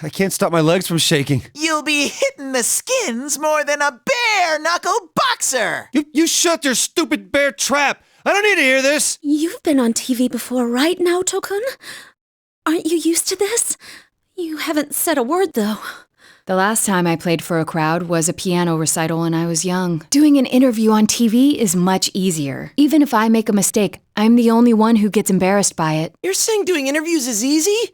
I can't stop my legs from shaking. You'll be hitting the skins more than a bare-knuckle boxer! You shut your stupid bear trap! I don't need to hear this! You've been on TV before, right, Naoto-kun? Aren't you used to this? You haven't said a word, though. The last time I played for a crowd was a piano recital when I was young. Doing an interview on TV is much easier. Even if I make a mistake, I'm the only one who gets embarrassed by it. You're saying doing interviews is easy?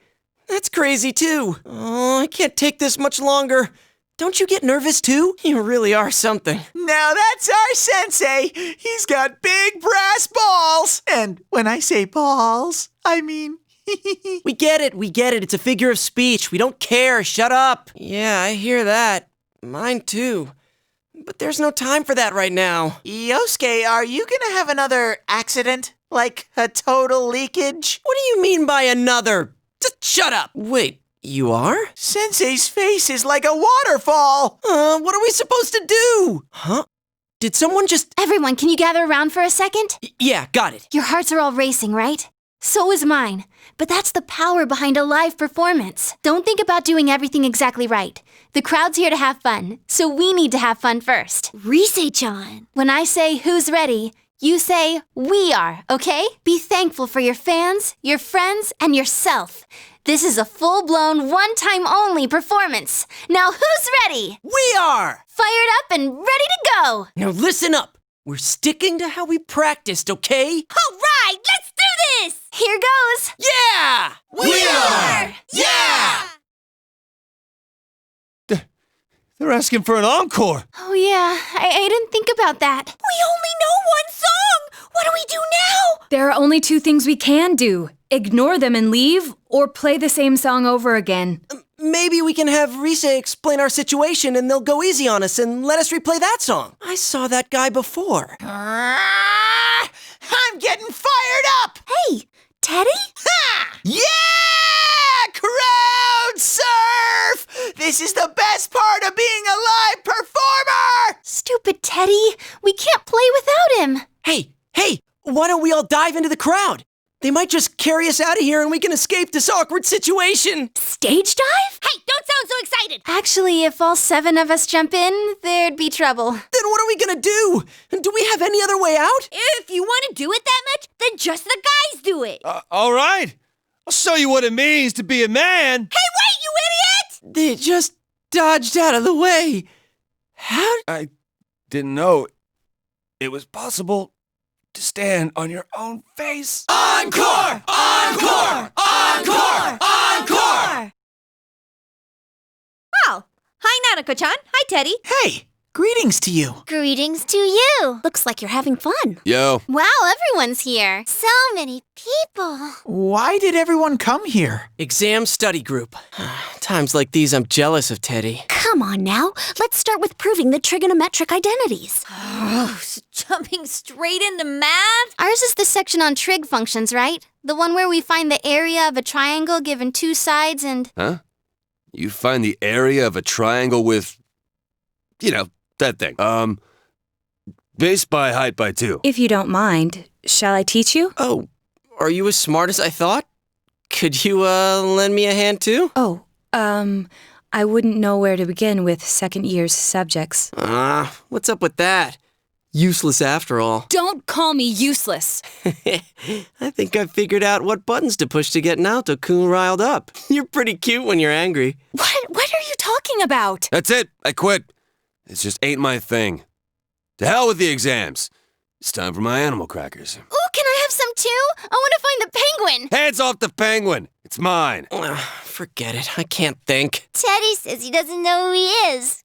That's crazy, too. Oh, I can't take this much longer. Don't you get nervous, too? You really are something. Now that's our sensei. He's got big brass balls. And when I say balls, I mean... We get it. It's a figure of speech. We don't care. Shut up. Yeah, I hear that. Mine too. But there's no time for that right now. Yosuke, are you gonna have another accident? Like a total leakage? What do you mean by another? Just shut up. Wait, you are? Sensei's face is like a waterfall. What are we supposed to do? Huh? did someone just... Everyone, can you gather around for a second? Yeah, got it. Your hearts are all racing, right? So is mine. But that's the power behind a live performance. Don't think about doing everything exactly right. The crowd's here to have fun, so we need to have fun first. Rise-chan. When I say who's ready, you say we are, okay? Be thankful for your fans, your friends, and yourself. This is a full-blown, one-time only performance. Now who's ready? We are! Fired up and ready to go! Now listen up. We're sticking to how we practiced, okay? All right, let's do this! Here goes! Yeah! We are! Yeah! They're asking for an encore. Oh yeah, I didn't think about that. We only know one song! What do we do now? There are only two things we can do. Ignore them and leave, or play the same song over again. Maybe we can have Rise explain our situation and they'll go easy on us and let us replay that song. I saw that guy before. I'm getting fired up! Hey, Teddy? Ha! Yeah! Crowd surf! This is the best part of being a live performer! Stupid Teddy. We can't play without him. Hey, why don't we all dive into the crowd? They might just carry us out of here and we can escape this awkward situation. Stage dive? Hey, don't sound so excited! Actually, if all 7 of us jump in, there'd be trouble. Then what are we gonna do? Do we have any other way out? If you want to do it that much, then just the guys do it. All right. I'll show you what it means to be a man. Hey, wait, you idiot! They just dodged out of the way. How? I didn't know it was possible to stand on your own face. Encore! Encore! Encore! Encore! Wow. Hi, Nanako-chan. Hi, Teddy. Hey, greetings to you. Greetings to you. Looks like you're having fun. Yo. Wow, everyone's here. So many people. Why did everyone come here? Exam study group. Times like these, I'm jealous of Teddy. Come on now. Let's start with proving the trigonometric identities. Oh, jumping straight into math? Ours is the section on trig functions, right? The one where we find the area of a triangle given 2 sides and... Huh? You find the area of a triangle with, that thing. Base by height by 2. If you don't mind, shall I teach you? Oh, are you as smart as I thought? Could you, lend me a hand too? Oh, I wouldn't know where to begin with second year's subjects. What's up with that? Useless after all. Don't call me useless. I think I've figured out what buttons to push to get Naoto-kun riled up. You're pretty cute when you're angry. What are you talking about? That's it. I quit. This just ain't my thing. To hell with the exams. It's time for my animal crackers. Ooh, can I have some too? I want to find the penguin. Hands off the penguin. It's mine. Forget it. I can't think. Teddy says he doesn't know who he is.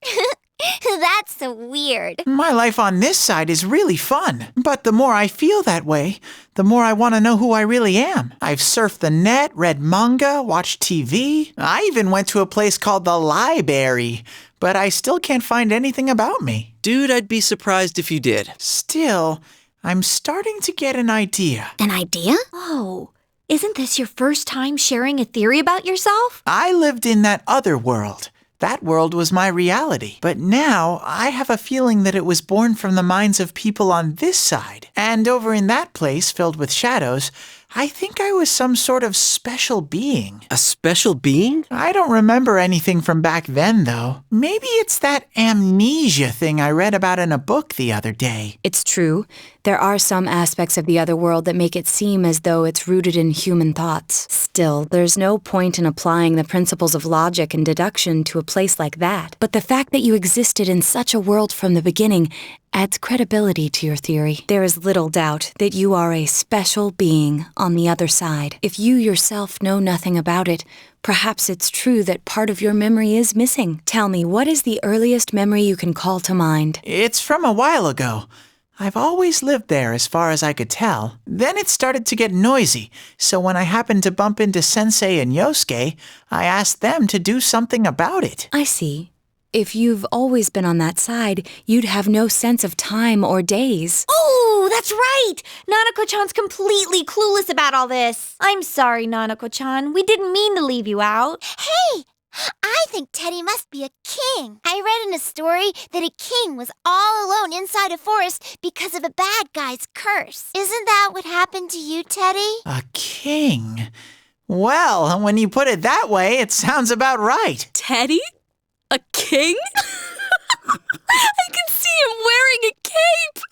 That's so weird. My life on this side is really fun. But the more I feel that way, the more I want to know who I really am. I've surfed the net, read manga, watched TV. I even went to a place called the Library. But I still can't find anything about me. Dude, I'd be surprised if you did. Still, I'm starting to get an idea. An idea? Oh, isn't this your first time sharing a theory about yourself? I lived in that other world. That world was my reality. But now I have a feeling that it was born from the minds of people on this side. And over in that place filled with shadows, I think I was some sort of special being. A special being? I don't remember anything from back then, though. Maybe it's that amnesia thing I read about in a book the other day. It's true. There are some aspects of the other world that make it seem as though it's rooted in human thoughts. Still, there's no point in applying the principles of logic and deduction to a place like that. But the fact that you existed in such a world from the beginning adds credibility to your theory. There is little doubt that you are a special being on the other side. If you yourself know nothing about it, perhaps it's true that part of your memory is missing. Tell me, what is the earliest memory you can call to mind? It's from a while ago. I've always lived there as far as I could tell. Then it started to get noisy, so when I happened to bump into Sensei and Yosuke, I asked them to do something about it. I see. If you've always been on that side, you'd have no sense of time or days. Oh, that's right! Nanako-chan's completely clueless about all this. I'm sorry, Nanako-chan. We didn't mean to leave you out. Hey, I think Teddy must be a king. I read in a story that a king was all alone inside a forest because of a bad guy's curse. Isn't that what happened to you, Teddy? A king? Well, when you put it that way, it sounds about right. Teddy? A king? I can see him wearing a cape!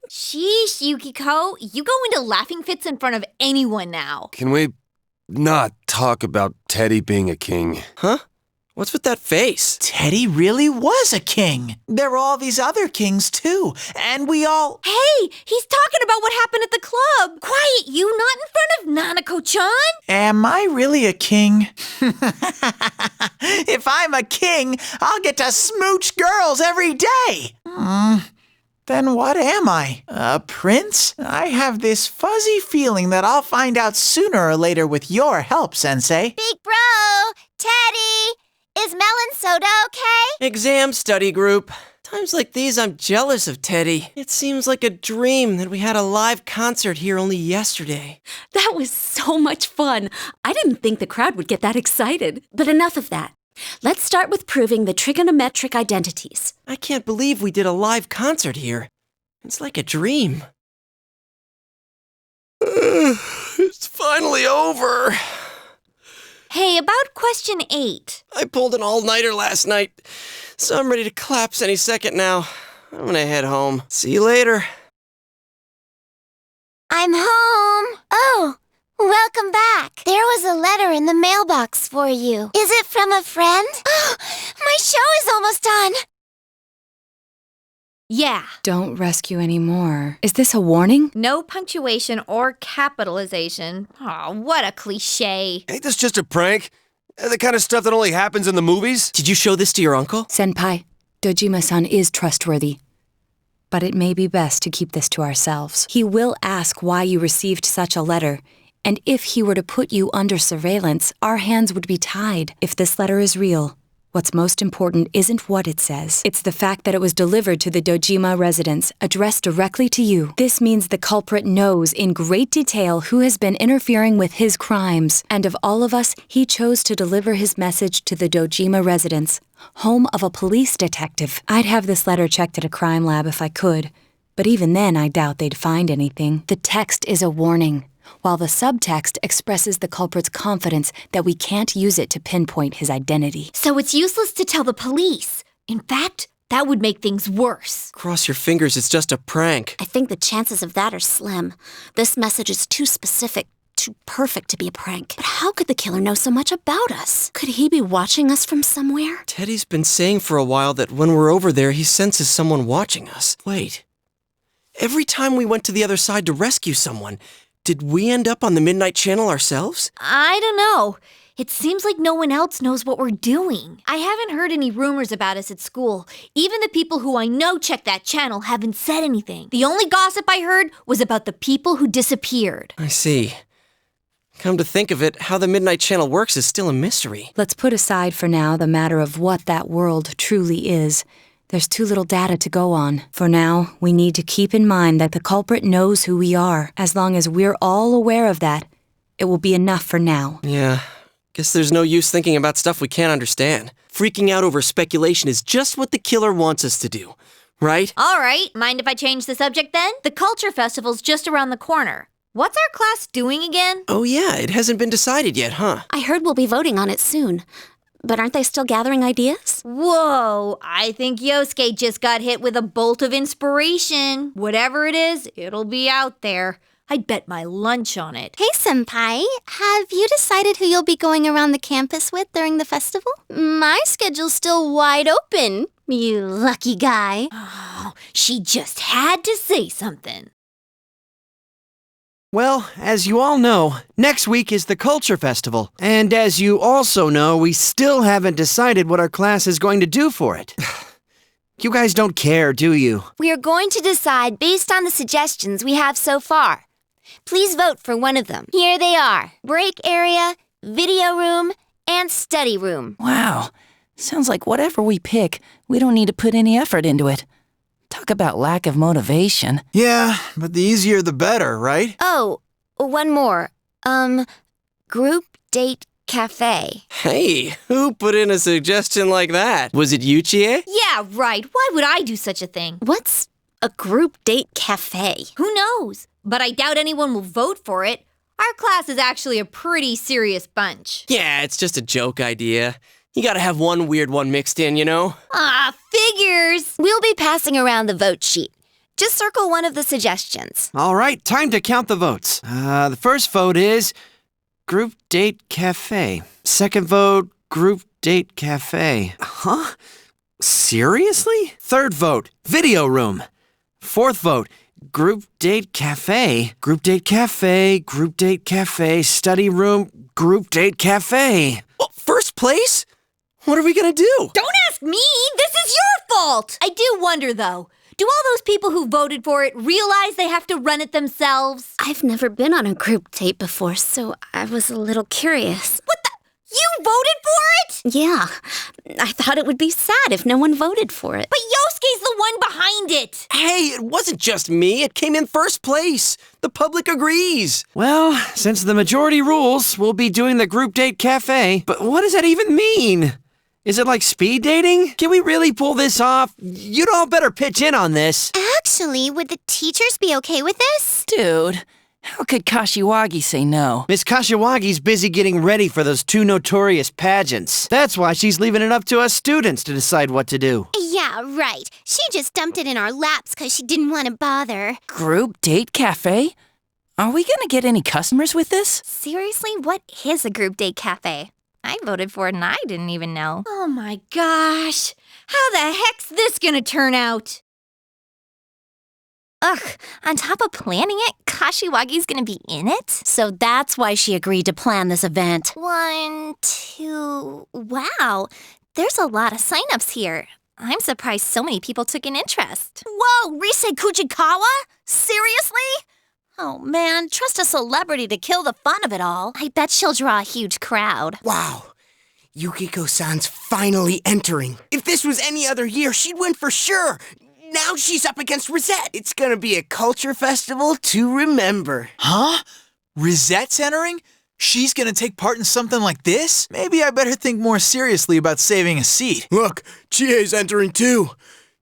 Sheesh, Yukiko. You go into laughing fits in front of anyone now. Can we not talk about Teddy being a king? Huh? What's with that face? Teddy really was a king. There were all these other kings, too. And we all... Hey, he's talking about what happened at the club. Quiet, you, not in front of Nanako-chan. Am I really a king? If I'm a king, I'll get to smooch girls every day. Then what am I? A prince? I have this fuzzy feeling that I'll find out sooner or later with your help, Sensei. Big bro, Teddy, is melon soda okay? Exam study group. Times like these, I'm jealous of Teddy. It seems like a dream that we had a live concert here only yesterday. That was so much fun. I didn't think the crowd would get that excited. But enough of that. Let's start with proving the trigonometric identities. I can't believe we did a live concert here. It's like a dream. It's finally over. Hey, about question 8. I pulled an all-nighter last night, so I'm ready to collapse any second now. I'm gonna head home. See you later. I'm home. Oh, welcome back. There was a letter in the mailbox for you. Is it from a friend? Oh, my show is almost done. Yeah. Don't rescue anymore. Is this a warning? No punctuation or capitalization. Oh, what a cliche. Ain't this just a prank? The kind of stuff that only happens in the movies? Did you show this to your uncle? Senpai, Dojima-san is trustworthy. But it may be best to keep this to ourselves. He will ask why you received such a letter. And if he were to put you under surveillance, our hands would be tied. If this letter is real, what's most important isn't what it says. It's the fact that it was delivered to the Dojima residence, addressed directly to you. This means the culprit knows in great detail who has been interfering with his crimes. And of all of us, he chose to deliver his message to the Dojima residence, home of a police detective. I'd have this letter checked at a crime lab if I could. But even then, I doubt they'd find anything. The text is a warning, while the subtext expresses the culprit's confidence that we can't use it to pinpoint his identity. So it's useless to tell the police. In fact, that would make things worse. Cross your fingers, it's just a prank. I think the chances of that are slim. This message is too specific, too perfect to be a prank. But how could the killer know so much about us? Could he be watching us from somewhere? Teddy's been saying for a while that when we're over there, he senses someone watching us. Wait. Every time we went to the other side to rescue someone, did we end up on the Midnight Channel ourselves? I don't know. It seems like no one else knows what we're doing. I haven't heard any rumors about us at school. Even the people who I know check that channel haven't said anything. The only gossip I heard was about the people who disappeared. I see. Come to think of it, how the Midnight Channel works is still a mystery. Let's put aside for now the matter of what that world truly is. There's too little data to go on. For now, we need to keep in mind that the culprit knows who we are. As long as we're all aware of that, it will be enough for now. Yeah, guess there's no use thinking about stuff we can't understand. Freaking out over speculation is just what the killer wants us to do, right? All right, mind if I change the subject then? The Culture Festival's just around the corner. What's our class doing again? Oh yeah, it hasn't been decided yet, huh? I heard we'll be voting on it soon. But aren't they still gathering ideas? Whoa, I think Yosuke just got hit with a bolt of inspiration. Whatever it is, it'll be out there. I'd bet my lunch on it. Hey, Senpai, have you decided who you'll be going around the campus with during the festival? My schedule's still wide open, you lucky guy. Oh, she just had to say something. Well, as you all know, next week is the Culture Festival. And as you also know, we still haven't decided what our class is going to do for it. You guys don't care, do you? We are going to decide based on the suggestions we have so far. Please vote for one of them. Here they are: break area, video room, and study room. Wow. Sounds like whatever we pick, we don't need to put any effort into it. Talk about lack of motivation. Yeah, but the easier the better, right? Oh, one more. Group date cafe. Hey, who put in a suggestion like that? Was it you, Chie? Yeah, right. Why would I do such a thing? What's a group date cafe? Who knows? But I doubt anyone will vote for it. Our class is actually a pretty serious bunch. Yeah, it's just a joke idea. You gotta have one weird one mixed in, you know? Ah, figures. We'll be passing around the vote sheet. Just circle one of the suggestions. All right, time to count the votes. The first vote is Group Date Cafe. Second vote, Group Date Cafe. Huh? Seriously? Third vote, Video Room. Fourth vote, Group Date Cafe. Group Date Cafe, Group Date Cafe, Study Room, Group Date Cafe. Well, first place? What are we gonna do? Don't ask me! This is your fault! I do wonder, though. Do all those people who voted for it realize they have to run it themselves? I've never been on a group date before, so I was a little curious. What the? You voted for it? Yeah, I thought it would be sad if no one voted for it. But Yosuke's the one behind it! Hey, it wasn't just me. It came in first place. The public agrees. Well, since the majority rules, we'll be doing the Group Date Cafe. But what does that even mean? Is it like speed dating? Can we really pull this off? You'd all better pitch in on this. Actually, would the teachers be okay with this? Dude, how could Kashiwagi say no? Miss Kashiwagi's busy getting ready for those 2 notorious pageants. That's why she's leaving it up to us students to decide what to do. Yeah, right. She just dumped it in our laps because she didn't want to bother. Group date cafe? Are we gonna get any customers with this? Seriously, what is a group date cafe? I voted for it and I didn't even know. Oh my gosh. How the heck's this gonna turn out? Ugh, on top of planning it, Kashiwagi's gonna be in it? So that's why she agreed to plan this event. 1, 2... Wow, there's a lot of signups here. I'm surprised so many people took an interest. Whoa, Rise Kuchikawa? Seriously? Oh man, trust a celebrity to kill the fun of it all. I bet she'll draw a huge crowd. Wow. Yukiko-san's finally entering. If this was any other year, she'd win for sure. Now she's up against Rosette. It's gonna be a culture festival to remember. Huh? Rosette's entering? She's gonna take part in something like this? Maybe I better think more seriously about saving a seat. Look, Chie's entering too.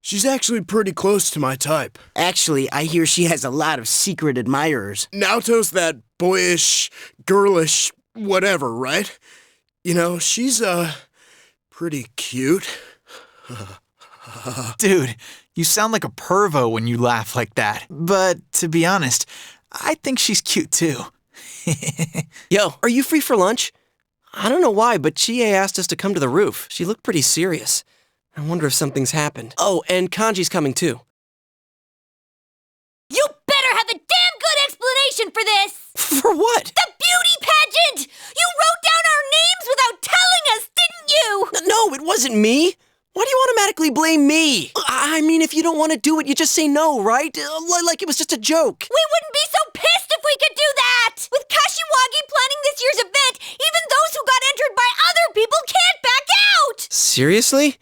She's actually pretty close to my type. Actually, I hear she has a lot of secret admirers. Naoto's that boyish, girlish, whatever, right? You know, she's, pretty cute. Dude, you sound like a pervo when you laugh like that. But to be honest, I think she's cute too. Yo, are you free for lunch? I don't know why, but Chie asked us to come to the roof. She looked pretty serious. I wonder if something's happened. Oh, and Kanji's coming too. You better have a damn good explanation for this! For what? The beauty pageant! You wrote down our names without telling us, didn't you? No, it wasn't me. Why do you automatically blame me? I mean, if you don't want to do it, you just say no, right? Like it was just a joke. We wouldn't be so pissed if we could do that! With Kashiwagi planning this year's event, even those who got entered by other people can't back out! Seriously?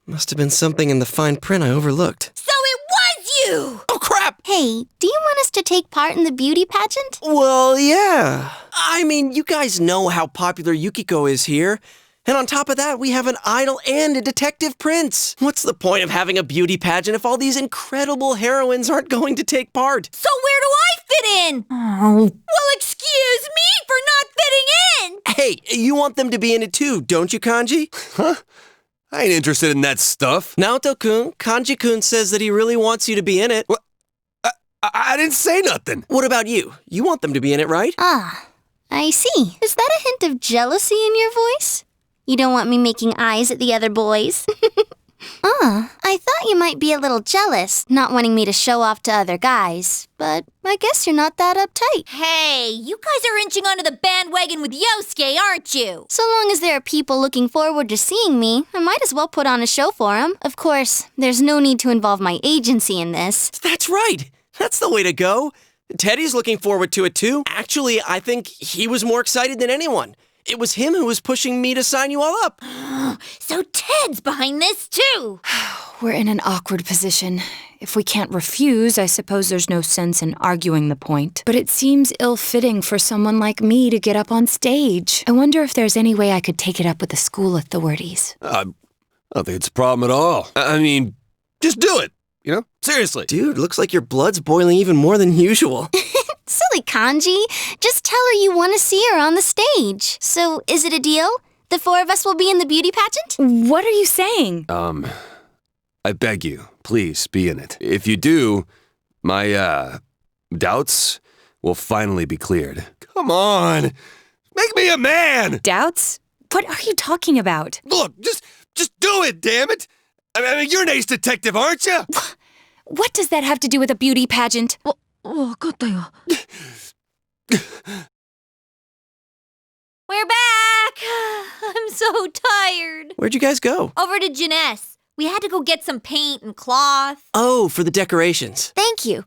Must have been something in the fine print I overlooked. So it was you! Oh, crap! Hey, do you want us to take part in the beauty pageant? Well, yeah. I mean, you guys know how popular Yukiko is here. And on top of that, we have an idol and a detective prince. What's the point of having a beauty pageant if all these incredible heroines aren't going to take part? So where do I fit in? Oh. Well, excuse me for not fitting in! Hey, you want them to be in it too, don't you, Kanji? Huh? I ain't interested in that stuff. Naoto-kun, Kanji-kun says that he really wants you to be in it. What? I didn't say nothing. What about you? You want them to be in it, right? Ah, I see. Is that a hint of jealousy in your voice? You don't want me making eyes at the other boys? I thought you might be a little jealous, not wanting me to show off to other guys. But I guess you're not that uptight. Hey, you guys are inching onto the bandwagon with Yosuke, aren't you? So long as there are people looking forward to seeing me, I might as well put on a show for them. Of course, there's no need to involve my agency in this. That's right. That's the way to go. Teddy's looking forward to it too. Actually, I think he was more excited than anyone. It was him who was pushing me to sign you all up. So Ted's behind this too. We're in an awkward position. If we can't refuse, I suppose there's no sense in arguing the point. But it seems ill-fitting for someone like me to get up on stage. I wonder if there's any way I could take it up with the school authorities. I don't think it's a problem at all. I mean, just do it. You know? Seriously. Dude, looks like your blood's boiling even more than usual. Silly Kanji. Just tell her you want to see her on the stage. So, is it a deal? The four of us will be in the beauty pageant? What are you saying? I beg you, please be in it. If you do, my, doubts will finally be cleared. Come on! Make me a man! Doubts? What are you talking about? Look, just do it, damn it! I mean, you're an ace detective, aren't you? What does that have to do with a beauty pageant? We're back! I'm so tired. Where'd you guys go? Over to Jeunesse. We had to go get some paint and cloth. Oh, for the decorations. Thank you.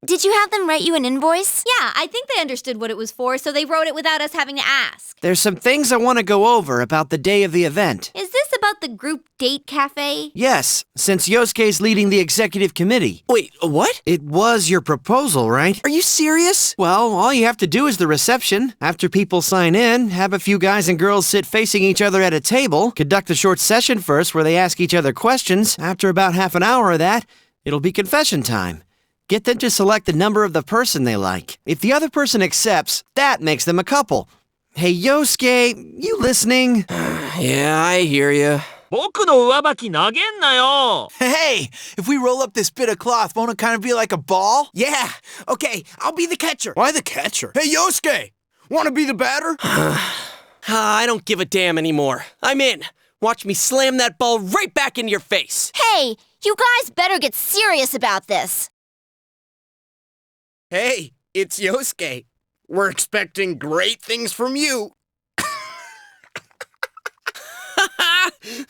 Did you have them write you an invoice? Yeah, I think they understood what it was for, so they wrote it without us having to ask. There's some things I want to go over about the day of the event. Is this about the group date cafe? Yes, since Yosuke's leading the executive committee. Wait, what? It was your proposal, right? Are you serious? Well, all you have to do is the reception. After people sign in, have a few guys and girls sit facing each other at a table, conduct a short session first where they ask each other questions. After about half an hour of that, it'll be confession time. Get them to select the number of the person they like. If the other person accepts, that makes them a couple. Hey, Yosuke, you listening? Yeah, I hear ya. Hey, if we roll up this bit of cloth, won't it kind of be like a ball? Yeah. Okay, I'll be the catcher. Why the catcher? Hey, Yosuke! Want to be the batter? I don't give a damn anymore. I'm in. Watch me slam that ball right back into your face. Hey, you guys better get serious about this. Hey, it's Yosuke. We're expecting great things from you.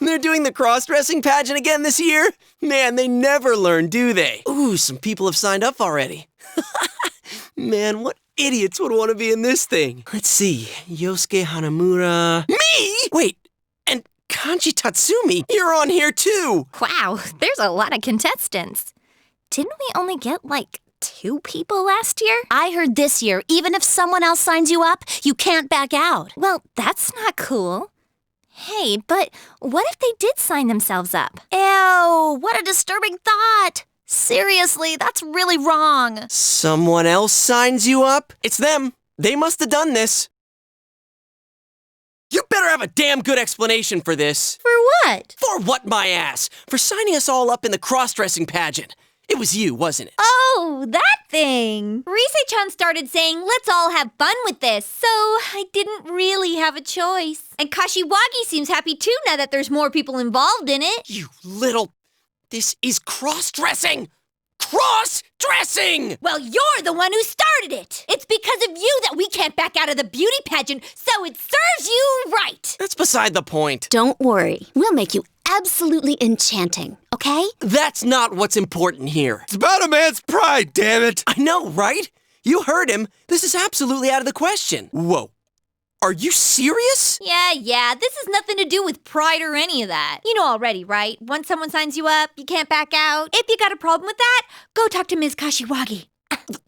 They're doing the cross-dressing pageant again this year? Man, they never learn, do they? Ooh, some people have signed up already. Man, what idiots would want to be in this thing? Let's see, Yosuke Hanamura... Me?! Wait, and Kanji Tatsumi, you're on here too! Wow, there's a lot of contestants. Didn't we only get, like, 2 people last year? I heard this year, even if someone else signs you up, you can't back out. Well, that's not cool. Hey, but what if they did sign themselves up? Ew, what a disturbing thought. Seriously, that's really wrong. Someone else signs you up? It's them. They must have done this. You better have a damn good explanation for this. For what? For what, my ass? For signing us all up in the cross-dressing pageant. It was you, wasn't it? Oh, that thing! Rise-chan started saying, let's all have fun with this, so I didn't really have a choice. And Kashiwagi seems happy too now that there's more people involved in it. You little... This is cross-dressing! Cross-dressing! Well, you're the one who started it! It's because of you that we can't back out of the beauty pageant, so it serves you right! That's beside the point. Don't worry. We'll make you absolutely enchanting, okay? That's not what's important here. It's about a man's pride, damn it! I know, right? You heard him. This is absolutely out of the question. Whoa. Are you serious? Yeah, this has nothing to do with pride or any of that. You know already, right? Once someone signs you up, you can't back out. If you got a problem with that, go talk to Ms. Kashiwagi.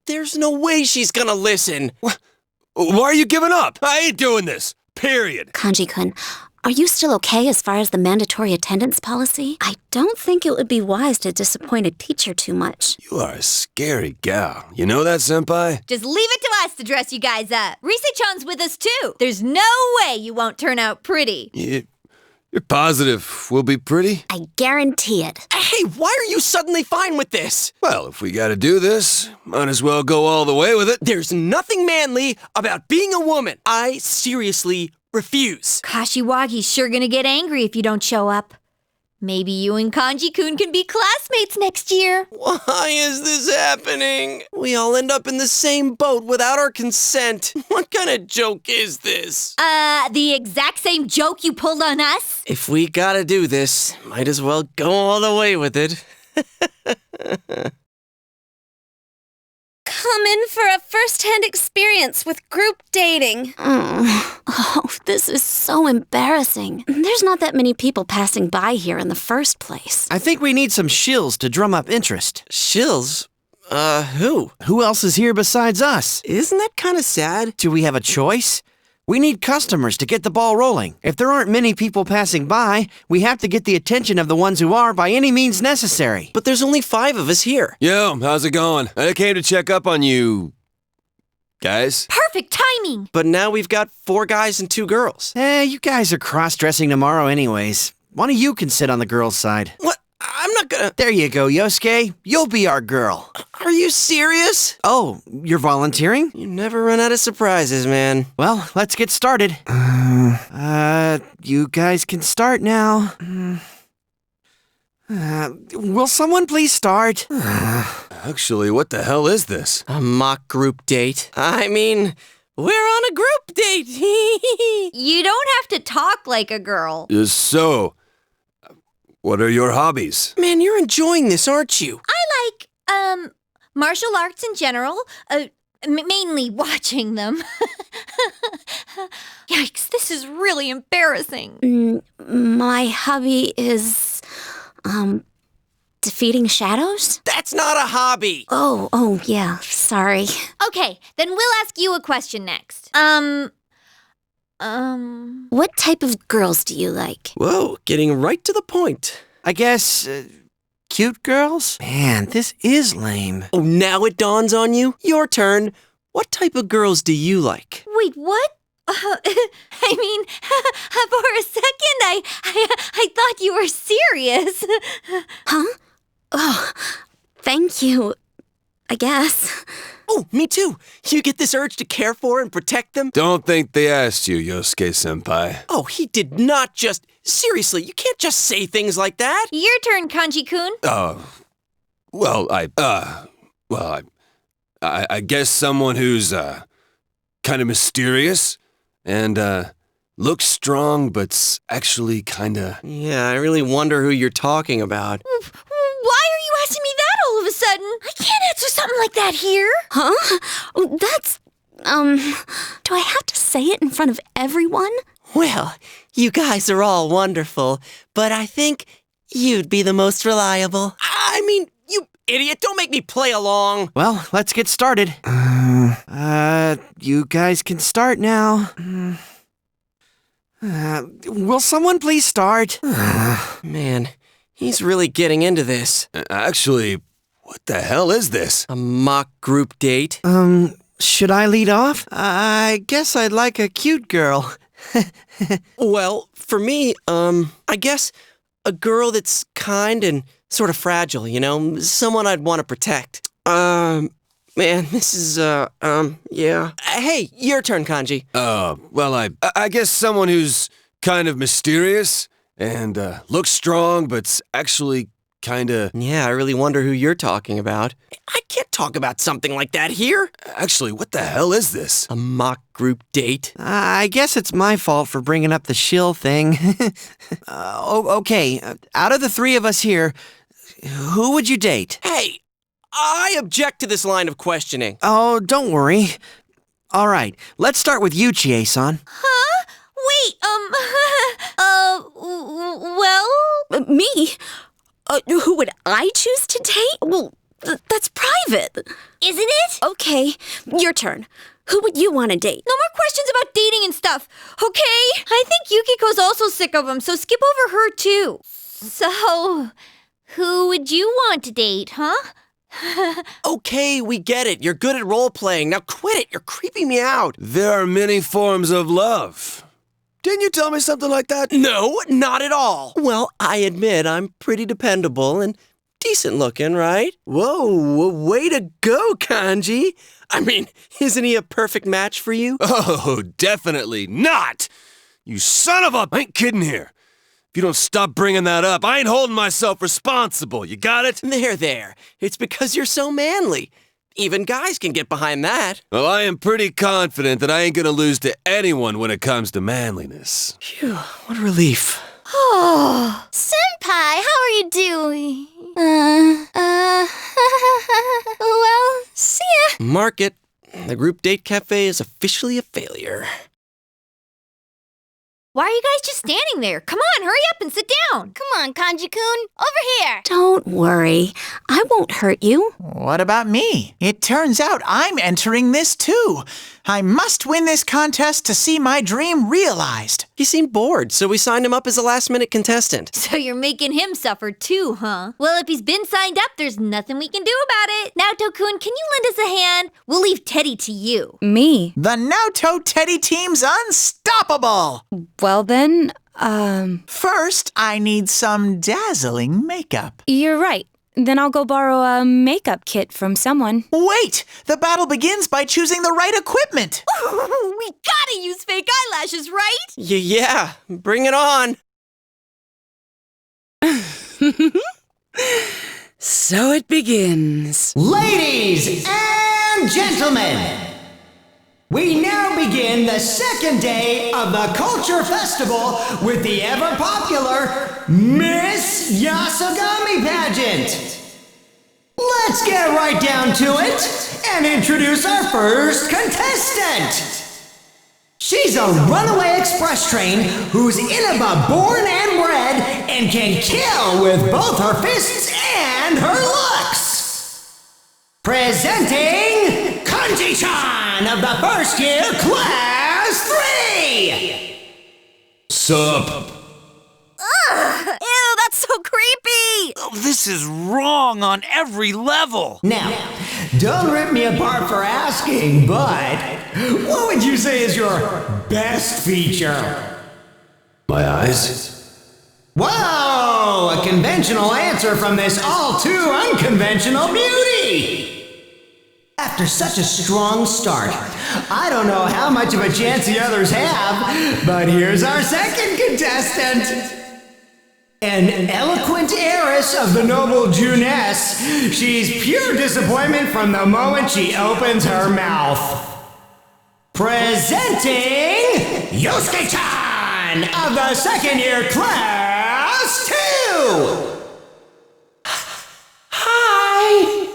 There's no way she's gonna listen. Why are you giving up? I ain't doing this. Period. Kanji-kun, are you still okay as far as the mandatory attendance policy? I don't think it would be wise to disappoint a teacher too much. You are a scary gal. You know that, senpai? Just leave it to us to dress you guys up. Rise-chan's with us too. There's no way you won't turn out pretty. You're positive we'll be pretty? I guarantee it. Hey, why are you suddenly fine with this? Well, if we gotta do this, might as well go all the way with it. There's nothing manly about being a woman. I seriously refuse. Kashiwagi's sure gonna get angry if you don't show up. Maybe you and Kanji-kun can be classmates next year. Why is this happening? We all end up in the same boat without our consent. What kind of joke is this? The exact same joke you pulled on us? If we gotta do this, might as well go all the way with it. come in for a first-hand experience with group dating. Oh, this is so embarrassing. There's not that many people passing by here in the first place. I think we need some shills to drum up interest. Shills? Who? Who else is here besides us? Isn't that kind of sad? Do we have a choice? We need customers to get the ball rolling. If there aren't many people passing by, we have to get the attention of the ones who are by any means necessary. But there's only 5 of us here. Yo, how's it going? I came to check up on you... guys? Perfect timing! But now we've got 4 guys and 2 girls. You guys are cross-dressing tomorrow anyways. One of you can sit on the girls' side. What? I'm not gonna... There you go, Yosuke. You'll be our girl. Are you serious? Oh, you're volunteering? You never run out of surprises, man. Well, let's get started. You guys can start now. Will someone please start? Actually, what the hell is this? A mock group date? I mean, we're on a group date. You don't have to talk like a girl. So, what are your hobbies? Man, you're enjoying this, aren't you? I like, martial arts in general. Mainly watching them. Yikes, this is really embarrassing. My hobby is, defeating shadows? That's not a hobby. Oh, yeah, sorry. Okay, then we'll ask you a question next. What type of girls do you like? Whoa, getting right to the point. I guess, cute girls? Man, this is lame. Oh, now it dawns on you? Your turn. What type of girls do you like? Wait, what? I mean, for a second, I thought you were serious. Huh? Oh, thank you, I guess. Oh, me too. You get this urge to care for and protect them? Don't think they asked you, Yosuke-senpai. Oh, he did not just... Seriously, you can't just say things like that. Your turn, Kanji-kun. I guess someone who's, kind of mysterious and, looks strong, but's actually kinda... Yeah, I really wonder who you're talking about. Why are you asking me that all of a sudden? I can't answer something like that here. Huh? Oh, that's, do I have to say it in front of everyone? Well, you guys are all wonderful, but I think you'd be the most reliable. I mean, you idiot, don't make me play along. Well, let's get started. You guys can start now. Will someone please start? Man, he's really getting into this. Actually, what the hell is this? A mock group date? Should I lead off? I guess I'd like a cute girl. Well, for me, I guess a girl that's kind and sort of fragile, you know? Someone I'd want to protect. Man, this is, yeah. Hey, your turn, Kanji. Well, I guess someone who's kind of mysterious and, looks strong, but's actually kinda... Yeah, I really wonder who you're talking about. I can't talk about something like that here. Actually, what the hell is this? A mock group date? I guess it's my fault for bringing up the shill thing. Okay, out of the 3 of us here, who would you date? Hey, I object to this line of questioning. Oh, don't worry. All right, let's start with you, Chie-san. Huh? Wait, well... Me? Who would I choose to date? Well, that's private. Isn't it? Okay, your turn. Who would you want to date? No more questions about dating and stuff, okay? I think Yukiko's also sick of him, so skip over her too. So, who would you want to date, huh? Okay, we get it. You're good at role-playing. Now quit it. You're creeping me out. There are many forms of love. Didn't you tell me something like that? No, not at all. Well, I admit I'm pretty dependable and decent looking, right? Whoa, way to go, Kanji. I mean, isn't he a perfect match for you? Oh, definitely not. You son of a... I ain't kidding here. If you don't stop bringing that up, I ain't holding myself responsible. You got it? There. It's because you're so manly. Even guys can get behind that. Well, I am pretty confident that I ain't gonna lose to anyone when it comes to manliness. Phew, what a relief. Oh, Senpai, how are you doing? Well, see ya. Mark it. The group date cafe is officially a failure. Why are you guys just standing there? Come on, hurry up and sit down. Come on, Kanji-kun, over here. Don't worry. I won't hurt you. What about me? It turns out I'm entering this too. I must win this contest to see my dream realized. He seemed bored, so we signed him up as a last-minute contestant. So you're making him suffer too, huh? Well, if he's been signed up, there's nothing we can do about it. Naoto-kun, can you lend us a hand? We'll leave Teddy to you. Me? The Naoto Teddy team's unstoppable. Well then, First, I need some dazzling makeup. You're right. Then I'll go borrow a makeup kit from someone. Wait! The battle begins by choosing the right equipment. We gotta use fake eyelashes, right? Yeah, bring it on. So it begins. Ladies and gentlemen, we now begin the second day of the Culture Festival with the ever-popular Miss Yasogami Pageant. Let's get right down to it and introduce our first contestant. She's a runaway express train who's Inaba born and bred and can kill with both her fists and her looks. Presenting Kanji-chan of the first year class 3. Sup? Ew, that's so creepy! Oh, this is wrong on every level. Now, don't rip me apart for asking, but what would you say is your best feature? My eyes? Whoa! A conventional answer from this all too unconventional beauty! After such a strong start, I don't know how much of a chance the others have, but here's our second contestant. An eloquent heiress of the noble Juness, she's pure disappointment from the moment she opens her mouth. Presenting Yosuke-chan of the second year class 2. Hi!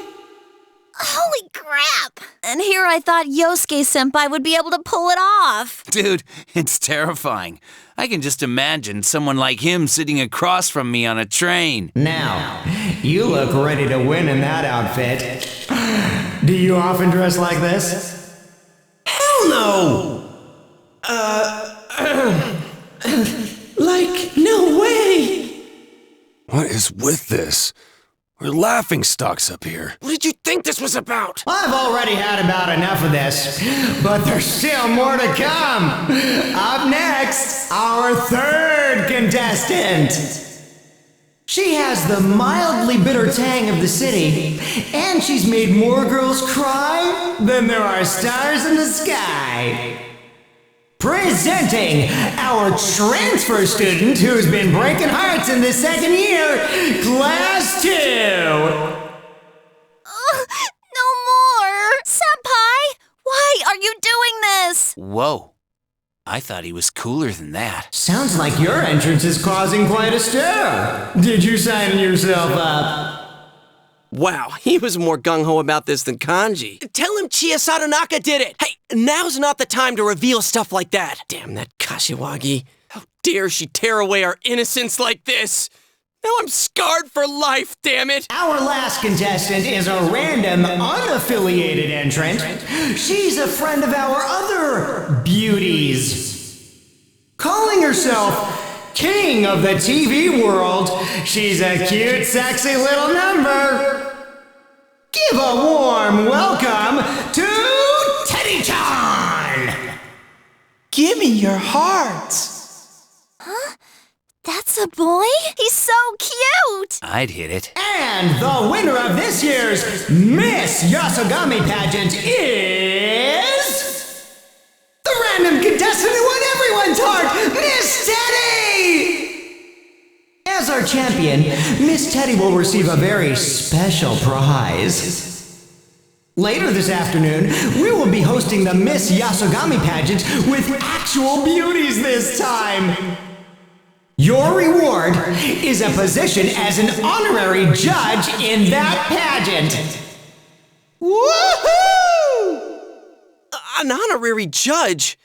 Holy crap! And here I thought Yosuke-senpai would be able to pull it off. Dude, it's terrifying. I can just imagine someone like him sitting across from me on a train. Now, you look ready to win in that outfit. Do you often dress like this? Hell no! Like, no way! What is with this? We're laughing stocks up here. What did you think this was about? I've already had about enough of this, but there's still more to come. Up next, our third contestant. She has the mildly bitter tang of the city, and she's made more girls cry than there are stars in the sky. Presenting our transfer student who's been breaking hearts in the second year, Class 2. No more! Senpai! Why are you doing this? Whoa. I thought he was cooler than that. Sounds like your entrance is causing quite a stir. Did you sign yourself up? Wow, he was more gung-ho about this than Kanji. Tell him Chiya Satonaka did it! Hey, now's not the time to reveal stuff like that. Damn that Kashiwagi. How dare she tear away our innocence like this? Now I'm scarred for life, damn it! Our last contestant is a random, unaffiliated entrant. She's a friend of our other beauties. Calling herself King of the TV world, she's a cute, sexy little number. Give a warm welcome to Teddy-chan! Give me your hearts. Huh? That's a boy? He's so cute! I'd hit it. And the winner of this year's Miss Yasogami pageant is... the random contestant who won everyone's heart, Miss Teddy! As our champion, Miss Teddy will receive a very special prize. Later this afternoon, we will be hosting the Miss Yasogami pageant with actual beauties this time. Your reward is a position as an honorary judge in that pageant. Woohoo! An honorary judge?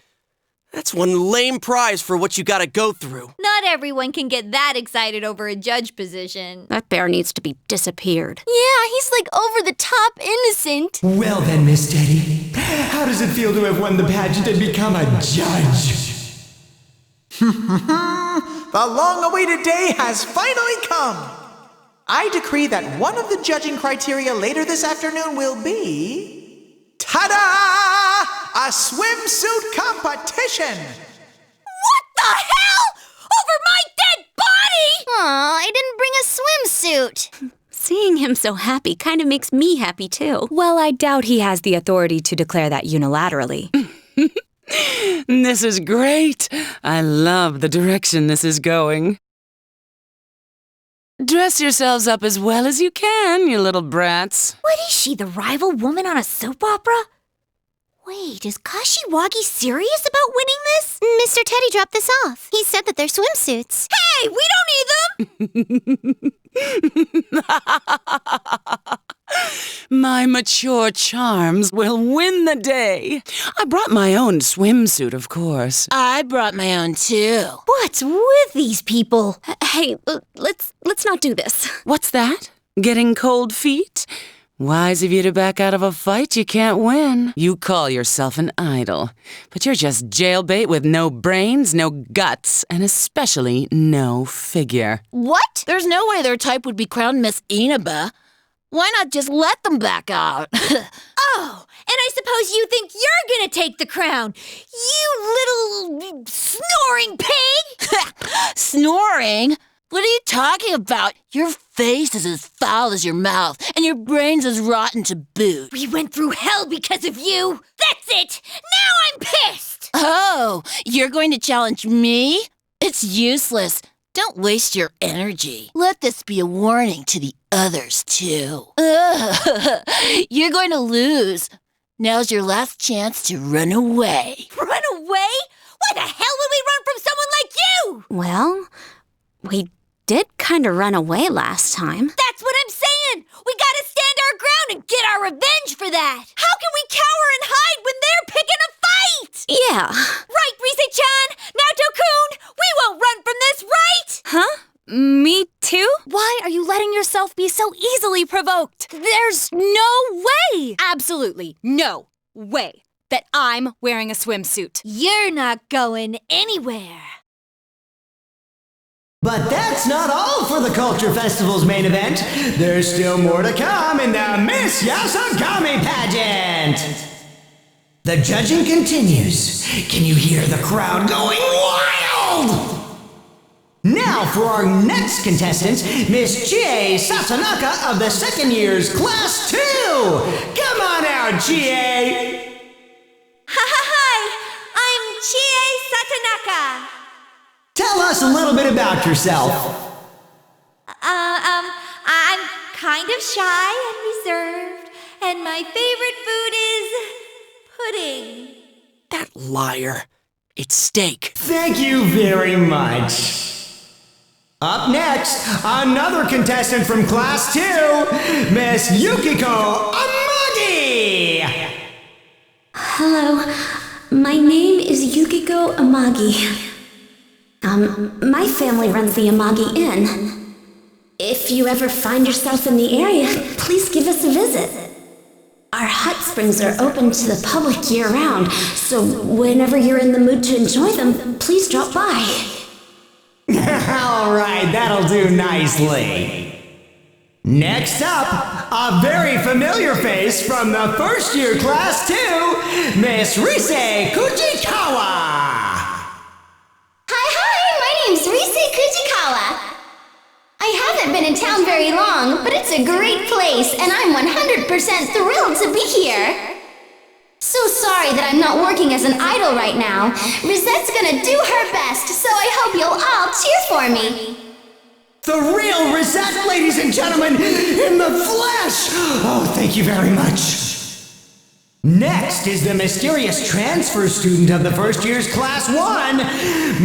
That's one lame prize for what you gotta go through. Not everyone can get that excited over a judge position. That bear needs to be disappeared. Yeah, he's like over the top innocent. Well then, Miss Teddy, how does it feel to have won the pageant and become a judge? The long-awaited day has finally come. I decree that one of the judging criteria later this afternoon will be... Ta-da! A swimsuit competition! What the hell? Over my dead body! Aw, I didn't bring a swimsuit. Seeing him so happy kind of makes me happy too. Well, I doubt he has the authority to declare that unilaterally. This is great. I love the direction this is going. Dress yourselves up as well as you can, you little brats. What is she, the rival woman on a soap opera? Wait, is Kashiwagi serious about winning this? Mr. Teddy dropped this off. He said that they're swimsuits. Hey, we don't need them! My mature charms will win the day. I brought my own swimsuit, of course. I brought my own too. What's with these people? Hey, let's not do this. What's that? Getting cold feet? Wise of you to back out of a fight you can't win. You call yourself an idol, but you're just jailbait with no brains, no guts, and especially no figure. What? There's no way their type would be crowned Miss Inaba. Why not just let them back out? Oh, and I suppose you think you're gonna take the crown, you little snoring pig! Snoring? What are you talking about? Your face is as foul as your mouth, and your brains as rotten to boot. We went through hell because of you! That's it! Now I'm pissed! Oh, you're going to challenge me? It's useless. Don't waste your energy. Let this be a warning to the others, too. You're going to lose. Now's your last chance to run away. Run away? Why the hell would we run from someone like you? Well, we did kind of run away last time. That's what I'm saying! We gotta stand our ground and get our revenge for that! How can we cower and hide when they're picking a fight? Yeah. Right, Rise-chan! Naoto-kun! We won't run from this, right? Huh? Me too? Why are you letting yourself be so easily provoked? There's no way! Absolutely no way that I'm wearing a swimsuit. You're not going anywhere. But that's not all for the Culture Festival's main event. There's still more to come in the Miss Yasogami pageant. The judging continues. Can you hear the crowd going wild? Now for our next contestant, Miss Chie Satonaka of the second year's Class 2. Come on out, Chie. Hi, I'm Chie Satonaka. Tell us a little bit about yourself. I'm kind of shy and reserved, and my favorite food is pudding. That liar. It's steak. Thank you very much. Up next, another contestant from Class 2, Miss Yukiko Amagi! Hello, my name is Yukiko Amagi. My family runs the Amagi Inn. If you ever find yourself in the area, please give us a visit. Our hot springs are open to the public year-round, so whenever you're in the mood to enjoy them, please drop by. All right, that'll do nicely. Next up, a very familiar face from the first year Class 2, Miss Rise Kujikawa. Hi, my name's Rise Kujikawa. I haven't been in town very long, but it's a great place, and I'm 100% thrilled to be here. So sorry that I'm not working as an idol right now. Rizette's gonna do her best, so I hope you'll all cheer for me. The real Risette, ladies and gentlemen, in the flesh! Oh, thank you very much. Next is the mysterious transfer student of the first year's Class 1,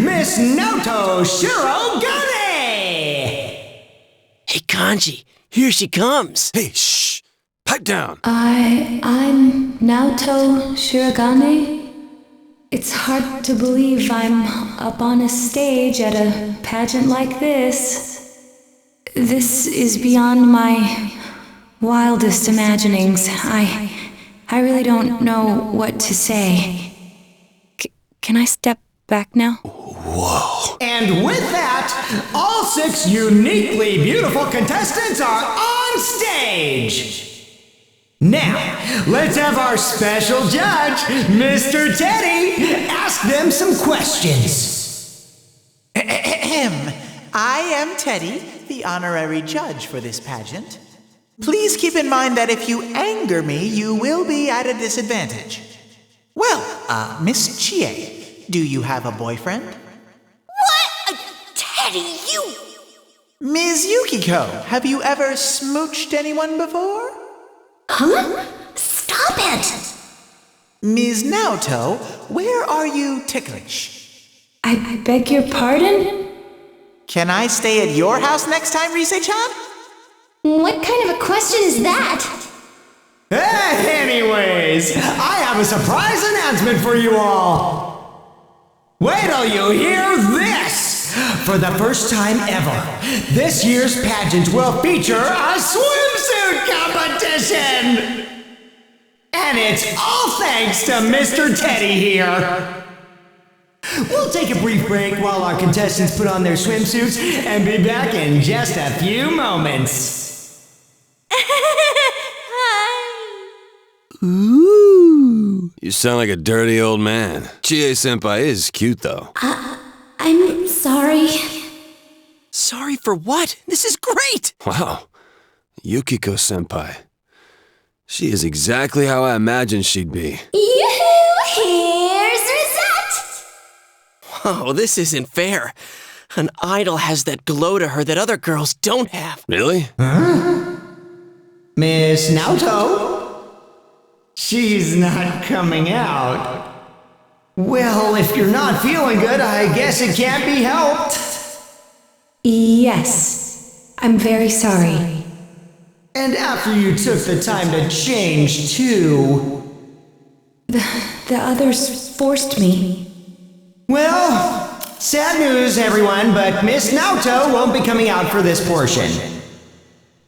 Miss Naoto Shirogane! Hey, Kanji, here she comes. Hey, shh! Pipe down. I'm Naoto Shiragane. It's hard to believe I'm up on a stage at a pageant like this. This is beyond my wildest imaginings. I really don't know what to say. Can I step back now? Whoa. And with that, all 6 uniquely beautiful contestants are on stage. Now, let's have our special judge, Mr. Teddy, ask them some questions. I am Teddy, the honorary judge for this pageant. Please keep in mind that if you anger me, you will be at a disadvantage. Well, Miss Chie, do you have a boyfriend? What? Teddy, you... Ms. Yukiko, have you ever smooched anyone before? Huh? Stop it! Ms. Naoto, where are you ticklish? I beg your pardon? Can I stay at your house next time, Rise-chan? What kind of a question is that? Anyways, I have a surprise announcement for you all. Wait till you hear this! For the first time ever, this year's pageant will feature a swimsuit competition! And it's all thanks to Mr. Teddy here. We'll take a brief break while our contestants put on their swimsuits and be back in just a few moments. Ooh. You sound like a dirty old man. Chie-senpai is cute, though. I'm sorry. Sorry for what? This is great! Wow. Yukiko-senpai. She is exactly how I imagined she'd be. Yoo-hoo! Here's Rosette! Whoa, this isn't fair. An idol has that glow to her that other girls don't have. Really? Huh? Miss Naoto? She's not coming out. Well, if you're not feeling good, I guess it can't be helped. Yes. I'm very sorry. And after you took the time to change, too. The others forced me. Well, sad news, everyone, but Miss Naoto won't be coming out for this portion.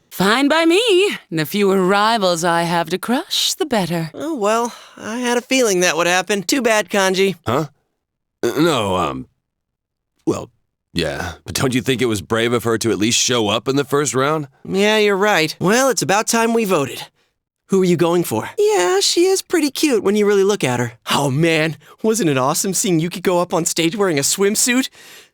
Fine by me. The fewer rivals I have to crush, the better. Oh, well, I had a feeling that would happen. Too bad, Kanji. Huh? No, well, yeah. But don't you think it was brave of her to at least show up in the first round? Yeah, you're right. Well, it's about time we voted. Who are you going for? Yeah, she is pretty cute when you really look at her. Oh man, wasn't it awesome seeing Yuki go up on stage wearing a swimsuit?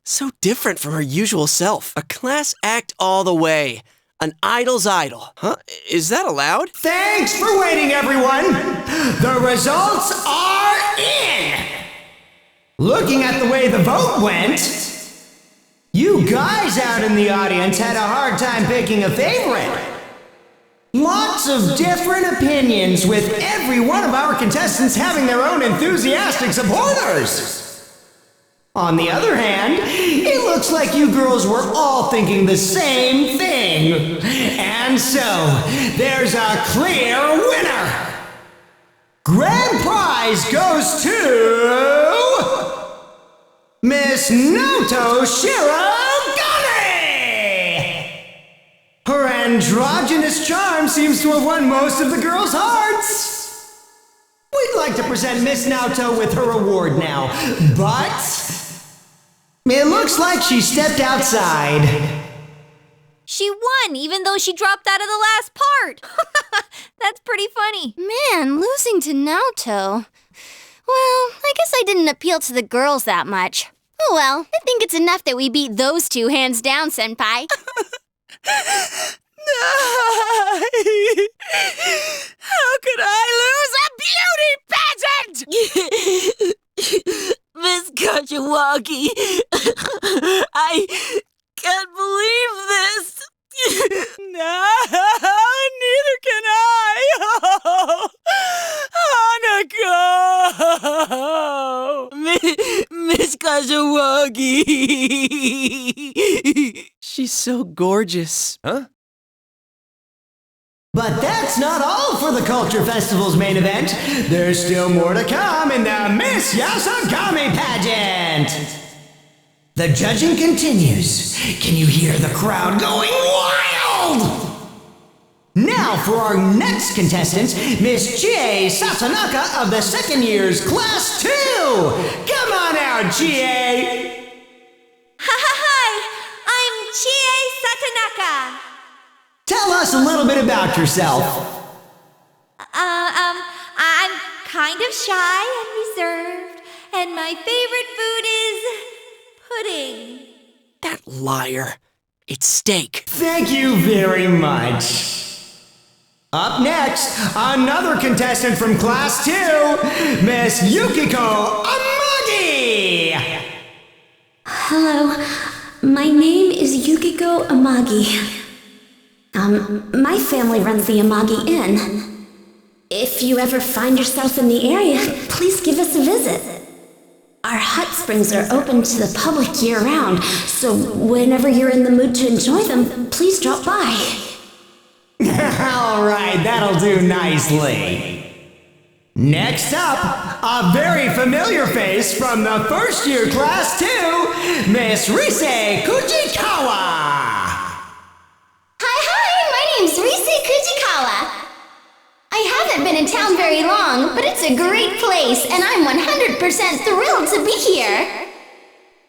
So different from her usual self. A class act all the way. An idol's idol. Huh? Is that allowed? Thanks for waiting, everyone! The results are in! Looking at the way the vote went, you guys out in the audience had a hard time picking a favorite. Lots of different opinions, with every one of our contestants having their own enthusiastic supporters. On the other hand, it looks like you girls were all thinking the same thing. And so, there's a clear winner. Grand prize goes to Miss Naoto Shiragane! Her androgynous charm seems to have won most of the girls' hearts. We'd like to present Miss Naoto with her award now, but it looks like she stepped outside. She won, even though she dropped out of the last part. That's pretty funny. Man, losing to Naoto. Well, I guess I didn't appeal to the girls that much. Oh well, I think it's enough that we beat those two hands down, Senpai. How could I lose a beauty pageant? Miss Kachiwagi, I can't believe this. No, neither can I. Hanako! Miss Kachiwagi. She's so gorgeous. Huh? But that's not all for the Culture Festival's main event. There's still more to come in the Miss Yasogami pageant. The judging continues. Can you hear the crowd going wild? Now for our next contestant, Miss Chie Satonaka of the second year's Class 2. Come on out, Chie. Hi, I'm Chie Satonaka. Tell us a little bit about yourself. I'm kind of shy and reserved, and my favorite food is pudding. That liar. It's steak. Thank you very much. Up next, another contestant from Class 2, Miss Yukiko Amagi! Hello, my name is Yukiko Amagi. My family runs the Amagi Inn. If you ever find yourself in the area, please give us a visit. Our hot springs are open to the public year-round, so whenever you're in the mood to enjoy them, please drop by. All right, that'll do nicely. Next up, a very familiar face from the first year Class 2, Miss Rise Kujikawa. Hi, my name's Rise Kujikawa. I haven't been in town very long, but it's a great place, and I'm 100% thrilled to be here.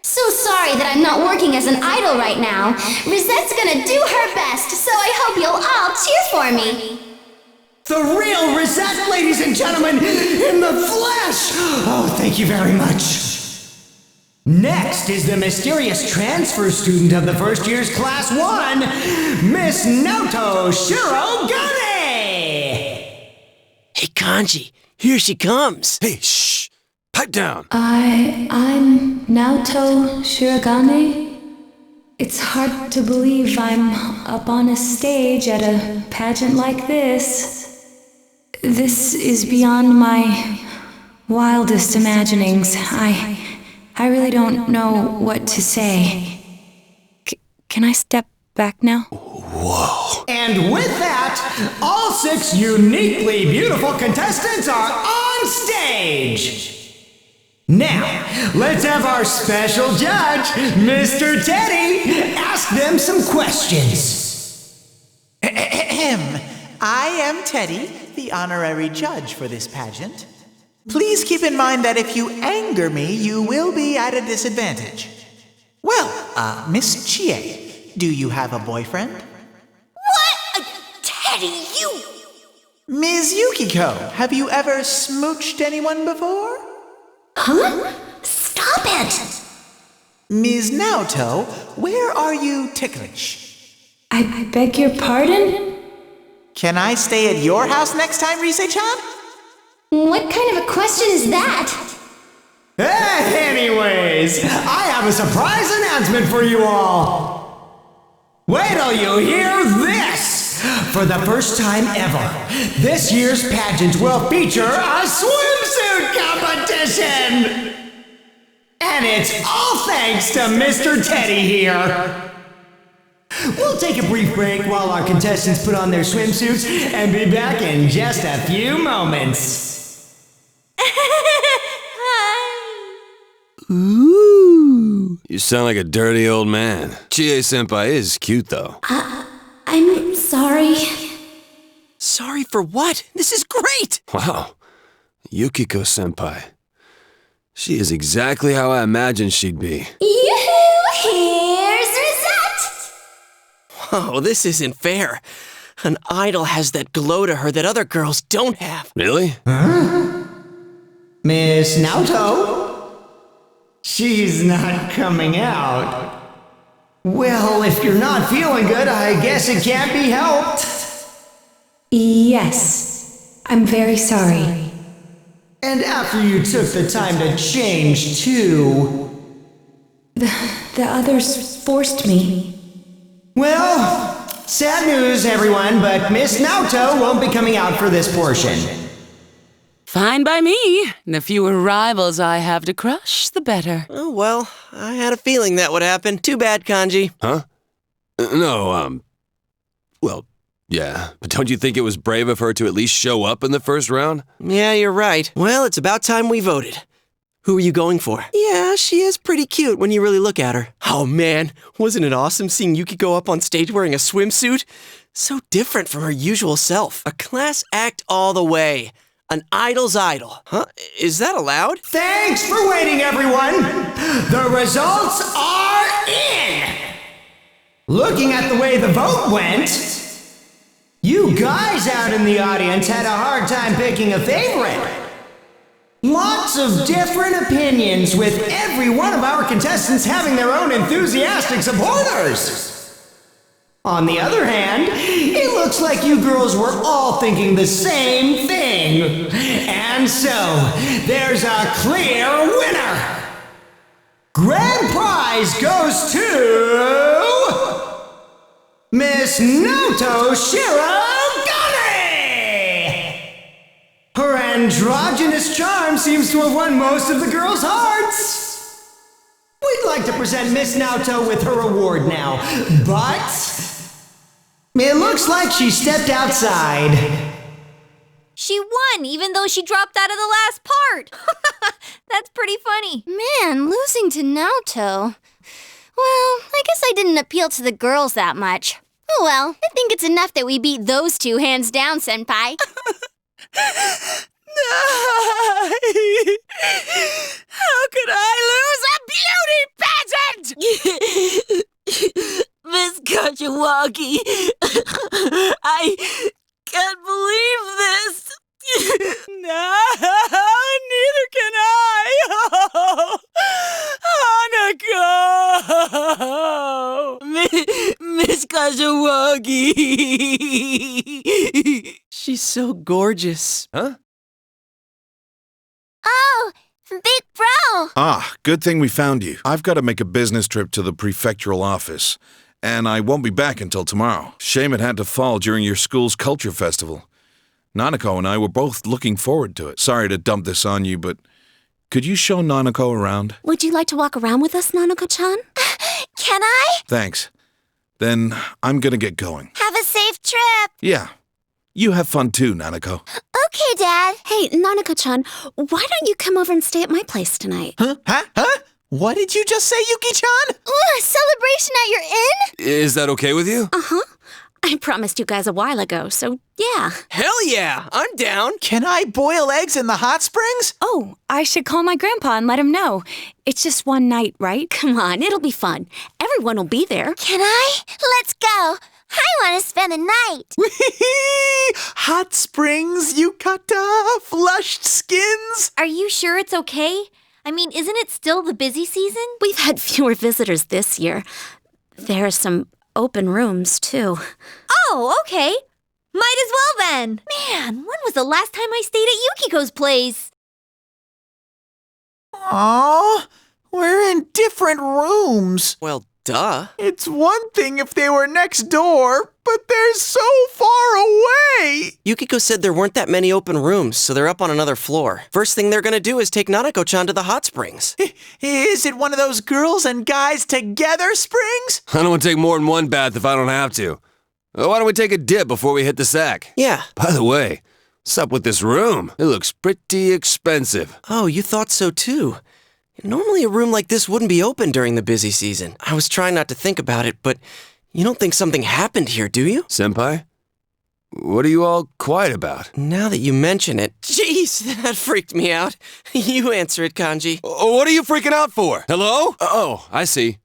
So sorry that I'm not working as an idol right now. Rizette's gonna do her best, so I hope you'll all cheer for me. The real Risette, ladies and gentlemen, in the flesh! Oh, thank you very much. Next is the mysterious transfer student of the first year's Class 1, Miss Naoto Shirogane! Hey, Kanji, here she comes. Hey, shh! Pipe down! I'm Naoto Shirogane. It's hard to believe I'm up on a stage at a pageant like this. This is beyond my wildest imaginings. I really don't know what to say. Can I step back now? Whoa. And with that, all 6 uniquely beautiful contestants are on stage. Now, let's have our special judge, Mr. Teddy, ask them some questions. I am Teddy, the honorary judge for this pageant. Please keep in mind that if you anger me, you will be at a disadvantage. Well, Miss Chie, do you have a boyfriend? What? Teddy, you... Ms. Yukiko, have you ever smooched anyone before? Huh? Stop it! Ms. Naoto, where are you ticklish? I beg your pardon? Can I stay at your house next time, Rise-chan? What kind of a question is that? Anyways, I have a surprise announcement for you all. Wait till you hear this! For the first time ever, this year's pageant will feature a swimsuit competition! And it's all thanks to Mr. Teddy here. We'll take a brief break while our contestants put on their swimsuits and be back in just a few moments. Ooh. You sound like a dirty old man. Chie-senpai is cute, though. I'm sorry. Sorry for what? This is great! Wow. Yukiko-senpai. She is exactly how I imagined she'd be. Yoo-hoo! Here's Risette! Oh, this isn't fair. An idol has that glow to her that other girls don't have. Really? Huh? Miss Naoto? She's not coming out. Well, if you're not feeling good, I guess it can't be helped. Yes, I'm very sorry. And after you took the time to change, too. The others forced me. Well, sad news, everyone, but Miss Naoto won't be coming out for this portion. Fine by me. The fewer rivals I have to crush, the better. Oh, well, I had a feeling that would happen. Too bad, Kanji. Huh? No, well, Yeah, but don't you think it was brave of her to at least show up in the first round? Yeah, you're right. Well, it's about time we voted. Who are you going for? Yeah, she is pretty cute when you really look at her. Oh man, wasn't it awesome seeing Yuki go up on stage wearing a swimsuit? So different from her usual self. A class act all the way. An idol's idol. Huh? Is that allowed? Thanks for waiting, everyone. The results are in. Looking at the way the vote went, you guys out in the audience had a hard time picking a favorite. Lots of different opinions, with every one of our contestants having their own enthusiastic supporters. On the other hand, it looks like you girls were all thinking the same thing. And so, there's a clear winner. Grand prize goes to Miss Naoto Shirogane! Her androgynous charm seems to have won most of the girls' hearts. We'd like to present Miss Naoto with her award now, but it looks like she stepped outside. She won, even though she dropped out of the last part. That's pretty funny. Man, losing to Naoto. Well, I guess I didn't appeal to the girls that much. Oh well, I think it's enough that we beat those two hands down, Senpai. How could I lose a beauty pageant? Miss Kachiwagi, I can't believe this. No, neither can I. Hanako! Miss Kachiwagi. She's so gorgeous. Huh? Oh, Big Bro! Ah, good thing we found you. I've got to make a business trip to the prefectural office, and I won't be back until tomorrow. Shame it had to fall during your school's culture festival. Nanako and I were both looking forward to it. Sorry to dump this on you, but could you show Nanako around? Would you like to walk around with us, Nanako-chan? Can I? Thanks. Then I'm gonna get going. Have a safe trip. Yeah. You have fun too, Nanako. Okay, Dad. Hey, Nanako-chan, why don't you come over and stay at my place tonight? Huh? What did you just say, Yuki-chan? Ooh, a celebration at your inn? Is that okay with you? Uh-huh. I promised you guys a while ago, so yeah. Hell yeah, I'm down. Can I boil eggs in the hot springs? Oh, I should call my grandpa and let him know. It's just one night, right? Come on, it'll be fun. Everyone will be there. Can I? Let's go. I want to spend the night. Hot springs, yukata, flushed skins. Are you sure it's okay? I mean, isn't it still the busy season? We've had fewer visitors this year. There are some open rooms, too. Oh, okay. Might as well then. Man, when was the last time I stayed at Yukiko's place? Aw, we're in different rooms. Well, duh. It's one thing if they were next door, but they're so far away. Yukiko said there weren't that many open rooms, so they're up on another floor. First thing they're gonna do is take Nanako-chan to the hot springs. Is it one of those girls and guys together springs? I don't want to take more than one bath if I don't have to. Why don't we take a dip before we hit the sack? Yeah. By the way, what's up with this room? It looks pretty expensive. Oh, you thought so too. Normally a room like this wouldn't be open during the busy season. I was trying not to think about it, but you don't think something happened here, do you? Senpai? What are you all quiet about? Now that you mention it, jeez, that freaked me out. You answer it, Kanji. What are you freaking out for? Hello? Oh, I see.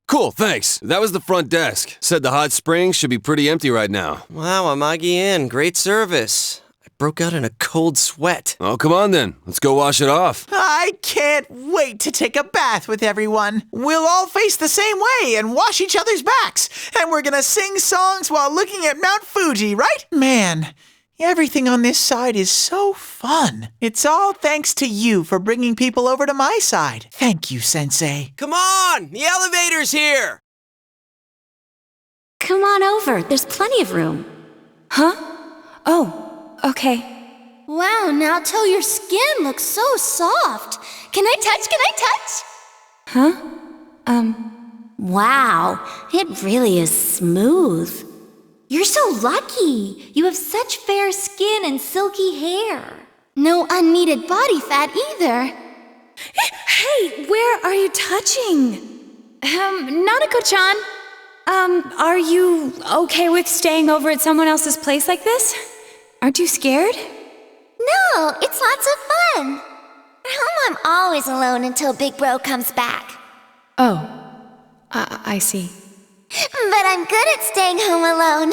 Cool, thanks. That was the front desk. Said the hot springs should be pretty empty right now. Wow, Amagi-in, great service. I broke out in a cold sweat. Oh, come on then. Let's go wash it off. I can't wait to take a bath with everyone. We'll all face the same way and wash each other's backs. And we're gonna sing songs while looking at Mount Fuji, right? Man, everything on this side is so fun. It's all thanks to you for bringing people over to my side. Thank you, Sensei. Come on! The elevator's here! Come on over. There's plenty of room. Huh? Oh, okay. Wow, Naoto, your skin looks so soft. Can I touch? Can I touch? Huh? Wow, it really is smooth. You're so so lucky. You have such fair skin and silky hair. No unneeded body fat either. Hey, where are you touching? Nanako-chan, are you okay with staying over at someone else's place like this? Aren't you scared? No, it's lots of fun. At home, I'm always alone until Big Bro comes back. Oh, I see. But I'm good at staying home alone.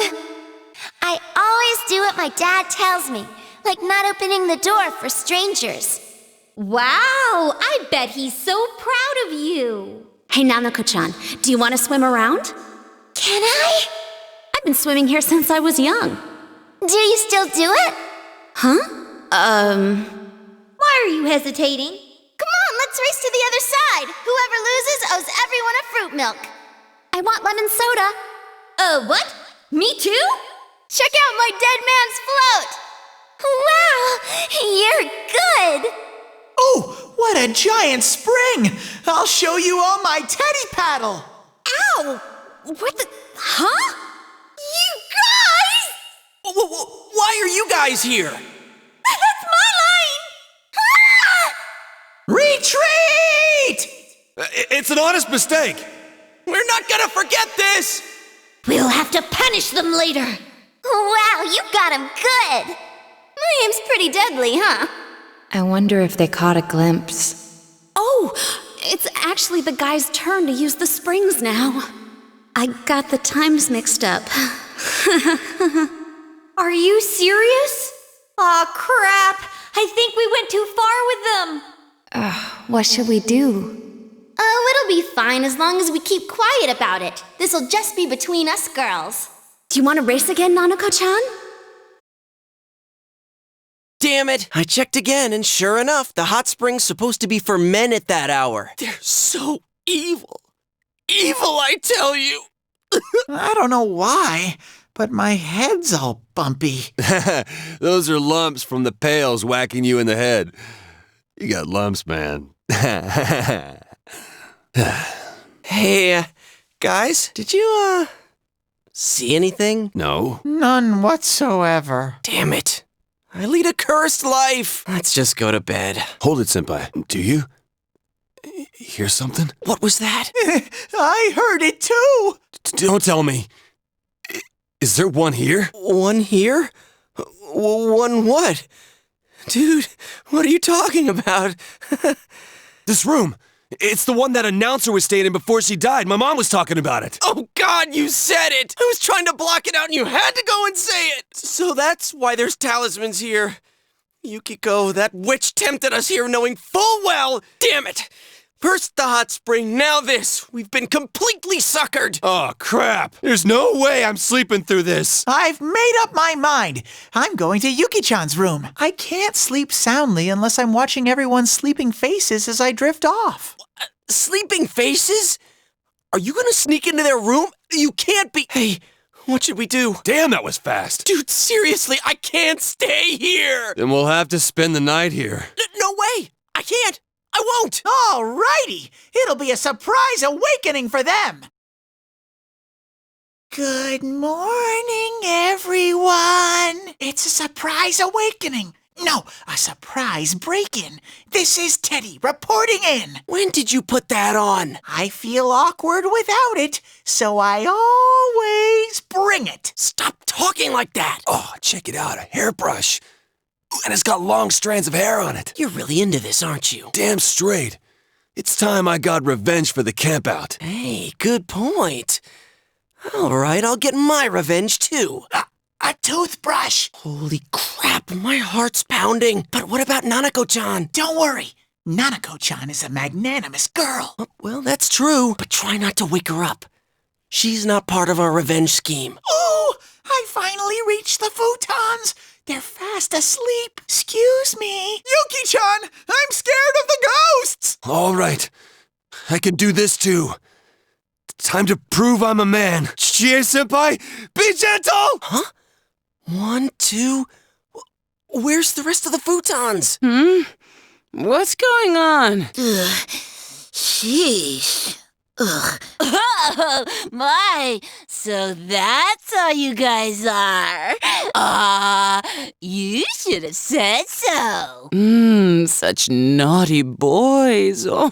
I always do what my dad tells me, like not opening the door for strangers. Wow, I bet he's so proud of you. Hey, Nanako-chan, do you want to swim around? Can I? I've been swimming here since I was young. Do you still do it? Huh? Why are you hesitating? Come on, let's race to the other side. Whoever loses owes everyone a fruit milk. I want lemon soda. What? Me too? Check out my dead man's float. Wow, you're good. Oh, what a giant spring! I'll show you all my teddy paddle. Ow! What the... Huh? You guys! Why are you guys here? That's my line! Retreat! It's an honest mistake. We're not gonna forget this! We'll have to punish them later. Wow, you got him good. My aim's pretty deadly, huh? I wonder if they caught a glimpse. Oh, it's actually the guy's turn to use the springs now. I got the times mixed up. Are you serious? Aw, crap. I think we went too far with them. What should we do? Oh, it'll be fine as long as we keep quiet about it. This'll just be between us girls. Do you want to race again, Nanako-chan? Damn it! I checked again, and sure enough, the hot spring's supposed to be for men at that hour. They're so evil. Evil, I tell you! I don't know why, but my head's all bumpy. Those are lumps from the pails whacking you in the head. You got lumps, man. Hey, guys, did you, see anything? No. None whatsoever. Damn it. I lead a cursed life. Let's just go to bed. Hold it, Senpai. Do you hear something? What was that? I heard it too. Don't tell me. Is there one here? One here? One what? Dude, what are you talking about? This room. It's the one that announcer was staying in before she died. My mom was talking about it. Oh, God, you said it! I was trying to block it out and you had to go and say it! So that's why there's talismans here. Yukiko, that witch tempted us here knowing full well... Damn it! First the hot spring, now this. We've been completely suckered. Oh, crap. There's no way I'm sleeping through this. I've made up my mind. I'm going to Yuki-chan's room. I can't sleep soundly unless I'm watching everyone's sleeping faces as I drift off. Sleeping faces? Are you gonna sneak into their room? You can't be... Hey, what should we do? Damn, that was fast. Dude, seriously, I can't stay here. Then we'll have to spend the night here. No way. I can't. I won't! All righty! It'll be a surprise awakening for them! Good morning, everyone! It's a surprise awakening! No, a surprise break-in! This is Teddy reporting in! When did you put that on? I feel awkward without it, so I always bring it! Stop talking like that! Oh, check it out, a hairbrush. And it's got long strands of hair on it. You're really into this, aren't you? Damn straight. It's time I got revenge for the campout. Hey, good point. All right, I'll get my revenge, too. A toothbrush! Holy crap, my heart's pounding. But what about Nanako-chan? Don't worry. Nanako-chan is a magnanimous girl. Well, that's true. But try not to wake her up. She's not part of our revenge scheme. Oh, I finally reached the futons. They're fast asleep. Excuse me. Yuki-chan, I'm scared of the ghosts. All right. I can do this too. Time to prove I'm a man. Chie-senpai, be gentle! Huh? 1, 2... Where's the rest of the futons? What's going on? Sheesh. Ugh. My, so that's all you guys are. You should have said so. Such naughty boys. Oh.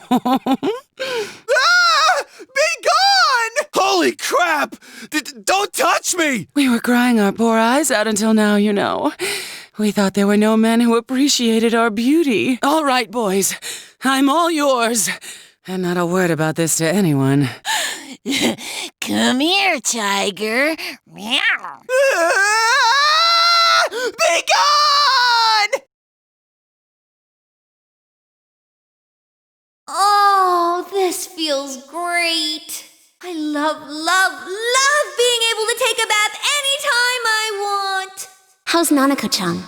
Be gone! Holy crap! Don't touch me! We were crying our poor eyes out until now, you know. We thought there were no men who appreciated our beauty. All right, boys. I'm all yours. And not a word about this to anyone. Come here, tiger. Meow. Be gone! Oh, this feels great. I love being able to take a bath anytime I want. How's Nanako-chan?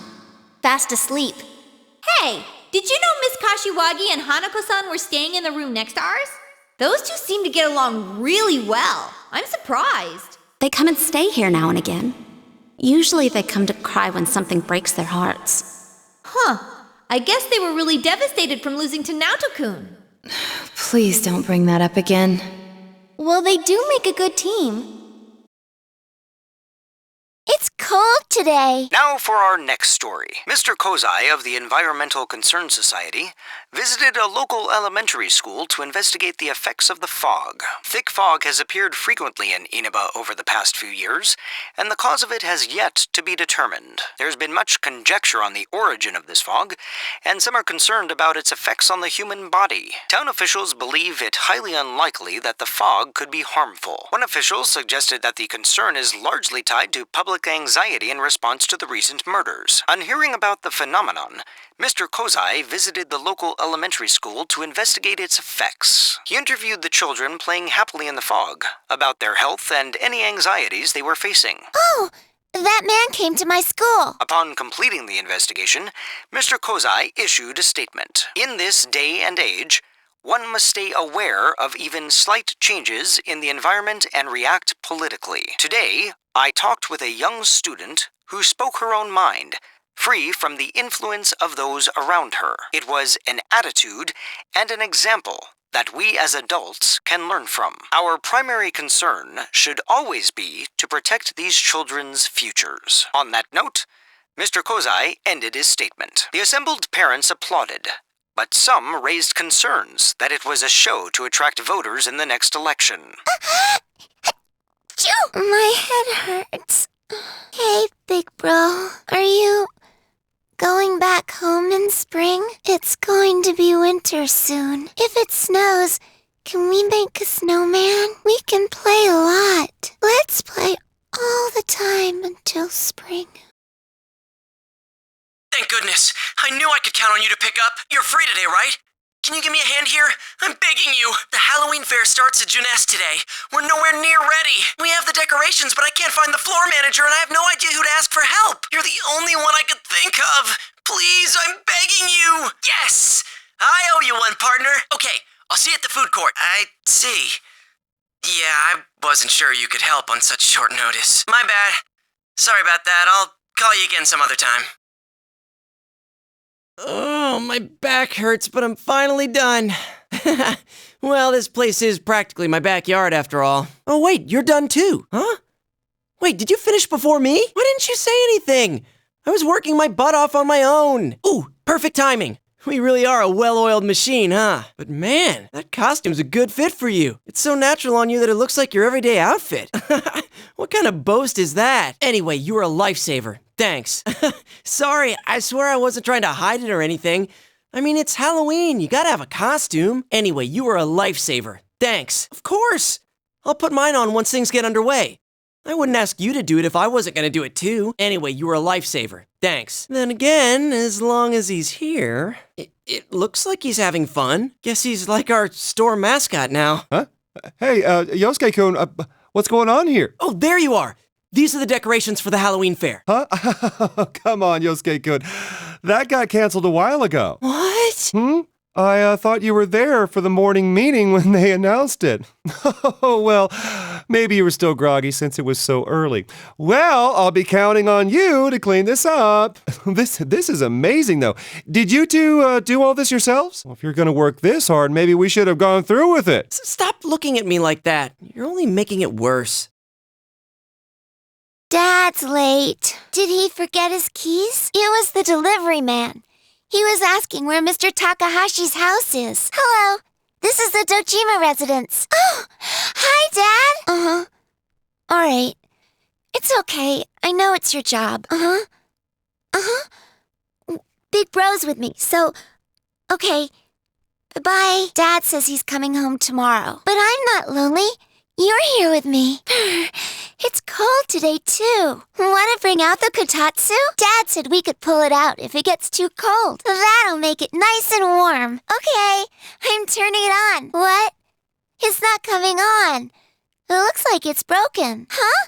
Fast asleep. Hey, did you know Miss Kashiwagi and Hanako-san were staying in the room next to ours? Those two seem to get along really well. I'm surprised. They come and stay here now and again. Usually they come to cry when something breaks their hearts. Huh. I guess they were really devastated from losing to Naoto-kun. Please don't bring that up again. Well, they do make a good team. It's cold today. Now for our next story. Mr. Kozai of the Environmental Concern Society visited a local elementary school to investigate the effects of the fog. Thick fog has appeared frequently in Inaba over the past few years, and the cause of it has yet to be determined. There's been much conjecture on the origin of this fog, and some are concerned about its effects on the human body. Town officials believe it highly unlikely that the fog could be harmful. One official suggested that the concern is largely tied to public anxiety in response to the recent murders. On hearing about the phenomenon, Mr. Kozai visited the local elementary school to investigate its effects. He interviewed the children playing happily in the fog about their health and any anxieties they were facing. Oh, that man came to my school. Upon completing the investigation, Mr. Kozai issued a statement. In this day and age, one must stay aware of even slight changes in the environment and react politically. Today, I talked with a young student who spoke her own mind, free from the influence of those around her. It was an attitude and an example that we as adults can learn from. Our primary concern should always be to protect these children's futures. On that note, Mr. Kozai ended his statement. The assembled parents applauded, but some raised concerns that it was a show to attract voters in the next election. My head hurts. Hey, big bro, are you going back home in spring? It's going to be winter soon. If it snows, can we make a snowman? We can play a lot. Let's play all the time until spring. Thank goodness. I knew I could count on you to pick up. You're free today, right? Can you give me a hand here? I'm begging you. The Halloween fair starts at Juness today. We're nowhere near ready. We have the decorations, but I can't find the floor manager, and I have no idea who to ask for help. You're the only one I could think of. Please, I'm begging you. Yes! I owe you one, partner. Okay, I'll see you at the food court. I see. Yeah, I wasn't sure you could help on such short notice. My bad. Sorry about that. I'll call you again some other time. Oh, my back hurts, but I'm finally done. Well, this place is practically my backyard after all. Oh, wait, you're done too, huh? Wait, did you finish before me? Why didn't you say anything? I was working my butt off on my own. Ooh, perfect timing. We really are a well-oiled machine, huh? But man, that costume's a good fit for you. It's so natural on you that it looks like your everyday outfit. What kind of boast is that? Anyway, you were a lifesaver. Thanks. Sorry, I swear I wasn't trying to hide it or anything. I mean, it's Halloween. You gotta have a costume. Anyway, you were a lifesaver. Thanks. Of course. I'll put mine on once things get underway. I wouldn't ask you to do it if I wasn't gonna do it too. Anyway, you were a lifesaver. Thanks. Then again, as long as he's here, it looks like he's having fun. Guess he's like our store mascot now. Huh? Hey, Yosuke-kun, what's going on here? Oh, there you are. These are the decorations for the Halloween fair. Huh? Come on, Yosuke-kun. That got canceled a while ago. What? I thought you were there for the morning meeting when they announced it. Oh, well, maybe you were still groggy since it was so early. Well, I'll be counting on you to clean this up. This is amazing, though. Did you two do all this yourselves? Well, if you're going to work this hard, maybe we should have gone through with it. Stop looking at me like that. You're only making it worse. Dad's late. Did he forget his keys? It was the delivery man. He was asking where Mr. Takahashi's house is. Hello. This is the Dojima residence. Oh, hi, Dad. Uh-huh. All right. It's okay. I know it's your job. Uh-huh. Uh-huh. Big Bro's with me, so... Okay. Bye. Dad says he's coming home tomorrow. But I'm not lonely. You're here with me. It's cold today, too. Want to bring out the kotatsu? Dad said we could pull it out if it gets too cold. That'll make it nice and warm. Okay, I'm turning it on. What? It's not coming on. It looks like it's broken. Huh?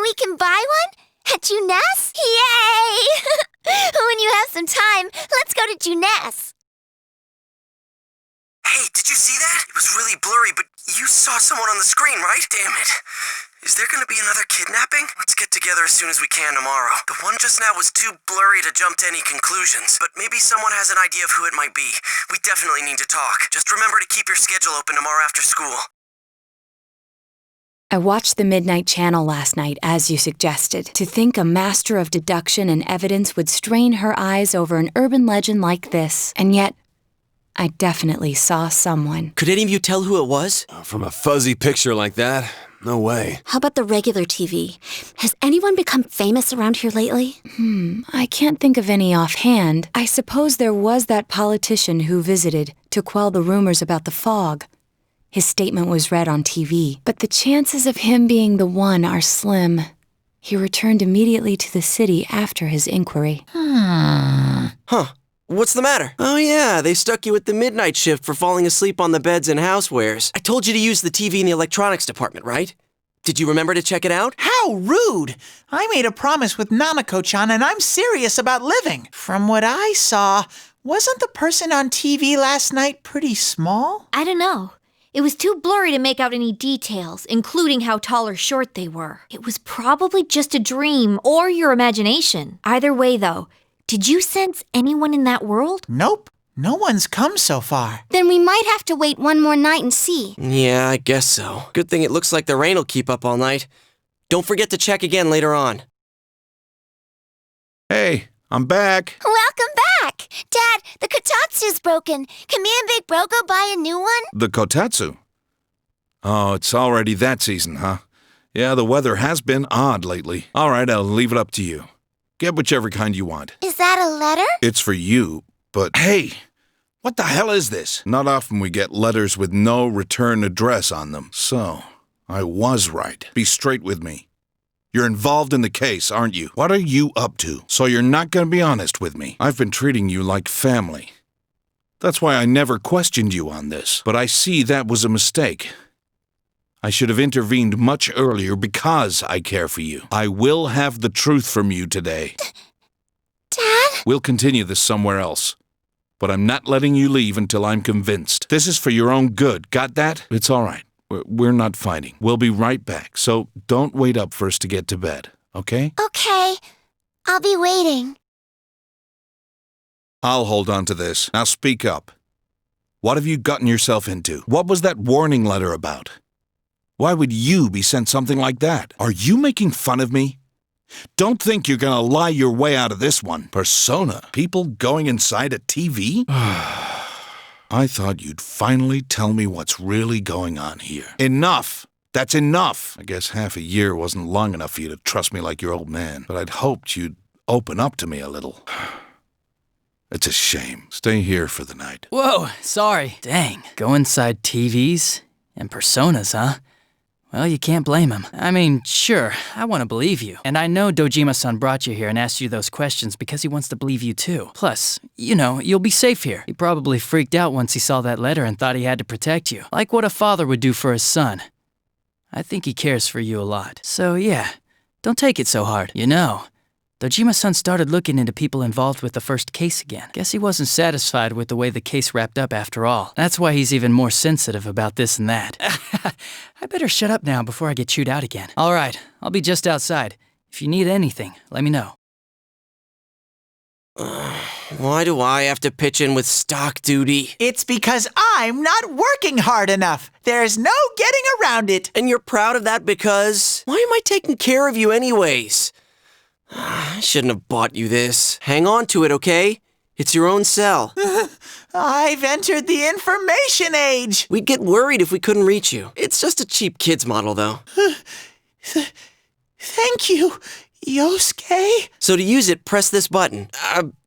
We can buy one? At Juness? Yay! When you have some time, let's go to Juness. Hey, did you see that? It was really blurry, but you saw someone on the screen, right? Damn it. Is there gonna be another kidnapping? Let's get together as soon as we can tomorrow. The one just now was too blurry to jump to any conclusions, but maybe someone has an idea of who it might be. We definitely need to talk. Just remember to keep your schedule open tomorrow after school. I watched the Midnight Channel last night, as you suggested. To think a master of deduction and evidence would strain her eyes over an urban legend like this, and yet I definitely saw someone. Could any of you tell who it was? From a fuzzy picture like that? No way. How about the regular TV? Has anyone become famous around here lately? I can't think of any offhand. I suppose there was that politician who visited to quell the rumors about the fog. His statement was read on TV, but the chances of him being the one are slim. He returned immediately to the city after his inquiry. Huh. What's the matter? Oh yeah, they stuck you at the midnight shift for falling asleep on the beds and housewares. I told you to use the TV in the electronics department, right? Did you remember to check it out? How rude! I made a promise with Nanako-chan and I'm serious about living. From what I saw, wasn't the person on TV last night pretty small? I don't know. It was too blurry to make out any details, including how tall or short they were. It was probably just a dream or your imagination. Either way, though, did you sense anyone in that world? Nope. No one's come so far. Then we might have to wait one more night and see. Yeah, I guess so. Good thing it looks like the rain will keep up all night. Don't forget to check again later on. Hey, I'm back. Welcome back. Dad, the kotatsu's broken. Can me and Big Bro go buy a new one? The kotatsu? Oh, it's already that season, huh? Yeah, the weather has been odd lately. All right, I'll leave it up to you. Get whichever kind you want. Is that a letter? It's for you, but hey, what the hell is this? Not often we get letters with no return address on them. So, I was right. Be straight with me. You're involved in the case, aren't you? What are you up to? So you're not going to be honest with me. I've been treating you like family. That's why I never questioned you on this. But I see that was a mistake. I should have intervened much earlier because I care for you. I will have the truth from you today. Dad? We'll continue this somewhere else. But I'm not letting you leave until I'm convinced. This is for your own good. Got that? It's all right. We're not fighting. We'll be right back. So don't wait up for us to get to bed, okay? Okay. I'll be waiting. I'll hold on to this. Now speak up. What have you gotten yourself into? What was that warning letter about? Why would you be sent something like that? Are you making fun of me? Don't think you're gonna lie your way out of this one. Persona? People going inside a TV? I thought you'd finally tell me what's really going on here. Enough! That's enough! I guess half a year wasn't long enough for you to trust me like your old man, but I'd hoped you'd open up to me a little. It's a shame. Stay here for the night. Whoa, sorry. Dang. Go inside TVs and personas, huh? Well, you can't blame him. I mean, sure, I want to believe you. And I know Dojima-san brought you here and asked you those questions because he wants to believe you too. Plus, you know, you'll be safe here. He probably freaked out once he saw that letter and thought he had to protect you. Like what a father would do for his son. I think he cares for you a lot. So yeah, don't take it so hard. You know, Dojima-san started looking into people involved with the first case again. Guess he wasn't satisfied with the way the case wrapped up after all. That's why he's even more sensitive about this and that. I better shut up now before I get chewed out again. All right, I'll be just outside. If you need anything, let me know. Why do I have to pitch in with stock duty? It's because I'm not working hard enough. There's no getting around it. And you're proud of that because... Why am I taking care of you anyways? I shouldn't have bought you this. Hang on to it, okay? It's your own cell. I've entered the information age. We'd get worried if we couldn't reach you. It's just a cheap kid's model, though. Thank you, Yosuke. So to use it, press this button.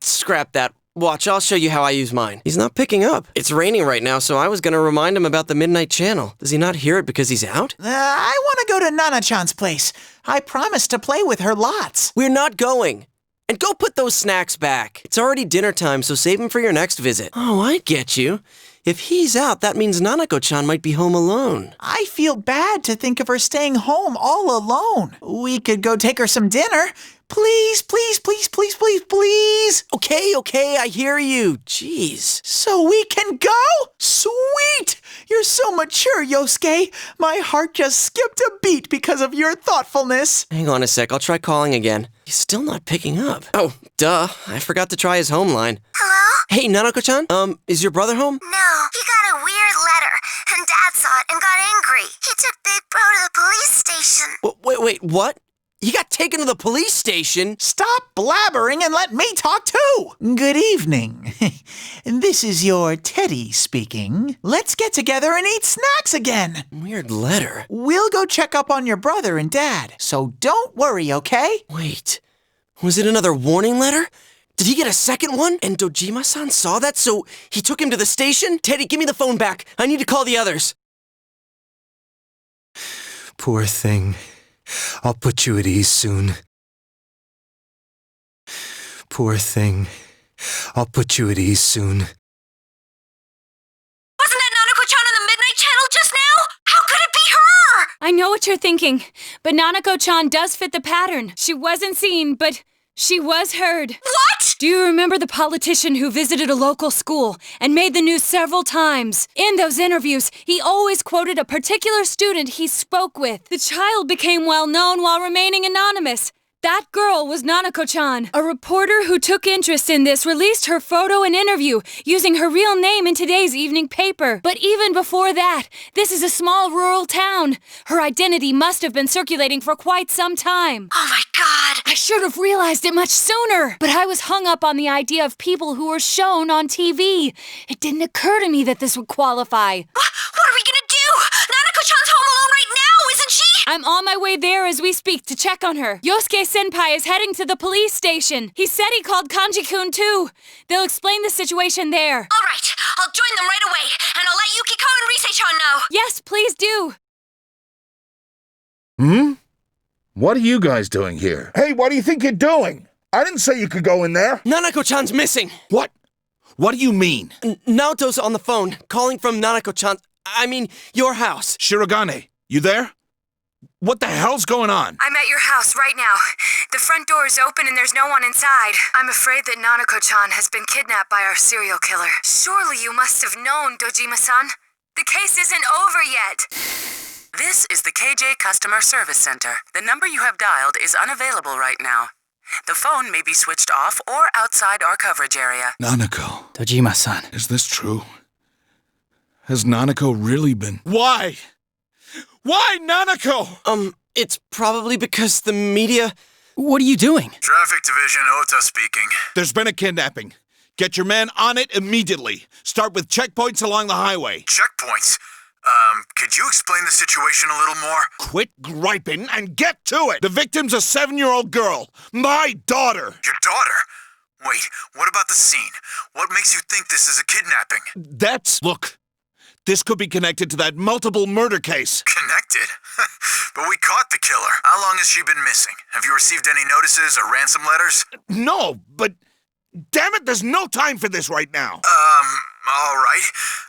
Scrap that. Watch, I'll show you how I use mine. He's not picking up. It's raining right now, so I was gonna remind him about the midnight channel. Does he not hear it because he's out? I want to go to Nana-chan's place. I promised to play with her lots. We're not going. And go put those snacks back. It's already dinner time, so save them for your next visit. Oh, I get you. If he's out, that means Nanako-chan might be home alone. I feel bad to think of her staying home all alone. We could go take her some dinner. Please, please, please, please, please, please. Okay, I hear you. Jeez. So we can go? Sweet! You're so mature, Yosuke. My heart just skipped a beat because of your thoughtfulness. Hang on a sec, I'll try calling again. He's still not picking up. Oh, duh. I forgot to try his home line. Hello? Hey, Nanako-chan, is your brother home? No, he got a weird letter, and Dad saw it and got angry. He took Big Bro to the police station. Wait, what? He got taken to the police station? Stop blabbering and let me talk too. Good evening. This is your Teddy speaking. Let's get together and eat snacks again. Weird letter. We'll go check up on your brother and Dad, so don't worry, okay? Wait, was it another warning letter? Did he get a second one? And Dojima-san saw that, so he took him to the station? Teddy, give me the phone back. I need to call the others. Poor thing. I'll put you at ease soon. Poor thing. I'll put you at ease soon. Wasn't that Nanako-chan on the Midnight Channel just now? How could it be her? I know what you're thinking, but Nanako-chan does fit the pattern. She wasn't seen, but she was heard. What? Do you remember the politician who visited a local school and made the news several times? In those interviews, he always quoted a particular student he spoke with. The child became well known while remaining anonymous. That girl was Nanako-chan. A reporter who took interest in this released her photo and interview using her real name in today's evening paper. But even before that, this is a small rural town. Her identity must have been circulating for quite some time. Oh my god! I should have realized it much sooner. But I was hung up on the idea of people who were shown on TV. It didn't occur to me that this would qualify. What are we gonna do? Nanako-chan's home alone right now, isn't she? I'm on my way there as we speak to check on her. Yosuke-senpai is heading to the police station. He said he called Kanji-kun too. They'll explain the situation there. All right, I'll join them right away, and I'll let Yukiko and Rise-chan know. Yes, please do. What are you guys doing here? Hey, what do you think you're doing? I didn't say you could go in there. Nanako-chan's missing. What? What do you mean? Naoto's on the phone, calling from Nanako-chan. I mean, your house. Shirogane, you there? What the hell's going on? I'm at your house right now. The front door is open and there's no one inside. I'm afraid that Nanako-chan has been kidnapped by our serial killer. Surely you must have known, Dojima-san. The case isn't over yet. This is the KJ Customer Service Center. The number you have dialed is unavailable right now. The phone may be switched off or outside our coverage area. Nanako. Dojima-san. Is this true? Has Nanako really been... Why? Why, Nanako? It's probably because the media... What are you doing? Traffic Division, Ota speaking. There's been a kidnapping. Get your man on it immediately. Start with checkpoints along the highway. Checkpoints? Could you explain the situation a little more? Quit griping and get to it! The victim's a 7-year-old girl. My daughter! Your daughter? Wait, what about the scene? What makes you think this is a kidnapping? Look, this could be connected to that multiple murder case. Connected? But we caught the killer. How long has she been missing? Have you received any notices or ransom letters? No, but damn it, there's no time for this right now. All right.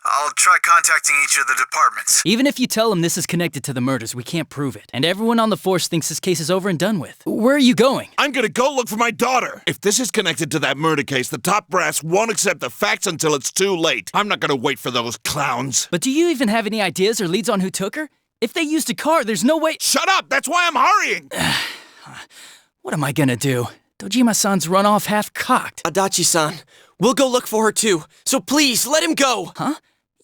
I'll try contacting each of the departments. Even if you tell them this is connected to the murders, we can't prove it. And everyone on the force thinks this case is over and done with. Where are you going? I'm gonna go look for my daughter. If this is connected to that murder case, the top brass won't accept the facts until it's too late. I'm not gonna wait for those clowns. But do you even have any ideas or leads on who took her? If they used a car, there's no way— Shut up! That's why I'm hurrying! What am I gonna do? Dojima-san's run off half-cocked. Adachi-san, we'll go look for her too. So please, let him go. Huh?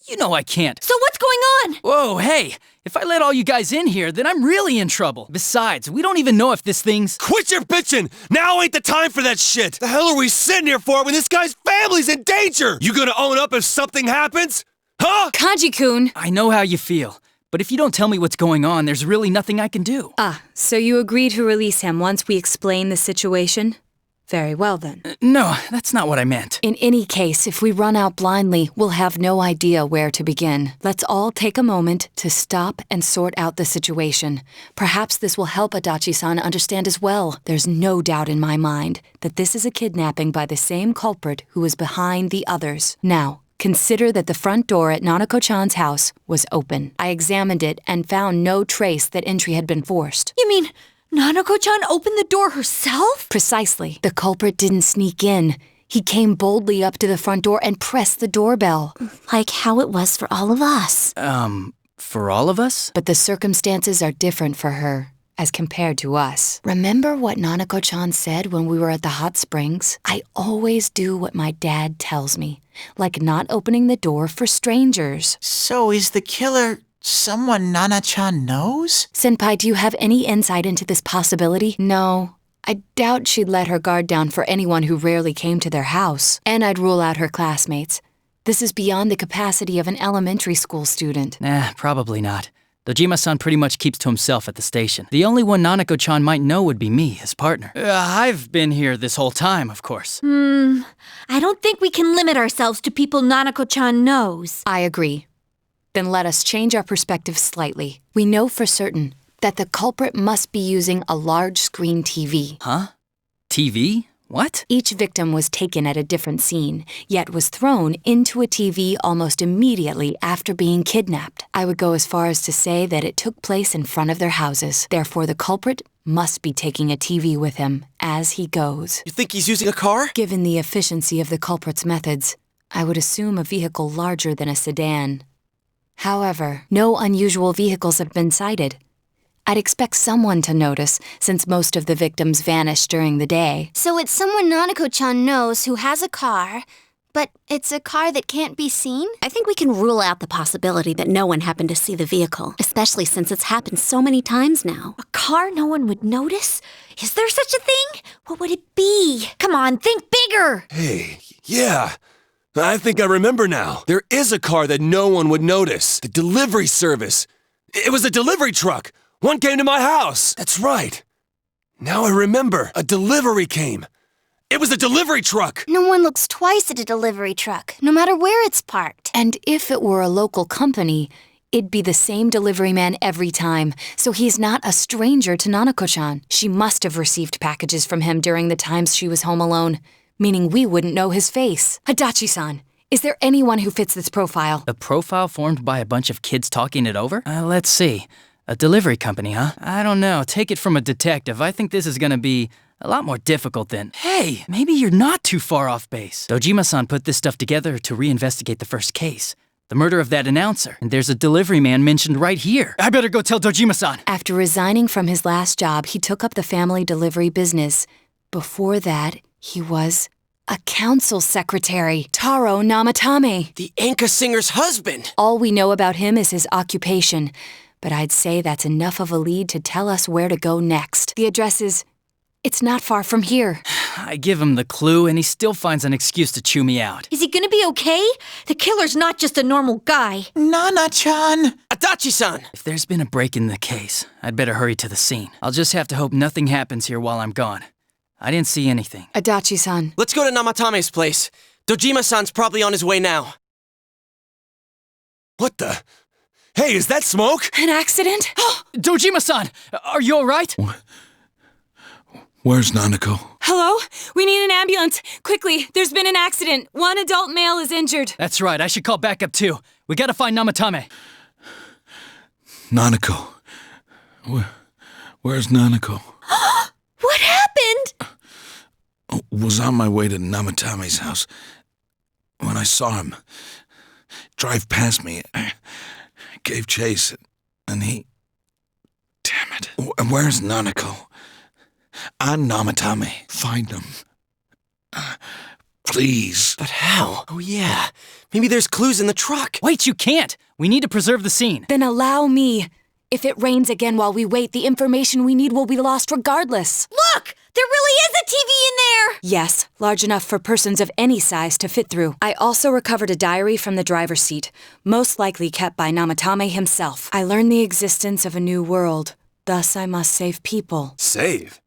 You know I can't. So what's going on? Whoa, hey! If I let all you guys in here, then I'm really in trouble. Besides, we don't even know if this thing's— Quit your bitching! Now ain't the time for that shit! The hell are we sitting here for when this guy's family's in danger? You gonna own up if something happens? Huh? Kanji-kun! I know how you feel. But if you don't tell me what's going on, there's really nothing I can do. So you agree to release him once we explain the situation? Very well, then. No, that's not what I meant. In any case, if we run out blindly, we'll have no idea where to begin. Let's all take a moment to stop and sort out the situation. Perhaps this will help Adachi-san understand as well. There's no doubt in my mind that this is a kidnapping by the same culprit who is behind the others. Now, consider that the front door at Nanako-chan's house was open. I examined it and found no trace that entry had been forced. You mean Nanako-chan opened the door herself? Precisely. The culprit didn't sneak in. He came boldly up to the front door and pressed the doorbell. Like how it was for all of us. For all of us? But the circumstances are different for her as compared to us. Remember what Nanako-chan said when we were at the hot springs? I always do what my dad tells me, like not opening the door for strangers. So is the killer someone Nana-chan knows? Senpai, do you have any insight into this possibility? No. I doubt she'd let her guard down for anyone who rarely came to their house. And I'd rule out her classmates. This is beyond the capacity of an elementary school student. Nah, probably not. Dojima-san pretty much keeps to himself at the station. The only one Nanako-chan might know would be me, his partner. I've been here this whole time, of course. I don't think we can limit ourselves to people Nanako-chan knows. I agree. Then let us change our perspective slightly. We know for certain that the culprit must be using a large screen TV. Huh? TV? What? Each victim was taken at a different scene, yet was thrown into a TV almost immediately after being kidnapped. I would go as far as to say that it took place in front of their houses. Therefore, the culprit must be taking a TV with him as he goes. You think he's using a car? Given the efficiency of the culprit's methods, I would assume a vehicle larger than a sedan. However, no unusual vehicles have been sighted. I'd expect someone to notice, since most of the victims vanished during the day. So it's someone Nanako-chan knows who has a car, but it's a car that can't be seen? I think we can rule out the possibility that no one happened to see the vehicle, especially since it's happened so many times now. A car no one would notice? Is there such a thing? What would it be? Come on, think bigger! Hey, yeah. I think I remember now. There is a car that no one would notice. The delivery service. It was a delivery truck. One came to my house. That's right. Now I remember. A delivery came. It was a delivery truck. No one looks twice at a delivery truck, no matter where it's parked. And if it were a local company, it'd be the same delivery man every time, so he's not a stranger to Nanako-chan. She must have received packages from him during the times she was home alone, meaning we wouldn't know his face. Adachi-san, is there anyone who fits this profile? A profile formed by a bunch of kids talking it over? Let's see. A delivery company, huh? I don't know. Take it from a detective. I think this is gonna be a lot more difficult than— Hey, maybe you're not too far off base. Dojima-san put this stuff together to reinvestigate the first case, the murder of that announcer. And there's a delivery man mentioned right here. I better go tell Dojima-san. After resigning from his last job, he took up the family delivery business. Before that, he was a council secretary, Taro Namatame. The Enka singer's husband. All we know about him is his occupation, but I'd say that's enough of a lead to tell us where to go next. The address is— it's not far from here. I give him the clue, and he still finds an excuse to chew me out. Is he gonna be okay? The killer's not just a normal guy. Nana-chan! Adachi-san! If there's been a break in the case, I'd better hurry to the scene. I'll just have to hope nothing happens here while I'm gone. I didn't see anything. Adachi-san. Let's go to Namatame's place. Dojima-san's probably on his way now. What the? Hey, is that smoke? An accident? Dojima-san! Are you alright? Where's Nanako? Hello? We need an ambulance. Quickly, there's been an accident. One adult male is injured. That's right, I should call backup too. We gotta find Namatame. Nanako. Where's Nanako? What happened? Was on my way to Namatame's house when I saw him drive past me. I gave chase, and he... Damn it. Where's Nanako? And Namatame. Find him. Please. But how? Oh yeah, maybe there's clues in the truck. Wait, you can't! We need to preserve the scene. Then allow me. If it rains again while we wait, the information we need will be lost regardless. Look! There really is a TV in there! Yes, large enough for persons of any size to fit through. I also recovered a diary from the driver's seat, most likely kept by Namatame himself. I learned the existence of a new world. Thus, I must save people. Save?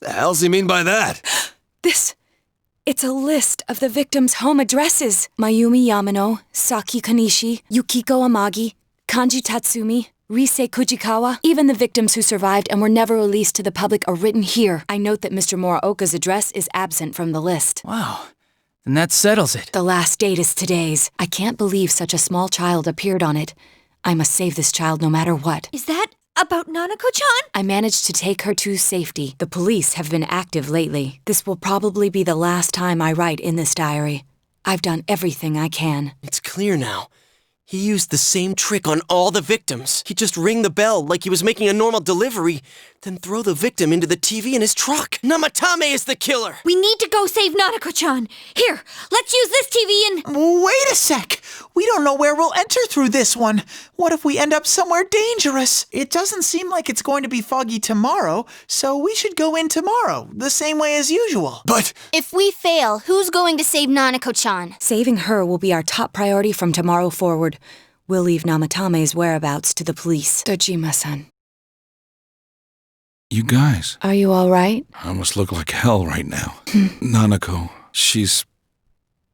The hell's he mean by that? It's a list of the victims' home addresses. Mayumi Yamano, Saki Kanishi, Yukiko Amagi, Kanji Tatsumi, Rise Kujikawa. Even the victims who survived and were never released to the public are written here. I note that Mr. Muraoka's address is absent from the list. Wow. Then that settles it. The last date is today's. I can't believe such a small child appeared on it. I must save this child no matter what. Is that about Nanako-chan? I managed to take her to safety. The police have been active lately. This will probably be the last time I write in this diary. I've done everything I can. It's clear now. He used the same trick on all the victims. He'd just ring the bell like he was making a normal delivery, then throw the victim into the TV in his truck. Namatame is the killer! We need to go save Nanako-chan. Here, let's use this TV and... Wait a sec! We don't know where we'll enter through this one. What if we end up somewhere dangerous? It doesn't seem like it's going to be foggy tomorrow, so we should go in tomorrow, the same way as usual. But... If we fail, who's going to save Nanako-chan? Saving her will be our top priority from tomorrow forward. We'll leave Namatame's whereabouts to the police. Dojima-san. You guys. Are you all right? I must look like hell right now. Nanako, she's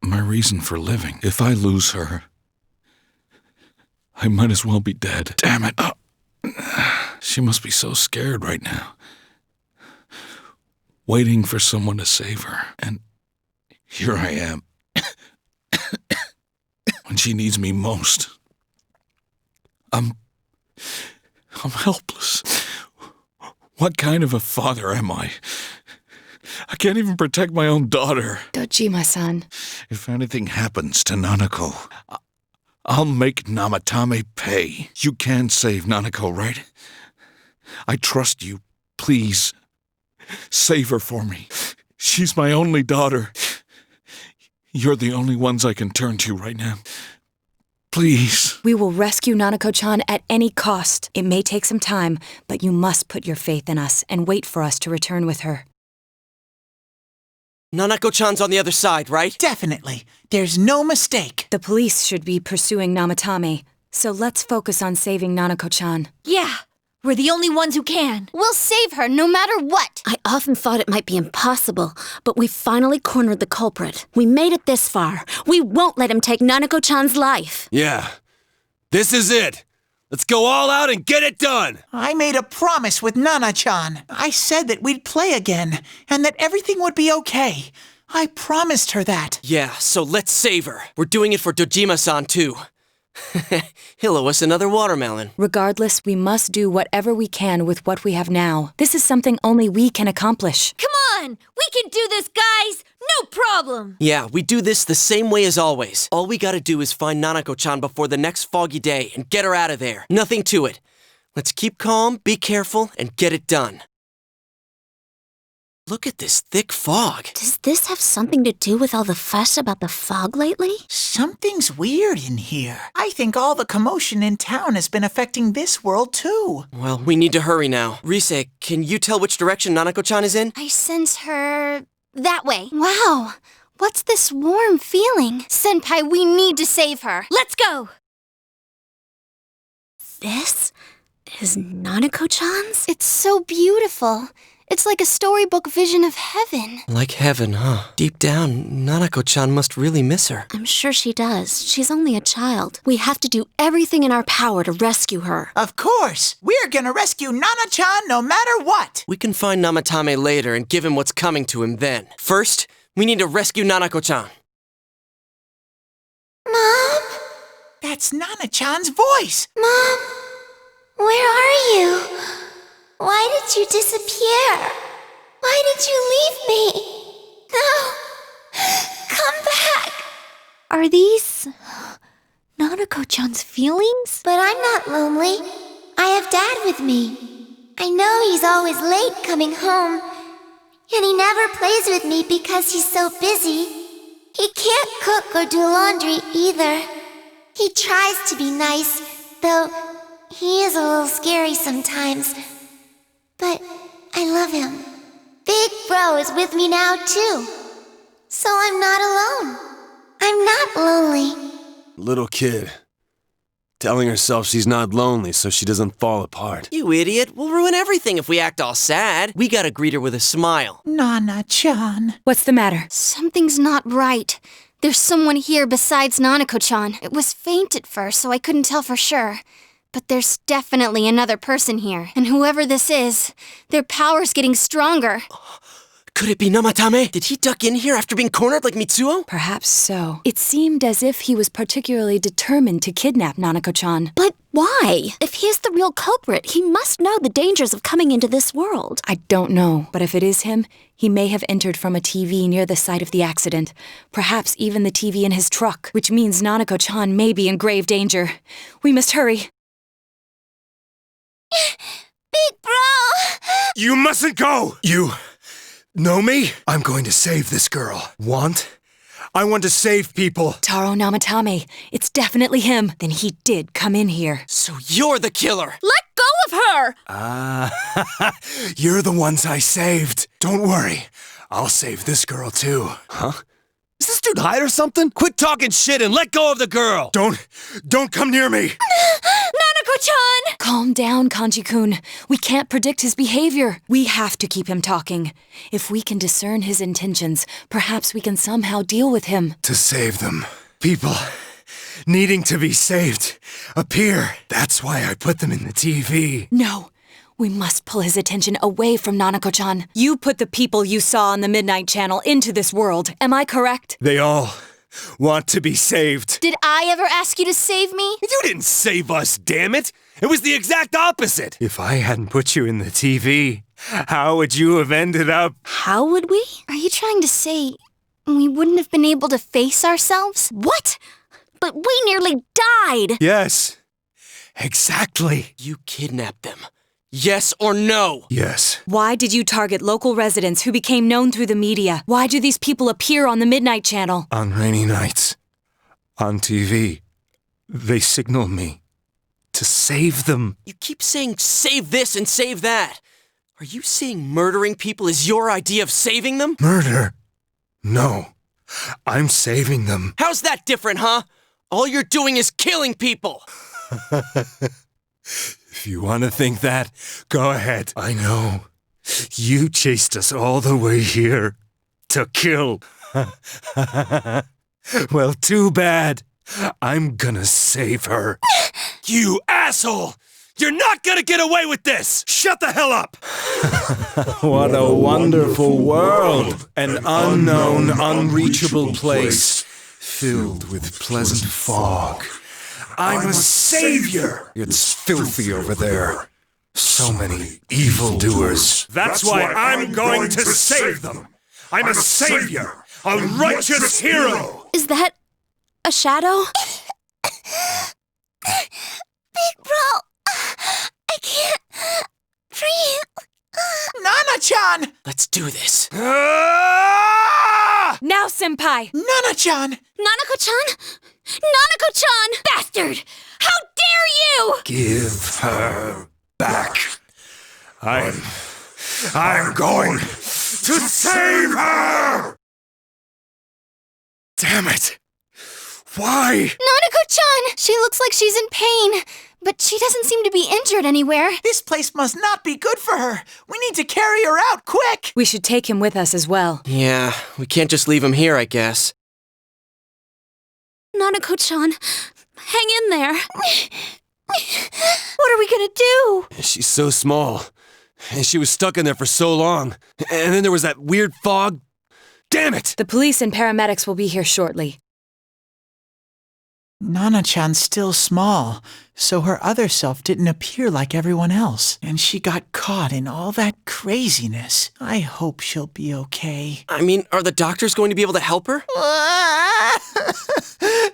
my reason for living. If I lose her, I might as well be dead. Damn it. She must be so scared right now. Waiting for someone to save her. And here I am. When she needs me most. I'm helpless. What kind of a father am I? I can't even protect my own daughter. Dojima-san. If anything happens to Nanako, I'll make Namatame pay. You can save Nanako, right? I trust you. Please, save her for me. She's my only daughter. You're the only ones I can turn to right now. Please. We will rescue Nanako-chan at any cost. It may take some time, but you must put your faith in us and wait for us to return with her. Nanako-chan's on the other side, right? Definitely. There's no mistake. The police should be pursuing Namatame, so let's focus on saving Nanako-chan. Yeah, we're the only ones who can. We'll save her no matter what. I often thought it might be impossible, but we finally cornered the culprit. We made it this far. We won't let him take Nanako-chan's life. Yeah. This is it. Let's go all out and get it done! I made a promise with Nana-chan. I said that we'd play again, and that everything would be okay. I promised her that. Yeah, so let's save her. We're doing it for Dojima-san, too. He'll owe us another watermelon. Regardless, we must do whatever we can with what we have now. This is something only we can accomplish. Come on! We can do this, guys! No problem! Yeah, we do this the same way as always. All we gotta do is find Nanako-chan before the next foggy day and get her out of there. Nothing to it. Let's keep calm, be careful, and get it done. Look at this thick fog. Does this have something to do with all the fuss about the fog lately? Something's weird in here. I think all the commotion in town has been affecting this world, too. Well, we need to hurry now. Rise, can you tell which direction Nanako-chan is in? I sense her... that way. Wow. What's this warm feeling? Senpai, we need to save her. Let's go! This is Nanako-chan's? It's so beautiful. It's like a storybook vision of heaven. Like heaven, huh? Deep down, Nanako-chan must really miss her. I'm sure she does. She's only a child. We have to do everything in our power to rescue her. Of course! We're gonna rescue Nana-chan no matter what! We can find Namatame later and give him what's coming to him then. First, we need to rescue Nanako-chan. Mom? That's Nana-chan's voice! Mom? Where are you? Why did you disappear? Why did you leave me? No! Come back! Are these Nanako-chan's feelings? But I'm not lonely. I have Dad with me. I know he's always late coming home. And he never plays with me because he's so busy. He can't cook or do laundry either. He tries to be nice, though he is a little scary sometimes. But I love him. Big Bro is with me now, too. So I'm not alone. I'm not lonely. Little kid. Telling herself she's not lonely so she doesn't fall apart. You idiot. We'll ruin everything if we act all sad. We gotta greet her with a smile. Nana-chan. What's the matter? Something's not right. There's someone here besides Nanako-chan. It was faint at first, so I couldn't tell for sure. But there's definitely another person here. And whoever this is, their power's getting stronger. Could it be Namatame? Did he duck in here after being cornered like Mitsuo? Perhaps so. It seemed as if he was particularly determined to kidnap Nanako-chan. But why? If he's the real culprit, he must know the dangers of coming into this world. I don't know, but if it is him, he may have entered from a TV near the site of the accident. Perhaps even the TV in his truck, which means Nanako-chan may be in grave danger. We must hurry. Big Bro! You mustn't go! You know me? I'm going to save this girl. Want? I want to save people. Taro Namatame. It's definitely him. Then he did come in here. So you're the killer! Let go of her! You're the ones I saved. Don't worry. I'll save this girl too. Huh? Is this dude high or something? Quit talking shit and let go of the girl! Don't come near me! Nanako-chan! Calm down, Kanji-kun. We can't predict his behavior. We have to keep him talking. If we can discern his intentions, perhaps we can somehow deal with him. To save them. People needing to be saved appear. That's why I put them in the TV. No. We must pull his attention away from Nanako-chan. You put the people you saw on the Midnight Channel into this world. Am I correct? They all want to be saved. Did I ever ask you to save me? You didn't save us, damn it! It was the exact opposite! If I hadn't put you in the TV, how would you have ended up? How would we? Are you trying to say we wouldn't have been able to face ourselves? What? But we nearly died! Yes, exactly. You kidnapped them. Yes or no? Yes. Why did you target local residents who became known through the media? Why do these people appear on the Midnight Channel? On rainy nights, on TV, they signal me to save them. You keep saying save this and save that. Are you saying murdering people is your idea of saving them? Murder? No. I'm saving them. How's that different, huh? All you're doing is killing people. If you want to think that, go ahead. I know. You chased us all the way here to kill. Well, too bad. I'm gonna save her. You asshole! You're not gonna get away with this! Shut the hell up! What a wonderful world! An unknown, unreachable place, filled with pleasant fog. I'm a savior! It's filthy over there. So many evildoers. That's why I'm going to save them! I'm a savior! A righteous hero! Is that a shadow? Big Bro! I can't breathe. Nana-chan! Let's do this. Now, Senpai! Nana-chan! Nanako-chan? Nanako-chan! Bastard! How dare you! Give her back. I'm going to save her! Damn it! Why? Nanako-chan! She looks like she's in pain. But she doesn't seem to be injured anywhere. This place must not be good for her. We need to carry her out, quick! We should take him with us as well. Yeah, we can't just leave him here, I guess. Nanako-chan, hang in there. What are we gonna do? She's so small. And she was stuck in there for so long. And then there was that weird fog. Damn it! The police and paramedics will be here shortly. Nana-chan's still small, so her other self didn't appear like everyone else. And she got caught in all that craziness. I hope she'll be okay. I mean, are the doctors going to be able to help her?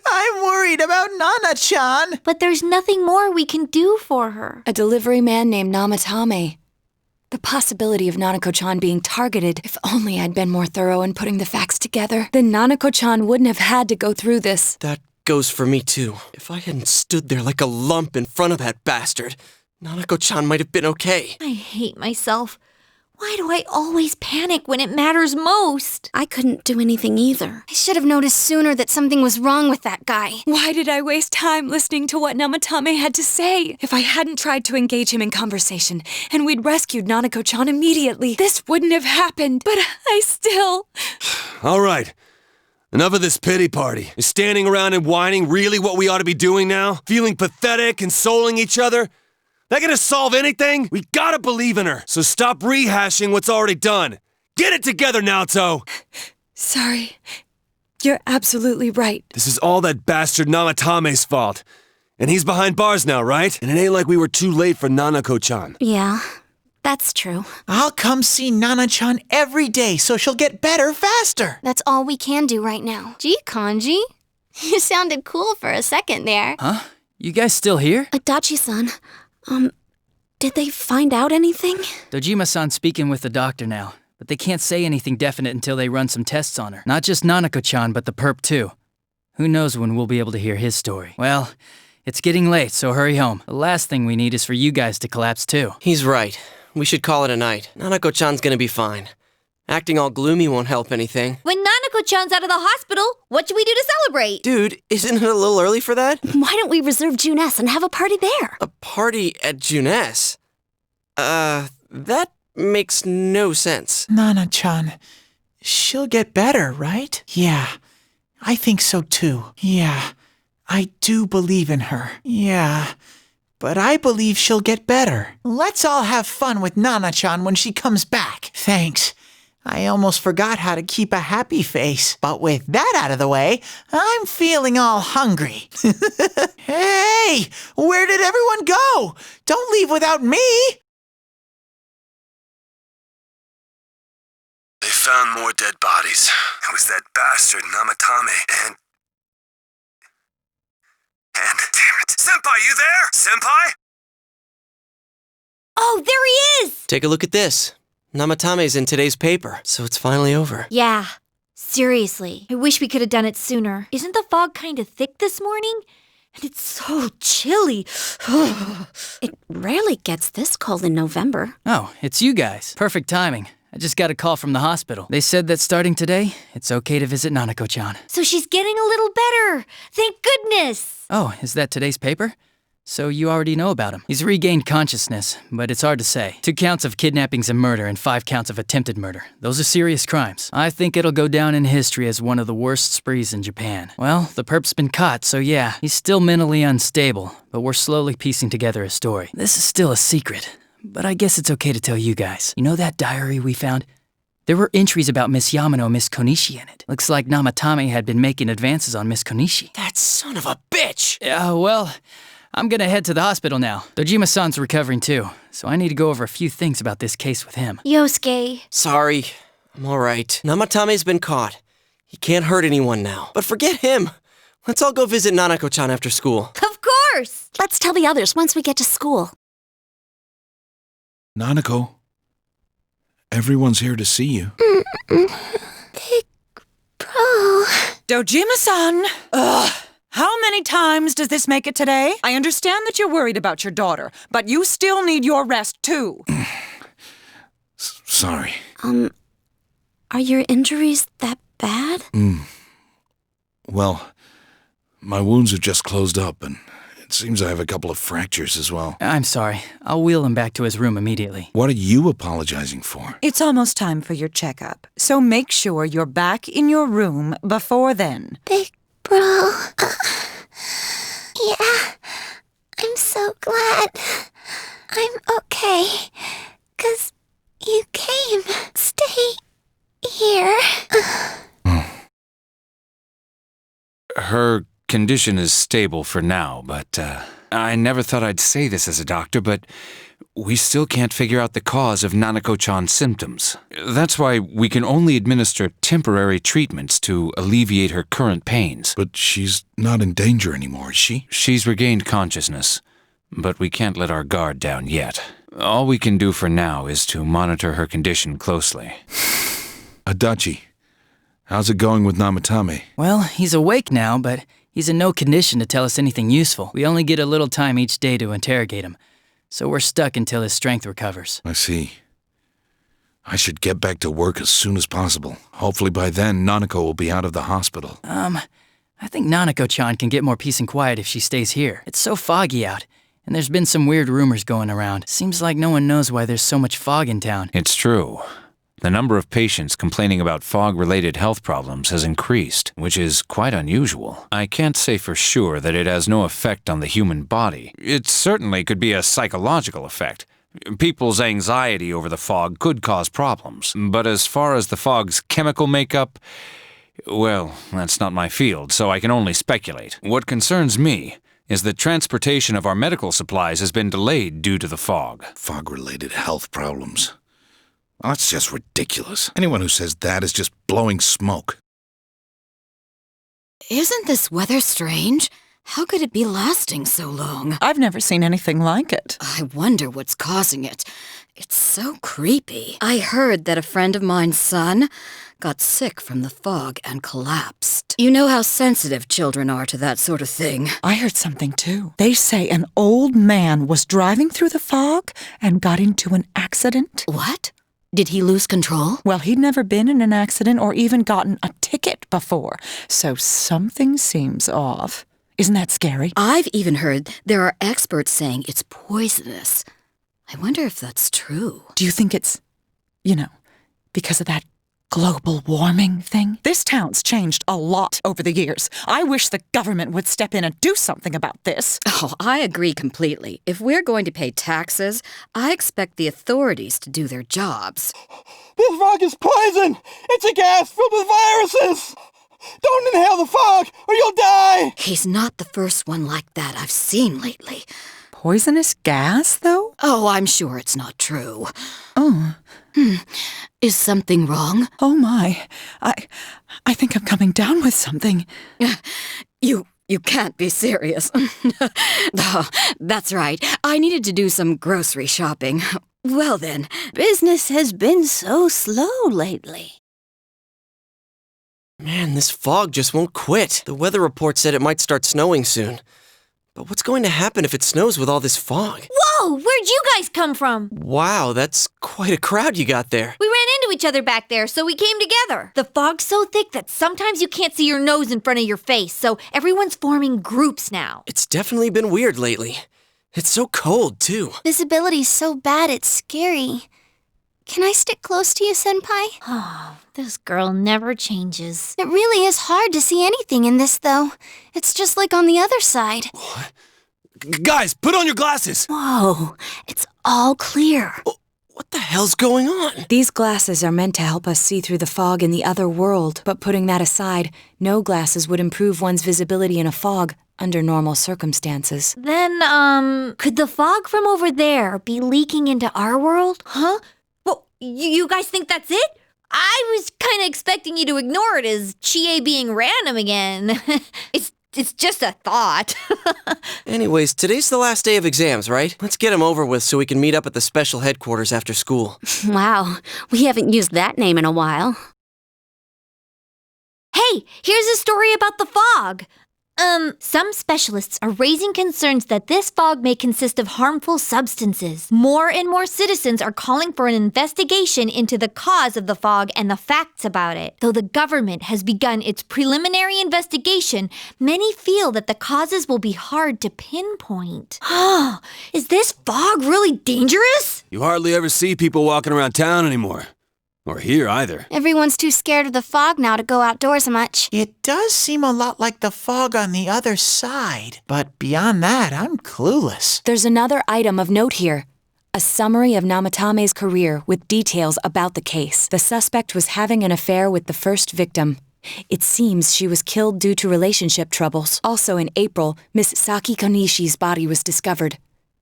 I'm worried about Nana-chan. But there's nothing more we can do for her. A delivery man named Namatame. The possibility of Nanako-chan being targeted, if only I'd been more thorough in putting the facts together, then Nanako-chan wouldn't have had to go through this. That goes for me, too. If I hadn't stood there like a lump in front of that bastard, Nanako-chan might have been okay. I hate myself. Why do I always panic when it matters most? I couldn't do anything either. I should have noticed sooner that something was wrong with that guy. Why did I waste time listening to what Namatame had to say? If I hadn't tried to engage him in conversation, and we'd rescued Nanako-chan immediately, this wouldn't have happened. But I still... All right. Enough of this pity party. Is standing around and whining really what we ought to be doing now? Feeling pathetic, consoling each other? That gonna solve anything? We gotta believe in her. So stop rehashing what's already done. Get it together, Naoto! Sorry. You're absolutely right. This is all that bastard Namatame's fault. And he's behind bars now, right? And it ain't like we were too late for Nanako-chan. Yeah, that's true. I'll come see Nana-chan every day so she'll get better faster. That's all we can do right now. Gee, Kanji, you sounded cool for a second there. Huh? You guys still here? Adachi-san, did they find out anything? Dojima-san's speaking with the doctor now, but they can't say anything definite until they run some tests on her. Not just Nanako-chan, but the perp too. Who knows when we'll be able to hear his story. Well, it's getting late, so hurry home. The last thing we need is for you guys to collapse too. He's right. We should call it a night. Nanako-chan's gonna be fine. Acting all gloomy won't help anything. When Nanako-chan's out of the hospital, what should we do to celebrate? Dude, isn't it a little early for that? Why don't we reserve June S and have a party there? A party at Junes? That makes no sense. Nana-chan, she'll get better, right? Yeah, I think so too. Yeah, I do believe in her. Yeah, but I believe she'll get better. Let's all have fun with Nana-chan when she comes back. Thanks. I almost forgot how to keep a happy face. But with that out of the way, I'm feeling all hungry. Hey, where did everyone go? Don't leave without me. They found more dead bodies. It was that bastard Namatame and damn it. Senpai, you there? Senpai? Oh, there he is! Take a look at this. Namatame's in today's paper, so it's finally over. Yeah, seriously. I wish we could have done it sooner. Isn't the fog kind of thick this morning? And it's so chilly. It rarely gets this cold in November. Oh, it's you guys. Perfect timing. I just got a call from the hospital. They said that starting today, it's okay to visit Nanako-chan. So she's getting a little better. Thank goodness. Oh, is that today's paper? So you already know about him. He's regained consciousness, but it's hard to say. 2 counts of kidnappings and murder and 5 counts of attempted murder. Those are serious crimes. I think it'll go down in history as one of the worst sprees in Japan. Well, the perp's been caught, so yeah, he's still mentally unstable, but we're slowly piecing together a story. This is still a secret, but I guess it's okay to tell you guys. You know that diary we found? There were entries about Miss Yamano and Miss Konishi in it. Looks like Namatame had been making advances on Miss Konishi. That son of a bitch! Well, I'm gonna head to the hospital now. Dojima-san's recovering too, so I need to go over a few things about this case with him. Yosuke. Sorry, I'm alright. Namatame's been caught. He can't hurt anyone now. But forget him. Let's all go visit Nanako-chan after school. Of course! Let's tell the others once we get to school. Nanako, everyone's here to see you. Big bro. Dojima-san! Ugh! How many times does this make it today? I understand that you're worried about your daughter, but you still need your rest too. Sorry. Are your injuries that bad? Well, my wounds have just closed up, and Seems I have a couple of fractures as well. I'm sorry. I'll wheel him back to his room immediately. What are you apologizing for? It's almost time for your checkup, so make sure you're back in your room before then. Big bro. Yeah, I'm so glad I'm okay. 'Cause you came. Stay here. Her condition is stable for now, but I never thought I'd say this as a doctor, but we still can't figure out the cause of Nanako-chan's symptoms. That's why we can only administer temporary treatments to alleviate her current pains. But she's not in danger anymore, is she? She's regained consciousness, but we can't let our guard down yet. All we can do for now is to monitor her condition closely. Adachi, how's it going with Namatame? Well, he's awake now, but he's in no condition to tell us anything useful. We only get a little time each day to interrogate him, so we're stuck until his strength recovers. I see. I should get back to work as soon as possible. Hopefully by then, Nanako will be out of the hospital. I think Nanako-chan can get more peace and quiet if she stays here. It's so foggy out, and there's been some weird rumors going around. Seems like no one knows why there's so much fog in town. It's true. The number of patients complaining about fog-related health problems has increased, which is quite unusual. I can't say for sure that it has no effect on the human body. It certainly could be a psychological effect. People's anxiety over the fog could cause problems. But as far as the fog's chemical makeup, well, that's not my field, so I can only speculate. What concerns me is that transportation of our medical supplies has been delayed due to the fog. Fog-related health problems. Oh, that's just ridiculous. Anyone who says that is just blowing smoke. Isn't this weather strange? How could it be lasting so long? I've never seen anything like it. I wonder what's causing it. It's so creepy. I heard that a friend of mine's son got sick from the fog and collapsed. You know how sensitive children are to that sort of thing. I heard something too. They say an old man was driving through the fog and got into an accident. What? Did he lose control? Well, he'd never been in an accident or even gotten a ticket before, so something seems off. Isn't that scary? I've even heard there are experts saying it's poisonous. I wonder if that's true. Do you think it's, because of that global warming thing? This town's changed a lot over the years. I wish the government would step in and do something about this. Oh, I agree completely. If we're going to pay taxes, I expect the authorities to do their jobs. This fog is poison! It's a gas filled with viruses! Don't inhale the fog, or you'll die! He's not the first one like that I've seen lately. Poisonous gas, though? Oh, I'm sure it's not true. Oh. Is something wrong? Oh, my. I think I'm coming down with something. You can't be serious. Oh, that's right. I needed to do some grocery shopping. Well then, Business has been so slow lately. Man, this fog just won't quit. The weather report said it might start snowing soon. But what's going to happen if it snows with all this fog? Whoa! Where'd you guys come from? Wow, that's quite a crowd you got there. We ran into each other back there, so we came together. The fog's so thick that sometimes you can't see your nose in front of your face, so everyone's forming groups now. It's definitely been weird lately. It's so cold, too. Visibility's so bad it's scary. Can I stick close to you, Senpai? Oh, this girl never changes. It really is hard to see anything in this, though. It's just like on the other side. What? Guys, put on your glasses! Whoa, it's all clear. What the hell's going on? These glasses are meant to help us see through the fog in the other world, but putting that aside, no glasses would improve one's visibility in a fog under normal circumstances. Then, could the fog from over there be leaking into our world? Huh? Well, you guys think that's it? I was kind of expecting you to ignore it as Chie being random again. It's just a thought. Anyways, today's the last day of exams, right? Let's get them over with so we can meet up at the special headquarters after school. Wow, we haven't used that name in a while. Hey, here's a story about the fog. Some specialists are raising concerns that this fog may consist of harmful substances. More and more citizens are calling for an investigation into the cause of the fog and the facts about it. Though the government has begun its preliminary investigation, many feel that the causes will be hard to pinpoint. Is this fog really dangerous? You hardly ever see people walking around town anymore. Or here either. Everyone's too scared of the fog now to go outdoors much. It does seem a lot like the fog on the other side. But beyond that, I'm clueless. There's another item of note here. A summary of Namatame's career with details about the case. The suspect was having an affair with the first victim. It seems she was killed due to relationship troubles. Also in April, Miss Saki Konishi's body was discovered.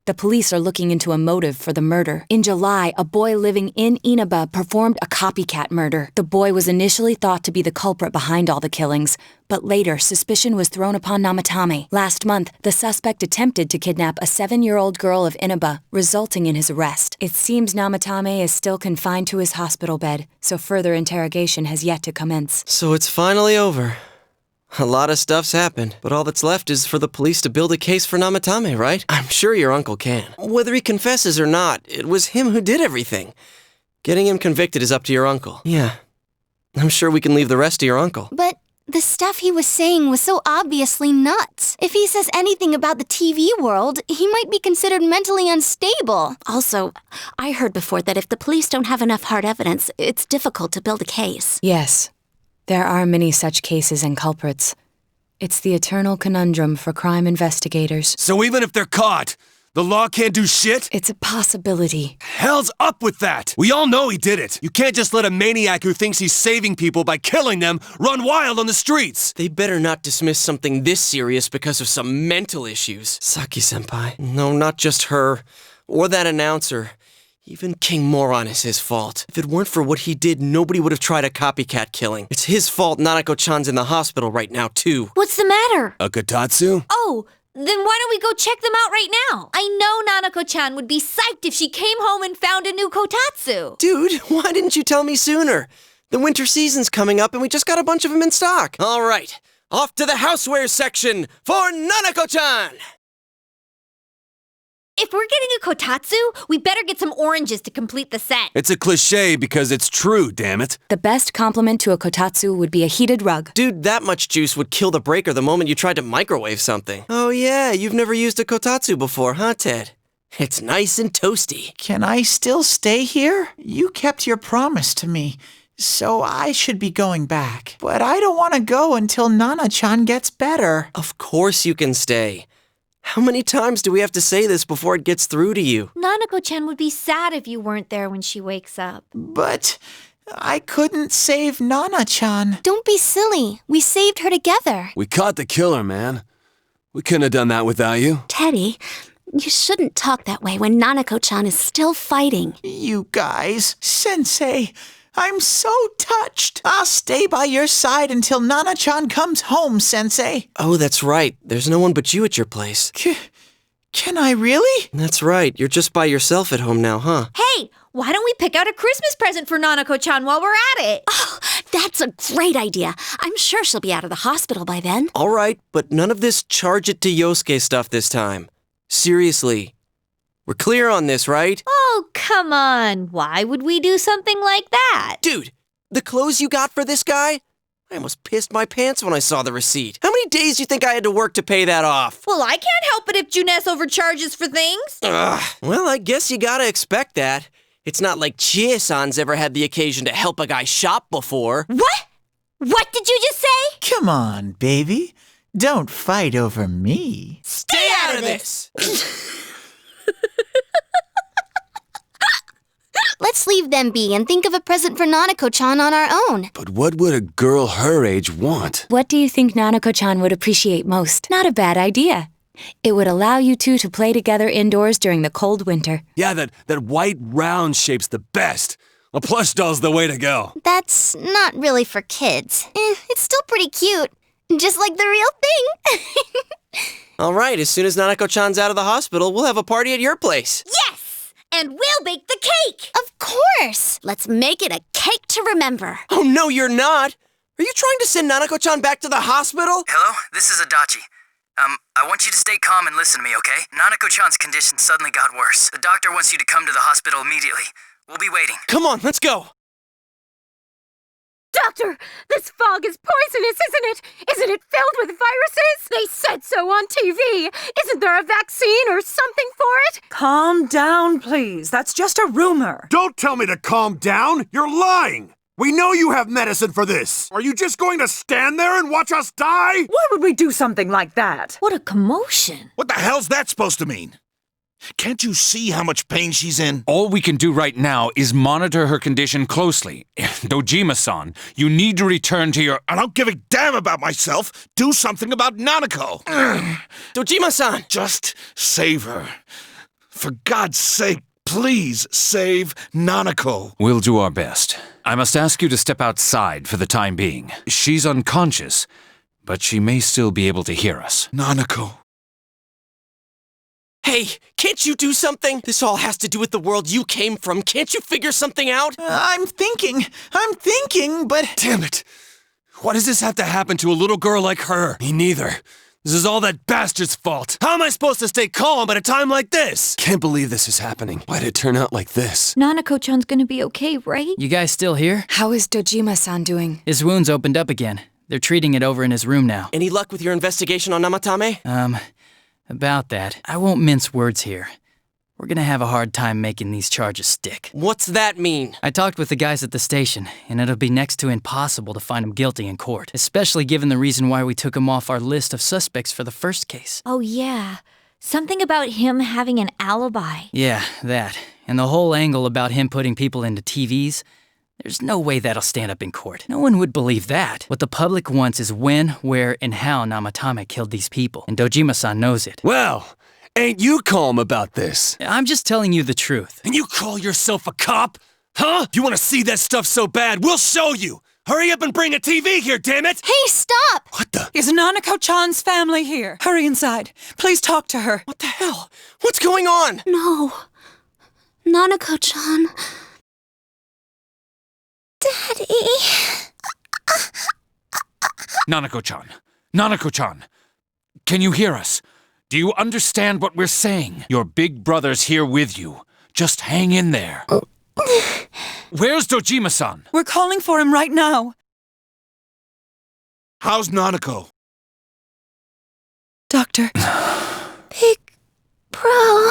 The police are looking into a motive for the murder. In July, a boy living in Inaba performed a copycat murder. The boy was initially thought to be the culprit behind all the killings, but later suspicion was thrown upon Namatame. Last month, the suspect attempted to kidnap a 7-year-old girl of Inaba, resulting in his arrest. It seems Namatame is still confined to his hospital bed, so further interrogation has yet to commence. So it's finally over. A lot of stuff's happened, but all that's left is for the police to build a case for Namatame, right? I'm sure your uncle can. Whether he confesses or not, it was him who did everything. Getting him convicted is up to your uncle. Yeah. I'm sure we can leave the rest to your uncle. But the stuff he was saying was so obviously nuts. If he says anything about the TV world, he might be considered mentally unstable. Also, I heard before that if the police don't have enough hard evidence, it's difficult to build a case. Yes. There are many such cases and culprits. It's the eternal conundrum for crime investigators. So even if they're caught, the law can't do shit? It's a possibility. Hell's up with that! We all know he did it. You can't just let a maniac who thinks he's saving people by killing them run wild on the streets. They better not dismiss something this serious because of some mental issues. Saki-senpai. No, not just her. Or that announcer. Even King Moron is his fault. If it weren't for what he did, nobody would have tried a copycat killing. It's his fault Nanako-chan's in the hospital right now, too. What's the matter? A kotatsu? Oh, then why don't we go check them out right now? I know Nanako-chan would be psyched if she came home and found a new kotatsu. Dude, why didn't you tell me sooner? The winter season's coming up and we just got a bunch of them in stock. All right, off to the housewares section for Nanako-chan! If we're getting a kotatsu, we better get some oranges to complete the set. It's a cliche because it's true, damn it. The best compliment to a kotatsu would be a heated rug. Dude, that much juice would kill the breaker the moment you tried to microwave something. Oh yeah, you've never used a kotatsu before, huh, Ted? It's nice and toasty. Can I still stay here? You kept your promise to me, so I should be going back. But I don't want to go until Nana-chan gets better. Of course you can stay. How many times do we have to say this before it gets through to you? Nanako-chan would be sad if you weren't there when she wakes up. But I couldn't save Nana-chan. Don't be silly. We saved her together. We caught the killer, man. We couldn't have done that without you. Teddy, you shouldn't talk that way when Nanako-chan is still fighting. You guys, Sensei, I'm so touched. I'll stay by your side until Nana-chan comes home, Sensei. Oh, that's right. There's no one but you at your place. Can I really? That's right. You're just by yourself at home now, huh? Hey, why don't we pick out a Christmas present for Nanako-chan while we're at it? Oh, that's a great idea. I'm sure she'll be out of the hospital by then. All right, but none of this charge it to Yosuke stuff this time. Seriously. We're clear on this, right? Oh, come on. Why would we do something like that? Dude, the clothes you got for this guy? I almost pissed my pants when I saw the receipt. How many days do you think I had to work to pay that off? Well, I can't help it if Juness overcharges for things. Well, I guess you gotta expect that. It's not like Chie-san's ever had the occasion to help a guy shop before. What? What did you just say? Come on, baby. Don't fight over me. Stay out of this! Let's leave them be and think of a present for Nanako-chan on our own. But what would a girl her age want? What do you think Nanako-chan would appreciate most? Not a bad idea. It would allow you two to play together indoors during the cold winter. Yeah, that white round shape's the best. A plush doll's the way to go. That's not really for kids. It's still pretty cute. Just like the real thing. All right, as soon as Nanako-chan's out of the hospital, we'll have a party at your place. Yes! And we'll bake the cake! Of course! Let's make it a cake to remember. Oh, no, you're not! Are you trying to send Nanako-chan back to the hospital? Hello, this is Adachi. I want you to stay calm and listen to me, okay? Nanako-chan's condition suddenly got worse. The doctor wants you to come to the hospital immediately. We'll be waiting. Come on, let's go. Doctor, this fog is poisonous, isn't it? Isn't it filled with viruses? They said so on TV. Isn't there a vaccine or something for it? Calm down, please. That's just a rumor. Don't tell me to calm down! You're lying! We know you have medicine for this! Are you just going to stand there and watch us die? Why would we do something like that? What a commotion. What the hell's that supposed to mean? Can't you see how much pain she's in? All we can do right now is monitor her condition closely. Dojima-san, you need to return to your... I don't give a damn about myself. Do something about Nanako. Dojima-san! Just save her. For God's sake, please save Nanako. We'll do our best. I must ask you to step outside for the time being. She's unconscious, but she may still be able to hear us. Nanako. Hey, can't you do something? This all has to do with the world you came from. Can't you figure something out? I'm thinking, but... Damn it! Why does this have to happen to a little girl like her? Me neither. This is all that bastard's fault. How am I supposed to stay calm at a time like this? Can't believe this is happening. Why'd it turn out like this? Nanako-chan's gonna be okay, right? You guys still here? How is Dojima-san doing? His wounds opened up again. They're treating it over in his room now. Any luck with your investigation on Namatame? About that, I won't mince words here. We're gonna have a hard time making these charges stick. What's that mean? I talked with the guys at the station, and it'll be next to impossible to find him guilty in court, especially given the reason why we took him off our list of suspects for the first case. Oh, yeah. Something about him having an alibi. Yeah, that. And the whole angle about him putting people into TVs. There's no way that'll stand up in court. No one would believe that. What the public wants is when, where, and how Namatame killed these people, and Dojima-san knows it. Well, ain't you calm about this? I'm just telling you the truth. And you call yourself a cop? Huh? You want to see that stuff so bad? We'll show you! Hurry up and bring a TV here, damn it! Hey, stop! What the? Is Nanako-chan's family here? Hurry inside. Please talk to her. What the hell? What's going on? No. Nanako-chan. Daddy. Nanako-chan. Nanako-chan. Can you hear us? Do you understand what we're saying? Your big brother's here with you. Just hang in there. Where's Dojima-san? We're calling for him right now. How's Nanako? Doctor. Big Bro.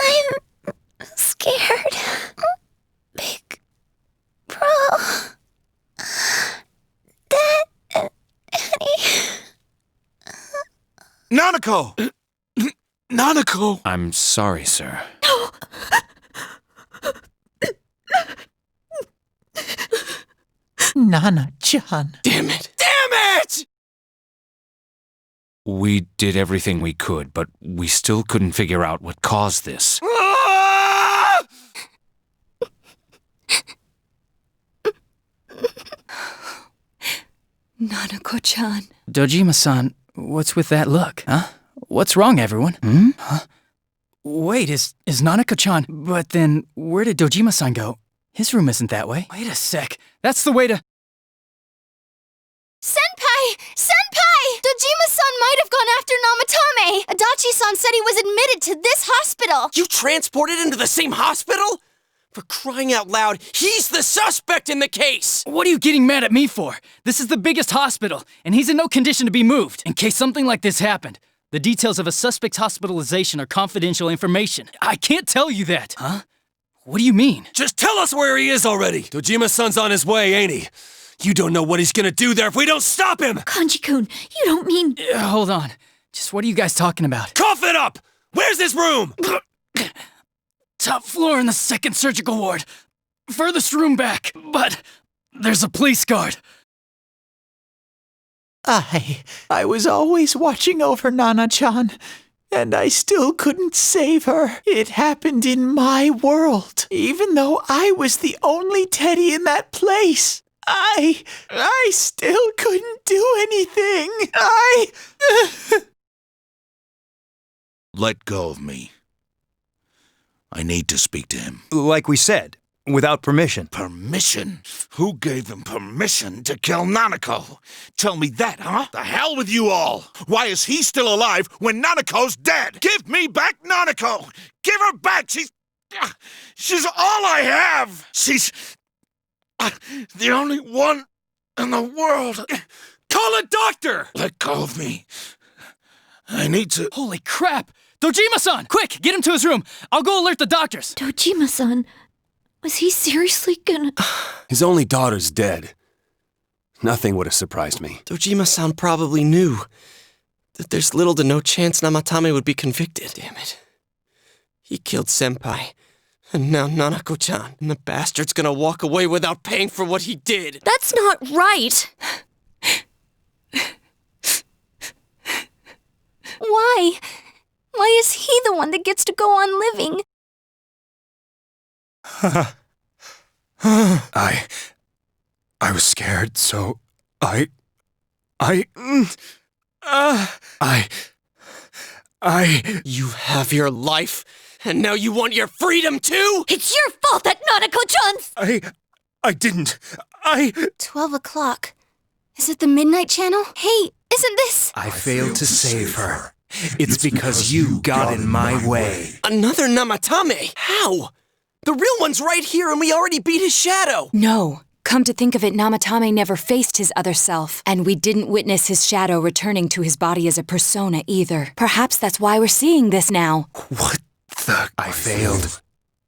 I'm scared. Big Bro. Daddy. Nanako! Nanako! I'm sorry, sir. Nana-chan. Damn it! Damn it! We did everything we could, but we still couldn't figure out what caused this. Nanako-chan. Dojima-san, what's with that look, huh? What's wrong, everyone? Huh? Wait, is Nanako-chan... But then, where did Dojima-san go? His room isn't that way. Wait a sec. That's the way to... Senpai! Senpai! Dojima-san might have gone after Namatame! Adachi-san said he was admitted to this hospital! You transported him to the same hospital? For crying out loud, he's the suspect in the case! What are you getting mad at me for? This is the biggest hospital, and he's in no condition to be moved. In case something like this happened, the details of a suspect's hospitalization are confidential information. I can't tell you that. Huh? What do you mean? Just tell us where he is already! Dojima-san's on his way, ain't he? You don't know what he's gonna do there if we don't stop him! Kanji-kun, you don't mean... Hold on. Just what are you guys talking about? Cough it up! Where's his room? Top floor in the 2nd surgical ward. Furthest room back, but there's a police guard. I was always watching over Nana-chan, and I still couldn't save her. It happened in my world, even though I was the only Teddy in that place. I still couldn't do anything. Let go of me. I need to speak to him. Like we said, without permission. Permission? Who gave them permission to kill Nanako? Tell me that, huh? The hell with you all! Why is he still alive when Nanako's dead? Give me back Nanako! Give her back! She's all I have! She's the only one in the world. Call a doctor! Let go of me. I need to... Holy crap! Dojima-san! Quick, get him to his room. I'll go alert the doctors. Dojima-san, was he seriously gonna... His only daughter's dead. Nothing would have surprised me. Dojima-san probably knew that there's little to no chance Namatame would be convicted. Damn it. He killed Senpai. And now Nanako-chan. And the bastard's gonna walk away without paying for what he did. That's not right. Why? Why is he the one that gets to go on living? I was scared, so You have your life, and now you want your freedom too? It's your fault that Nanako-chan's... I didn't. 12 o'clock. Is it the Midnight Channel? Hey, isn't this... I failed to save her. It's because you got in my way. Another Namatame? How? The real one's right here and we already beat his shadow. No. Come to think of it, Namatame never faced his other self, and we didn't witness his shadow returning to his body as a persona either. Perhaps that's why we're seeing this now. What the... I failed.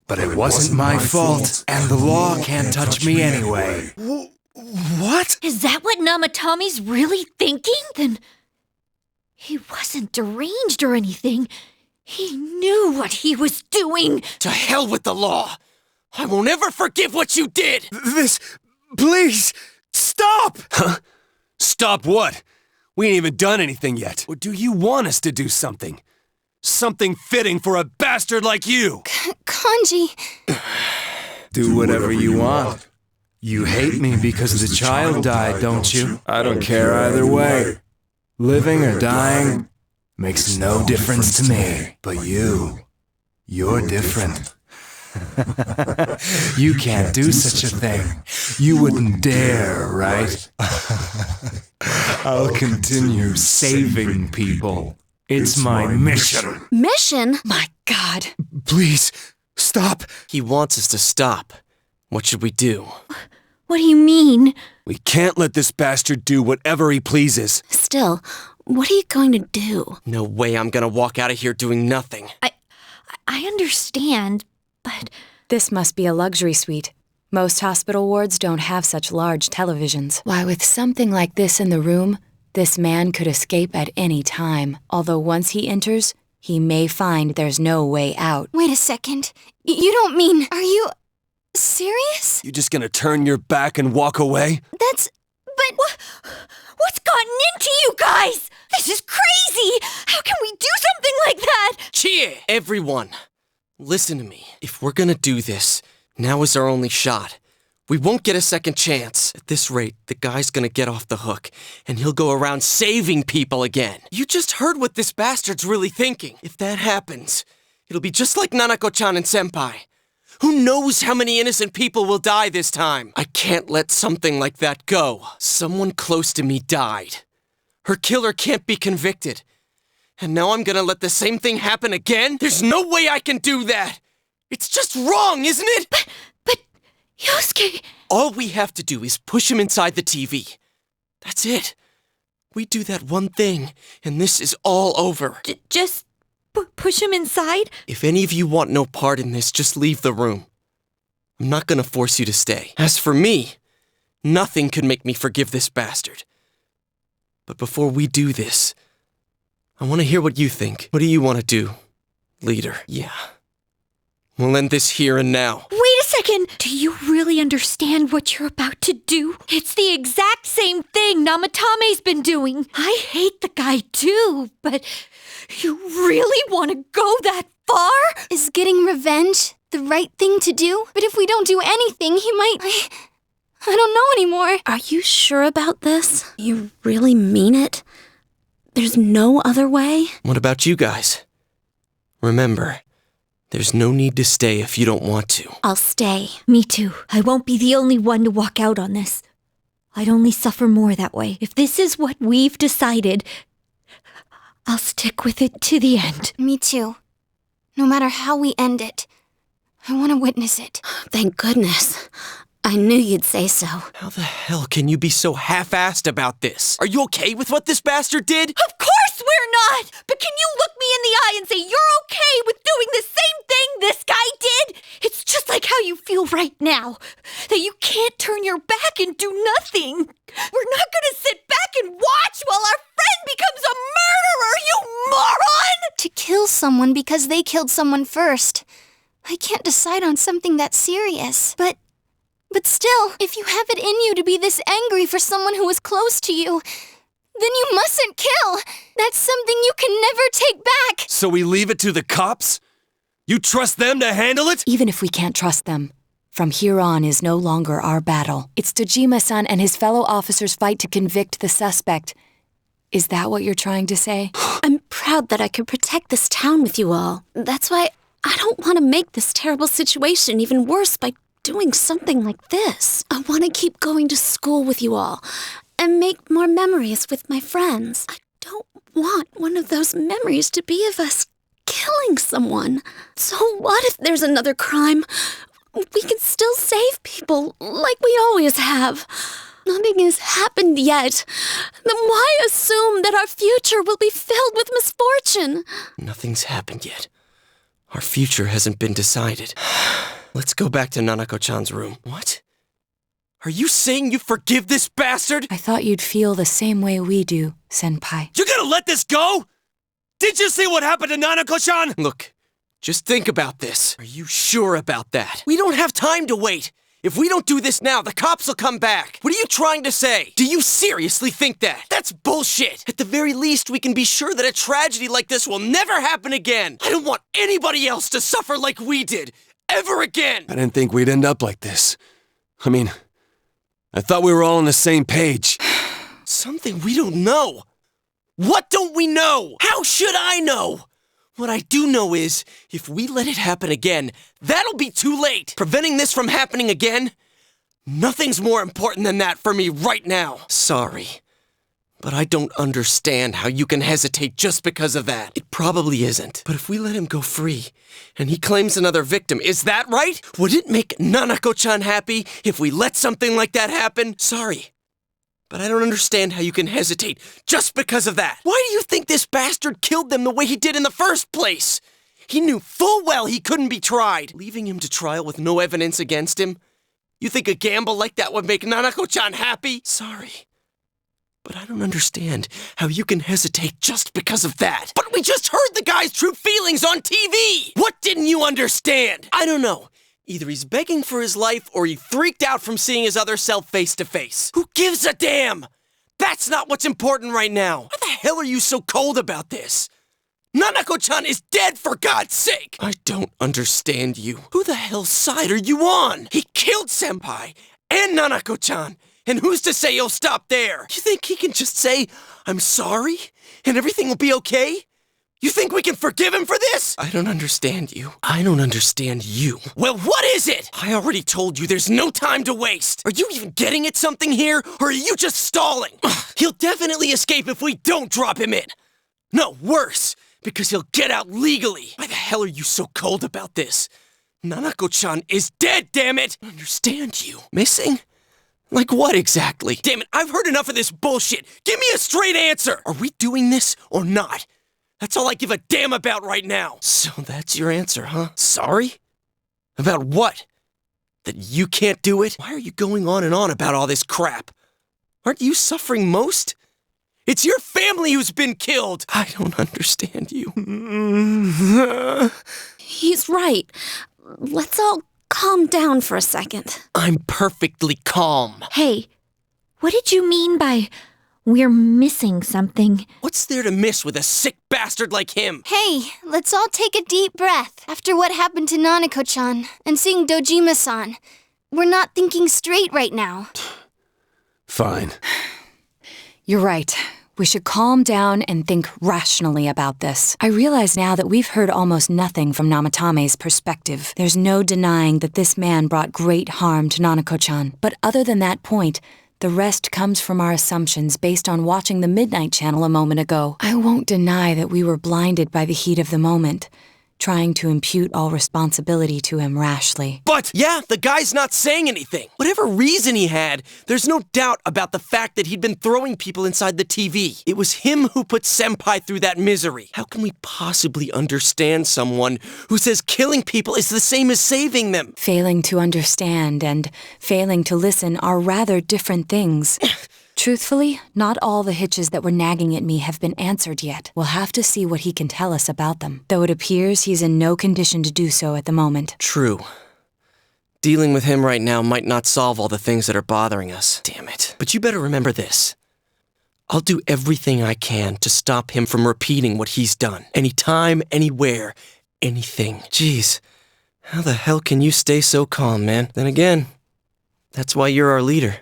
But it wasn't my fault, and the law can't touch me anyway. What? Is that what Namatame's really thinking? Then he wasn't deranged or anything. He knew what he was doing. To hell with the law. I won't ever forgive what you did. This... Please, stop! Huh? Stop what? We ain't even done anything yet. Or do you want us to do something? Something fitting for a bastard like you! Kanji... Do whatever you want. You hate me because the child died, don't you? I don't care either way. Living or dying makes no difference to me. But you're different. You can't do such a thing. You wouldn't dare, right? I'll continue saving people. It's my mission. Mission? My God. Please, stop. He wants us to stop. What should we do? What do you mean? We can't let this bastard do whatever he pleases. Still, what are you going to do? No way I'm gonna walk out of here doing nothing. I understand, but... This must be a luxury suite. Most hospital wards don't have such large televisions. Why, with something like this in the room, this man could escape at any time. Although once he enters, he may find there's no way out. Wait a second. You don't mean... Are you... serious? You just gonna turn your back and walk away? That's... but... What's gotten into you guys? This is crazy! How can we do something like that? Cheer! Everyone, listen to me. If we're gonna do this, now is our only shot. We won't get a second chance. At this rate, the guy's gonna get off the hook, and he'll go around saving people again. You just heard what this bastard's really thinking. If that happens, it'll be just like Nanako-chan and Senpai. Who knows how many innocent people will die this time? I can't let something like that go. Someone close to me died. Her killer can't be convicted. And now I'm gonna let the same thing happen again? There's no way I can do that! It's just wrong, isn't it? But, Yosuke... All we have to do is push him inside the TV. That's it. We do that one thing, and this is all over. Just... push him inside? If any of you want no part in this, just leave the room. I'm not gonna force you to stay. As for me, nothing could make me forgive this bastard. But before we do this, I want to hear what you think. What do you want to do, leader? Yeah. We'll end this here and now. Wait a second! Do you really understand what you're about to do? It's the exact same thing Namatame's been doing. I hate the guy too, but you really want to go that far? Is getting revenge the right thing to do? But if we don't do anything, he might... I don't know anymore. Are you sure about this? You really mean it? There's no other way? What about you guys? Remember, There's no need to stay if you don't want to. I'll stay. Me too. I won't be the only one to walk out on this. I'd only suffer more that way. If this is what we've decided, I'll stick with it to the end. Me too. No matter how we end it, I want to witness it. Thank goodness. I knew you'd say so. How the hell can you be so half-assed about this? Are you okay with what this bastard did? Of course we're not! But can you look me in the eye and say you're okay with doing the same thing this guy did? It's just like how you feel right now. That you can't turn your back and do nothing. We're not gonna sit back and watch while our friend becomes a murderer, you moron! To kill someone because they killed someone first. I can't decide on something that serious. But still, if you have it in you to be this angry for someone who was close to you, then you mustn't kill. That's something you can never take back. So we leave it to the cops? You trust them to handle it? Even if we can't trust them, from here on is no longer our battle. It's Dojima-san and his fellow officers' fight to convict the suspect. Is that what you're trying to say? I'm proud that I could protect this town with you all. That's why I don't want to make this terrible situation even worse by doing something like this. I want to keep going to school with you all and make more memories with my friends. I don't want one of those memories to be of us killing someone. So what if there's another crime? We can still save people like we always have. Nothing has happened yet. Then why assume that our future will be filled with misfortune? Nothing's happened yet. Our future hasn't been decided. Let's go back to Nanako-chan's room. What? Are you saying you forgive this bastard? I thought you'd feel the same way we do, Senpai. You gonna let this go? Did you see what happened to Nanako-chan? Look, just think about this. Are you sure about that? We don't have time to wait. If we don't do this now, the cops will come back. What are you trying to say? Do you seriously think that? That's bullshit. At the very least, we can be sure that a tragedy like this will never happen again. I don't want anybody else to suffer like we did. Ever again! I didn't think we'd end up like this. I mean, I thought we were all on the same page. Something we don't know. What don't we know? How should I know? What I do know is, if we let it happen again, that'll be too late. Preventing this from happening again? Nothing's more important than that for me right now. Sorry. But I don't understand how you can hesitate just because of that. It probably isn't. But if we let him go free, and he claims another victim, is that right? Would it make Nanako-chan happy if we let something like that happen? Sorry. But I don't understand how you can hesitate just because of that. Why do you think this bastard killed them the way he did in the first place? He knew full well he couldn't be tried. Leaving him to trial with no evidence against him? You think a gamble like that would make Nanako-chan happy? Sorry. But I don't understand how you can hesitate just because of that. But we just heard the guy's true feelings on TV! What didn't you understand? I don't know. Either he's begging for his life or he freaked out from seeing his other self face to face. Who gives a damn? That's not what's important right now. Why the hell are you so cold about this? Nanako-chan is dead, for God's sake! I don't understand you. Who the hell's side are you on? He killed Senpai and Nanako-chan. And who's to say he'll stop there? You think he can just say, I'm sorry, and everything will be okay? You think we can forgive him for this? I don't understand you. I don't understand you. Well, what is it? I already told you there's no time to waste. Are you even getting at something here, or are you just stalling? He'll definitely escape if we don't drop him in. No, worse, because he'll get out legally. Why the hell are you so cold about this? Nanako-chan is dead, damn it! I understand you. Missing? Like what exactly? Damn it, I've heard enough of this bullshit. Give me a straight answer. Are we doing this or not? That's all I give a damn about right now. So that's your answer, huh? Sorry? About what? That you can't do it? Why are you going on and on about all this crap? Aren't you suffering most? It's your family who's been killed. I don't understand you. He's right. Let's all calm down for a second. I'm perfectly calm. Hey, what did you mean by we're missing something? What's there to miss with a sick bastard like him? Hey, let's all take a deep breath. After what happened to Nanako-chan and seeing Dojima-san, we're not thinking straight right now. Fine. You're right. We should calm down and think rationally about this. I realize now that we've heard almost nothing from Namatame's perspective. There's no denying that this man brought great harm to Nanako-chan. But other than that point, the rest comes from our assumptions based on watching the Midnight Channel a moment ago. I won't deny that we were blinded by the heat of the moment, trying to impute all responsibility to him rashly. But, yeah, the guy's not saying anything. Whatever reason he had, there's no doubt about the fact that he'd been throwing people inside the TV. It was him who put Senpai through that misery. How can we possibly understand someone who says killing people is the same as saving them? Failing to understand and failing to listen are rather different things. Truthfully, not all the hitches that were nagging at me have been answered yet. We'll have to see what he can tell us about them, though it appears he's in no condition to do so at the moment. True. Dealing with him right now might not solve all the things that are bothering us. Damn it. But you better remember this. I'll do everything I can to stop him from repeating what he's done. Anytime, anywhere, anything. Jeez, how the hell can you stay so calm, man? Then again, that's why you're our leader.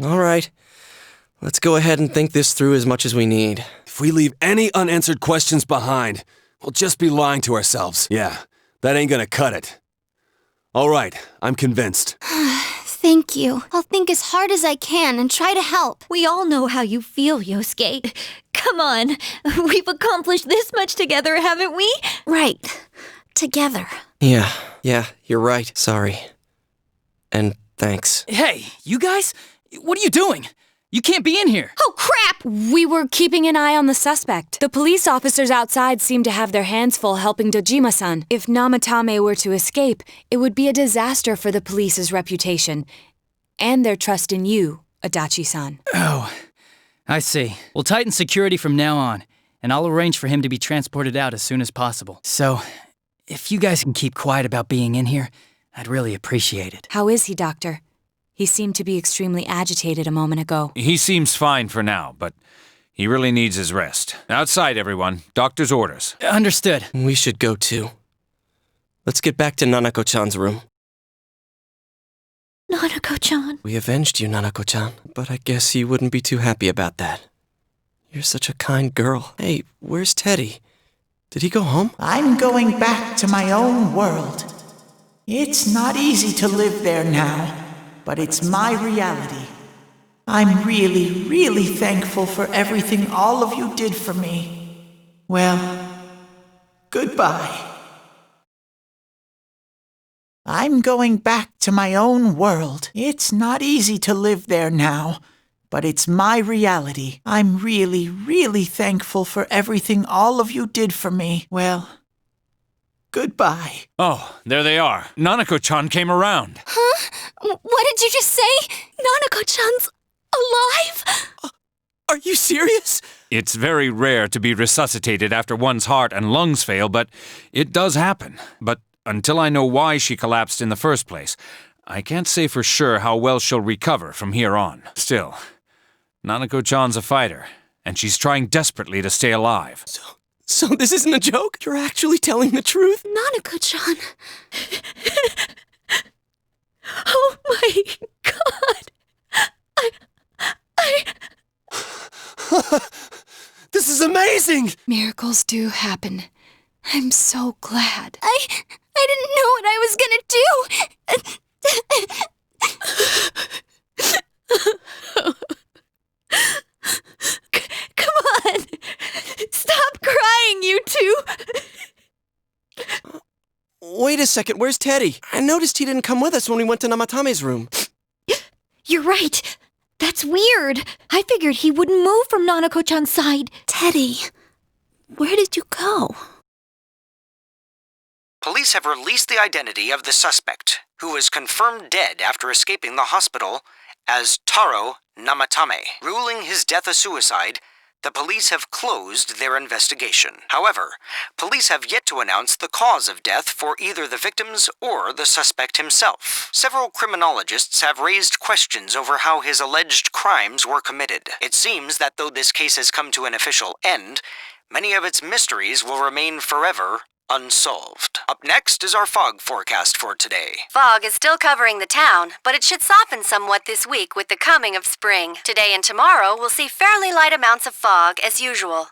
All right. Let's go ahead and think this through as much as we need. If we leave any unanswered questions behind, we'll just be lying to ourselves. Yeah, that ain't gonna cut it. All right, I'm convinced. Thank you. I'll think as hard as I can and try to help. We all know how you feel, Yosuke. Come on. We've accomplished this much together, haven't we? Right. Together. Yeah, you're right. Sorry. And thanks. Hey, you guys? What are you doing? You can't be in here. Oh, crap! We were keeping an eye on the suspect. The police officers outside seem to have their hands full helping Dojima-san. If Namatame were to escape, it would be a disaster for the police's reputation and their trust in you, Adachi-san. Oh, I see. We'll tighten security from now on, and I'll arrange for him to be transported out as soon as possible. So, if you guys can keep quiet about being in here, I'd really appreciate it. How is he, Doctor? He seemed to be extremely agitated a moment ago. He seems fine for now, but he really needs his rest. Outside, everyone. Doctor's orders. Understood. We should go too. Let's get back to Nanako-chan's room. Nanako-chan. We avenged you, Nanako-chan, but I guess you wouldn't be too happy about that. You're such a kind girl. Hey, where's Teddy? Did he go home? I'm going back to my own world. It's not easy to live there now, but it's my reality. I'm really, really thankful for everything all of you did for me. Well, goodbye. I'm going back to my own world. It's not easy to live there now, but it's my reality. I'm really, really thankful for everything all of you did for me. Well, goodbye. Oh, there they are. Nanako-chan came around. Huh? What did you just say? Nanako-chan's alive? Are you serious? It's very rare to be resuscitated after one's heart and lungs fail, but it does happen. But until I know why she collapsed in the first place, I can't say for sure how well she'll recover from here on. Still, Nanako-chan's a fighter, and she's trying desperately to stay alive. So this isn't a joke? You're actually telling the truth? Nanako-chan. Oh my god. This is amazing! Miracles do happen. I'm so glad. I didn't know what I was gonna do. Come on. Stop crying, you two. Wait a second, where's Teddy? I noticed he didn't come with us when we went to Namatame's room. You're right. That's weird. I figured he wouldn't move from Nanako-chan's side. Teddy, where did you go? Police have released the identity of the suspect, who was confirmed dead after escaping the hospital as Taro Namatame. Ruling his death a suicide, the police have closed their investigation. However, police have yet to announce the cause of death for either the victims or the suspect himself. Several criminologists have raised questions over how his alleged crimes were committed. It seems that though this case has come to an official end, many of its mysteries will remain forever unsolved. Up next is our fog forecast for today. Fog is still covering the town, but it should soften somewhat this week with the coming of spring. Today and tomorrow we'll see fairly light amounts of fog as usual.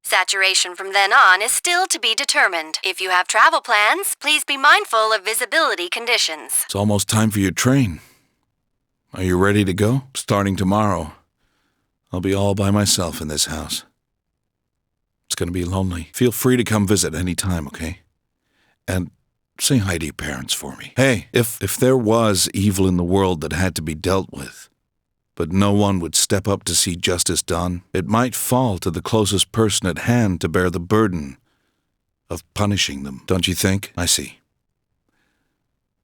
Saturation from then on is still to be determined. If you have travel plans, please be mindful of visibility conditions. It's almost time for your train. Are you ready to go? Starting tomorrow, I'll be all by myself in this house. It's gonna be lonely. Feel free to come visit any time, okay? And say hi to your parents for me. Hey, if there was evil in the world that had to be dealt with, but no one would step up to see justice done, it might fall to the closest person at hand to bear the burden of punishing them, don't you think? I see.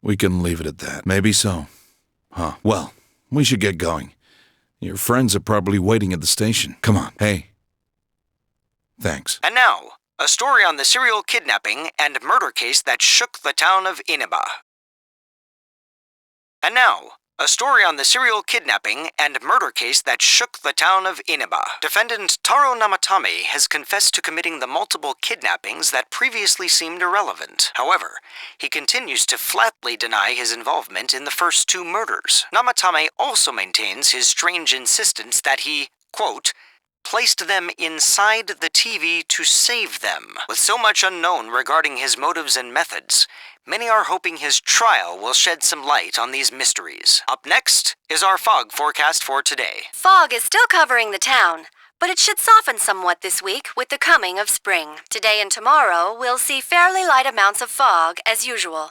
We can leave it at that. Maybe so. Huh. Well, we should get going. Your friends are probably waiting at the station. Come on. Hey. Thanks. And now, a story on the serial kidnapping and murder case that shook the town of Inaba. And now, a story on the serial kidnapping and murder case that shook the town of Inaba. Defendant Taro Namatame has confessed to committing the multiple kidnappings that previously seemed irrelevant. However, he continues to flatly deny his involvement in the first 2 murders. Namatame also maintains his strange insistence that he, quote, placed them inside the TV to save them. With so much unknown regarding his motives and methods, many are hoping his trial will shed some light on these mysteries. Up next is our fog forecast for today. Fog is still covering the town, but it should soften somewhat this week with the coming of spring. Today and tomorrow we'll see fairly light amounts of fog as usual.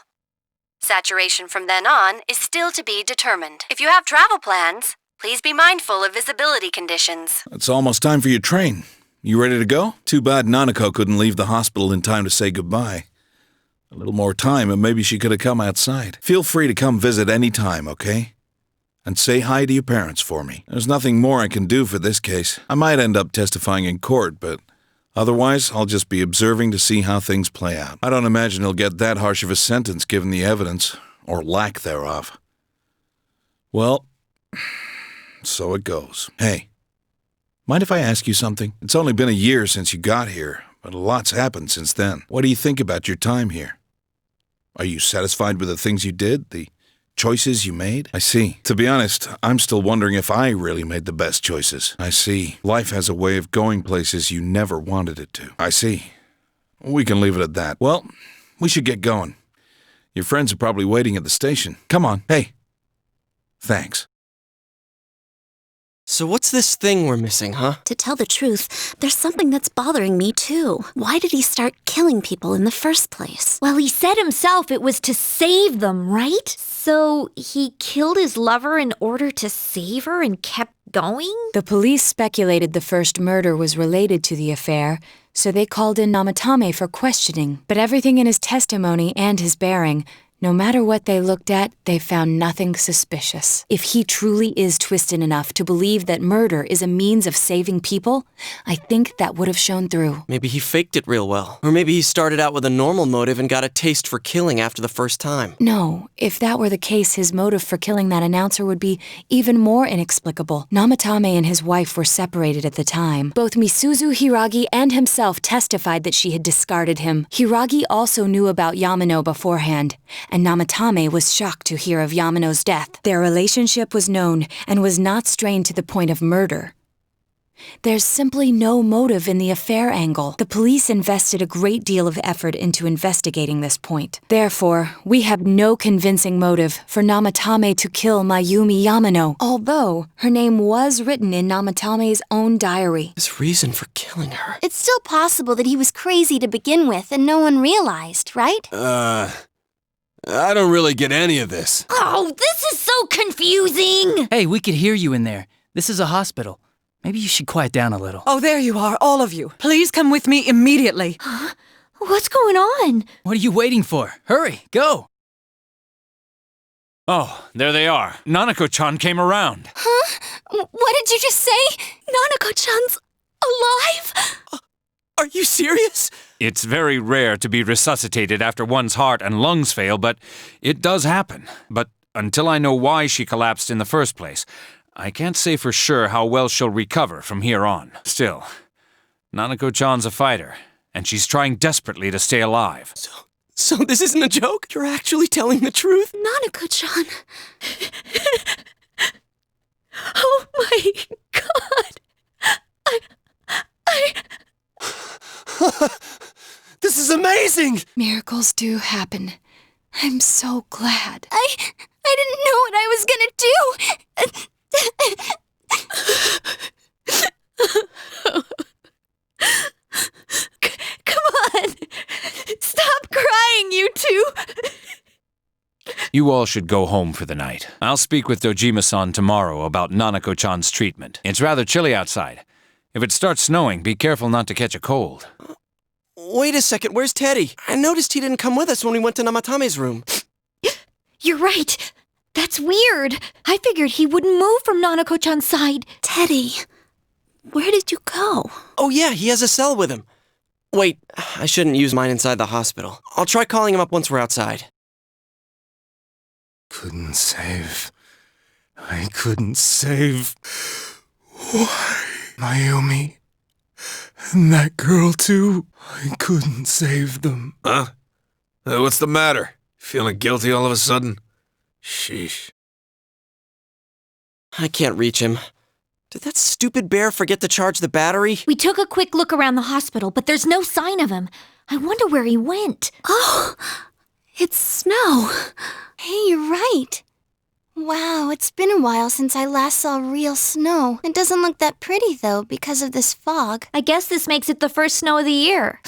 Saturation from then on is still to be determined. If you have travel plans, please be mindful of visibility conditions. It's almost time for your train. You ready to go? Too bad Nanako couldn't leave the hospital in time to say goodbye. A little more time and maybe she could have come outside. Feel free to come visit any time, okay? And say hi to your parents for me. There's nothing more I can do for this case. I might end up testifying in court, but otherwise I'll just be observing to see how things play out. I don't imagine he'll get that harsh of a sentence given the evidence, or lack thereof. Well, so it goes. Hey, mind if I ask you something? It's only been a year since you got here, but a lot's happened since then. What do you think about your time here? Are you satisfied with the things you did, the choices you made? I see. To be honest, I'm still wondering if I really made the best choices. I see. Life has a way of going places you never wanted it to. I see. We can leave it at that. Well, we should get going. Your friends are probably waiting at the station. Come on. Hey. Thanks. So what's this thing we're missing, huh? To tell the truth, there's something that's bothering me too. Why did he start killing people in the first place? Well, he said himself it was to save them, right? So he killed his lover in order to save her and kept going? The police speculated the first murder was related to the affair, so they called in Namatame for questioning. But everything in his testimony and his bearing, no matter what they looked at, they found nothing suspicious. If he truly is twisted enough to believe that murder is a means of saving people, I think that would have shown through. Maybe he faked it real well. Or maybe he started out with a normal motive and got a taste for killing after the first time. No, if that were the case, his motive for killing that announcer would be even more inexplicable. Namatame and his wife were separated at the time. Both Misuzu Hiragi and himself testified that she had discarded him. Hiragi also knew about Yamano beforehand, and Namatame was shocked to hear of Yamano's death. Their relationship was known and was not strained to the point of murder. There's simply no motive in the affair angle. The police invested a great deal of effort into investigating this point. Therefore, we have no convincing motive for Namatame to kill Mayumi Yamano, although her name was written in Namatame's own diary. His reason for killing her. It's still possible that he was crazy to begin with and no one realized, right? I don't really get any of this. Oh, this is so confusing! Hey, we could hear you in there. This is a hospital. Maybe you should quiet down a little. Oh, there you are, all of you. Please come with me immediately. Huh? What's going on? What are you waiting for? Hurry, go! Oh, there they are. Nanako-chan came around. Huh? What did you just say? Nanako-chan's alive? Are you serious? It's very rare to be resuscitated after one's heart and lungs fail, but it does happen. But until I know why she collapsed in the first place, I can't say for sure how well she'll recover from here on. Still, Nanako-chan's a fighter, and she's trying desperately to stay alive. So this isn't a joke? You're actually telling the truth? Nanako-chan. Oh my god. This is amazing! Miracles do happen. I'm so glad. I didn't know what I was gonna do. Come on. Stop crying, you two. You all should go home for the night. I'll speak with Dojima-san tomorrow about Nanako-chan's treatment. It's rather chilly outside. If it starts snowing, be careful not to catch a cold. Wait a second, where's Teddy? I noticed he didn't come with us when we went to Namatame's room. You're right. That's weird. I figured he wouldn't move from Nanako-chan's side. Teddy, where did you go? Oh yeah, he has a cell with him. Wait, I shouldn't use mine inside the hospital. I'll try calling him up once we're outside. Couldn't save. I couldn't save. Why? Mayumi. And that girl, too. I couldn't save them. Huh? What's the matter? Feeling guilty all of a sudden? Sheesh. I can't reach him. Did that stupid bear forget to charge the battery? We took a quick look around the hospital, but there's no sign of him. I wonder where he went. Oh, it's snow. Hey, you're right. Wow, it's been a while since I last saw real snow. It doesn't look that pretty, though, because of this fog. I guess this makes it the first snow of the year.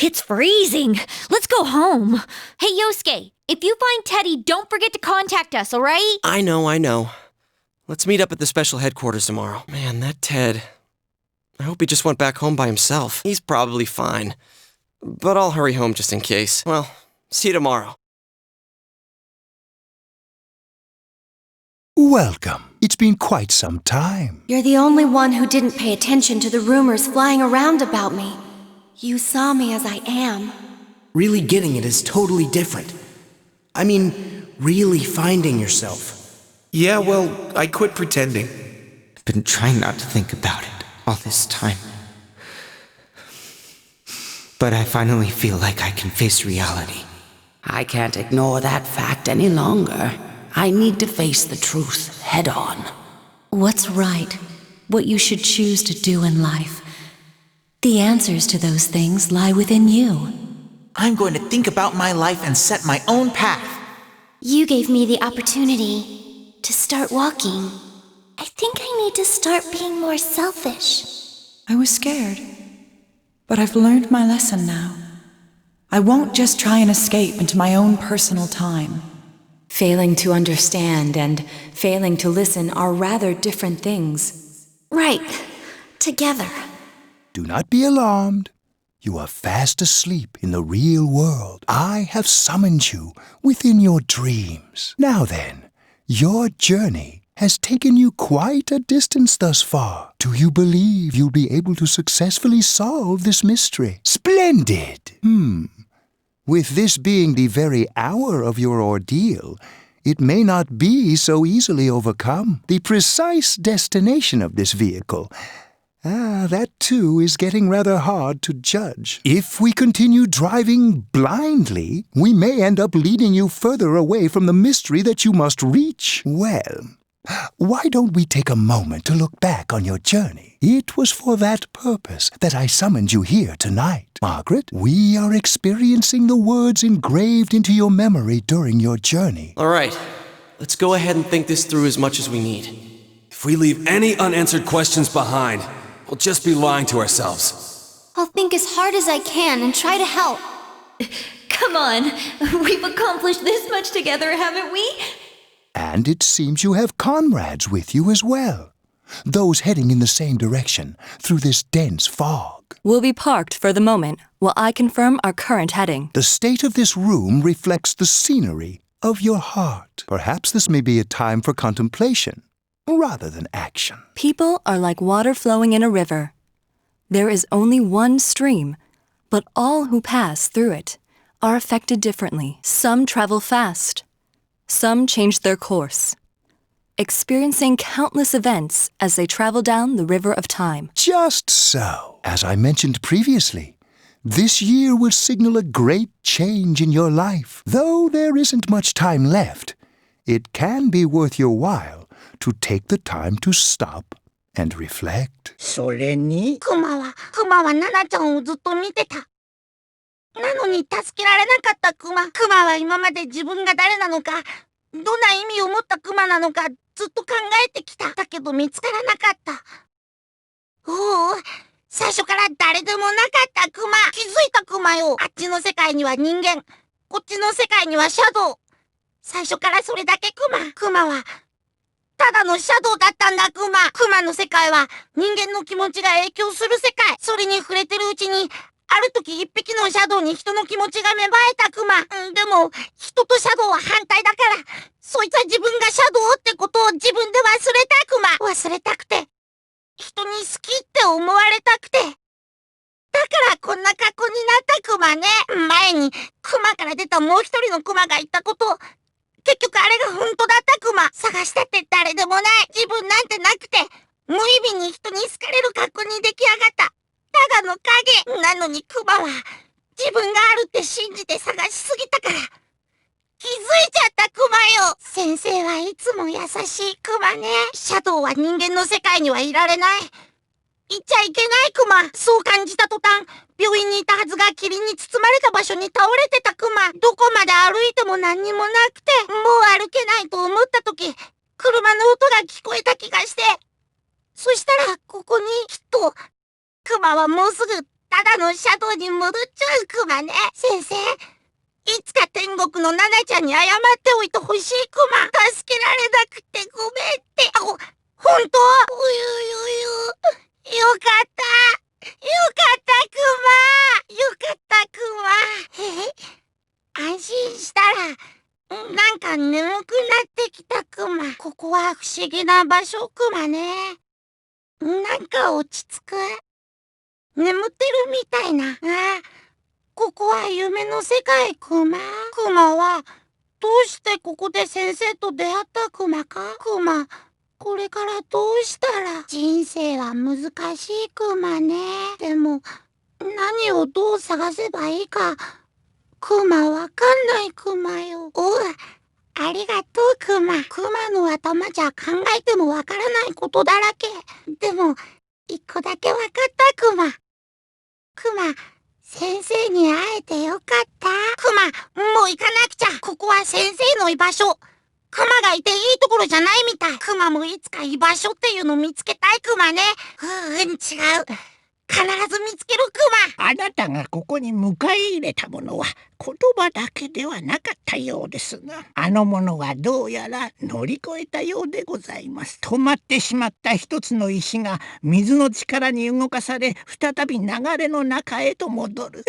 It's freezing. Let's go home. Hey, Yosuke, if you find Teddy, don't forget to contact us, all right? I know. Let's meet up at the special headquarters tomorrow. Man, that Ted. I hope he just went back home by himself. He's probably fine. But I'll hurry home just in case. Well, see you tomorrow. Welcome. It's been quite some time. You're the only one who didn't pay attention to the rumors flying around about me. You saw me as I am. Really getting it is totally different. I mean, really finding yourself. Yeah, well, I quit pretending. I've been trying not to think about it all this time. But I finally feel like I can face reality. I can't ignore that fact any longer. I need to face the truth head on. What's right? What you should choose to do in life? The answers to those things lie within you. I'm going to think about my life and set my own path. You gave me the opportunity to start walking. I think I need to start being more selfish. I was scared, but I've learned my lesson now. I won't just try and escape into my own personal time. Failing to understand and failing to listen are rather different things. Right. Together. Do not be alarmed. You are fast asleep in the real world. I have summoned you within your dreams. Now then, your journey has taken you quite a distance thus far. Do you believe you'll be able to successfully solve this mystery? Splendid! With this being the very hour of your ordeal, it may not be so easily overcome. The precise destination of this vehicle, that too is getting rather hard to judge. If we continue driving blindly, we may end up leading you further away from the mystery that you must reach. Well, why don't we take a moment to look back on your journey? It was for that purpose that I summoned you here tonight. Margaret, we are experiencing the words engraved into your memory during your journey. All right, let's go ahead and think this through as much as we need. If we leave any unanswered questions behind, we'll just be lying to ourselves. I'll think as hard as I can and try to help. Come on. We've accomplished this much together, haven't we? And it seems you have comrades with you as well. Those heading in the same direction through this dense fog. We'll be parked for the moment while I confirm our current heading. The state of this room reflects the scenery of your heart. Perhaps this may be a time for contemplation rather than action. People are like water flowing in a river. There is only one stream, but all who pass through it are affected differently. Some travel fast. Some change their course, experiencing countless events as they travel down the river of time. Just so. As I mentioned previously, This year will signal a great change in your life. Though there isn't much time left, it can be worth your while to take the time to stop and reflect. それにクマはナナちゃんをずっと見てた。なのに助けられなかったクマは今まで自分が誰なのか、どんな意味を持ったクマなのかずっと考えてきた。だけど見つからなかった。おお、最初から誰でもなかったクマ。気づいたクマよ。あっちの世界には人間、こっちの世界にはシャドウ。最初からそれだけクマはただのシャドウだったんだ。クマの世界は人間の気持ちが影響する世界。それに触れてるうちに、ある時一匹のシャドウに人の気持ちが芽生えたクマ。でも人とシャドウは反対だから、そいつは自分がシャドウってことを自分で忘れたクマ。忘れたくて、人に好きって思われたくて、だからこんな格好になったクマね。前にクマから出たもう一人のクマが言ったこと、結局あれが本当だったクマ。探したって誰でもない。自分なんてなくて、無意味に人に好かれる格好に出来上がった。ただの影。なのにクマは自分があるって信じて探しすぎたから、気づいちゃったクマよ。先生はいつも優しいクマね。シャドウは人間の世界にはいられない。言っちゃいけないクマ。そう感じた途端、病院にいたはずが霧に包まれた場所に倒れてたクマ。どこまで歩いても何にもなくて、もう歩けないと思った時、車の音が聞こえた気がして。そしたら、ここにきっと、クマはもうすぐただのシャドウに戻っちゃうクマね。先生、いつか天国のナナちゃんに謝っておいてほしいクマ。助けられなくてごめんって。本当？よかった。よかったクマ。安心したら、なんか眠くなってきたクマ。ここは不思議な場所クマね。なんか落ち着く。眠ってるみたいな。ここは夢の世界クマ。クマはどうしてここで先生と出会ったクマか。クマ、これからどうしたら。人生は難しいクマね。でも何をどう探せばいいかクマわかんないクマよ。ありがとうクマ。クマの頭じゃ考えてもわからないことだらけ。でも一個だけわかったクマ。先生に会えてよかった。クマ、もう行かなくちゃ。ここは先生の居場所。クマがいていいところじゃないみたい。クマもいつか居場所っていうの見つけたいクマね。違う。必ず見つけるクマ。あなたがここに迎え入れたものは言葉だけではなかったようですが、あのものはどうやら乗り越えたようでございます。止まってしまった一つの石が水の力に動かされ、再び流れの中へと戻る。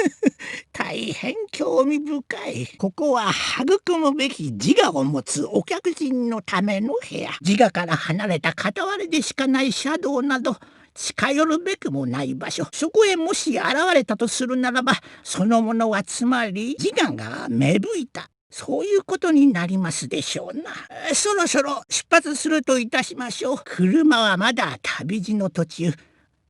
大変興味深い。ここは育むべき自我を持つお客人のための部屋。自我から離れた片割れでしかないシャドウなど近寄るべくもない場所。そこへもし現れたとするならば、そのものはつまり自我が芽吹いた、そういうことになりますでしょうな。そろそろ出発するといたしましょう。車はまだ旅路の途中。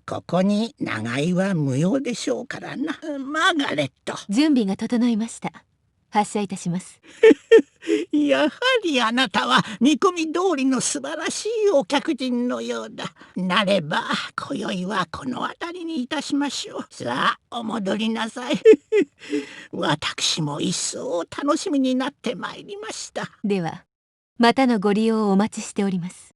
ここに長居は無用でしょうからな。マーガレット。準備が整いました。発車いたします。やはりあなたは見込み通りの素晴らしいお客人のようだ。なれば今宵はこの辺りにいたしましょう。さあお戻りなさい。私も一層楽しみになってまいりました。ではまたのご利用をお待ちしております。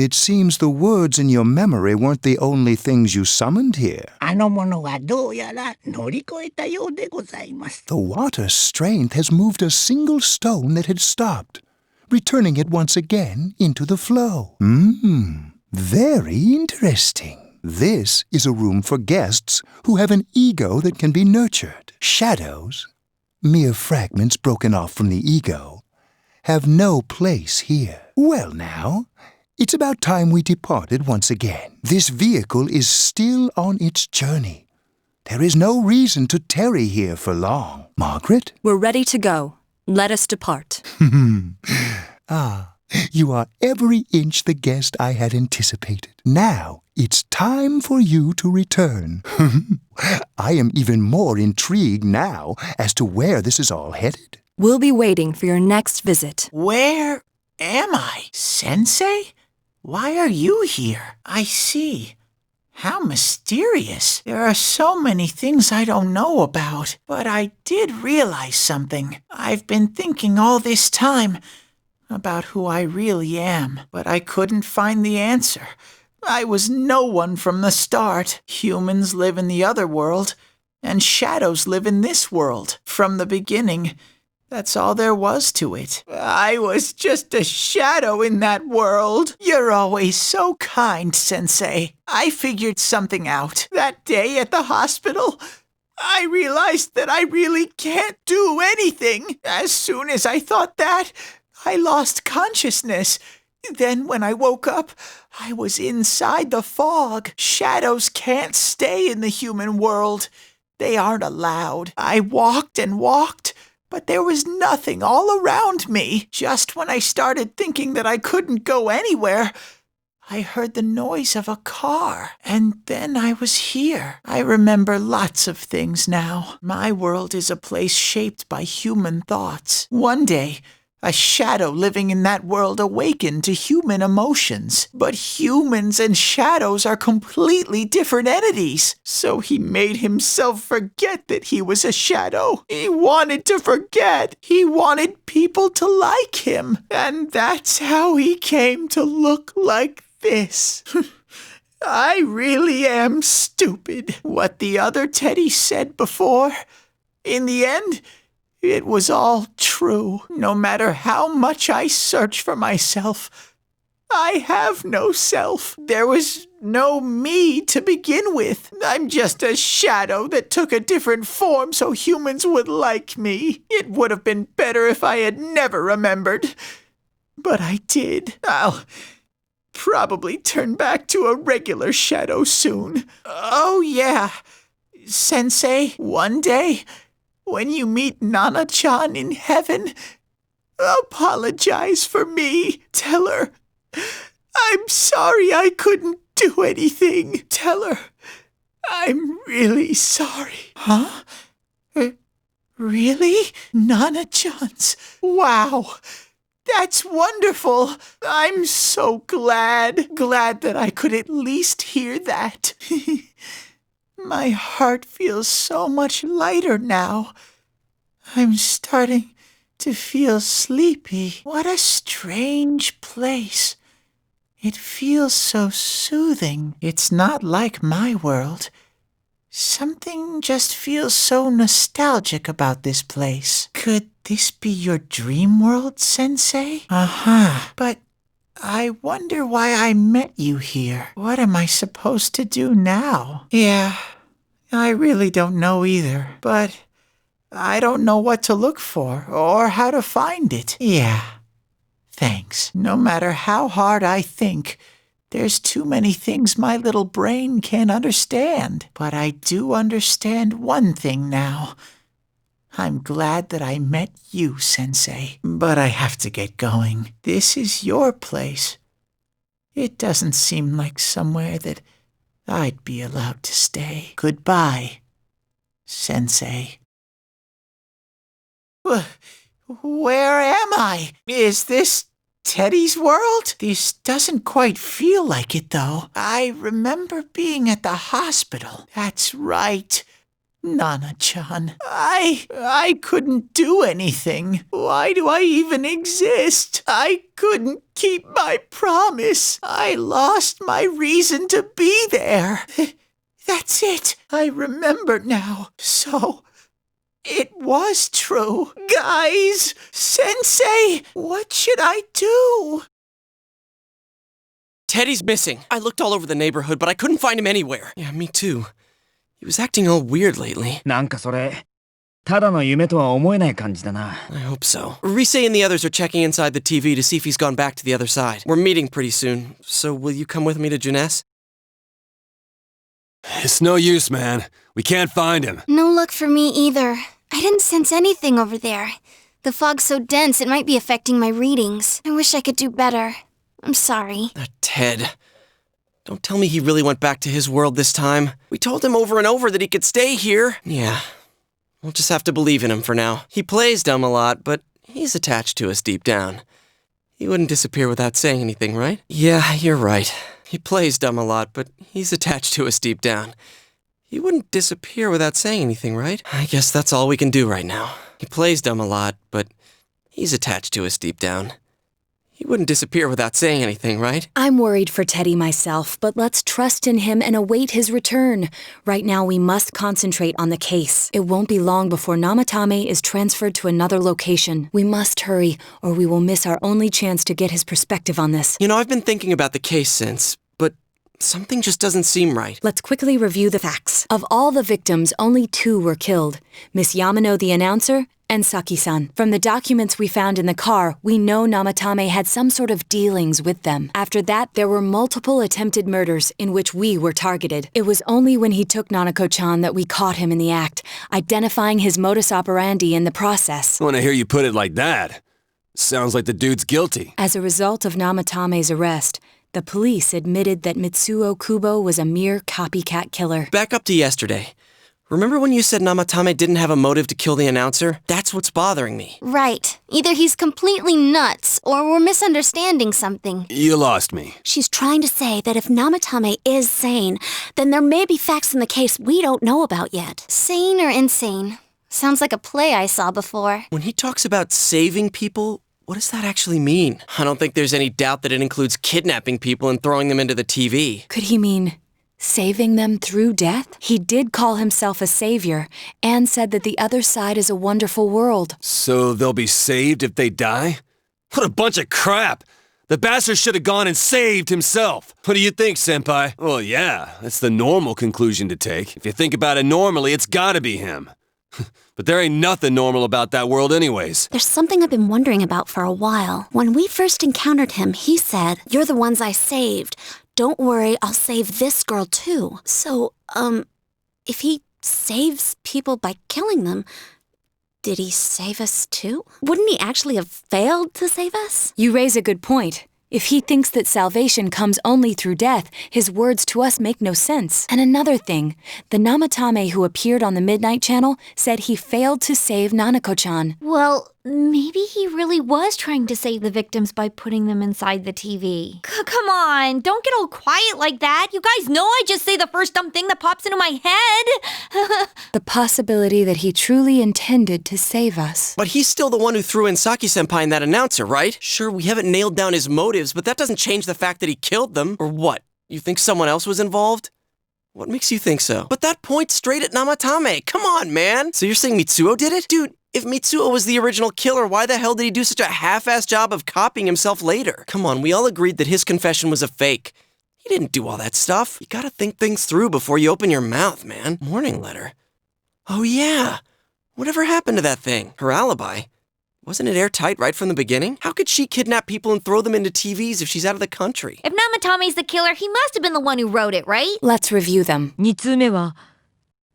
It seems the words in your memory weren't the only things you summoned here. あのものはどうやら乗り越えたようでございます。The water's strength has moved a single stone that had stopped, returning it once again into the flow. Very interesting. This is a room for guests who have an ego that can be nurtured. Shadows, mere fragments broken off from the ego, have no place here. Well now, it's about time we departed once again. This vehicle is still on its journey. There is no reason to tarry here for long. Margaret? We're ready to go. Let us depart. You are every inch the guest I had anticipated. Now, it's time for you to return. I am even more intrigued now as to where this is all headed. We'll be waiting for your next visit. Where am I? Sensei? Why are you here? I see. How mysterious. There are so many things I don't know about. But I did realize something. I've been thinking all this time about who I really am, but I couldn't find the answer. I was no one from the start. Humans live in the other world, and shadows live in this world. From the beginning, that's all there was to it. I was just a shadow in that world. You're always so kind, Sensei. I figured something out. That day at the hospital, I realized that I really can't do anything. As soon as I thought that, I lost consciousness. Then when I woke up, I was inside the fog. Shadows can't stay in the human world. They aren't allowed. I walked and walked, but there was nothing all around me. Just when I started thinking that I couldn't go anywhere, I heard the noise of a car, and then I was here. I remember lots of things now. My world is a place shaped by human thoughts. One day, a shadow living in that world awakened to human emotions. But humans and shadows are completely different entities. So he made himself forget that he was a shadow. He wanted to forget. He wanted people to like him. And that's how he came to look like this. I really am stupid. What the other Teddy said before, in the end, it was all true. No matter how much I search for myself, I have no self. There was no me to begin with. I'm just a shadow that took a different form so humans would like me. It would have been better if I had never remembered. But I did. I'll probably turn back to a regular shadow soon. Oh yeah, Sensei, one day, when you meet Nana-chan in heaven, apologize for me. Tell her, I'm sorry I couldn't do anything. Tell her, I'm really sorry. Huh? Really? Nana-chan's? Wow. That's wonderful. I'm so glad. Glad that I could at least hear that. My heart feels so much lighter now. I'm starting to feel sleepy. What a strange place. It feels so soothing. It's not like my world. Something just feels so nostalgic about this place. Could this be your dream world, Sensei? Uh-huh. But I wonder why I met you here. What am I supposed to do now? Yeah, I really don't know either. But I don't know what to look for or how to find it. Yeah, thanks. No matter how hard I think, there's too many things my little brain can't understand. But I do understand one thing now. I'm glad that I met you, Sensei. But I have to get going. This is your place. It doesn't seem like somewhere that I'd be allowed to stay. Goodbye, Sensei. Where am I? Is this Teddy's world? This doesn't quite feel like it, though. I remember being at the hospital. That's right. Nana-chan, I couldn't do anything. Why do I even exist? I couldn't keep my promise. I lost my reason to be there. That's it. I remember now. So, it was true. Guys, Sensei, what should I do? Teddy's missing. I looked all over the neighborhood, but I couldn't find him anywhere. Yeah, me too. He was acting all weird lately. なんかそれ、ただの夢とは思えない感じだな。 I hope so. Rise and the others are checking inside the TV to see if he's gone back to the other side. We're meeting pretty soon, so will you come with me to Junes? It's no use, man. We can't find him. No luck for me either. I didn't sense anything over there. The fog's so dense it might be affecting my readings. I wish I could do better. I'm sorry. Ted. Don't tell me he really went back to his world this time. We told him over and over that he could stay here. Yeah. We'll just have to believe in him for now. He plays dumb a lot, but he's attached to us deep down. He wouldn't disappear without saying anything, right? Yeah, you're right. He plays dumb a lot, but he's attached to us deep down. He wouldn't disappear without saying anything, right? I guess that's all we can do right now. He plays dumb a lot, but he's attached to us deep down. He wouldn't disappear without saying anything, right? I'm worried for Teddy myself, but let's trust in him and await his return. Right now, we must concentrate on the case. It won't be long before Namatame is transferred to another location. We must hurry, or we will miss our only chance to get his perspective on this. You know, I've been thinking about the case since, but something just doesn't seem right. Let's quickly review the facts. Of all the victims, only 2 were killed. Miss Yamano, the announcer, and Saki-san. From the documents we found in the car, we know Namatame had some sort of dealings with them. After that, there were multiple attempted murders in which we were targeted. It was only when he took Nanako-chan that we caught him in the act, identifying his modus operandi in the process. I want to hear you put it like that. Sounds like the dude's guilty. As a result of Namatame's arrest, the police admitted that Mitsuo Kubo was a mere copycat killer. Back up to yesterday. Remember when you said Namatame didn't have a motive to kill the announcer? That's what's bothering me. Right. Either he's completely nuts, or we're misunderstanding something. You lost me. She's trying to say that if Namatame is sane, then there may be facts in the case we don't know about yet. Sane or insane? Sounds like a play I saw before. When he talks about saving people, what does that actually mean? I don't think there's any doubt that it includes kidnapping people and throwing them into the TV. Could he mean saving them through death? He did call himself a savior and said that the other side is a wonderful world. So they'll be saved if they die? What a bunch of crap! The bastard should have gone and saved himself. What do you think, Senpai? Well, yeah, that's the normal conclusion to take. If you think about it normally, it's gotta be him. But there ain't nothing normal about that world anyways. There's something I've been wondering about for a while. When we first encountered him, he said, "You're the ones I saved. Don't worry, I'll save this girl too." So, if he saves people by killing them, did he save us too? Wouldn't he actually have failed to save us? You raise a good point. If he thinks that salvation comes only through death, his words to us make no sense. And another thing, the Namatame who appeared on the Midnight Channel said he failed to save Nanako-chan. Well, maybe he really was trying to save the victims by putting them inside the TV. Come on, don't get all quiet like that. You guys know I just say the first dumb thing that pops into my head. The possibility that he truly intended to save us. But he's still the one who threw in Saki-senpai and that announcer, right? Sure, we haven't nailed down his motives, but that doesn't change the fact that he killed them. Or what? You think someone else was involved? What makes you think so? But that points straight at Namatame. Come on, man. So you're saying Mitsuo did it? Dude, if Mitsuo was the original killer, why the hell did he do such a half-assed job of copying himself later? Come on, we all agreed that his confession was a fake. He didn't do all that stuff. You gotta think things through before you open your mouth, man. Warning letter. Oh yeah. Whatever happened to that thing? Her alibi? Wasn't it airtight right from the beginning? How could she kidnap people and throw them into TVs if she's out of the country? If Namatame's the killer, he must have been the one who wrote it, right? Let's review them. 2つ目は、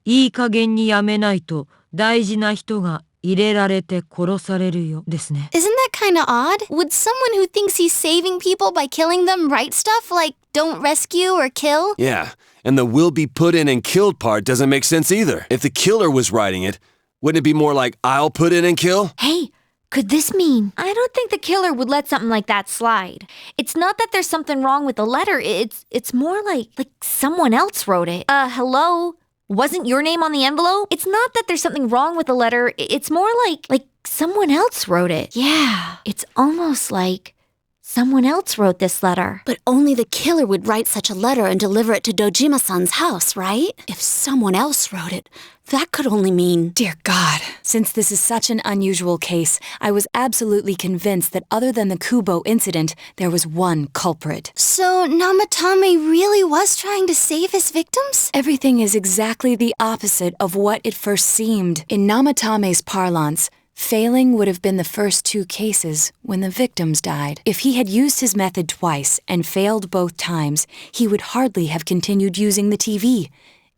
いい加減にやめないと大事な人が入れられて殺されるよですね。 Isn't that kinda odd? Would someone who thinks he's saving people by killing them write stuff like, don't rescue or kill? Yeah, and the will be put in and killed part doesn't make sense either. If the killer was writing it, wouldn't it be more like, I'll put in and kill? Hey, could this mean? I don't think the killer would let something like that slide. It's not that there's something wrong with the letter. It's more like someone else wrote it. Hello? Wasn't your name on the envelope? It's not that there's something wrong with the letter. It's more like someone else wrote it. Yeah, it's almost like someone else wrote this letter. But only the killer would write such a letter and deliver it to Dojima-san's house, right? If someone else wrote it, that could only mean... Dear God, since this is such an unusual case, I was absolutely convinced that other than the Kubo incident, there was one culprit. So Namatame really was trying to save his victims? Everything is exactly the opposite of what it first seemed. In Namatame's parlance, failing would have been the first 2 cases when the victims died. If he had used his method twice and failed both times, he would hardly have continued using the TV.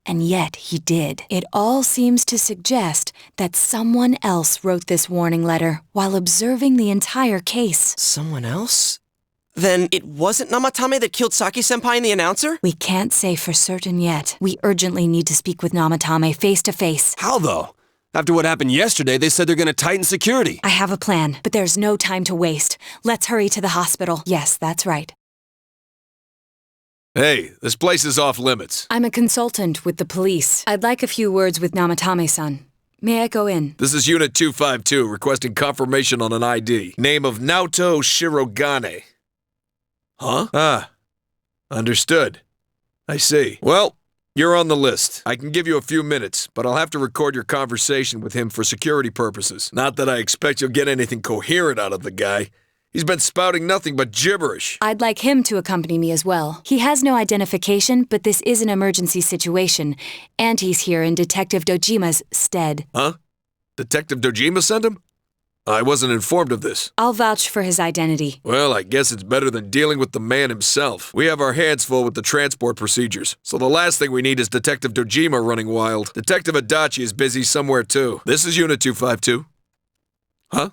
and yet he did. It all seems to suggest that someone else wrote this warning letter while observing the entire case. Someone else? Then it wasn't Namatame that killed Saki-senpai and the announcer? We can't say for certain yet. We urgently need to speak with Namatame face to face. How though? After what happened yesterday, they said they're gonna tighten security. I have a plan, but there's no time to waste. Let's hurry to the hospital. Yes, that's right. Hey, this place is off limits. I'm a consultant with the police. I'd like a few words with Namatame-san. May I go in? This is Unit 252 requesting confirmation on an ID. Name of Naoto Shirogane. Huh? Ah, understood. I see. Well, you're on the list. I can give you a few minutes, but I'll have to record your conversation with him for security purposes. Not that I expect you'll get anything coherent out of the guy. He's been spouting nothing but gibberish. I'd like him to accompany me as well. He has no identification, but this is an emergency situation, and he's here in Detective Dojima's stead. Huh? Detective Dojima sent him? I wasn't informed of this. I'll vouch for his identity. Well, I guess it's better than dealing with the man himself. We have our hands full with the transport procedures, so the last thing we need is Detective Dojima running wild. Detective Adachi is busy somewhere too. This is Unit 252. Huh?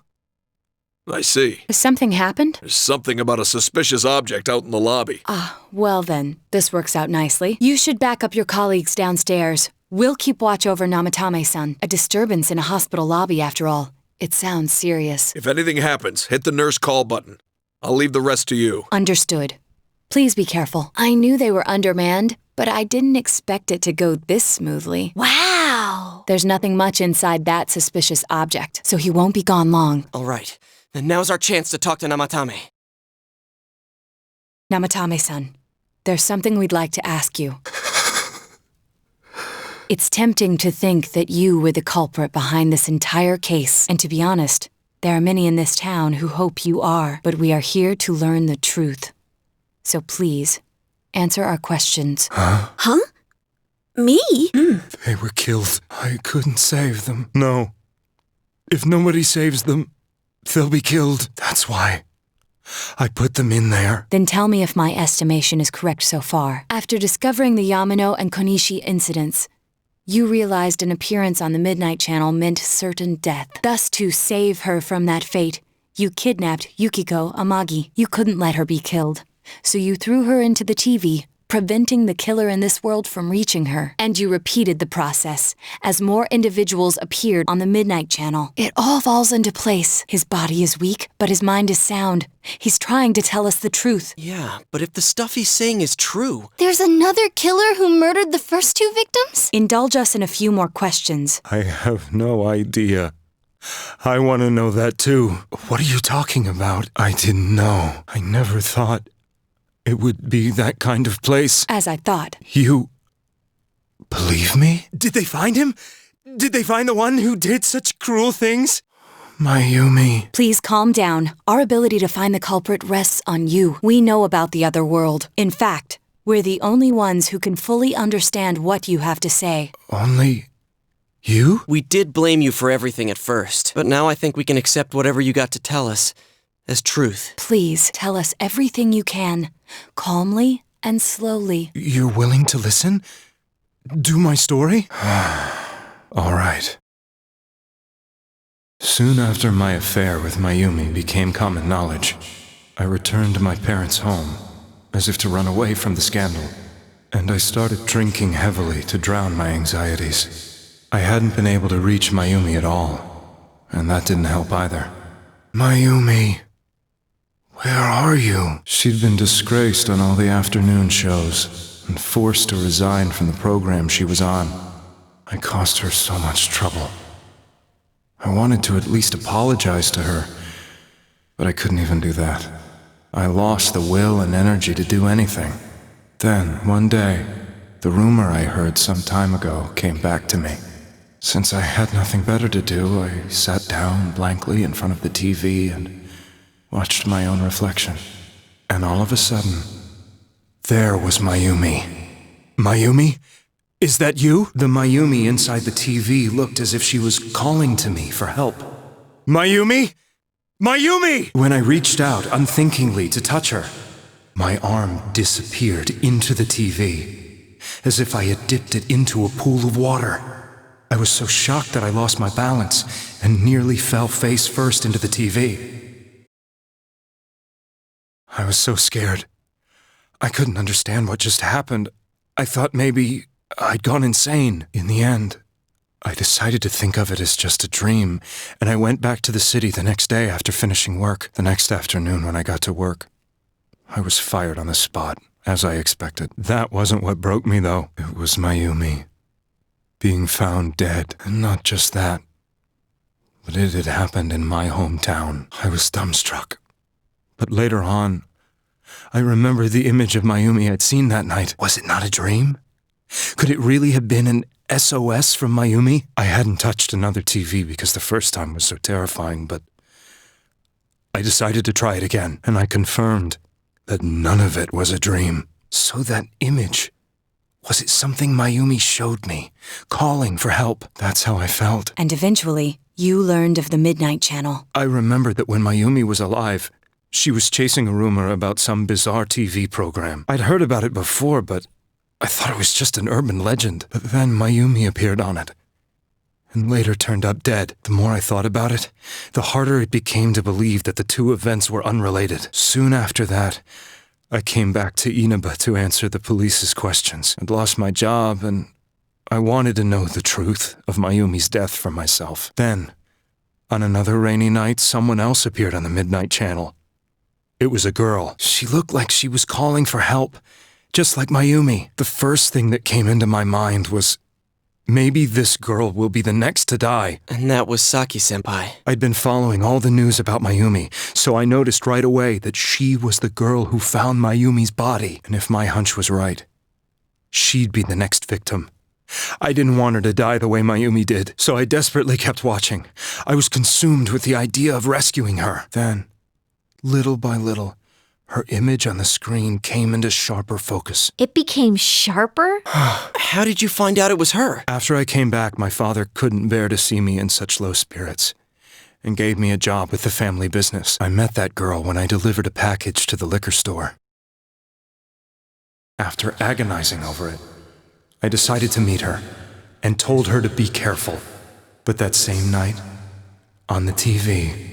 I see. Has something happened? There's something about a suspicious object out in the lobby. Ah, well then, this works out nicely. You should back up your colleagues downstairs. We'll keep watch over Namatame-san. A disturbance in a hospital lobby, after all. It sounds serious. If anything happens, hit the nurse call button. I'll leave the rest to you. Understood. Please be careful. I knew they were undermanned, but I didn't expect it to go this smoothly. Wow! There's nothing much inside that suspicious object, so he won't be gone long. All right. Then now's our chance to talk to Namatame. Namatame-san, there's something we'd like to ask you. It's tempting to think that you were the culprit behind this entire case, and to be honest, there are many in this town who hope you are, but we are here to learn the truth. So please, answer our questions. Huh? Me? They were killed. I couldn't save them. No. If nobody saves them, they'll be killed. That's why I put them in there. Then tell me if my estimation is correct so far. After discovering the Yamano and Konishi incidents, you realized an appearance on the Midnight Channel meant certain death. Thus, to save her from that fate, you kidnapped Yukiko Amagi. You couldn't let her be killed, so you threw her into the TV, preventing the killer in this world from reaching her. And you repeated the process as more individuals appeared on the Midnight Channel. It all falls into place. His body is weak, but his mind is sound. He's trying to tell us the truth. Yeah, but if the stuff he's saying is true... There's another killer who murdered the first two victims? Indulge us in a few more questions. I have no idea. I want to know that too. What are you talking about? I didn't know. I never thought it would be that kind of place. As I thought. You believe me? Did they find him? Did they find the one who did such cruel things? Mayumi. Please calm down. Our ability to find the culprit rests on you. We know about the other world. In fact, we're the only ones who can fully understand what you have to say. Only you? We did blame you for everything at first, but now I think we can accept whatever you got to tell us as truth. Please tell us everything you can, calmly and slowly. You're willing to listen? Do my story? All right. Soon after my affair with Mayumi became common knowledge, I returned to my parents' home, as if to run away from the scandal, and I started drinking heavily to drown my anxieties. I hadn't been able to reach Mayumi at all, and that didn't help either. Mayumi, where are you? She'd been disgraced on all the afternoon shows, and forced to resign from the program she was on. I caused her so much trouble. I wanted to at least apologize to her, but I couldn't even do that. I lost the will and energy to do anything. Then, one day, the rumor I heard some time ago came back to me. Since I had nothing better to do, I sat down blankly in front of the TV and watched my own reflection. And all of a sudden, there was Mayumi. Mayumi? Is that you? The Mayumi inside the TV looked as if she was calling to me for help. Mayumi? Mayumi! When I reached out unthinkingly to touch her, my arm disappeared into the TV, as if I had dipped it into a pool of water. I was so shocked that I lost my balance and nearly fell face first into the TV. I was so scared. I couldn't understand what just happened. I thought maybe I'd gone insane. In the end, I decided to think of it as just a dream, and I went back to the city the next day after finishing work. The next afternoon when I got to work, I was fired on the spot, as I expected. That wasn't what broke me, though. It was Mayumi being found dead. And not just that, but it had happened in my hometown. I was dumbstruck. But later on, I remembered the image of Mayumi I'd seen that night. Was it not a dream? Could it really have been an SOS from Mayumi? I hadn't touched another TV because the first time was so terrifying, but I decided to try it again, and I confirmed that none of it was a dream. So that image, was it something Mayumi showed me, calling for help? That's how I felt. And eventually, you learned of the Midnight Channel. I remembered that when Mayumi was alive, she was chasing a rumor about some bizarre TV program. I'd heard about it before, but I thought it was just an urban legend. But then Mayumi appeared on it, and later turned up dead. The more I thought about it, the harder it became to believe that the two events were unrelated. Soon after that, I came back to Inaba to answer the police's questions. I'd lost my job, and I wanted to know the truth of Mayumi's death for myself. Then, on another rainy night, someone else appeared on the Midnight Channel. It was a girl. She looked like she was calling for help, just like Mayumi. The first thing that came into my mind was, maybe this girl will be the next to die. And that was Saki-senpai. I'd been following all the news about Mayumi, so I noticed right away that she was the girl who found Mayumi's body. And if my hunch was right, she'd be the next victim. I didn't want her to die the way Mayumi did, so I desperately kept watching. I was consumed with the idea of rescuing her. Then, little by little, her image on the screen came into sharper focus. It became sharper? How did you find out it was her? After I came back, my father couldn't bear to see me in such low spirits and gave me a job with the family business. I met that girl when I delivered a package to the liquor store. After agonizing over it, I decided to meet her and told her to be careful. But that same night, on the TV,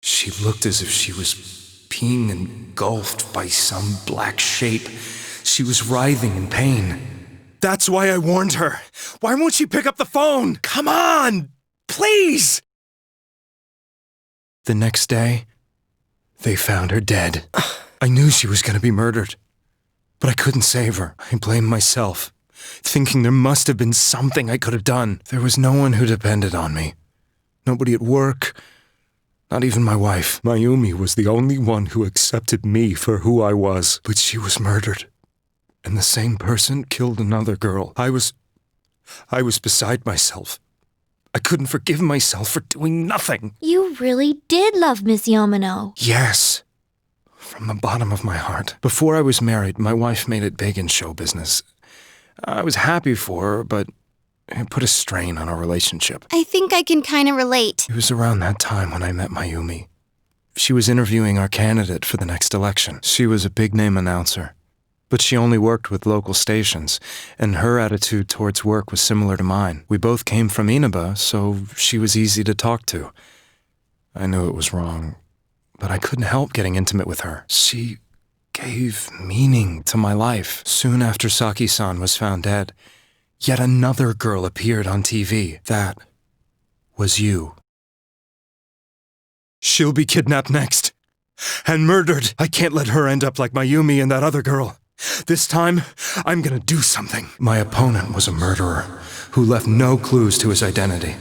she looked as if she was being engulfed by some black shape. She was writhing in pain. That's why I warned her. Why won't she pick up the phone? Come on! Please! The next day, they found her dead. I knew she was going to be murdered, but I couldn't save her. I blamed myself, thinking there must have been something I could have done. There was no one who depended on me. Nobody at work, not even my wife. Mayumi was the only one who accepted me for who I was. But she was murdered, and the same person killed another girl. I was beside myself. I couldn't forgive myself for doing nothing. You really did love Miss Yamano. Yes, from the bottom of my heart. Before I was married, my wife made it big in show business. I was happy for her, but it put a strain on our relationship. I think I can kind of relate. It was around that time when I met Mayumi. She was interviewing our candidate for the next election. She was a big-name announcer, but she only worked with local stations, and her attitude towards work was similar to mine. We both came from Inaba, so she was easy to talk to. I knew it was wrong, but I couldn't help getting intimate with her. She gave meaning to my life. Soon after Saki-san was found dead, yet another girl appeared on TV. That was you. She'll be kidnapped next. And murdered. I can't let her end up like Mayumi and that other girl. This time, I'm gonna do something. My opponent was a murderer who left no clues to his identity.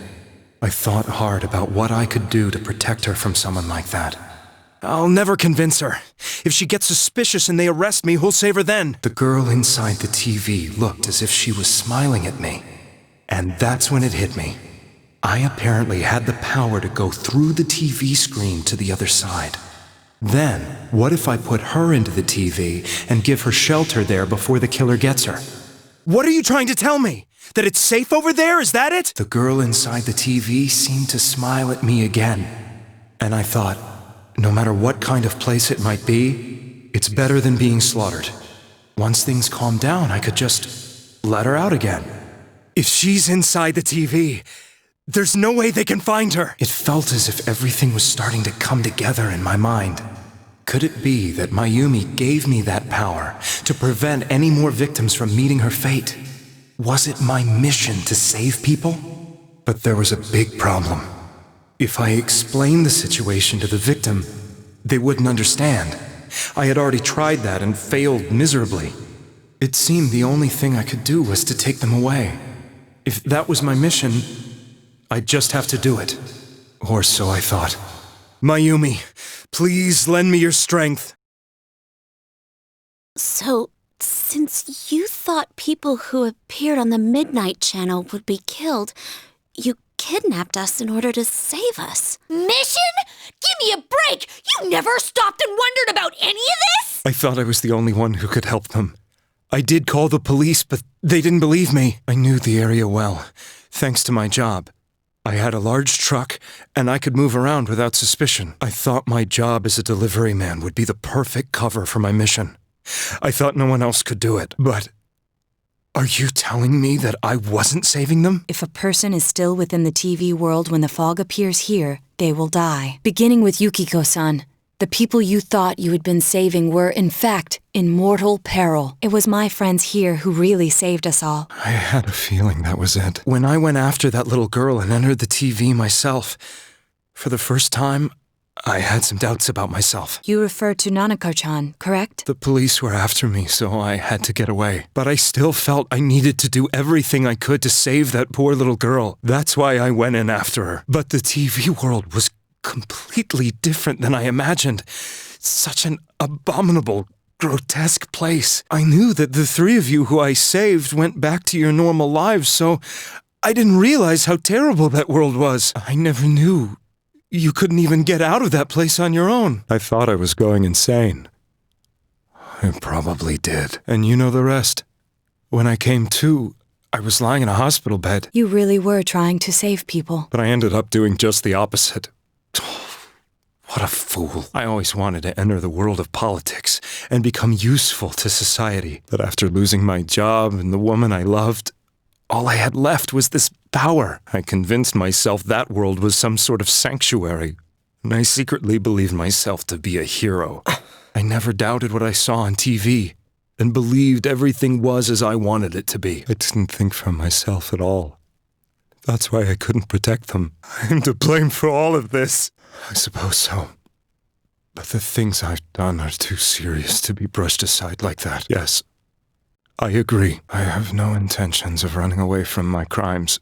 I thought hard about what I could do to protect her from someone like that. I'll never convince her. If she gets suspicious and they arrest me, who'll save her then? The girl inside the TV looked as if she was smiling at me. And that's when it hit me. I apparently had the power to go through the TV screen to the other side. Then, what if I put her into the TV and give her shelter there before the killer gets her? What are you trying to tell me? That it's safe over there? Is that it? The girl inside the TV seemed to smile at me again. And I thought, no matter what kind of place it might be, it's better than being slaughtered. Once things calmed down, I could just let her out again. If she's inside the TV, there's no way they can find her. It felt as if everything was starting to come together in my mind. Could it be that Mayumi gave me that power to prevent any more victims from meeting her fate? Was it my mission to save people? But there was a big problem. If I explained the situation to the victim, they wouldn't understand. I had already tried that and failed miserably. It seemed the only thing I could do was to take them away. If that was my mission, I'd just have to do it. Or so I thought. Mayumi, please lend me your strength. So, since you thought people who appeared on the Midnight Channel would be killed, you kidnapped us in order to save us. Mission? Give me a break! You never stopped and wondered about any of this? I thought I was the only one who could help them. I did call the police, but they didn't believe me. I knew the area well, thanks to my job. I had a large truck, and I could move around without suspicion. I thought my job as a delivery man would be the perfect cover for my mission. I thought no one else could do it, but... Are you telling me that I wasn't saving them? If a person is still within the TV world when the fog appears here, they will die. Beginning with Yukiko-san, the people you thought you had been saving were, in fact, in mortal peril. It was my friends here who really saved us all. I had a feeling that was it. When I went after that little girl and entered the TV myself, for the first time, I had some doubts about myself. You refer to Nanako-chan, correct? The police were after me, so I had to get away. But I still felt I needed to do everything I could to save that poor little girl. That's why I went in after her. But the TV world was completely different than I imagined. Such an abominable, grotesque place. I knew that the three of you who I saved went back to your normal lives, so I didn't realize how terrible that world was. I never knew you couldn't even get out of that place on your own. I thought I was going insane. I probably did. And you know the rest. When I came to, I was lying in a hospital bed. You really were trying to save people. But I ended up doing just the opposite. What a fool. I always wanted to enter the world of politics and become useful to society. But after losing my job and the woman I loved, all I had left was this power. I convinced myself that world was some sort of sanctuary, and I secretly believed myself to be a hero. I never doubted what I saw on TV, and believed everything was as I wanted it to be. I didn't think for myself at all. That's why I couldn't protect them. I'm to blame for all of this. I suppose so. But the things I've done are too serious to be brushed aside like that. Yes, I agree. I have no intentions of running away from my crimes.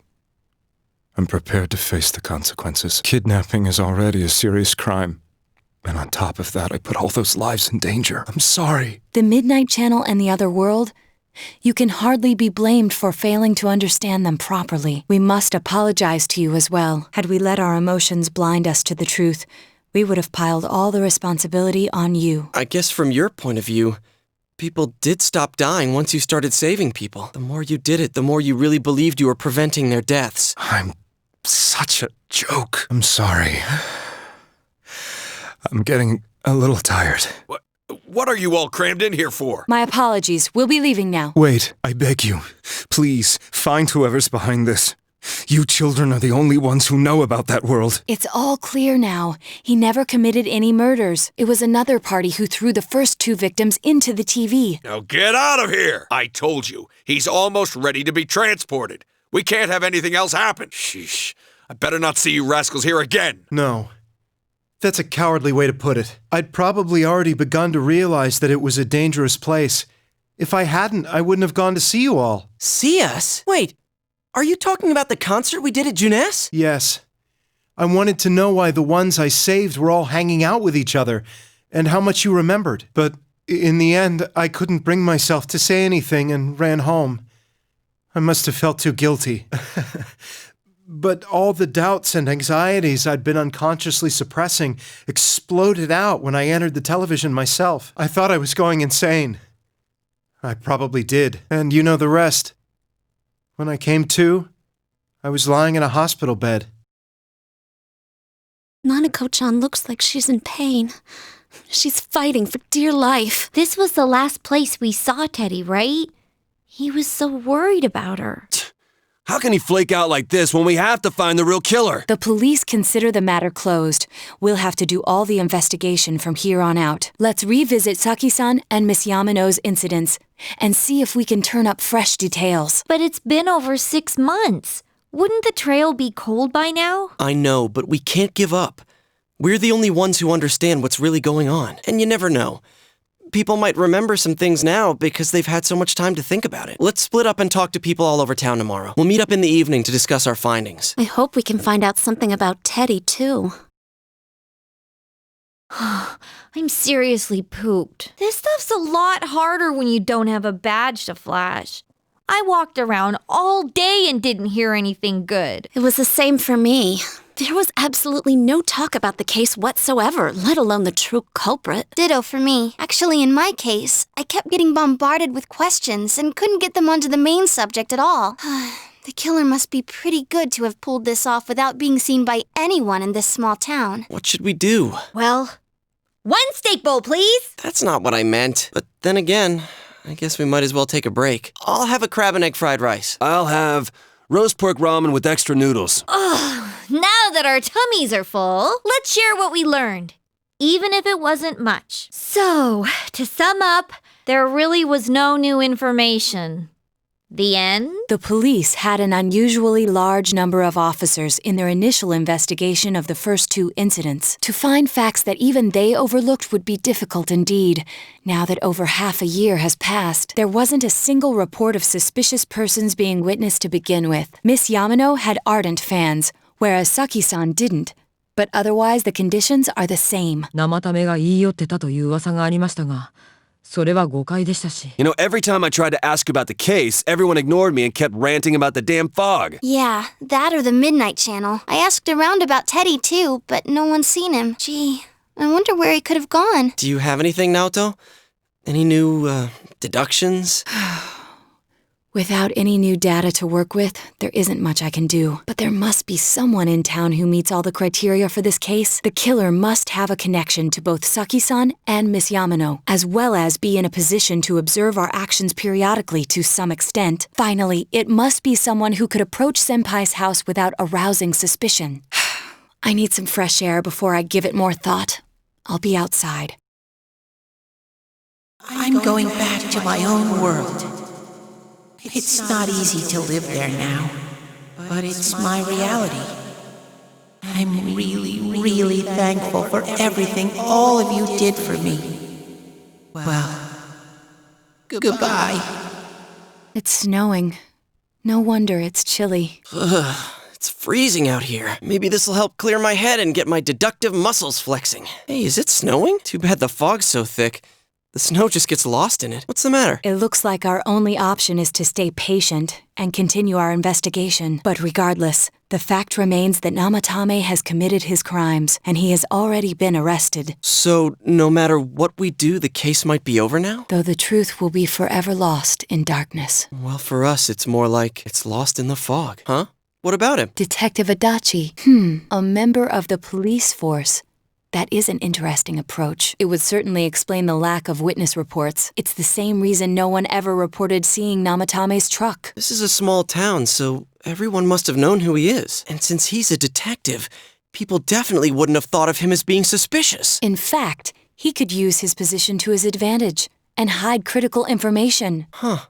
I'm prepared to face the consequences. Kidnapping is already a serious crime. And on top of that, I put all those lives in danger. I'm sorry. The Midnight Channel and the other world? You can hardly be blamed for failing to understand them properly. We must apologize to you as well. Had we let our emotions blind us to the truth, we would have piled all the responsibility on you. I guess from your point of view, people did stop dying once you started saving people. The more you did it, the more you really believed you were preventing their deaths. I'm such a joke. I'm sorry. I'm getting a little tired. What are you all crammed in here for? My apologies. We'll be leaving now. Wait, I beg you. Please, find whoever's behind this. You children are the only ones who know about that world. It's all clear now. He never committed any murders. It was another party who threw the first two victims into the TV. Now get out of here! I told you, he's almost ready to be transported. We can't have anything else happen. Sheesh. I better not see you rascals here again. No. That's a cowardly way to put it. I'd probably already begun to realize that it was a dangerous place. If I hadn't, I wouldn't have gone to see you all. See us? Wait, are you talking about the concert we did at Junes? Yes. I wanted to know why the ones I saved were all hanging out with each other, and how much you remembered. But in the end, I couldn't bring myself to say anything and ran home. I must have felt too guilty. But all the doubts and anxieties I'd been unconsciously suppressing exploded out when I entered the television myself. I thought I was going insane. I probably did. And you know the rest. When I came to, I was lying in a hospital bed. Nanako-chan looks like she's in pain. She's fighting for dear life. This was the last place we saw Teddy, right? He was so worried about her. How can he flake out like this when we have to find the real killer? The police consider the matter closed. We'll have to do all the investigation from here on out. Let's revisit Saki-san and Miss Yamano's incidents and see if we can turn up fresh details. But it's been over 6 months. Wouldn't the trail be cold by now? I know, but we can't give up. We're the only ones who understand what's really going on. And you never know. People might remember some things now because they've had so much time to think about it. Let's split up and talk to people all over town tomorrow. We'll meet up in the evening to discuss our findings. I hope we can find out something about Teddy, too. I'm seriously pooped. This stuff's a lot harder when you don't have a badge to flash. I walked around all day and didn't hear anything good. It was the same for me. There was absolutely no talk about the case whatsoever, let alone the true culprit. Ditto for me. Actually, in my case, I kept getting bombarded with questions and couldn't get them onto the main subject at all. The killer must be pretty good to have pulled this off without being seen by anyone in this small town. What should we do? Well, 1 steak bowl, please. That's not what I meant. But then again, I guess we might as well take a break. I'll have a crab and egg fried rice. I'll have roast pork ramen with extra noodles. Ugh, now that our tummies are full, let's share what we learned, even if it wasn't much. So, to sum up, there really was no new information. The end? The police had an unusually large number of officers in their initial investigation of the first 2 incidents. To find facts that even they overlooked would be difficult indeed. Now that over half a year has passed, there wasn't a single report of suspicious persons being witnessed to begin with. Miss Yamano had ardent fans, whereas Saki-san didn't. But otherwise, the conditions are the same. 生ためが言い寄ってたという噂がありましたが、それは誤解でしたし。You know, every time I tried to ask about the case, everyone ignored me and kept ranting about the damn fog. Yeah, that or the Midnight Channel. I asked around about Teddy too, but no one's seen him. Gee, I wonder where he could have gone. Do you have anything, Naoto? Any new, deductions? Without any new data to work with, there isn't much I can do. But there must be someone in town who meets all the criteria for this case. The killer must have a connection to both Saki-san and Miss Yamano, as well as be in a position to observe our actions periodically to some extent. Finally, it must be someone who could approach Senpai's house without arousing suspicion. I need some fresh air before I give it more thought. I'll be outside. I'm going back to my own world. It's not easy to live there now, but it's my reality. I'm really thankful for everything all of you did for me. Well, goodbye. It's snowing. No wonder it's chilly. Ugh, it's freezing out here. Maybe this'll help clear my head and get my deductive muscles flexing. Hey, is it snowing? Too bad the fog's so thick. The snow just gets lost in it. What's the matter? It looks like our only option is to stay patient and continue our investigation. But regardless, the fact remains that Namatame has committed his crimes, and he has already been arrested. So, no matter what we do, the case might be over now? Though the truth will be forever lost in darkness. Well, for us, it's more like it's lost in the fog. Huh? What about him? Detective Adachi. A member of the police force. That is an interesting approach. It would certainly explain the lack of witness reports. It's the same reason no one ever reported seeing Namatame's truck. This is a small town, so everyone must have known who he is. And since he's a detective, people definitely wouldn't have thought of him as being suspicious. In fact, he could use his position to his advantage and hide critical information. Huh.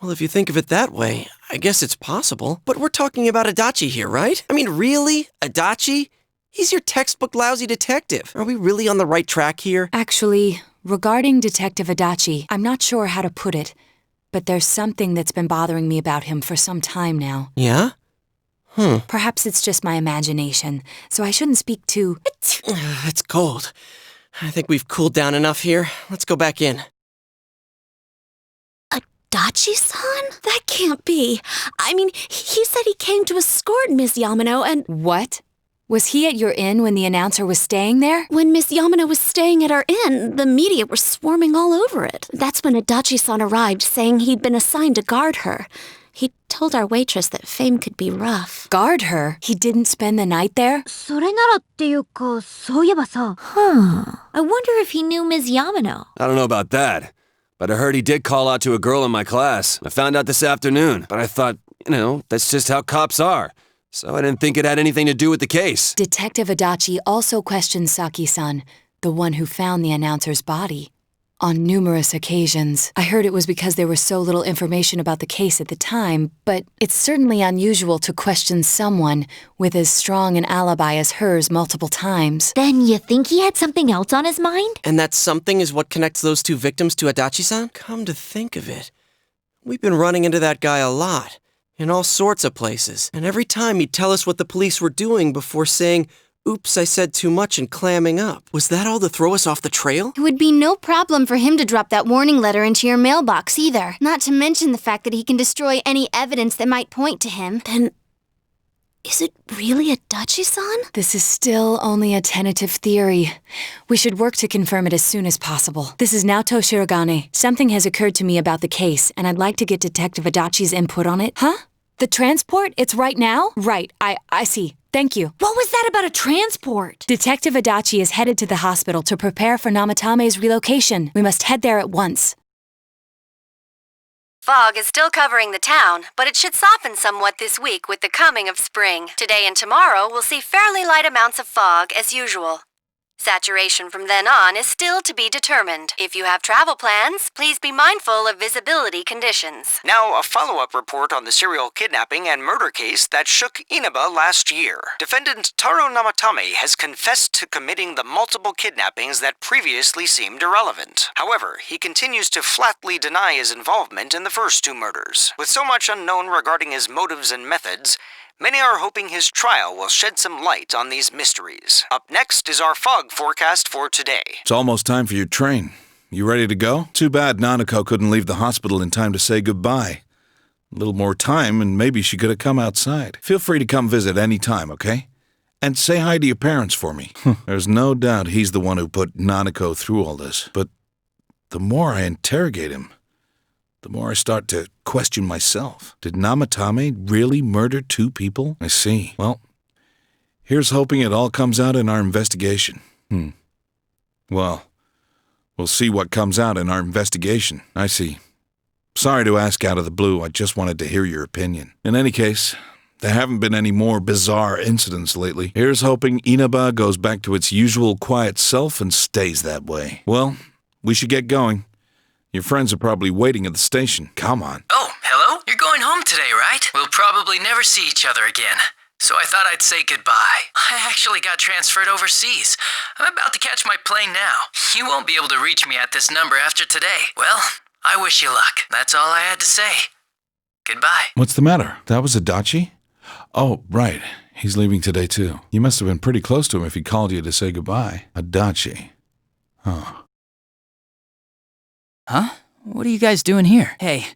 Well, if you think of it that way, I guess it's possible. But we're talking about Adachi here, right? I mean, really? Adachi? He's your textbook lousy detective. Are we really on the right track here? Actually, regarding Detective Adachi, I'm not sure how to put it, but there's something that's been bothering me about him for some time now. Yeah? Perhaps it's just my imagination, so I shouldn't speak too... It's cold. I think we've cooled down enough here. Let's go back in. Adachi-san? That can't be. I mean, he said he came to escort Miss Yamano and... What? Was he at your inn when the announcer was staying there? When Miss Yamano was staying at our inn, the media were swarming all over it. That's when Adachi-san arrived, saying he'd been assigned to guard her. He told our waitress that Fame could be rough. Guard her? He didn't spend the night there? それならっていうか、そういえばさ。I wonder if he knew Ms. Yamano. I don't know about that, but I heard he did call out to a girl in my class. I found out this afternoon, but I thought, that's just how cops are. So I didn't think it had anything to do with the case. Detective Adachi also questioned Saki-san, the one who found the announcer's body. On numerous occasions. I heard it was because there was so little information about the case at the time, but it's certainly unusual to question someone with as strong an alibi as hers multiple times. Then you think he had something else on his mind? And that something is what connects those two victims to Adachi-san? Come to think of it, we've been running into that guy a lot, in all sorts of places. And every time he'd tell us what the police were doing before saying, "Oops, I said too much," and clamming up. Was that all to throw us off the trail? It would be no problem for him to drop that warning letter into your mailbox either. Not to mention the fact that he can destroy any evidence that might point to him. Then, is it really Adachi-san? This is still only a tentative theory. We should work to confirm it as soon as possible. This is Naoto Shirogane. Something has occurred to me about the case, and I'd like to get Detective Adachi's input on it. Huh? The transport? It's right now? Right, I see. Thank you. What was that about a transport? Detective Adachi is headed to the hospital to prepare for Namatame's relocation. We must head there at once. Fog is still covering the town, but it should soften somewhat this week with the coming of spring. Today and tomorrow we'll see fairly light amounts of fog as usual. Saturation from then on is still to be determined. If you have travel plans, please be mindful of visibility conditions. Now, a follow-up report on the serial kidnapping and murder case that shook Inaba last year. Defendant Taro Namatame has confessed to committing the multiple kidnappings that previously seemed irrelevant. However, he continues to flatly deny his involvement in the first two murders. With so much unknown regarding his motives and methods, many are hoping his trial will shed some light on these mysteries. Up next is our fog forecast for today. It's almost time for your train. You ready to go? Too bad Nanako couldn't leave the hospital in time to say goodbye. A little more time and maybe she could have come outside. Feel free to come visit any time, okay? And say hi to your parents for me. There's no doubt he's the one who put Nanako through all this. But the more I interrogate him, the more I start to question myself. Did Namatame really murder two people? I see. Well, here's hoping it all comes out in our investigation. Well, we'll see what comes out in our investigation. I see. Sorry to ask out of the blue. I just wanted to hear your opinion. In any case, there haven't been any more bizarre incidents lately. Here's hoping Inaba goes back to its usual quiet self and stays that way. Well, we should get going. Your friends are probably waiting at the station. Come on. Oh, hello? You're going home today, right? We'll probably never see each other again. So I thought I'd say goodbye. I actually got transferred overseas. I'm about to catch my plane now. You won't be able to reach me at this number after today. Well, I wish you luck. That's all I had to say. Goodbye. What's the matter? That was Adachi? Oh, right. He's leaving today, too. You must have been pretty close to him if he called you to say goodbye. Adachi. Huh. Huh? What are you guys doing here? Hey,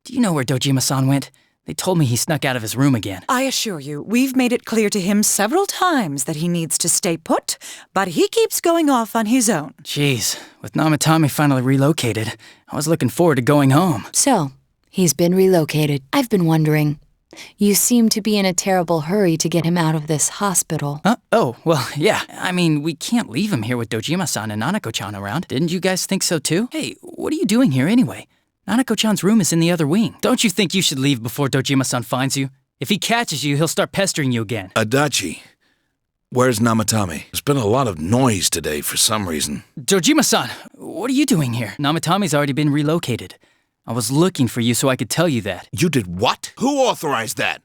do you know where Dojima-san went? They told me he snuck out of his room again. I assure you, we've made it clear to him several times that he needs to stay put, but he keeps going off on his own. Jeez, with Namatame finally relocated, I was looking forward to going home. So, he's been relocated. I've been wondering. You seem to be in a terrible hurry to get him out of this hospital. Oh, well, yeah. I mean, we can't leave him here with Dojima-san and Nanako-chan around. Didn't you guys think so too? Hey, what are you doing here anyway? Nanako-chan's room is in the other wing. Don't you think you should leave before Dojima-san finds you? If he catches you, he'll start pestering you again. Adachi, where's Namatame? There's been a lot of noise today for some reason. Dojima-san, what are you doing here? Namatame's already been relocated. I was looking for you so I could tell you that. You did what? Who authorized that?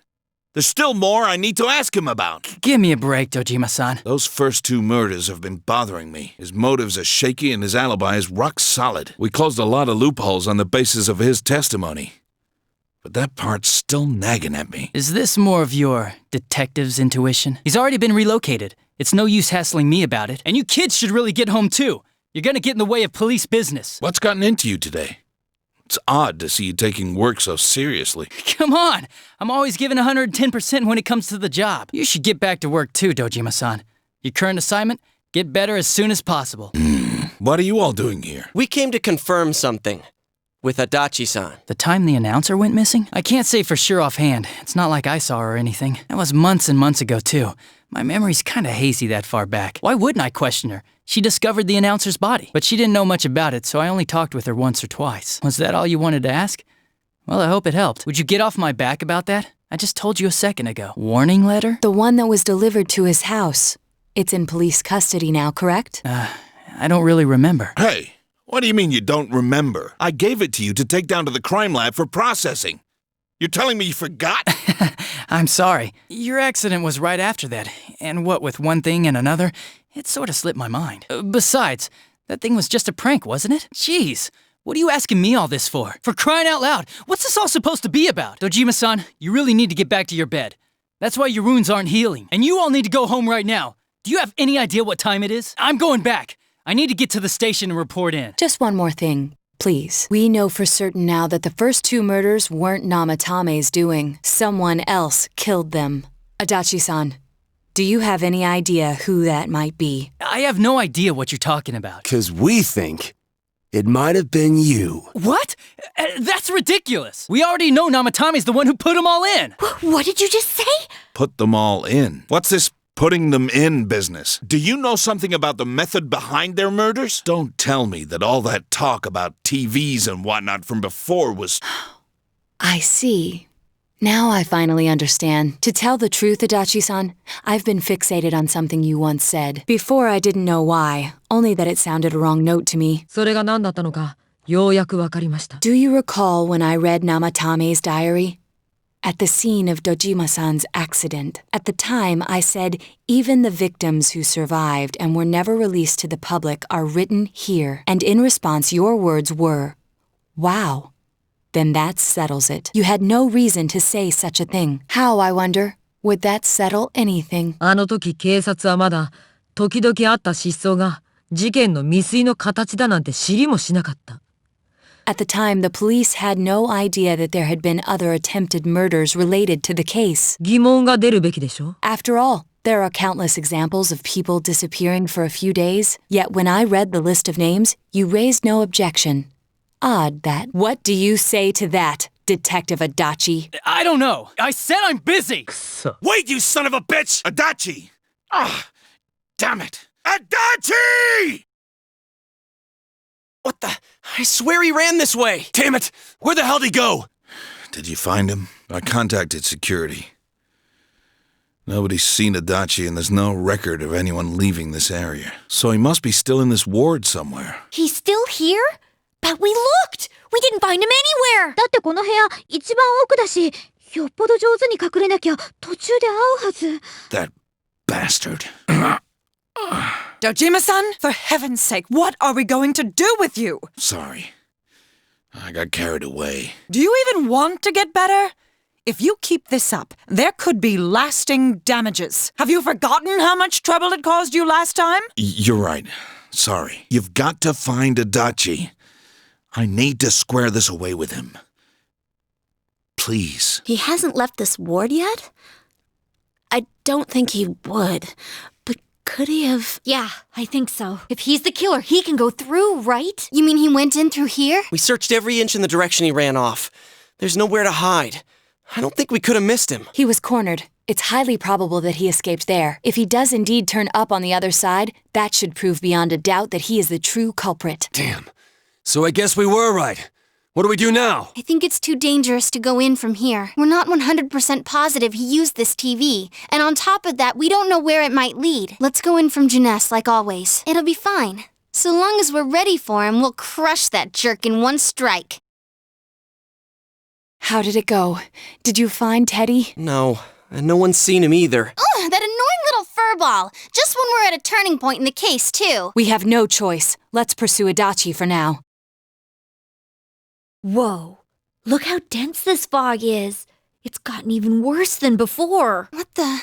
There's still more I need to ask him about. Give me a break, Dojima-san. Those first two murders have been bothering me. His motives are shaky and his alibi is rock solid. We closed a lot of loopholes on the basis of his testimony. But that part's still nagging at me. Is this more of your detective's intuition? He's already been relocated. It's no use hassling me about it. And you kids should really get home too. You're gonna get in the way of police business. What's gotten into you today? It's odd to see you taking work so seriously. Come on! I'm always giving 110% when it comes to the job. You should get back to work too, Dojima-san. Your current assignment? Get better as soon as possible. What are you all doing here? We came to confirm something. with Adachi-san. The time the announcer went missing? I can't say for sure offhand. It's not like I saw her or anything. That was months and months ago, too. My memory's kinda hazy that far back. Why wouldn't I question her? She discovered the announcer's body, but she didn't know much about it, so I only talked with her once or twice. Was that all you wanted to ask? Well, I hope it helped. Would you get off my back about that? I just told you a second ago. Warning letter? The one that was delivered to his house. It's in police custody now, correct? I don't really remember. Hey, what do you mean you don't remember? I gave it to you to take down to the crime lab for processing. You're telling me you forgot? I'm sorry. Your accident was right after that, and what with one thing and another, it sort of slipped my mind. Besides, that thing was just a prank, wasn't it? Jeez, what are you asking me all this for? For crying out loud, what's this all supposed to be about? Dojima-san, you really need to get back to your bed. That's why your wounds aren't healing, and you all need to go home right now. Do you have any idea what time it is? I'm going back. I need to get to the station and report in. Just one more thing, please. We know for certain now that the first 2 murders weren't Namatame's doing. Someone else killed them. Adachi-san, do you have any idea who that might be? I have no idea what you're talking about. 'Cause we think it might have been you. What? That's ridiculous. We already know Namatame's the one who put them all in. What did you just say? Put them all in. What's this putting them in business? Do you know something about the method behind their murders? Don't tell me that all that talk about TVs and whatnot from before was... I see. Now I finally understand. To tell the truth, Adachi-san, I've been fixated on something you once said. Before I didn't know why, only that it sounded a wrong note to me. それが何だったのか、ようやくわかりました。 Do you recall when I read Namatame's diary? At the scene of Dojima-san's accident. At the time, I said, even the victims who survived and were never released to the public are written here. And in response, your words were, wow. Then that settles it. You had no reason to say such a thing. How, I wonder, would that settle anything? あの時警察はまだ、時々あった失踪が、事件の未遂の形だなんて知りもしなかった。 At the time, the police had no idea that there had been other attempted murders related to the case. 疑問が出るべきでしょ? After all, there are countless examples of people disappearing for a few days. Yet when I read the list of names, you raised no objection. Odd that. What do you say to that, Detective Adachi? I don't know. I said I'm busy. Wait, you son of a bitch! Adachi! Ah, damn it. Adachi! What the? I swear he ran this way! Damn it! Where the hell'd he go? Did you find him? I contacted security. Nobody's seen Adachi and there's no record of anyone leaving this area. So he must be still in this ward somewhere. He's still here? But we looked! We didn't find him anywhere! だってこの部屋一番奥だし、よっぽど上手に隠れなきゃ途中で会うはず。 That bastard. Dojima-san, for heaven's sake, what are we going to do with you? Sorry. I got carried away. Do you even want to get better? If you keep this up, there could be lasting damages. Have you forgotten how much trouble it caused you last time? You're right. Sorry. You've got to find Adachi. I need to square this away with him. Please. He hasn't left this ward yet? I don't think he would. But could he have... Yeah, I think so. If he's the killer, he can go through, right? You mean he went in through here? We searched every inch in the direction he ran off. There's nowhere to hide. I don't think we could have missed him. He was cornered. It's highly probable that he escaped there. If he does indeed turn up on the other side, that should prove beyond a doubt that he is the true culprit. Damn. So I guess we were right. What do we do now? I think it's too dangerous to go in from here. We're not 100% positive he used this TV. And on top of that, we don't know where it might lead. Let's go in from Jeunesse like always. It'll be fine. So long as we're ready for him, we'll crush that jerk in one strike. How did it go? Did you find Teddy? No, and no one's seen him either. Ugh, that annoying little furball. Just when we're at a turning point in the case, too. We have no choice. Let's pursue Adachi for now. Whoa, look how dense this fog is. It's gotten even worse than before. What the?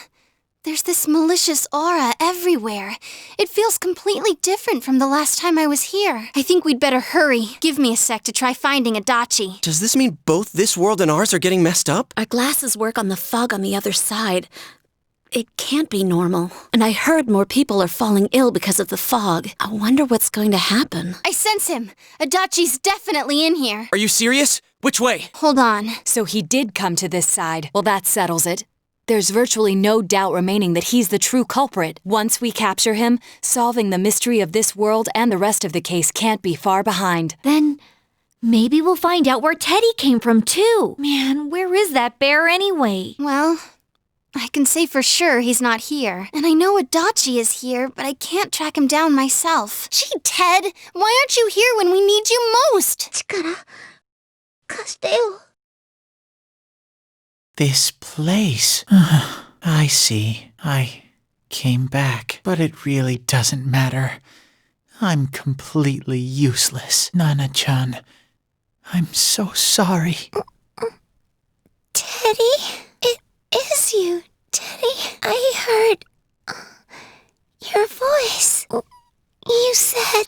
There's this malicious aura everywhere. It feels completely different from the last time I was here. I think we'd better hurry. Give me a sec to try finding Adachi. Does this mean both this world and ours are getting messed up? Our glasses work on the fog on the other side. It can't be normal. And I heard more people are falling ill because of the fog. I wonder what's going to happen. I sense him. Adachi's definitely in here. Are you serious? Which way? Hold on. So he did come to this side. Well, that settles it. There's virtually no doubt remaining that he's the true culprit. Once we capture him, solving the mystery of this world and the rest of the case can't be far behind. Then maybe we'll find out where Teddy came from, too. Man, where is that bear anyway? Well, I can say for sure he's not here. And I know Adachi is here, but I can't track him down myself. Gee, Ted, why aren't you here when we need you most? Chikara, kashite-yo. This place. I see. I came back, but it really doesn't matter. I'm completely useless, Nana-chan. I'm so sorry. Teddy? It is you, Teddy. I heard your voice. You said,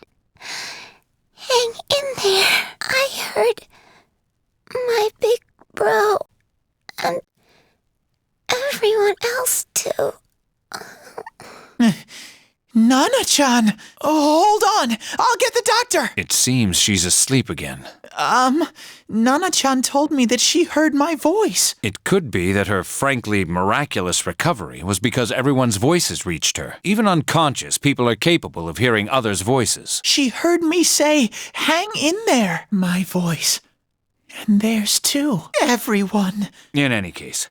hang in there. I heard my big bro and everyone else too. Nana-chan! Hold on! I'll get the doctor! It seems she's asleep again. Nana-chan told me that she heard my voice. It could be that her frankly miraculous recovery was because everyone's voices reached her. Even unconscious, people are capable of hearing others' voices. She heard me say, hang in there, my voice. And theirs too. Everyone. In any case,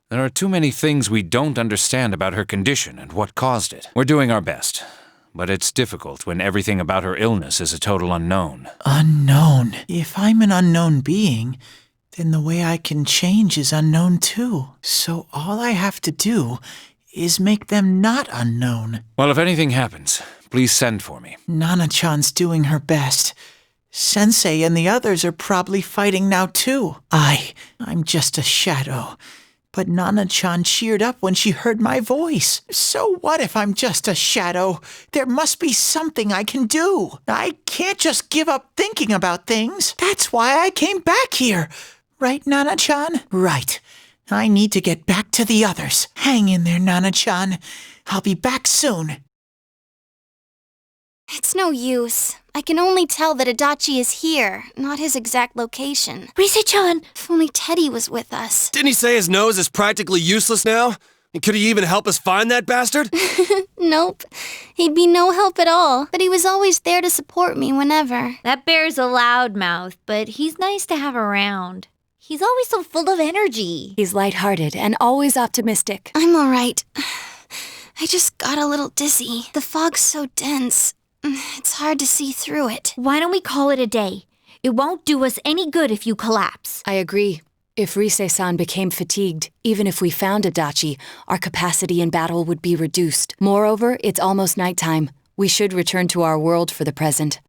there are too many things we don't understand about her condition and what caused it. We're doing our best, but it's difficult when everything about her illness is a total unknown. Unknown? If I'm an unknown being, then the way I can change is unknown too. So all I have to do is make them not unknown. Well, if anything happens, please send for me. Nana-chan's doing her best. Sensei and the others are probably fighting now too. I'm just a shadow. But Nana-chan cheered up when she heard my voice. So what if I'm just a shadow? There must be something I can do. I can't just give up thinking about things. That's why I came back here. Right, Nana-chan? Right. I need to get back to the others. Hang in there, Nana-chan. I'll be back soon. It's no use. I can only tell that Adachi is here, not his exact location. Rise-chan! If only Teddy was with us. Didn't he say his nose is practically useless now? And could he even help us find that bastard? Nope. He'd be no help at all, but he was always there to support me whenever. That bear's a loudmouth, but he's nice to have around. He's always so full of energy. He's lighthearted and always optimistic. I'm all right. I just got a little dizzy. The fog's so dense. It's hard to see through it. Why don't we call it a day? It won't do us any good if you collapse. I agree. If Rise-san became fatigued, even if we found Adachi, our capacity in battle would be reduced. Moreover, it's almost nighttime. We should return to our world for the present.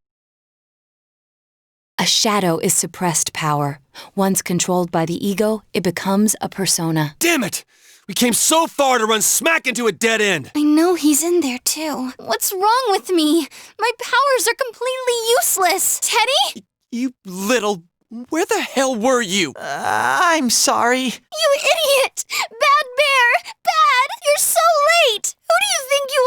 A shadow is suppressed power. Once controlled by the ego, it becomes a persona. Damn it! We came so far to run smack into a dead end. I know he's in there too. What's wrong with me? My powers are completely useless. Teddy? You little... Where the hell were you? I'm sorry. You idiot! Bad bear! Bad! You're so late! Who do you think you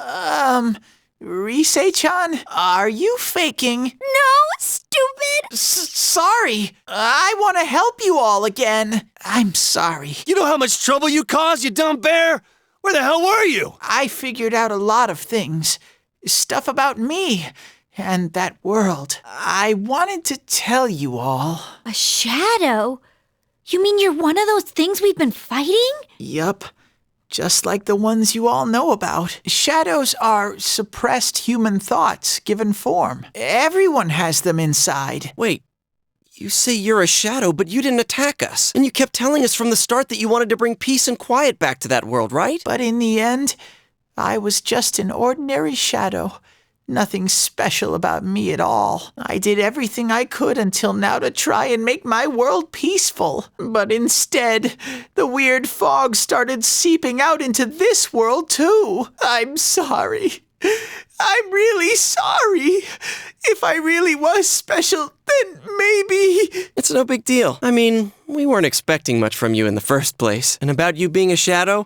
are? Rise-chan, are you faking? No, stupid! Sorry. I want to help you all again. I'm sorry. You know how much trouble you caused, you dumb bear? Where the hell were you? I figured out a lot of things. Stuff about me and that world. I wanted to tell you all. A shadow? You mean you're one of those things we've been fighting? Yup. Just like the ones you all know about. Shadows are suppressed human thoughts given form. Everyone has them inside. Wait, you say you're a shadow, but you didn't attack us. And you kept telling us from the start that you wanted to bring peace and quiet back to that world, right? But in the end, I was just an ordinary shadow. Nothing special about me at all. I did everything I could until now to try and make my world peaceful. But instead, the weird fog started seeping out into this world too. I'm sorry. I'm really sorry. If If I really was special, then maybe... It's no big deal. I mean, we weren't expecting much from you in the first place. And about you being a shadow,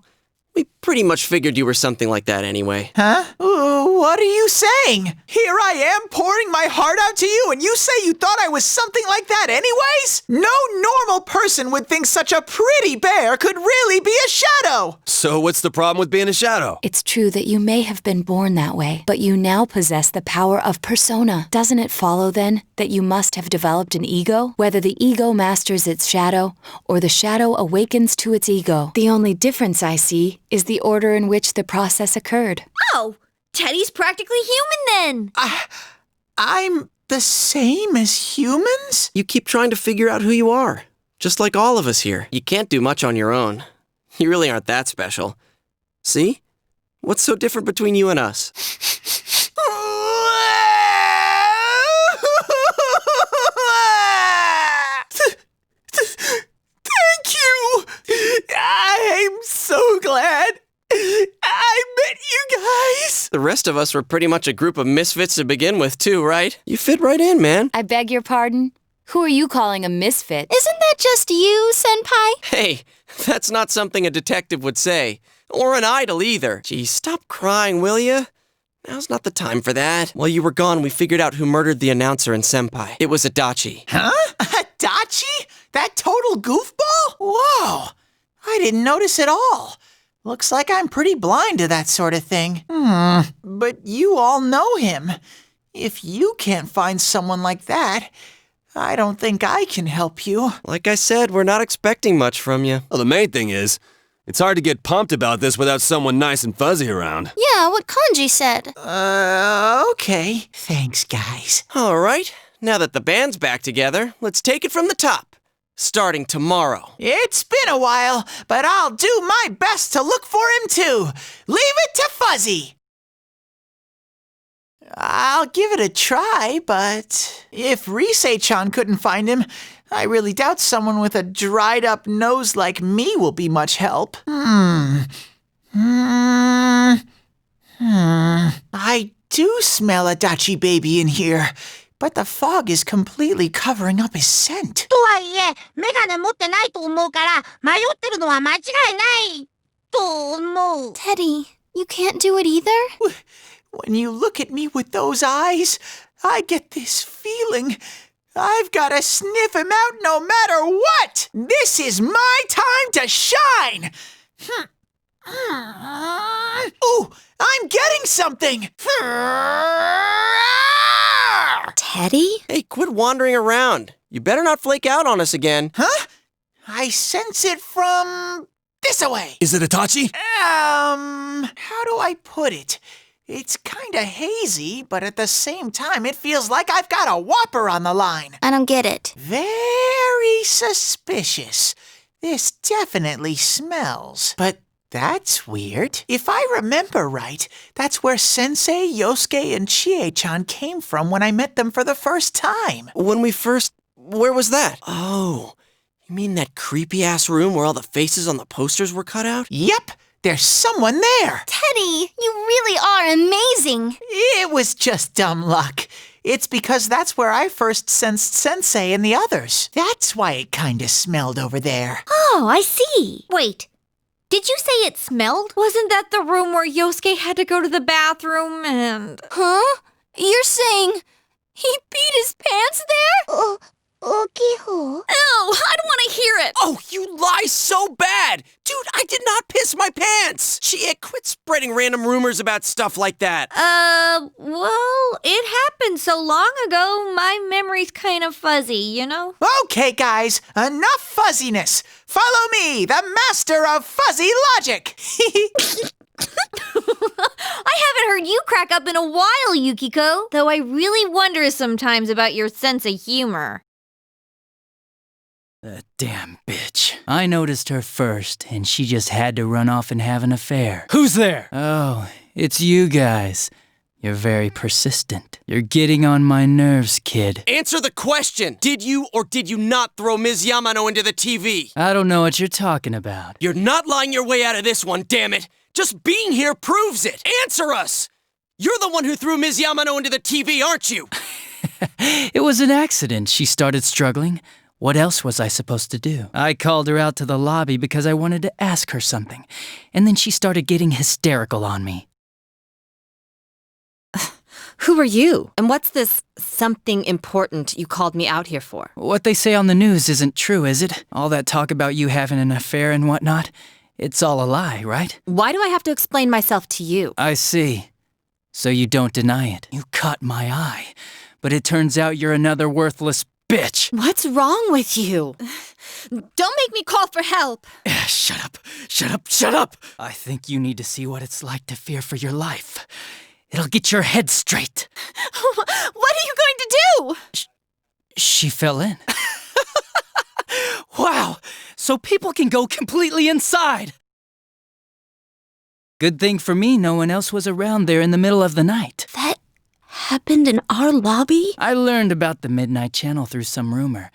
we pretty much figured you were something like that anyway. Huh? What are you saying? Here I am pouring my heart out to you, and you say you thought I was something like that anyways? No normal person would think such a pretty bear could really be a shadow. So what's the problem with being a shadow? It's true that you may have been born that way, but you now possess the power of persona. Doesn't it follow, then, that you must have developed an ego? Whether the ego masters its shadow, or the shadow awakens to its ego. The only difference I see is the order in which the process occurred. Oh, Teddy's practically human then. I'm the same as humans? You keep trying to figure out who you are. Just like all of us here. You can't do much on your own. You really aren't that special. See? What's so different between you and us? Thank you! I'm so glad I met you guys! The rest of us were pretty much a group of misfits to begin with, too, right? You fit right in, man. I beg your pardon? Who are you calling a misfit? Isn't that just you, Senpai? Hey, that's not something a detective would say. Or an idol either. Gee, stop crying, will ya? Now's not the time for that. While you were gone, we figured out who murdered the announcer and Senpai. It was Adachi. Huh? Adachi? That total goofball? Whoa! I didn't notice at all. Looks like I'm pretty blind to that sort of thing. But you all know him. If you can't find someone like that, I don't think I can help you. Like I said, we're not expecting much from you. Well, the main thing is, it's hard to get pumped about this without someone nice and fuzzy around. Yeah, what Kanji said. Okay. Thanks, guys. All right. Now that the band's back together, let's take it from the top. Starting tomorrow. It's been a while, but I'll do my best to look for him too. Leave it to Fuzzy. I'll give it a try, but if Risei-chan couldn't find him, I really doubt someone with a dried-up nose like me will be much help. I do smell Adachi baby in here, but the fog is completely covering up his scent. とはいえ、メガネ持ってないと思うから、迷ってるのは間違いないと思う。Teddy, you can't do it either? When you look at me with those eyes, I get this feeling. I've got to sniff him out no matter what! This is my time to shine! Ooh, I'm getting something! Teddy? Hey, quit wandering around. You better not flake out on us again. Huh? I sense it from this away. Is it Itachi? How do I put it? It's kinda hazy, but at the same time, it feels like I've got a whopper on the line. I don't get it. Very suspicious. This definitely smells. But that's weird. If I remember right, that's where Sensei, Yosuke, and Chie-chan came from when I met them for the first time. Where was that? Oh, you mean that creepy-ass room where all the faces on the posters were cut out? Yep. There's someone there! Teddy, you really are amazing! It was just dumb luck. It's because that's where I first sensed Sensei and the others. That's why it kinda smelled over there. Oh, I see. Wait, did you say it smelled? Wasn't that the room where Yosuke had to go to the bathroom and... Huh? You're saying he peed his pants there? Ew, I don't want to hear it. Oh, you lie so bad! Dude, I did not piss my pants! Quit spreading random rumors about stuff like that. Well, it happened so long ago, my memory's kind of fuzzy, you know? Okay, guys, enough fuzziness. Follow me, the master of fuzzy logic. I haven't heard you crack up in a while, Yukiko. Though I really wonder sometimes about your sense of humor. That damn bitch. I noticed her first, and she just had to run off and have an affair. Who's there? Oh, it's you guys. You're very persistent. You're getting on my nerves, kid. Answer the question! Did you or did you not throw Ms. Yamano into the TV? I don't know what you're talking about. You're not lying your way out of this one, damn it! Just being here proves it! Answer us! You're the one who threw Ms. Yamano into the TV, aren't you? It was an accident. She started struggling. What else was I supposed to do? I called her out to the lobby because I wanted to ask her something, and then she started getting hysterical on me. Who are you? And what's this something important you called me out here for? What they say on the news isn't true, is it? All that talk about you having an affair and whatnot? It's all a lie, right? Why do I have to explain myself to you? I see. So you don't deny it. You caught my eye. But it turns out you're another worthless bitch. What's wrong with you? Don't make me call for help. Shut up. Shut up. Shut up. I think you need to see what it's like to fear for your life. It'll get your head straight. What are you going to do? She fell in. Wow. So people can go completely inside. Good thing for me, no one else was around there in the middle of the night. That happened in our lobby? I learned about the Midnight Channel through some rumor.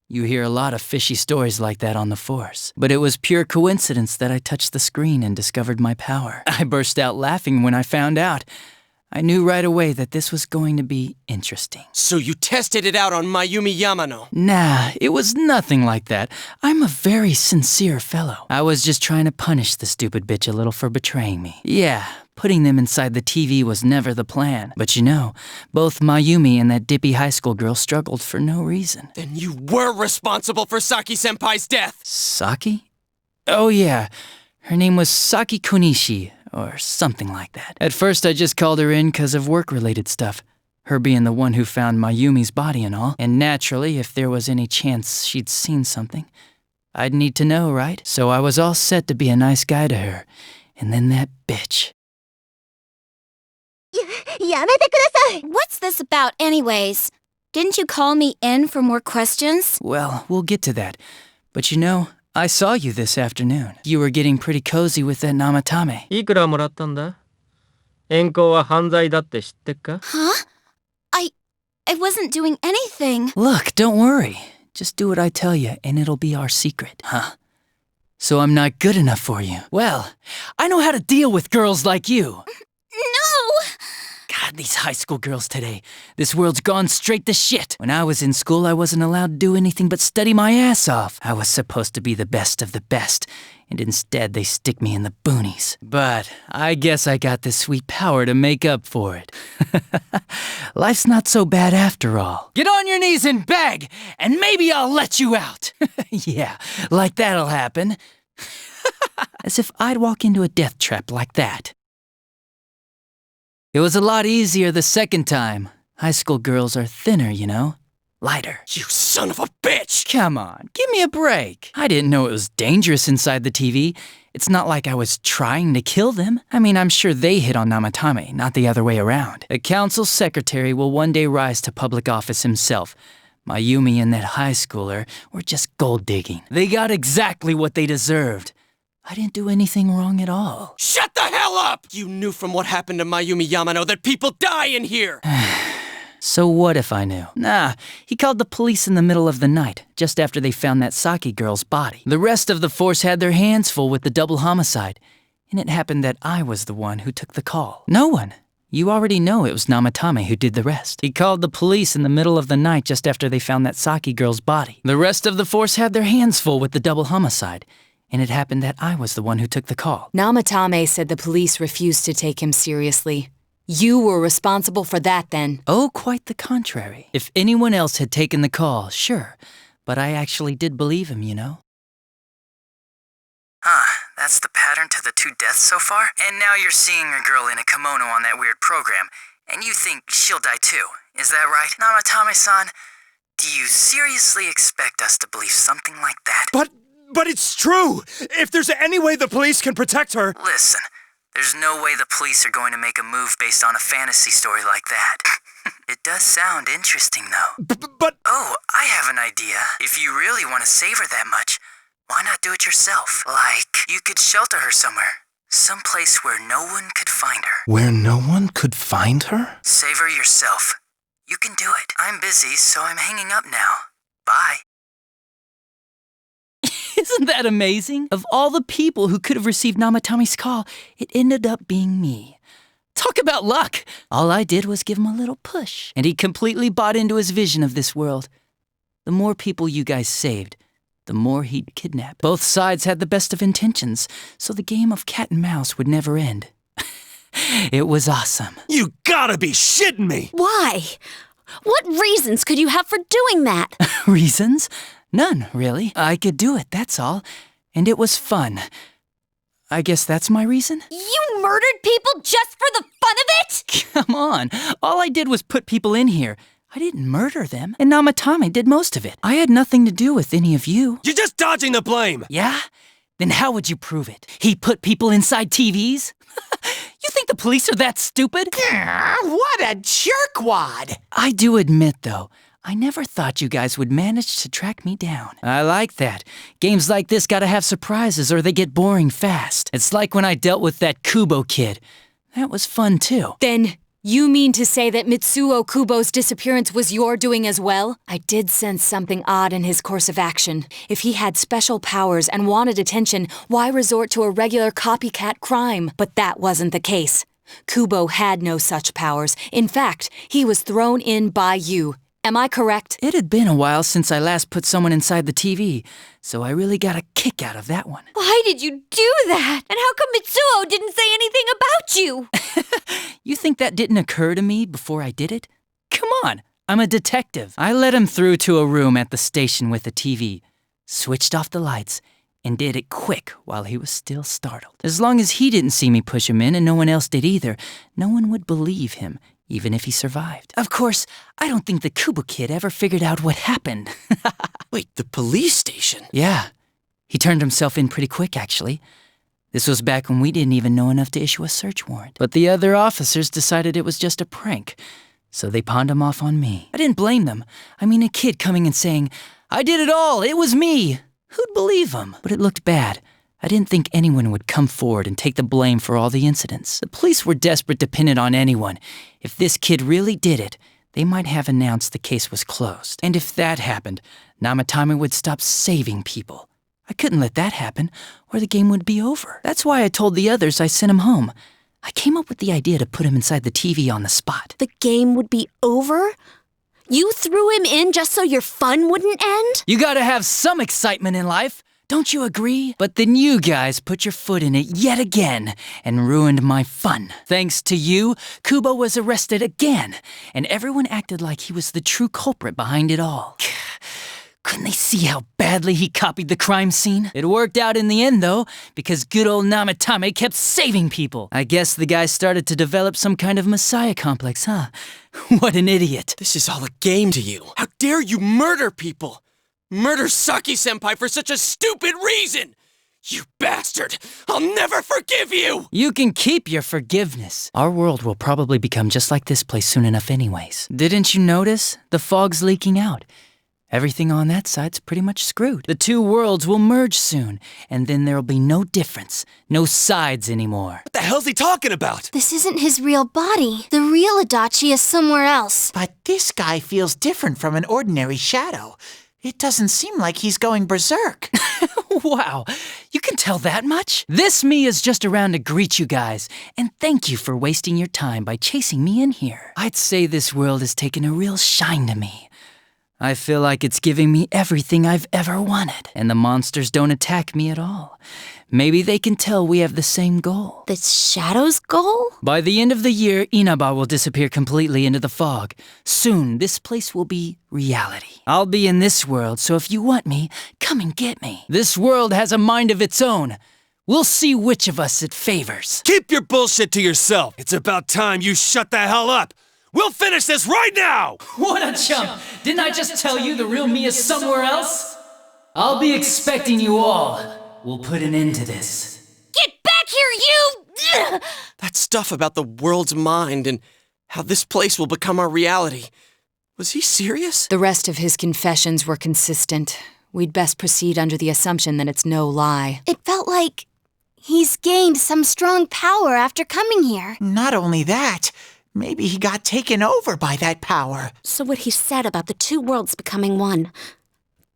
You hear a lot of fishy stories like that on the Force. But it was pure coincidence that I touched the screen and discovered my power. I burst out laughing when I found out. I knew right away that this was going to be interesting. So you tested it out on Mayumi Yamano? Nah, it was nothing like that. I'm a very sincere fellow. I was just trying to punish the stupid bitch a little for betraying me. Yeah, putting them inside the TV was never the plan. But you know, both Mayumi and that dippy high school girl struggled for no reason. Then you were responsible for Saki-senpai's death! Saki? Oh yeah, her name was Saki Konishi, or something like that. At first I just called her in because of work-related stuff. Her being the one who found Mayumi's body and all. And naturally, if there was any chance she'd seen something, I'd need to know, right? So I was all set to be a nice guy to her. And then that bitch. What's this about anyways? Didn't you call me in for more questions? Well, we'll get to that. But you know, I saw you this afternoon. You were getting pretty cozy with that Namatame. いくらもらったんだ？遠行は犯罪だって知ってっか？ Huh? I wasn't doing anything. Look, don't worry. Just do what I tell you, and it'll be our secret, huh? So I'm not good enough for you. Well, I know how to deal with girls like you. No! God, these high school girls today. This world's gone straight to shit. When I was in school, I wasn't allowed to do anything but study my ass off. I was supposed to be the best of the best, and instead they stick me in the boonies. But I guess I got the sweet power to make up for it. Life's not so bad after all. Get on your knees and beg, and maybe I'll let you out. Yeah, like that'll happen. As if I'd walk into a death trap like that. It was a lot easier the second time. High school girls are thinner, you know? Lighter. You son of a bitch! Come on, give me a break. I didn't know it was dangerous inside the TV. It's not like I was trying to kill them. I mean, I'm sure they hit on Namatame, not the other way around. A council secretary will one day rise to public office himself. Mayumi and that high schooler were just gold digging. They got exactly what they deserved. I didn't do anything wrong at all. Shut the hell up! You knew from what happened to Mayumi Yamano that people die in here! So what if I knew? Nah, he called the police in the middle of the night, just after they found that Saki girl's body. The rest of the force had their hands full with the double homicide, and it happened that I was the one who took the call. No one. You already know it was Namatame who did the rest. He called the police in the middle of the night just after they found that Saki girl's body. The rest of the force had their hands full with the double homicide, and it happened that I was the one who took the call. Namatame said the police refused to take him seriously. You were responsible for that then. Oh, quite the contrary. If anyone else had taken the call, sure. But I actually did believe him, you know? That's the pattern to the 2 deaths so far? And now you're seeing a girl in a kimono on that weird program, and you think she'll die too. Is that right? Namatame-san, do you seriously expect us to believe something like that? But it's true! If there's any way the police can protect her... Listen, there's no way the police are going to make a move based on a fantasy story like that. It does sound interesting, though. But... Oh, I have an idea. If you really want to save her that much, why not do it yourself? Like, you could shelter her somewhere. Someplace where no one could find her. Where no one could find her? Save her yourself. You can do it. I'm busy, so I'm hanging up now. Bye. Isn't that amazing? Of all the people who could have received Namatame's call, it ended up being me. Talk about luck! All I did was give him a little push, and he completely bought into his vision of this world. The more people you guys saved, the more he'd kidnap. Both sides had the best of intentions, so the game of cat and mouse would never end. It was awesome. You gotta be shitting me! Why? What reasons could you have for doing that? Reasons? None, really. I could do it, that's all. And it was fun. I guess that's my reason? You murdered people just for the fun of it? Come on. All I did was put people in here. I didn't murder them. And Namatame did most of it. I had nothing to do with any of you. You're just dodging the blame! Yeah? Then how would you prove it? He put people inside TVs? You think the police are that stupid? What a jerkwad! I do admit, though, I never thought you guys would manage to track me down. I like that. Games like this gotta have surprises or they get boring fast. It's like when I dealt with that Kubo kid. That was fun, too. Then you mean to say that Mitsuo Kubo's disappearance was your doing as well? I did sense something odd in his course of action. If he had special powers and wanted attention, why resort to a regular copycat crime? But that wasn't the case. Kubo had no such powers. In fact, he was thrown in by you. Am I correct? It had been a while since I last put someone inside the TV, so I really got a kick out of that one. Why did you do that? And how come Mitsuo didn't say anything about you? You think that didn't occur to me before I did it? Come on, I'm a detective. I led him through to a room at the station with a TV, switched off the lights, and did it quick while he was still startled. As long as he didn't see me push him in and no one else did either, no one would believe him, even if he survived. Of course, I don't think the Kubo kid ever figured out what happened. Wait, the police station? Yeah, he turned himself in pretty quick, actually. This was back when we didn't even know enough to issue a search warrant. But the other officers decided it was just a prank, so they pawned him off on me. I didn't blame them. I mean, a kid coming and saying, "I did it all, it was me." Who'd believe him? But it looked bad. I didn't think anyone would come forward and take the blame for all the incidents. The police were desperate to pin it on anyone. If this kid really did it, they might have announced the case was closed. And if that happened, Namatame would stop saving people. I couldn't let that happen, or the game would be over. That's why I told the others I sent him home. I came up with the idea to put him inside the TV on the spot. The game would be over? You threw him in just so your fun wouldn't end? You gotta have some excitement in life. Don't you agree? But then you guys put your foot in it yet again and ruined my fun. Thanks to you, Kubo was arrested again, and everyone acted like he was the true culprit behind it all. Couldn't they see how badly he copied the crime scene? It worked out in the end, though, because good old Namatame kept saving people. I guess the guy started to develop some kind of messiah complex, huh? What an idiot. This is all a game to you. How dare you murder people? Murder Saki-senpai for such a stupid reason! You bastard! I'll never forgive you! You can keep your forgiveness. Our world will probably become just like this place soon enough anyways. Didn't you notice? The fog's leaking out. Everything on that side's pretty much screwed. The two worlds will merge soon, and then there'll be no difference, no sides anymore. What the hell's he talking about? This isn't his real body. The real Adachi is somewhere else. But this guy feels different from an ordinary shadow. It doesn't seem like he's going berserk. Wow, you can tell that much? This me is just around to greet you guys, and thank you for wasting your time by chasing me in here. I'd say this world has taken a real shine to me. I feel like it's giving me everything I've ever wanted, and the monsters don't attack me at all. Maybe they can tell we have the same goal. The Shadow's goal? By the end of the year, Inaba will disappear completely into the fog. Soon, this place will be reality. I'll be in this world, so if you want me, come and get me. This world has a mind of its own. We'll see which of us it favors. Keep your bullshit to yourself. It's about time you shut the hell up. We'll finish this right now! What a chump! Didn't I just tell you the real me is somewhere else? I'll be expecting you all. We'll put an end to this. Get back here, you! That stuff about the world's mind and how this place will become our reality. Was he serious? The rest of his confessions were consistent. We'd best proceed under the assumption that it's no lie. It felt like he's gained some strong power after coming here. Not only that, maybe he got taken over by that power. So what he said about the two worlds becoming one,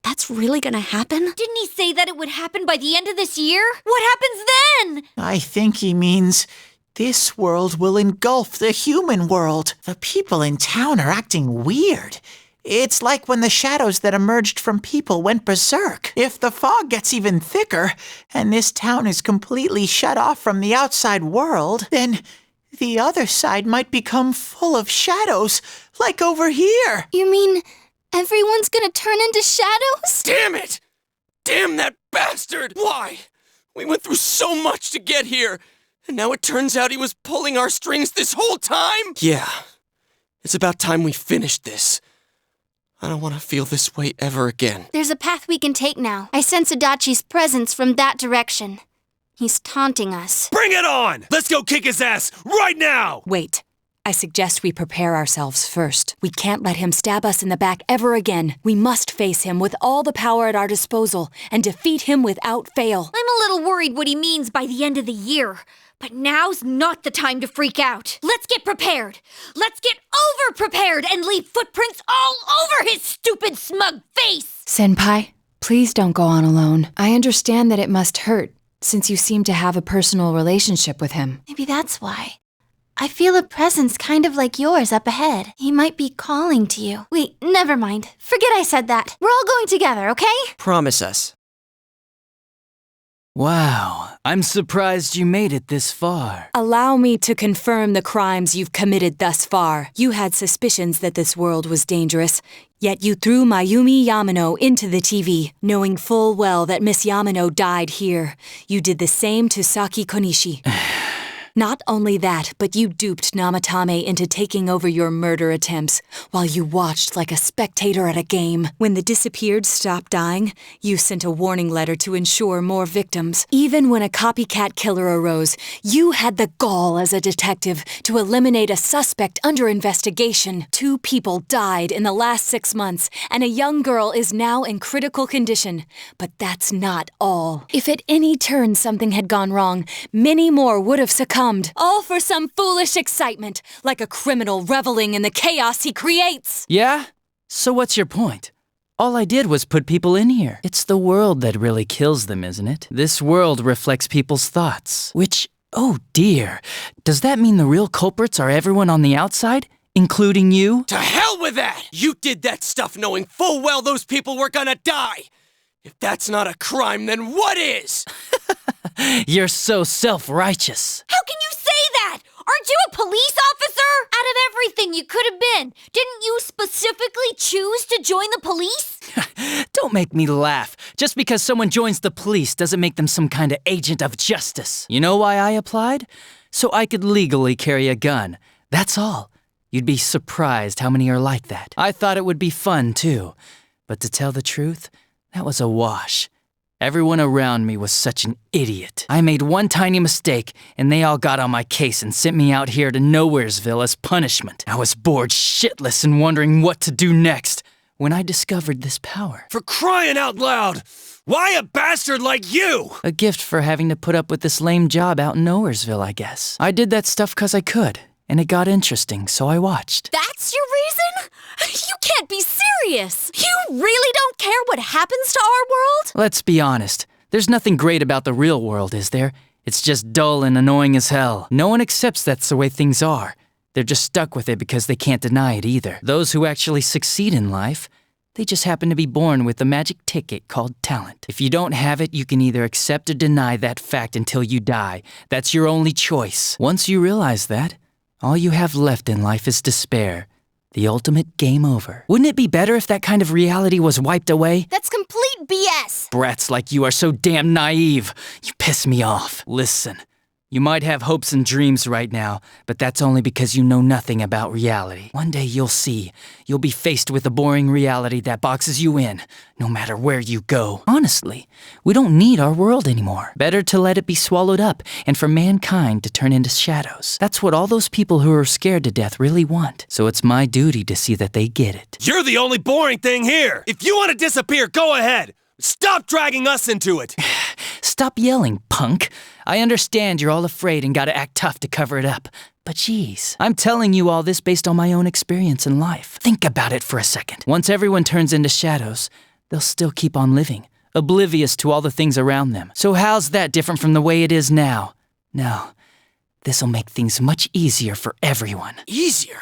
that's really gonna happen? Didn't he say that it would happen by the end of this year? What happens then? I think he means This world will engulf the human world. The people in town are acting weird. It's like when the shadows that emerged from people went berserk. If the fog gets even thicker, and this town is completely shut off from the outside world, then the other side might become full of shadows, like over here. You mean everyone's gonna turn into shadows? Damn it! Damn that bastard! Why? We went through so much to get here, and now it turns out he was pulling our strings this whole time? Yeah. It's about time we finished this. I don't want to feel this way ever again. There's a path we can take now. I sense Adachi's presence from that direction. He's taunting us. Bring it on! Let's go kick his ass right now! Wait. I suggest we prepare ourselves first. We can't let him stab us in the back ever again. We must face him with all the power at our disposal and defeat him without fail. I'm a little worried what he means by the end of the year. But now's not the time to freak out. Let's get prepared. Let's get over-prepared and leave footprints all over his stupid, smug face. Senpai, please don't go on alone. I understand that it must hurt, since you seem to have a personal relationship with him. Maybe that's why. I feel a presence kind of like yours up ahead. He might be calling to you. Wait, never mind. Forget I said that. We're all going together, okay? Promise us. Wow, I'm surprised you made it this far. Allow me to confirm the crimes you've committed thus far. You had suspicions that this world was dangerous, yet you threw Mayumi Yamano into the TV, knowing full well that Miss Yamano died here. You did the same to Saki Konishi. Not only that, but you duped Namatame into taking over your murder attempts while you watched like a spectator at a game. When the disappeared stopped dying, you sent a warning letter to ensure more victims. Even when a copycat killer arose, you had the gall as a detective to eliminate a suspect under investigation. 2 people died in the last 6 months, and a young girl is now in critical condition. But that's not all. If at any turn something had gone wrong, many more would have succumbed. All for some foolish excitement, like a criminal reveling in the chaos he creates. Yeah? So what's your point? All I did was put people in here. It's the world that really kills them, isn't it? This world reflects people's thoughts. Which, oh dear, does that mean the real culprits are everyone on the outside? Including you? To hell with that! You did that stuff knowing full well those people were gonna die! If that's not a crime, then what is? You're so self-righteous. How can you say that? Aren't you a police officer? Out of everything you could have been, didn't you specifically choose to join the police? Don't make me laugh. Just because someone joins the police doesn't make them some kind of agent of justice. You know why I applied? So I could legally carry a gun. That's all. You'd be surprised how many are like that. I thought it would be fun, too. But to tell the truth, that was a wash. Everyone around me was such an idiot. I made one tiny mistake, and they all got on my case and sent me out here to Nowheresville as punishment. I was bored shitless and wondering what to do next when I discovered this power. For crying out loud! Why a bastard like you? A gift for having to put up with this lame job out in Nowheresville, I guess. I did that stuff 'cause I could, and it got interesting, so I watched. That's your reason? You can't be serious. You really don't care what happens to our world? Let's be honest. There's nothing great about the real world, is there? It's just dull and annoying as hell. No one accepts that's the way things are. They're just stuck with it because they can't deny it either. Those who actually succeed in life, they just happen to be born with a magic ticket called talent. If you don't have it, you can either accept or deny that fact until you die. That's your only choice. Once you realize that, all you have left in life is despair. The ultimate game over. Wouldn't it be better if that kind of reality was wiped away? That's complete BS. Brats like you are so damn naive. You piss me off. Listen, you might have hopes and dreams right now, but that's only because you know nothing about reality. One day you'll see. You'll be faced with a boring reality that boxes you in, no matter where you go. Honestly, we don't need our world anymore. Better to let it be swallowed up and for mankind to turn into shadows. That's what all those people who are scared to death really want. So it's my duty to see that they get it. You're the only boring thing here! If you want to disappear, go ahead! Stop dragging us into it! Stop yelling, punk. I understand you're all afraid and gotta act tough to cover it up. But geez, I'm telling you all this based on my own experience in life. Think about it for a second. Once everyone turns into shadows, they'll still keep on living, oblivious to all the things around them. So how's that different from the way it is now? No, This'll make things much easier for everyone. Easier?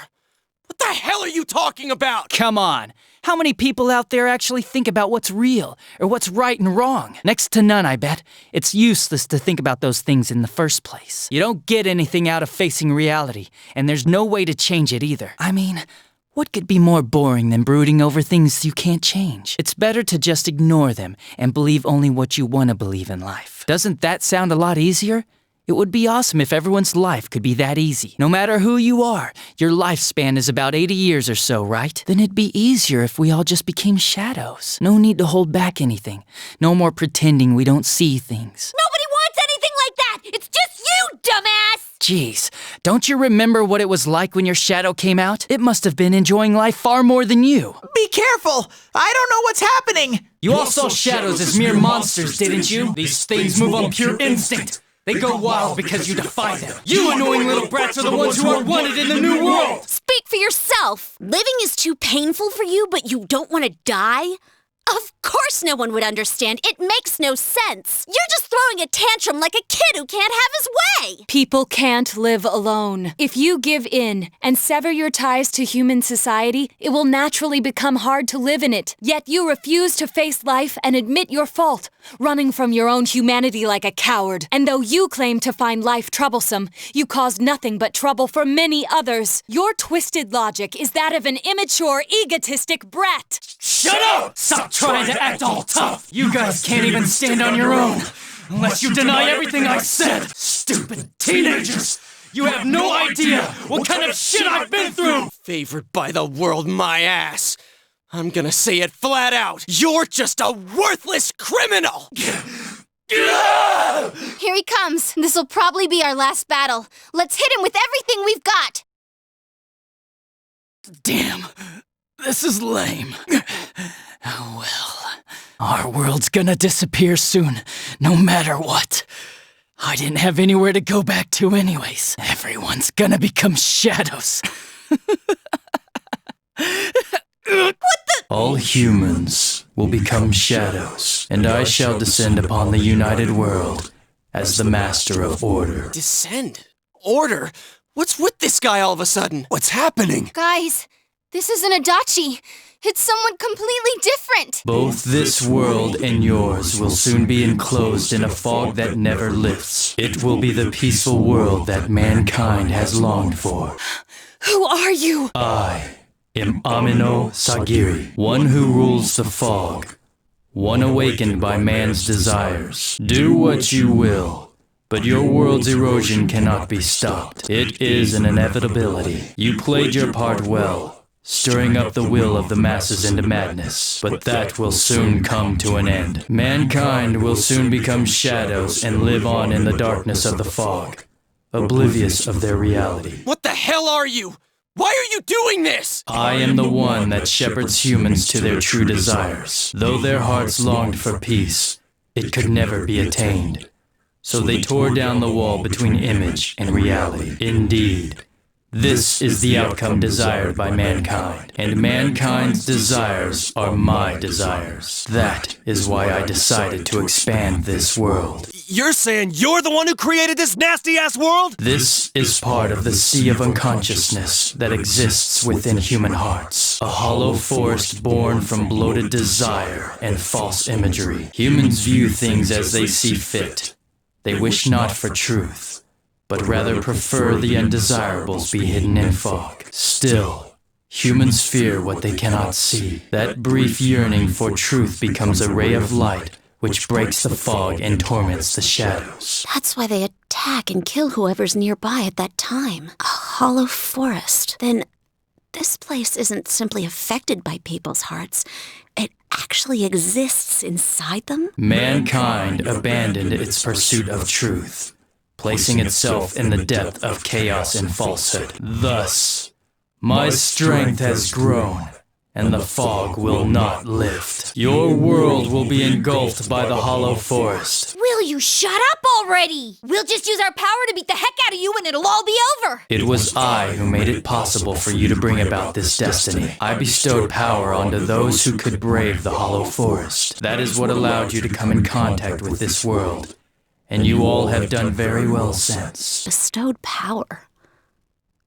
What the hell are you talking about? Come on. How many people out there actually think about what's real or what's right and wrong? Next to none, I bet. It's useless to think about those things in the first place. You don't get anything out of facing reality, and there's no way to change it either. I mean, what could be more boring than brooding over things you can't change? It's better to just ignore them and believe only what you want to believe in life. Doesn't that sound a lot easier? It would be awesome if everyone's life could be that easy. No matter who you are, your lifespan is about 80 years or so, right? Then it'd be easier if we all just became shadows. No need to hold back anything. No more pretending we don't see things. Nobody wants anything like that! It's just you, dumbass! Jeez, don't you remember what it was like when your shadow came out? It must have been enjoying life far more than you. Be careful! I don't know what's happening! You all saw shadows as mere monsters, didn't you? These things move on pure instinct. They go wild because you defy them. You annoying little brats are the ones who are wanted in the new world! Speak for yourself. Living is too painful for you, but you don't want to die? Of course no one would understand. It makes no sense. You're just throwing a tantrum like a kid who can't have his way. People can't live alone. If you give in and sever your ties to human society, it will naturally become hard to live in it. Yet you refuse to face life and admit your fault, running from your own humanity like a coward. And though you claim to find life troublesome, you cause nothing but trouble for many others. Your twisted logic is that of an immature, egotistic brat. Shut up! Stop trying to act all tough! You guys can't even stand on your own! Unless you deny everything I said! Stupid teenagers! You have no idea what kind of shit I've been through! Favored by the world, my ass! I'm gonna say it flat out! You're just a worthless criminal! Here he comes. This'll probably be our last battle. Let's hit him with everything we've got! Damn, this is lame. Oh well, our world's gonna disappear soon, no matter what. I didn't have anywhere to go back to anyways. Everyone's gonna become shadows. What the? All humans will become shadows, and I shall descend upon the united world as the master of order. Descend? Order? What's with this guy all of a sudden? What's happening? Guys, this isn't Adachi. It's someone completely different. Both this world and yours will soon be enclosed in a fog that never lifts. It will be the peaceful world that mankind has longed for. Who are you? I am Amino Sagiri, one who rules the fog, one awakened by man's desires. Do what you will, but your world's erosion cannot be stopped. It is an inevitability. You played your part well, stirring up the will of the masses into madness, but that will soon come to an end. Mankind will soon become shadows and live on in the darkness of the fog, oblivious of their reality. What the hell are you? Why are you doing this? I am the one that shepherds humans to their true desires. Though their hearts longed for peace, it could never be attained. So they tore down the wall between image and reality. Indeed, this is the outcome desired by mankind, and mankind's desires are my desires. That is why I decided to expand this world. You're saying you're the one who created this nasty-ass world? This is part of the sea of unconsciousness that exists within human hearts. A hollow forest born from bloated desire and false imagery. Humans view things as they see fit. They wish not for truth, but rather prefer the undesirables be hidden in fog. Still, humans fear what they cannot see. That brief yearning for truth becomes a ray of light which breaks the fog and torments the shadows. That's why they attack and kill whoever's nearby at that time. A hollow forest. Then this place isn't simply affected by people's hearts. It actually exists inside them? Mankind abandoned its pursuit of truth, placing itself in the depth of chaos and falsehood. Thus, my strength has grown, and the fog will not lift. Your world will be engulfed by the hollow forest. Will you shut up already? We'll just use our power to beat the heck out of you and it'll all be over. It was I who made it possible for you to bring about this destiny. I bestowed power onto those who could brave the hollow forest. That is what allowed you to come in contact with this world and you all have done very well since. Bestowed power.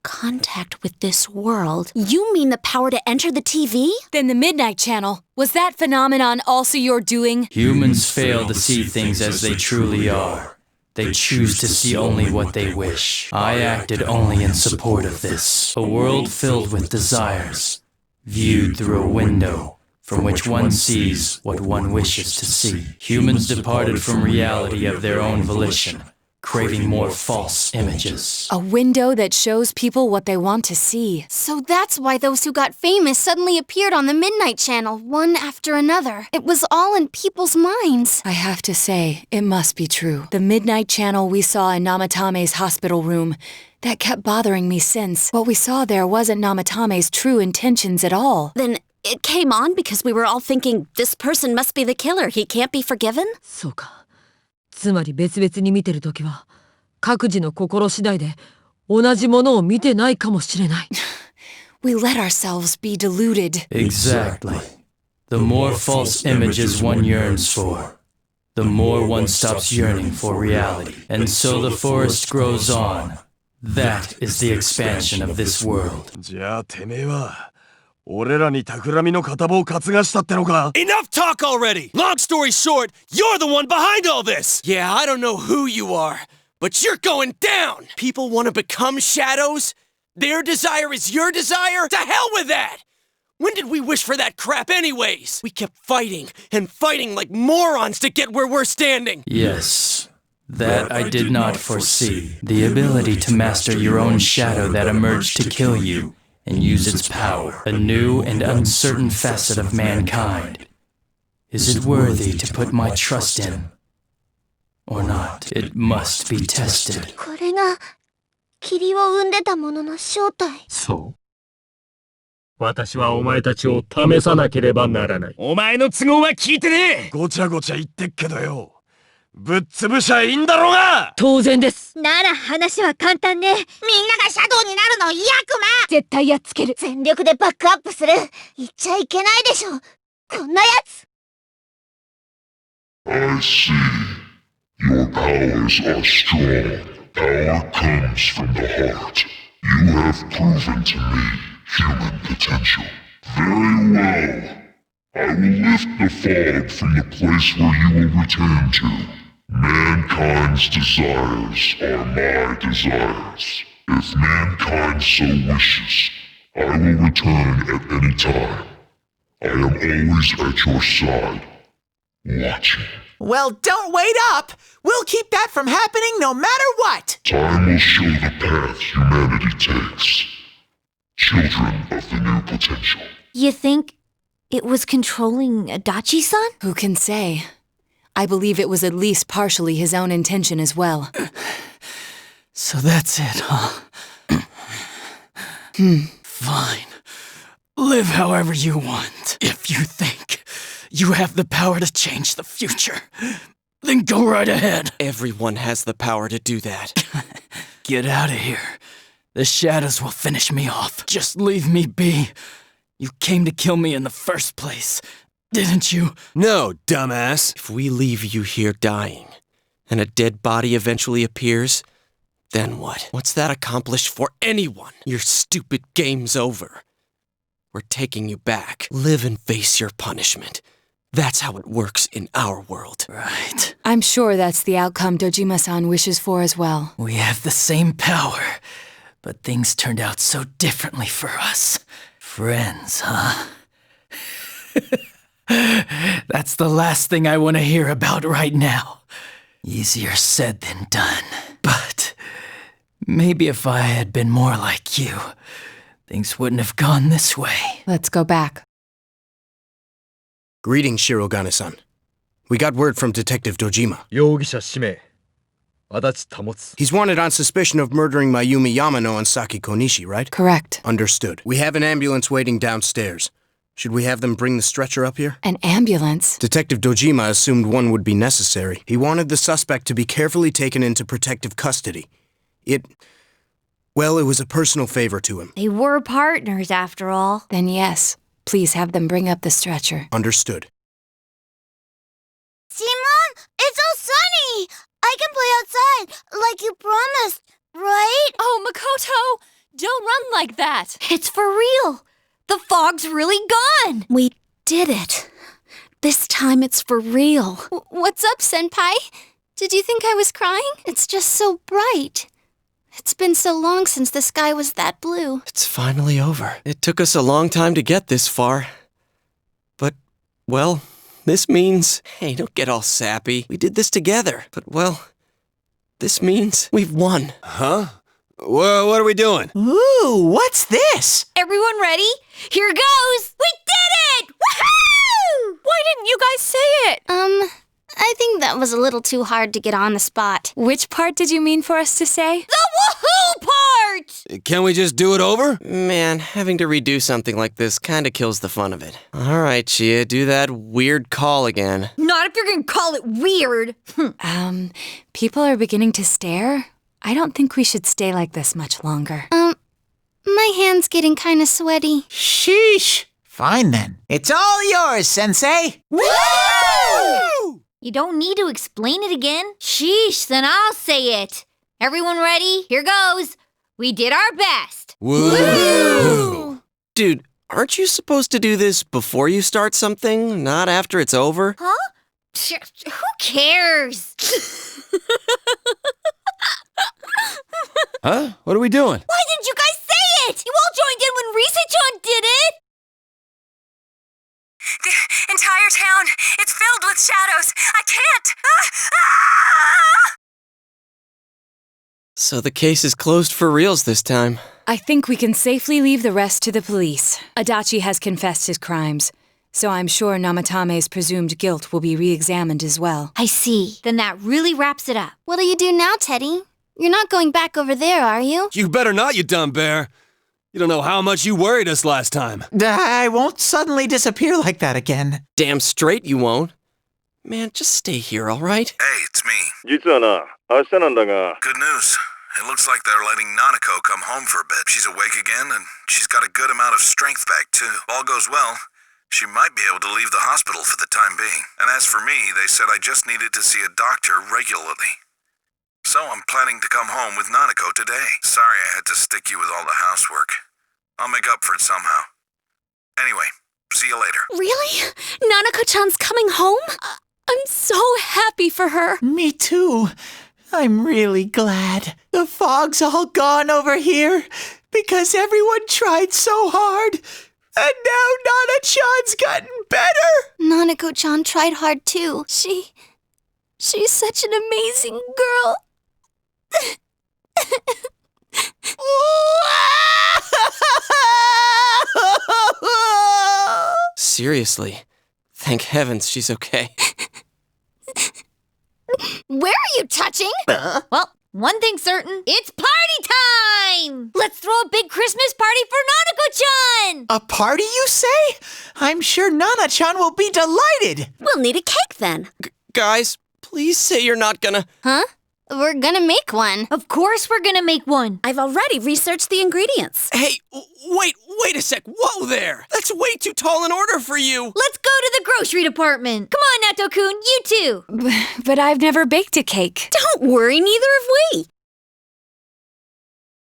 Contact with this world. You mean the power to enter the TV? Then the Midnight Channel. Was that phenomenon also your doing? Humans fail to see things as they truly are. They choose to see only what they wish. I acted only in support of this. A world filled with desires, viewed through a window from which one sees what one wishes to see. Humans departed from reality of their own volition, craving more false images. A window that shows people what they want to see. So that's why those who got famous suddenly appeared on the Midnight Channel, one after another. It was all in people's minds. I have to say, it must be true. The Midnight Channel we saw in Namatame's hospital room, that kept bothering me since. What we saw there wasn't Namatame's true intentions at all. Then it came on because we were all thinking, this person must be the killer. He can't be forgiven? そうか。つまり別々に見てるときは、各自の心次第で同じものを見てないかもしれない。We let ourselves be deluded. Exactly. The more false images one yearns for, the more one stops yearning for reality. And so the forest grows on. That is the expansion of this world. じゃあてめえは俺らに企みの片棒を担がしたってのか Enough talk already! Long story short, you're the one behind all this! Yeah, I don't know who you are, but you're going down! People want to become shadows? Their desire is your desire? To hell with that! When did we wish for that crap anyways? We kept fighting and fighting like morons to get where we're standing! Yes. That I did not foresee. The ability to master your own shadow that emerged to kill you and use its power, a new and uncertain facet of mankind. Is it worthy to put my trust in? Or not? It must be tested. これが霧を生んでたものの正体。そう。私はお前たちを試さなければならない。お前の都合は聞いてねえ。ごちゃごちゃ言ってっけどよ。ぶっ潰しゃいいんだろうが。当然です。なら話は簡単ね。みんながシャドウになるのヤクマ。絶対やっつける。全力でバックアップする。言っちゃいけないでしょ。こんなやつ。I see. Your powers are strong. Power comes from the heart. You have proven to me human potential. Very well. I will lift the fog from the place where you will return to. Mankind's desires are my desires. If mankind so wishes, I will return at any time. I am always at your side, watching. Well, don't wait up! We'll keep that from happening no matter what! Time will show the path humanity takes. Children of the new potential. You think it was controlling Adachi-san? Who can say? I believe it was at least partially his own intention as well. So that's it, huh? Fine. Live however you want. If you think you have the power to change the future, then go right ahead. Everyone has the power to do that. Get out of here. The shadows will finish me off. Just leave me be. You came to kill me in the first place, didn't you? No, dumbass. If we leave you here dying, and a dead body eventually appears, then what? What's that accomplish for anyone? Your stupid game's over. We're taking you back. Live and face your punishment. That's how it works in our world. Right. I'm sure that's the outcome Dojima-san wishes for as well. We have the same power, but things turned out so differently for us. Friends, huh? That's the last thing I want to hear about right now. Easier said than done. But maybe if I had been more like you, things wouldn't have gone this way. Let's go back. Greetings, Shirogane-san. We got word from Detective Dojima. 容疑者氏名、足立保。He's wanted on suspicion of murdering Mayumi Yamano and Saki Konishi, right? Correct. Understood. We have an ambulance waiting downstairs. Should we have them bring the stretcher up here? An ambulance? Detective Dojima assumed one would be necessary. He wanted the suspect to be carefully taken into protective custody. Well, it was a personal favor to him. They were partners, after all. Then yes, please have them bring up the stretcher. Understood. Simon, it's all sunny! I can play outside, like you promised, right? Oh, Makoto, don't run like that. It's for real. The fog's really gone. We did it. This time it's for real. What's up, Senpai? Did you think I was crying? It's just so bright. It's been so long since the sky was that blue. It's finally over. It took us a long time to get this far. But, well, this means... Hey, don't get all sappy. We did this together. But, well, this means we've won. Huh? Well, what are we doing? Ooh, what's this? Everyone ready? Here goes. We did it! Woohoo! Why didn't you guys say it? I think that was a little too hard to get on the spot. Which part did you mean for us to say? The woohoo part! Can we just do it over? Man, having to redo something like this kinda kills the fun of it. All right, Chia, do that weird call again. Not if you're gonna call it weird. People are beginning to stare. I don't think we should stay like this much longer. My hand's getting kinda sweaty. Sheesh. Fine then. It's all yours, Sensei. Woo! You don't need to explain it again. Sheesh, then I'll say it. Everyone ready? Here goes. We did our best. Woo! Dude, aren't you supposed to do this before you start something, not after it's over? Huh? Who cares? Huh? What are we doing? Why didn't you guys say it? You all joined in when Risa-chan did it. The entire town, it's filled with shadows. I can't. So the case is closed for reals this time. I think we can safely leave the rest to the police. Adachi has confessed his crimes, so I'm sure Namatame's presumed guilt will be re-examined as well. I see. Then that really wraps it up. What'll you do now, Teddy? You're not going back over there, are you? You better not, you dumb bear. You don't know how much you worried us last time. I won't suddenly disappear like that again. Damn straight you won't. Man, just stay here, all right? Hey, it's me. 実はな、明日なんだが。 Good news. It looks like they're letting Nanako come home for a bit. She's awake again, and she's got a good amount of strength back, too. If all goes well, she might be able to leave the hospital for the time being. And as for me, they said I just needed to see a doctor regularly. So I'm planning to come home with Nanako today. Sorry I had to stick you with all the housework. I'll make up for it somehow. Anyway, see you later. Really? Nanako-chan's coming home? I'm so happy for her. Me too. I'm really glad. The fog's all gone over here because everyone tried so hard. And now Nana-chan's gotten better. Nanako-chan tried hard too. She's such an amazing girl. Seriously. Thank heavens she's okay. Where are you touching? Well, one thing's certain. It's party time! Let's throw a big Christmas party for Nanako-chan! A party, you say? I'm sure Nana-chan will be delighted. We'll need a cake then. Guys, please say you're not gonna... Huh? We're gonna make one. Of course we're gonna make one. I've already researched the ingredients. Hey, wait a sec. Whoa there. That's way too tall an order for you. Let's go to the grocery department. Come on, Nato-kun, you too. But I've never baked a cake. Don't worry, neither have we.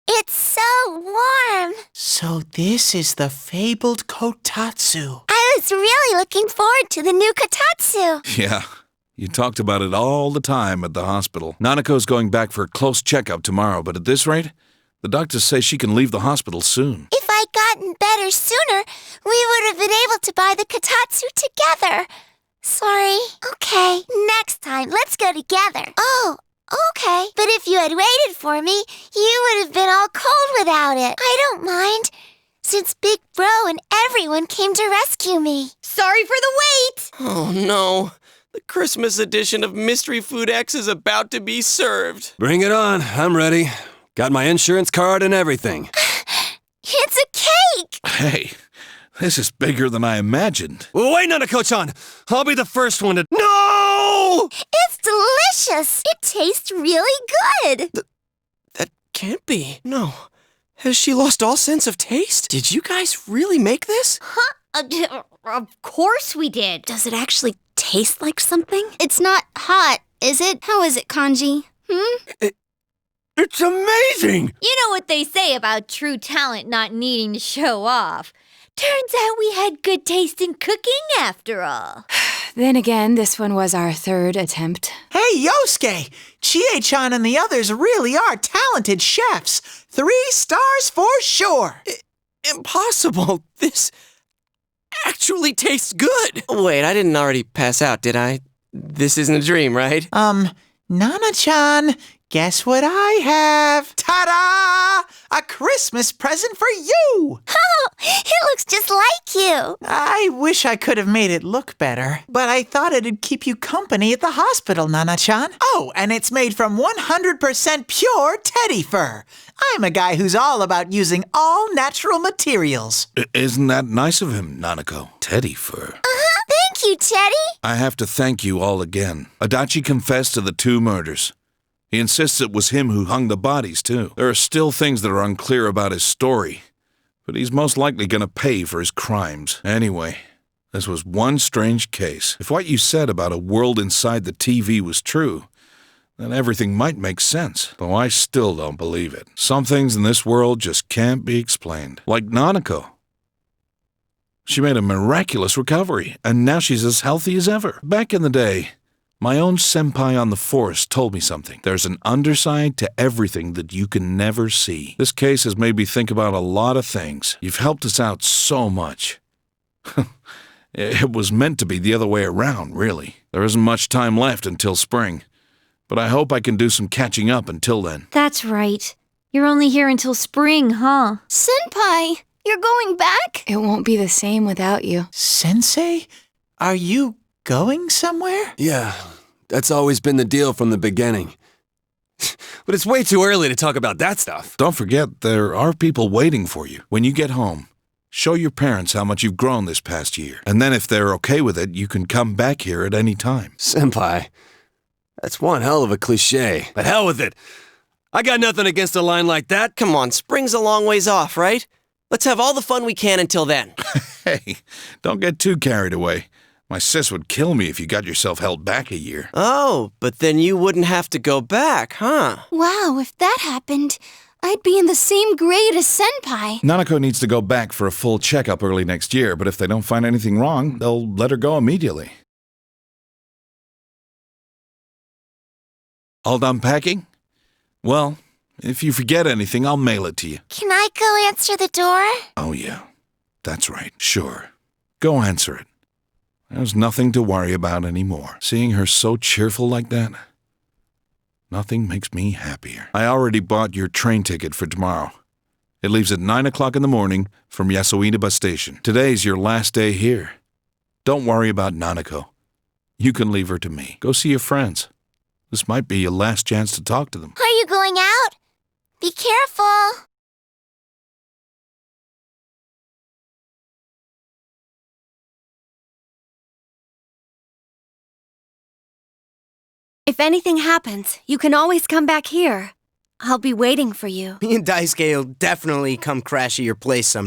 It's so warm. So this is the fabled kotatsu. I was really looking forward to the new kotatsu. Yeah. You talked about it all the time at the hospital. Nanako's going back for a close checkup tomorrow, but at this rate, the doctors say she can leave the hospital soon. If I'd gotten better sooner, we would have been able to buy the kotatsu together. Sorry. Okay, next time, let's go together. Oh, okay. But if you had waited for me, you would have been all cold without it. I don't mind, since Big Bro and everyone came to rescue me. Sorry for the wait. Oh no. The Christmas edition of Mystery Food X is about to be served. Bring it on. I'm ready. Got my insurance card and everything. It's a cake! Hey, this is bigger than I imagined. Wait, Nanako-chan! I'll be the first one to... No! It's delicious! It tastes really good! That can't be. No. Has she lost all sense of taste? Did you guys really make this? Huh? Of course we did. Does it actually taste like something? It's not hot. Is it? How is it, Kanji? It's amazing! You know what they say about true talent not needing to show off. Turns out we had good taste in cooking after all. Then again, this one was our third attempt. Hey, Yosuke! Chie-chan and the others really are talented chefs. 3 stars for sure. Impossible. This actually tastes good. Wait, I didn't already pass out, did I? This isn't a dream, right? Nana-chan, guess what I have? Ta-da! A Christmas present for you! Oh, it looks just like you. I wish I could have made it look better, but I thought it'd keep you company at the hospital, Nana-chan. Oh, and it's made from 100% pure teddy fur. I'm a guy who's all about using all natural materials. Isn't that nice of him, Nanako? Teddy fur. Thank you, Teddy. I have to thank you all again. Adachi confessed to the 2 murders. He insists it was him who hung the bodies, too. There are still things that are unclear about his story, but he's most likely going to pay for his crimes. Anyway, this was one strange case. If what you said about a world inside the TV was true, then everything might make sense, though I still don't believe it. Some things in this world just can't be explained. Like Nanako. She made a miraculous recovery, and now she's as healthy as ever. Back in the day, my own senpai on the force told me something. There's an underside to everything that you can never see. This case has made me think about a lot of things. You've helped us out so much. It was meant to be the other way around, really. There isn't much time left until spring, but I hope I can do some catching up until then. That's right. You're only here until spring, huh? Senpai, you're going back? It won't be the same without you. Sensei? Are you going somewhere? Yeah, that's always been the deal from the beginning. But it's way too early to talk about that stuff. Don't forget, there are people waiting for you. When you get home, show your parents how much you've grown this past year. And then if they're okay with it, you can come back here at any time. Senpai, that's one hell of a cliche. But hell with it. I got nothing against a line like that. Come on, spring's a long ways off, right? Let's have all the fun we can until then. Hey, don't get too carried away. My sis would kill me if you got yourself held back a year. Oh, but then you wouldn't have to go back, huh? Wow, if that happened, I'd be in the same grade as Senpai. Nanako needs to go back for a full checkup early next year, but if they don't find anything wrong, they'll let her go immediately. All done packing? Well, if you forget anything, I'll mail it to you. Can I go answer the door? Oh, yeah. That's right. Sure. Go answer it. There's nothing to worry about anymore. Seeing her so cheerful like that, nothing makes me happier. I already bought your train ticket for tomorrow. It leaves at 9 o'clock in the morning from Yasuina Bus Station. Today's your last day here. Don't worry about Nanako. You can leave her to me. Go see your friends. This might be your last chance to talk to them. Are you going out? Be careful. If anything happens, you can always come back here. I'll be waiting for you. Me and Daisuke will definitely come crash at your place someday.